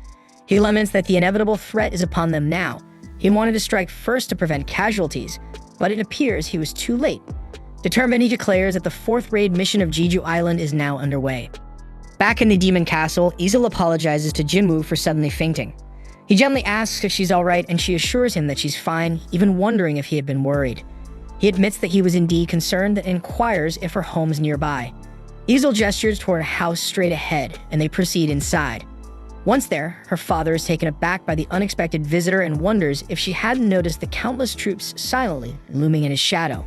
He laments that the inevitable threat is upon them now. He wanted to strike first to prevent casualties, but it appears he was too late. Determined, he declares that the 4th raid mission of Jeju Island is now underway. Back in the demon castle, Easel apologizes to Jinwoo for suddenly fainting. He gently asks if she's alright, and she assures him that she's fine, even wondering if he had been worried. He admits that he was indeed concerned and inquires if her home's nearby. Easel gestures toward a house straight ahead, and they proceed inside. Once there, her father is taken aback by the unexpected visitor and wonders if she hadn't noticed the countless troops silently looming in his shadow.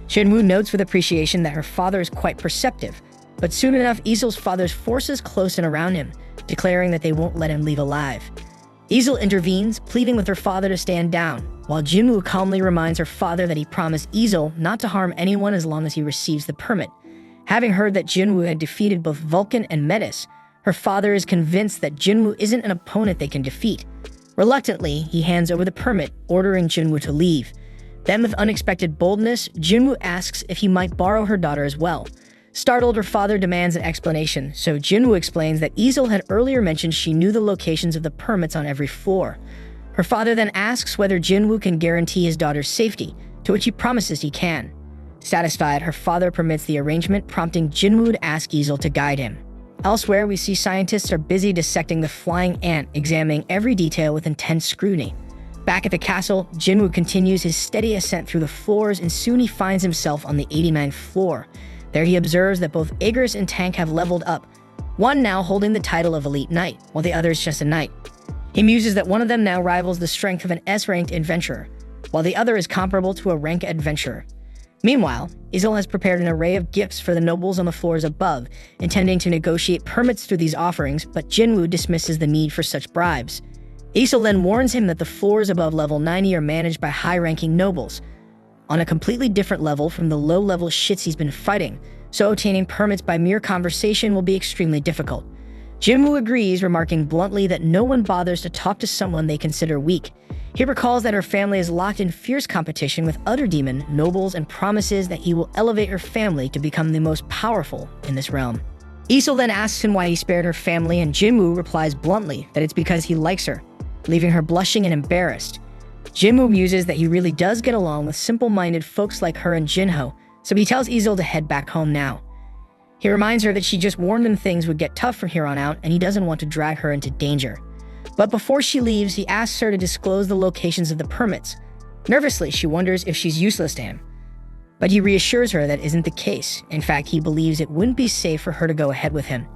Jinwoo notes with appreciation that her father is quite perceptive, but soon enough Easel's father's forces close in around him, declaring that they won't let him leave alive. Easel intervenes, pleading with her father to stand down, while Jinwoo calmly reminds her father that he promised Easel not to harm anyone as long as he receives the permit. Having heard that Jinwoo had defeated both Vulcan and Metis, her father is convinced that Jinwoo isn't an opponent they can defeat. Reluctantly, he hands over the permit, ordering Jinwoo to leave. Then, with unexpected boldness, Jinwoo asks if he might borrow her daughter as well. Startled, her father demands an explanation, so Jinwoo explains that Easel had earlier mentioned she knew the locations of the permits on every floor. Her father then asks whether Jinwoo can guarantee his daughter's safety, to which he promises he can. Satisfied, her father permits the arrangement, prompting Jinwoo to ask Easel to guide him. Elsewhere, we see scientists are busy dissecting the flying ant, examining every detail with intense scrutiny. Back at the castle, Jinwoo continues his steady ascent through the floors, and soon he finds himself on the 89th floor. There he observes that both Aegis and Tank have leveled up, one now holding the title of Elite Knight, while the other is just a knight. He muses that one of them now rivals the strength of an S-ranked adventurer, while the other is comparable to a rank adventurer. Meanwhile, Easel has prepared an array of gifts for the nobles on the floors above, intending to negotiate permits through these offerings, but Jinwoo dismisses the need for such bribes. Isol then warns him that the floors above level 90 are managed by high-ranking nobles, on a completely different level from the low-level shits he's been fighting, so obtaining permits by mere conversation will be extremely difficult. Jinwoo agrees, remarking bluntly that no one bothers to talk to someone they consider weak. He recalls that her family is locked in fierce competition with other demon nobles and promises that he will elevate her family to become the most powerful in this realm. Isol then asks him why he spared her family, and Jinwoo replies bluntly that it's because he likes her, leaving her blushing and embarrassed. Jinwoo muses that he really does get along with simple-minded folks like her and Jinho, so he tells Isol to head back home now. He reminds her that she just warned him things would get tough from here on out, and he doesn't want to drag her into danger. But before she leaves, he asks her to disclose the locations of the permits. Nervously, she wonders if she's useless to him. But he reassures her that isn't the case. In fact, he believes it wouldn't be safe for her to go ahead with him.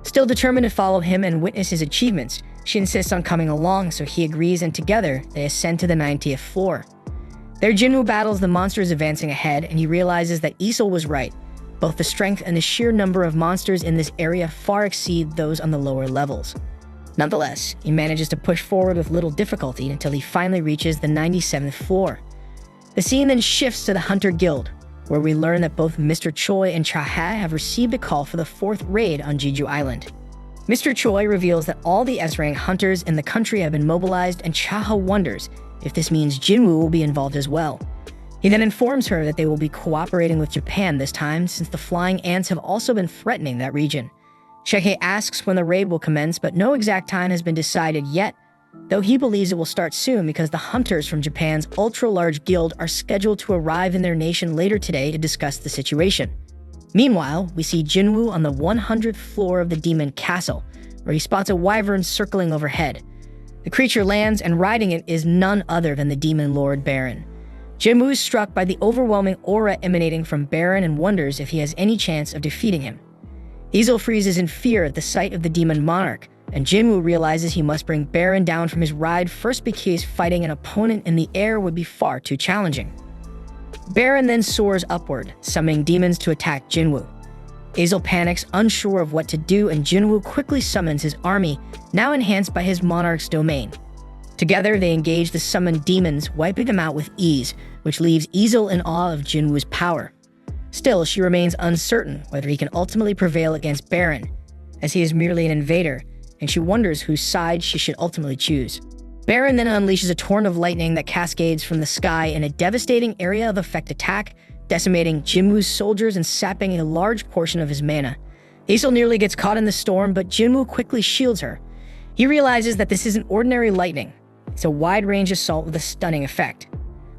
Still determined to follow him and witness his achievements, she insists on coming along, so he agrees, and together, they ascend to the 90th floor. There, Jinwoo battles the monsters advancing ahead, and he realizes that Isol was right. Both the strength and the sheer number of monsters in this area far exceed those on the lower levels. Nonetheless, he manages to push forward with little difficulty until he finally reaches the 97th floor. The scene then shifts to the Hunter Guild, where we learn that both Mr. Choi and Cha-ha have received a call for the 4th raid on Jeju Island. Mr. Choi reveals that all the S-rank hunters in the country have been mobilized, and Cha-ha wonders if this means Jinwoo will be involved as well. He then informs her that they will be cooperating with Japan this time, since the flying ants have also been threatening that region. Sheke asks when the raid will commence, but no exact time has been decided yet, though he believes it will start soon because the hunters from Japan's ultra-large guild are scheduled to arrive in their nation later today to discuss the situation. Meanwhile, we see Jinwoo on the 100th floor of the demon castle, where he spots a wyvern circling overhead. The creature lands, and riding it is none other than the demon lord Baron. Jinwoo is struck by the overwhelming aura emanating from Baron and wonders if he has any chance of defeating him. Isol freezes in fear at the sight of the demon monarch, and Jinwoo realizes he must bring Baron down from his ride first because fighting an opponent in the air would be far too challenging. Baron then soars upward, summoning demons to attack Jinwoo. Isol panics, unsure of what to do, and Jinwoo quickly summons his army, now enhanced by his monarch's domain. Together, they engage the summoned demons, wiping them out with ease, which leaves Isol in awe of Jinwoo's power. Still, she remains uncertain whether he can ultimately prevail against Baron, as he is merely an invader, and she wonders whose side she should ultimately choose. Baron then unleashes a torrent of lightning that cascades from the sky in a devastating area of effect attack, decimating Jinwoo's soldiers and sapping a large portion of his mana. Isol nearly gets caught in the storm, but Jinwoo quickly shields her. He realizes that this isn't ordinary lightning. It's a wide-range assault with a stunning effect.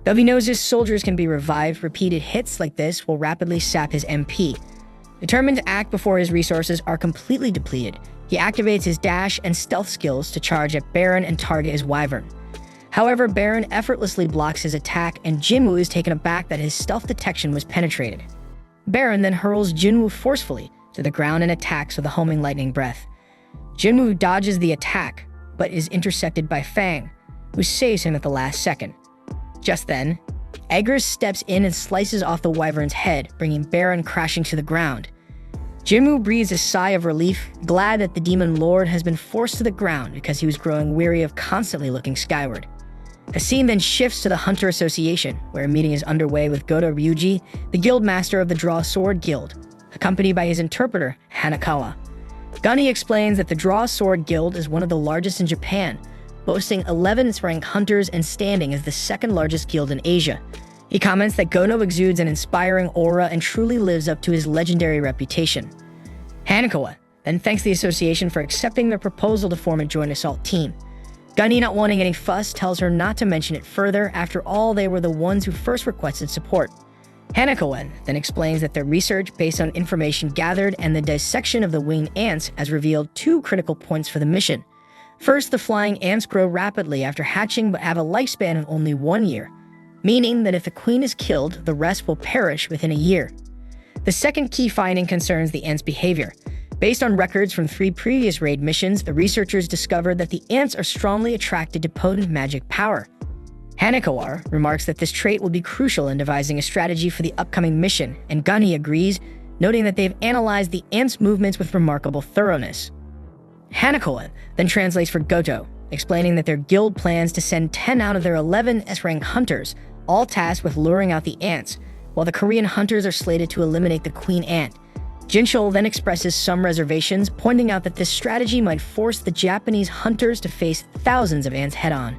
Though he knows his soldiers can be revived, repeated hits like this will rapidly sap his MP. Determined to act before his resources are completely depleted, he activates his dash and stealth skills to charge at Baron and target his wyvern. However, Baron effortlessly blocks his attack, and Jinwoo is taken aback that his stealth detection was penetrated. Baron then hurls Jinwoo forcefully to the ground and attacks with a homing lightning breath. Jinwoo dodges the attack, but is intercepted by Fang, who saves him at the last second. Just then, Eggers steps in and slices off the wyvern's head, bringing Baron crashing to the ground. Jinwoo breathes a sigh of relief, glad that the demon lord has been forced to the ground because he was growing weary of constantly looking skyward. The scene then shifts to the Hunter Association, where a meeting is underway with Goto Ryuji, the guild master of the Draw Sword Guild, accompanied by his interpreter, Hanakawa. Gunny explains that the Draw Sword Guild is one of the largest in Japan, boasting 11th ranked hunters and standing as the second largest guild in Asia. He comments that Gono exudes an inspiring aura and truly lives up to his legendary reputation. Hanakawa then thanks the association for accepting their proposal to form a joint assault team. Gunny, not wanting any fuss, tells her not to mention it further. After all, they were the ones who first requested support. Hanakawa then explains that their research based on information gathered and the dissection of the winged ants has revealed two critical points for the mission. First, the flying ants grow rapidly after hatching but have a lifespan of only 1 year, meaning that if the queen is killed, the rest will perish within a year. The second key finding concerns the ants' behavior. Based on records from 3 previous raid missions, the researchers discovered that the ants are strongly attracted to potent magic power. Hanakawa remarks that this trait will be crucial in devising a strategy for the upcoming mission, and Gunny agrees, noting that they've analyzed the ants' movements with remarkable thoroughness. Hanakawa then translates for Goto, explaining that their guild plans to send 10 out of their 11 S-rank hunters, all tasked with luring out the ants, while the Korean hunters are slated to eliminate the queen ant. Jinchul then expresses some reservations, pointing out that this strategy might force the Japanese hunters to face thousands of ants head-on.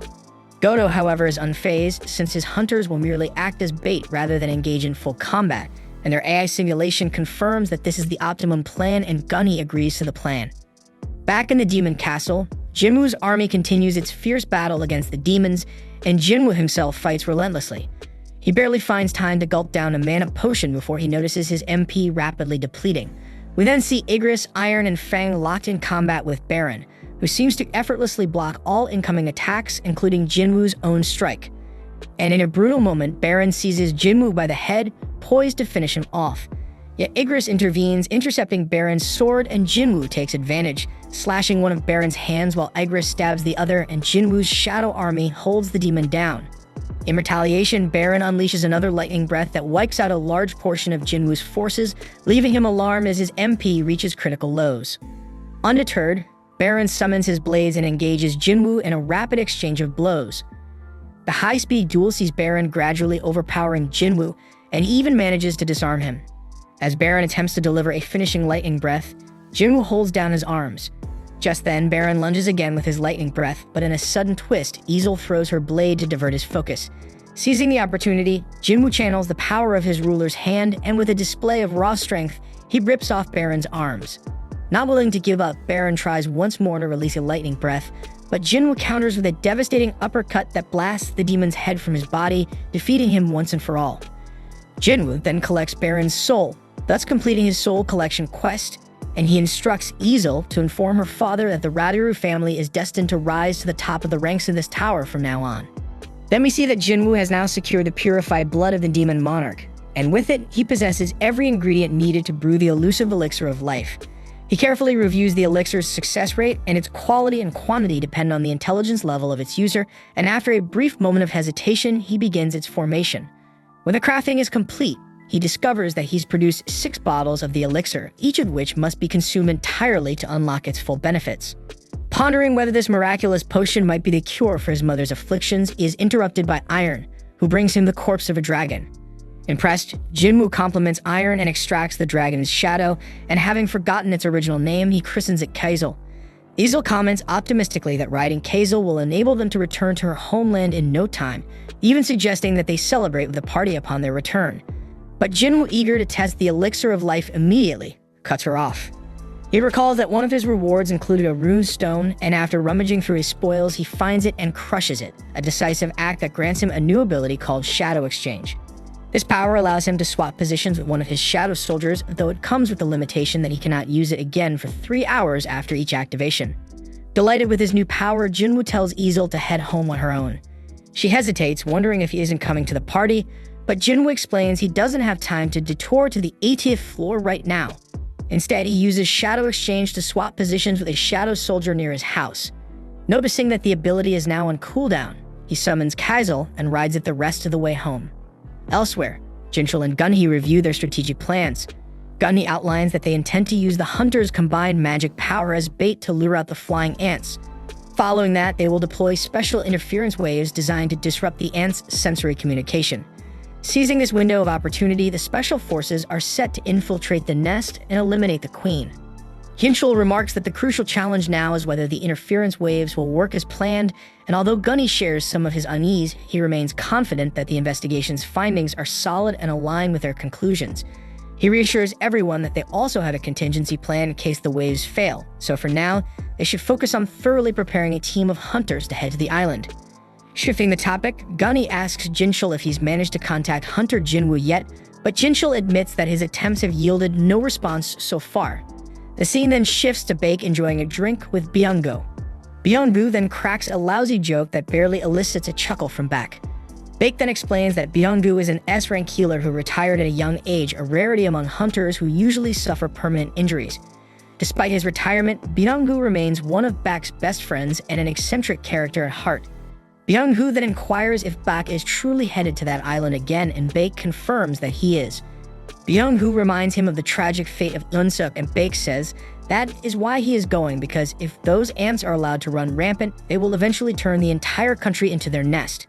Goto, however, is unfazed, since his hunters will merely act as bait rather than engage in full combat, and their AI simulation confirms that this is the optimum plan, and Gunny agrees to the plan. Back in the demon castle, Jinwoo's army continues its fierce battle against the demons, and Jinwoo himself fights relentlessly. He barely finds time to gulp down a mana potion before he notices his MP rapidly depleting. We then see Igris, Iron, and Fang locked in combat with Baron, who seems to effortlessly block all incoming attacks, including Jinwoo's own strike. And in a brutal moment, Baron seizes Jinwoo by the head, poised to finish him off. Yet Igris intervenes, intercepting Baron's sword, and Jinwoo takes advantage, slashing one of Baron's hands while Igris stabs the other, and Jinwoo's shadow army holds the demon down. In retaliation, Baron unleashes another lightning breath that wipes out a large portion of Jinwoo's forces, leaving him alarmed as his MP reaches critical lows. Undeterred, Baron summons his blades and engages Jinwoo in a rapid exchange of blows. The high-speed duel sees Baron gradually overpowering Jinwoo, and he even manages to disarm him. As Baron attempts to deliver a finishing lightning breath, Jinwoo holds down his arms. Just then, Baron lunges again with his lightning breath, but in a sudden twist, Easel throws her blade to divert his focus. Seizing the opportunity, Jinwoo channels the power of his ruler's hand, and with a display of raw strength, he rips off Baron's arms. Not willing to give up, Baron tries once more to release a lightning breath, but Jinwoo counters with a devastating uppercut that blasts the demon's head from his body, defeating him once and for all. Jinwoo then collects Baron's soul, thus completing his soul collection quest, and he instructs Easel to inform her father that the Radiru family is destined to rise to the top of the ranks in this tower from now on. Then we see that Jinwoo has now secured the purified blood of the demon monarch, and with it, he possesses every ingredient needed to brew the elusive elixir of life. He carefully reviews the elixir's success rate, and its quality and quantity depend on the intelligence level of its user, and after a brief moment of hesitation, he begins its formation. When the crafting is complete, he discovers that he's produced 6 bottles of the elixir, each of which must be consumed entirely to unlock its full benefits. Pondering whether this miraculous potion might be the cure for his mother's afflictions, he is interrupted by Iron, who brings him the corpse of a dragon. Impressed, Jinwoo compliments Iron and extracts the dragon's shadow, and having forgotten its original name, he christens it Kaizel. Easel comments optimistically that riding Kaizel will enable them to return to her homeland in no time, even suggesting that they celebrate with a party upon their return. But Jinwoo, eager to test the elixir of life immediately, cuts her off. He recalls that one of his rewards included a rune stone, and after rummaging through his spoils, he finds it and crushes it, a decisive act that grants him a new ability called Shadow Exchange. This power allows him to swap positions with one of his shadow soldiers, though it comes with the limitation that he cannot use it again for 3 hours after each activation. Delighted with his new power, Jinwoo tells Easel to head home on her own. She hesitates, wondering if he isn't coming to the party, but Jinwoo explains he doesn't have time to detour to the 80th floor right now. Instead, he uses Shadow Exchange to swap positions with a shadow soldier near his house. Noticing that the ability is now on cooldown, he summons Kaizel and rides it the rest of the way home. Elsewhere, Jinchul and Gunhee review their strategic plans. Gunhee outlines that they intend to use the hunter's combined magic power as bait to lure out the flying ants. Following that, they will deploy special interference waves designed to disrupt the ants' sensory communication. Seizing this window of opportunity, the special forces are set to infiltrate the nest and eliminate the queen. Jinchul remarks that the crucial challenge now is whether the interference waves will work as planned, and although Gunny shares some of his unease, he remains confident that the investigation's findings are solid and aligned with their conclusions. He reassures everyone that they also have a contingency plan in case the waves fail, so for now, they should focus on thoroughly preparing a team of hunters to head to the island. Shifting the topic, Gunny asks Jinchul if he's managed to contact Hunter Jinwoo yet, but Jinchul admits that his attempts have yielded no response so far. The scene then shifts to Baek enjoying a drink with Byung-gu. Byung-gu then cracks a lousy joke that barely elicits a chuckle from Baek. Baek then explains that Byung-gu is an S-rank healer who retired at a young age, a rarity among hunters who usually suffer permanent injuries. Despite his retirement, Byung-gu remains one of Baek's best friends and an eccentric character at heart. Byung-gu then inquires if Baek is truly headed to that island again, and Baek confirms that he is. Byung-hu reminds him of the tragic fate of Eun-suk, and Baek says that is why he is going, because if those ants are allowed to run rampant, they will eventually turn the entire country into their nest.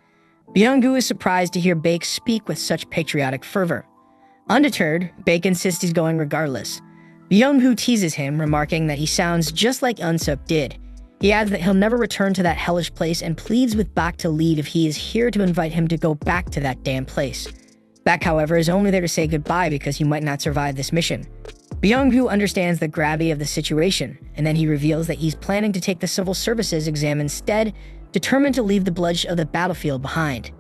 Byung-gu is surprised to hear Baek speak with such patriotic fervor. Undeterred, Baek insists he's going regardless. Byung-hu teases him, remarking that he sounds just like Eun-suk did. He adds that he'll never return to that hellish place and pleads with Baek to leave if he is here to invite him to go back to that damn place. Baek, however, is only there to say goodbye because he might not survive this mission. Byung-hu understands the gravity of the situation, and then he reveals that he's planning to take the civil services exam instead, determined to leave the bloodshed of the battlefield behind.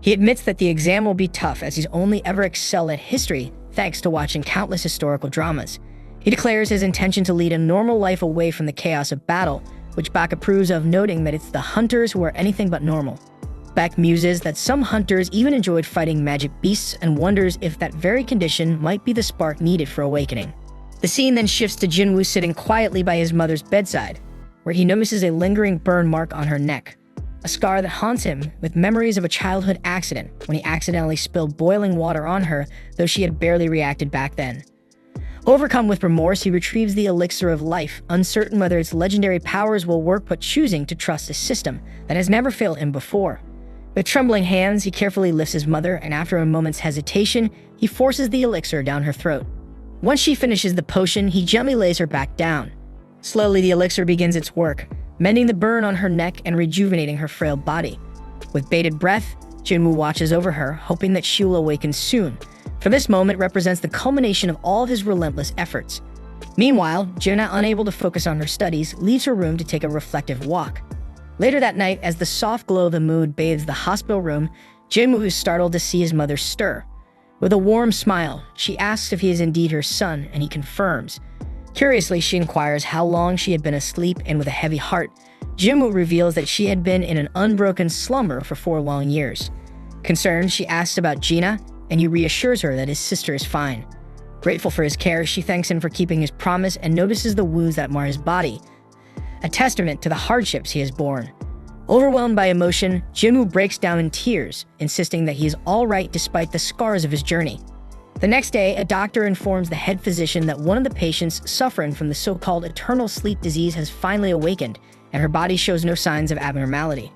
He admits that the exam will be tough, as he's only ever excelled at history thanks to watching countless historical dramas. He declares his intention to lead a normal life away from the chaos of battle, which Baek approves of, noting that it's the hunters who are anything but normal. Baek muses that some hunters even enjoyed fighting magic beasts and wonders if that very condition might be the spark needed for awakening. The scene then shifts to Jinwoo sitting quietly by his mother's bedside, where he notices a lingering burn mark on her neck, a scar that haunts him with memories of a childhood accident when he accidentally spilled boiling water on her, though she had barely reacted back then. Overcome with remorse, he retrieves the elixir of life, uncertain whether its legendary powers will work, but choosing to trust a system that has never failed him before. With trembling hands, he carefully lifts his mother, and after a moment's hesitation, he forces the elixir down her throat. Once she finishes the potion, he gently lays her back down. Slowly, the elixir begins its work, mending the burn on her neck and rejuvenating her frail body. With bated breath, Jinwoo watches over her, hoping that she will awaken soon, for this moment represents the culmination of all of his relentless efforts. Meanwhile, Juna, unable to focus on her studies, leaves her room to take a reflective walk. Later that night, as the soft glow of the moon bathes the hospital room, Jinwoo is startled to see his mother stir. With a warm smile, she asks if he is indeed her son, and he confirms. Curiously, she inquires how long she had been asleep, and with a heavy heart, Jinwoo reveals that she had been in an unbroken slumber for 4 long years. Concerned, she asks about Gina, and he reassures her that his sister is fine. Grateful for his care, she thanks him for keeping his promise and notices the wounds that mar his body, a testament to the hardships he has borne. Overwhelmed by emotion, Jinwoo breaks down in tears, insisting that he is all right despite the scars of his journey. The next day, a doctor informs the head physician that one of the patients suffering from the so-called eternal sleep disease has finally awakened, and her body shows no signs of abnormality.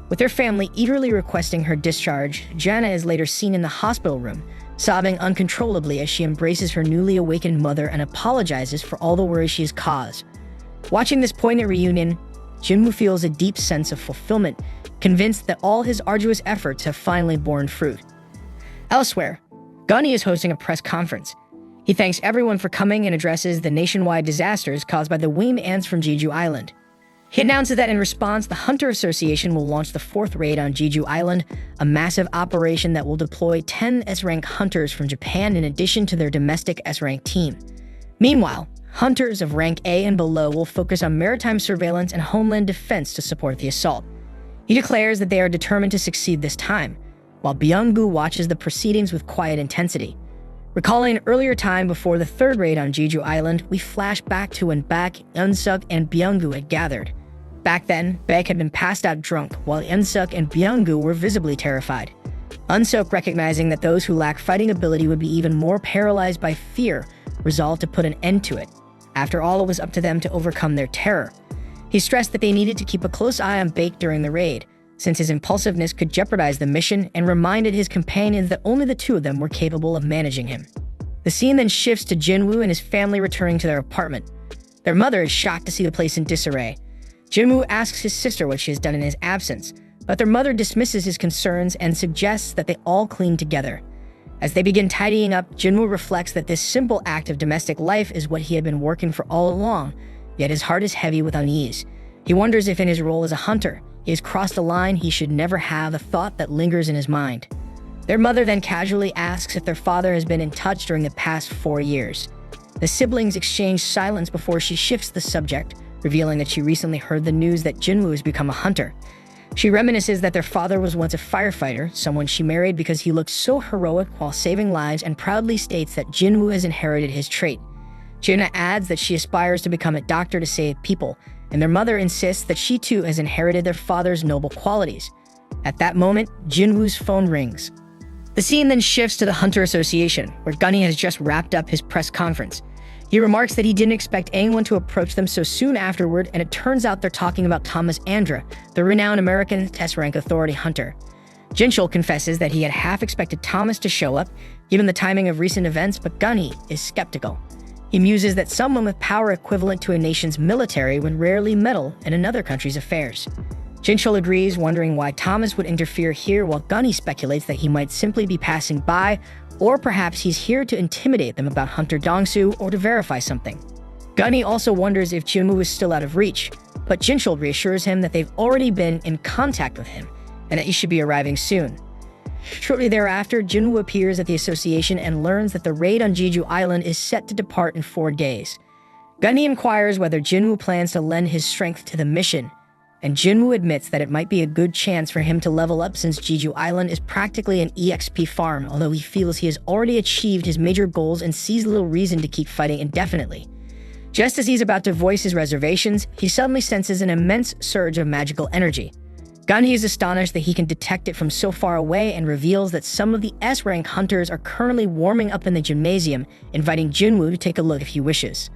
With her family eagerly requesting her discharge, Jana is later seen in the hospital room, sobbing uncontrollably as she embraces her newly awakened mother and apologizes for all the worry she has caused. Watching this poignant reunion, Jinwoo feels a deep sense of fulfillment, convinced that all his arduous efforts have finally borne fruit. Elsewhere, Gunny is hosting a press conference. He thanks everyone for coming and addresses the nationwide disasters caused by the winged ants from Jeju Island. He announces that in response, the Hunter Association will launch the 4th raid on Jeju Island, a massive operation that will deploy 10 S-rank hunters from Japan in addition to their domestic S-rank team. Meanwhile, hunters of rank A and below will focus on maritime surveillance and homeland defense to support the assault. He declares that they are determined to succeed this time, while Byung-gu watches the proceedings with quiet intensity. Recalling an earlier time before the 3rd raid on Jeju Island, we flash back to when Baek, Eun-suk, and Byung-gu had gathered. Back then, Baek had been passed out drunk, while Eun-suk and Byung-gu were visibly terrified. Eun-suk, recognizing that those who lack fighting ability would be even more paralyzed by fear, resolved to put an end to it. After all, it was up to them to overcome their terror. He stressed that they needed to keep a close eye on Baek during the raid, since his impulsiveness could jeopardize the mission, and reminded his companions that only the 2 of them were capable of managing him. The scene then shifts to Jinwoo and his family returning to their apartment. Their mother is shocked to see the place in disarray. Jinwoo asks his sister what she has done in his absence, but their mother dismisses his concerns and suggests that they all clean together. As they begin tidying up, Jinwoo reflects that this simple act of domestic life is what he had been working for all along, yet his heart is heavy with unease. He wonders if in his role as a hunter, he has crossed a line he should never have, a thought that lingers in his mind. Their mother then casually asks if their father has been in touch during the past 4 years. The siblings exchange silence before she shifts the subject, revealing that she recently heard the news that Jinwoo has become a hunter. She reminisces that their father was once a firefighter, someone she married because he looked so heroic while saving lives, and proudly states that Jinwoo has inherited his trait. Juna adds that she aspires to become a doctor to save people, and their mother insists that she too has inherited their father's noble qualities. At that moment, Jinwoo's phone rings. The scene then shifts to the Hunter Association, where Gunny has just wrapped up his press conference. He remarks that he didn't expect anyone to approach them so soon afterward, and it turns out they're talking about Thomas Andra, the renowned American S-rank authority hunter. Jinchul confesses that he had half expected Thomas to show up, given the timing of recent events, but Gunny is skeptical. He muses that someone with power equivalent to a nation's military would rarely meddle in another country's affairs. Jinchul agrees, wondering why Thomas would interfere here, while Gunny speculates that he might simply be passing by, or perhaps he's here to intimidate them about Hunter Dongsu or to verify something. Gunny also wonders if Jinwoo is still out of reach, but Jinchul reassures him that they've already been in contact with him and that he should be arriving soon. Shortly thereafter, Jinwoo appears at the association and learns that the raid on Jeju Island is set to depart in 4 days. Gunny inquires whether Jinwoo plans to lend his strength to the mission, and Jinwoo admits that it might be a good chance for him to level up since Jeju Island is practically an EXP farm, although he feels he has already achieved his major goals and sees little reason to keep fighting indefinitely. Just as he's about to voice his reservations, he suddenly senses an immense surge of magical energy. Gunny is astonished that he can detect it from so far away and reveals that some of the S-rank hunters are currently warming up in the gymnasium, inviting Jinwoo to take a look if he wishes.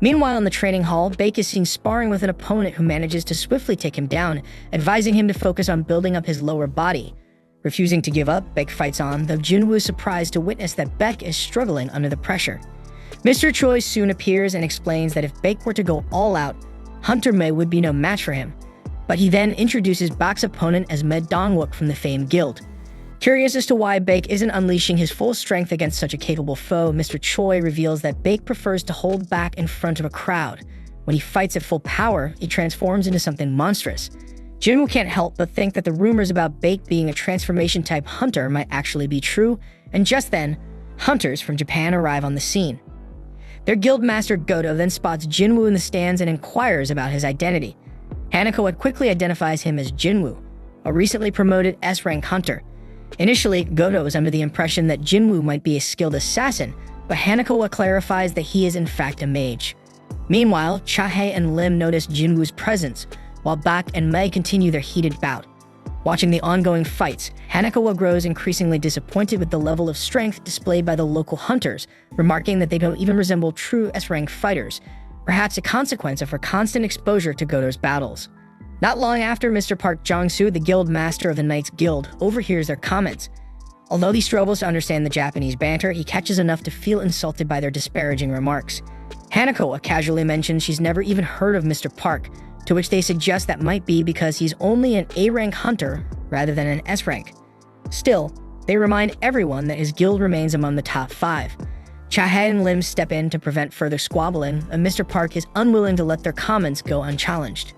Meanwhile, in the training hall, Baek is seen sparring with an opponent who manages to swiftly take him down, advising him to focus on building up his lower body. Refusing to give up, Baek fights on, though Jinwoo is surprised to witness that Baek is struggling under the pressure. Mr. Choi soon appears and explains that if Baek were to go all out, Hunter Mei would be no match for him. But he then introduces Baek's opponent as Med Dongwook from the famed guild. Curious as to why Baek isn't unleashing his full strength against such a capable foe, Mr. Choi reveals that Baek prefers to hold back in front of a crowd. When he fights at full power, he transforms into something monstrous. Jinwoo can't help but think that the rumors about Baek being a transformation-type hunter might actually be true, and just then, hunters from Japan arrive on the scene. Their guild master Goto then spots Jinwoo in the stands and inquires about his identity. Hanako quickly identifies him as Jinwoo, a recently promoted S-rank hunter. Initially, Goto is under the impression that Jinwoo might be a skilled assassin, but Hanako clarifies that he is in fact a mage. Meanwhile, Chahae and Lim notice Jinwoo's presence, while Baek and Mei continue their heated bout. Watching the ongoing fights, Hanako grows increasingly disappointed with the level of strength displayed by the local hunters, remarking that they don't even resemble true S-rank fighters, perhaps a consequence of her constant exposure to Goto's battles. Not long after, Mr. Park Jong-soo, the guild master of the Knights Guild, overhears their comments. Although he struggles to understand the Japanese banter, he catches enough to feel insulted by their disparaging remarks. Hanako casually mentions she's never even heard of Mr. Park, to which they suggest that might be because he's only an A-rank hunter rather than an S-rank. Still, they remind everyone that his guild remains among the top 5. Chahae and Lim step in to prevent further squabbling, and Mr. Park is unwilling to let their comments go unchallenged.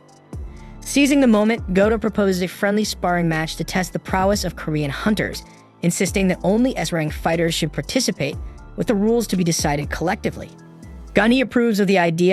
Seizing the moment, Goto proposes a friendly sparring match to test the prowess of Korean hunters, insisting that only S-rank fighters should participate, with the rules to be decided collectively. Gunny approves of the idea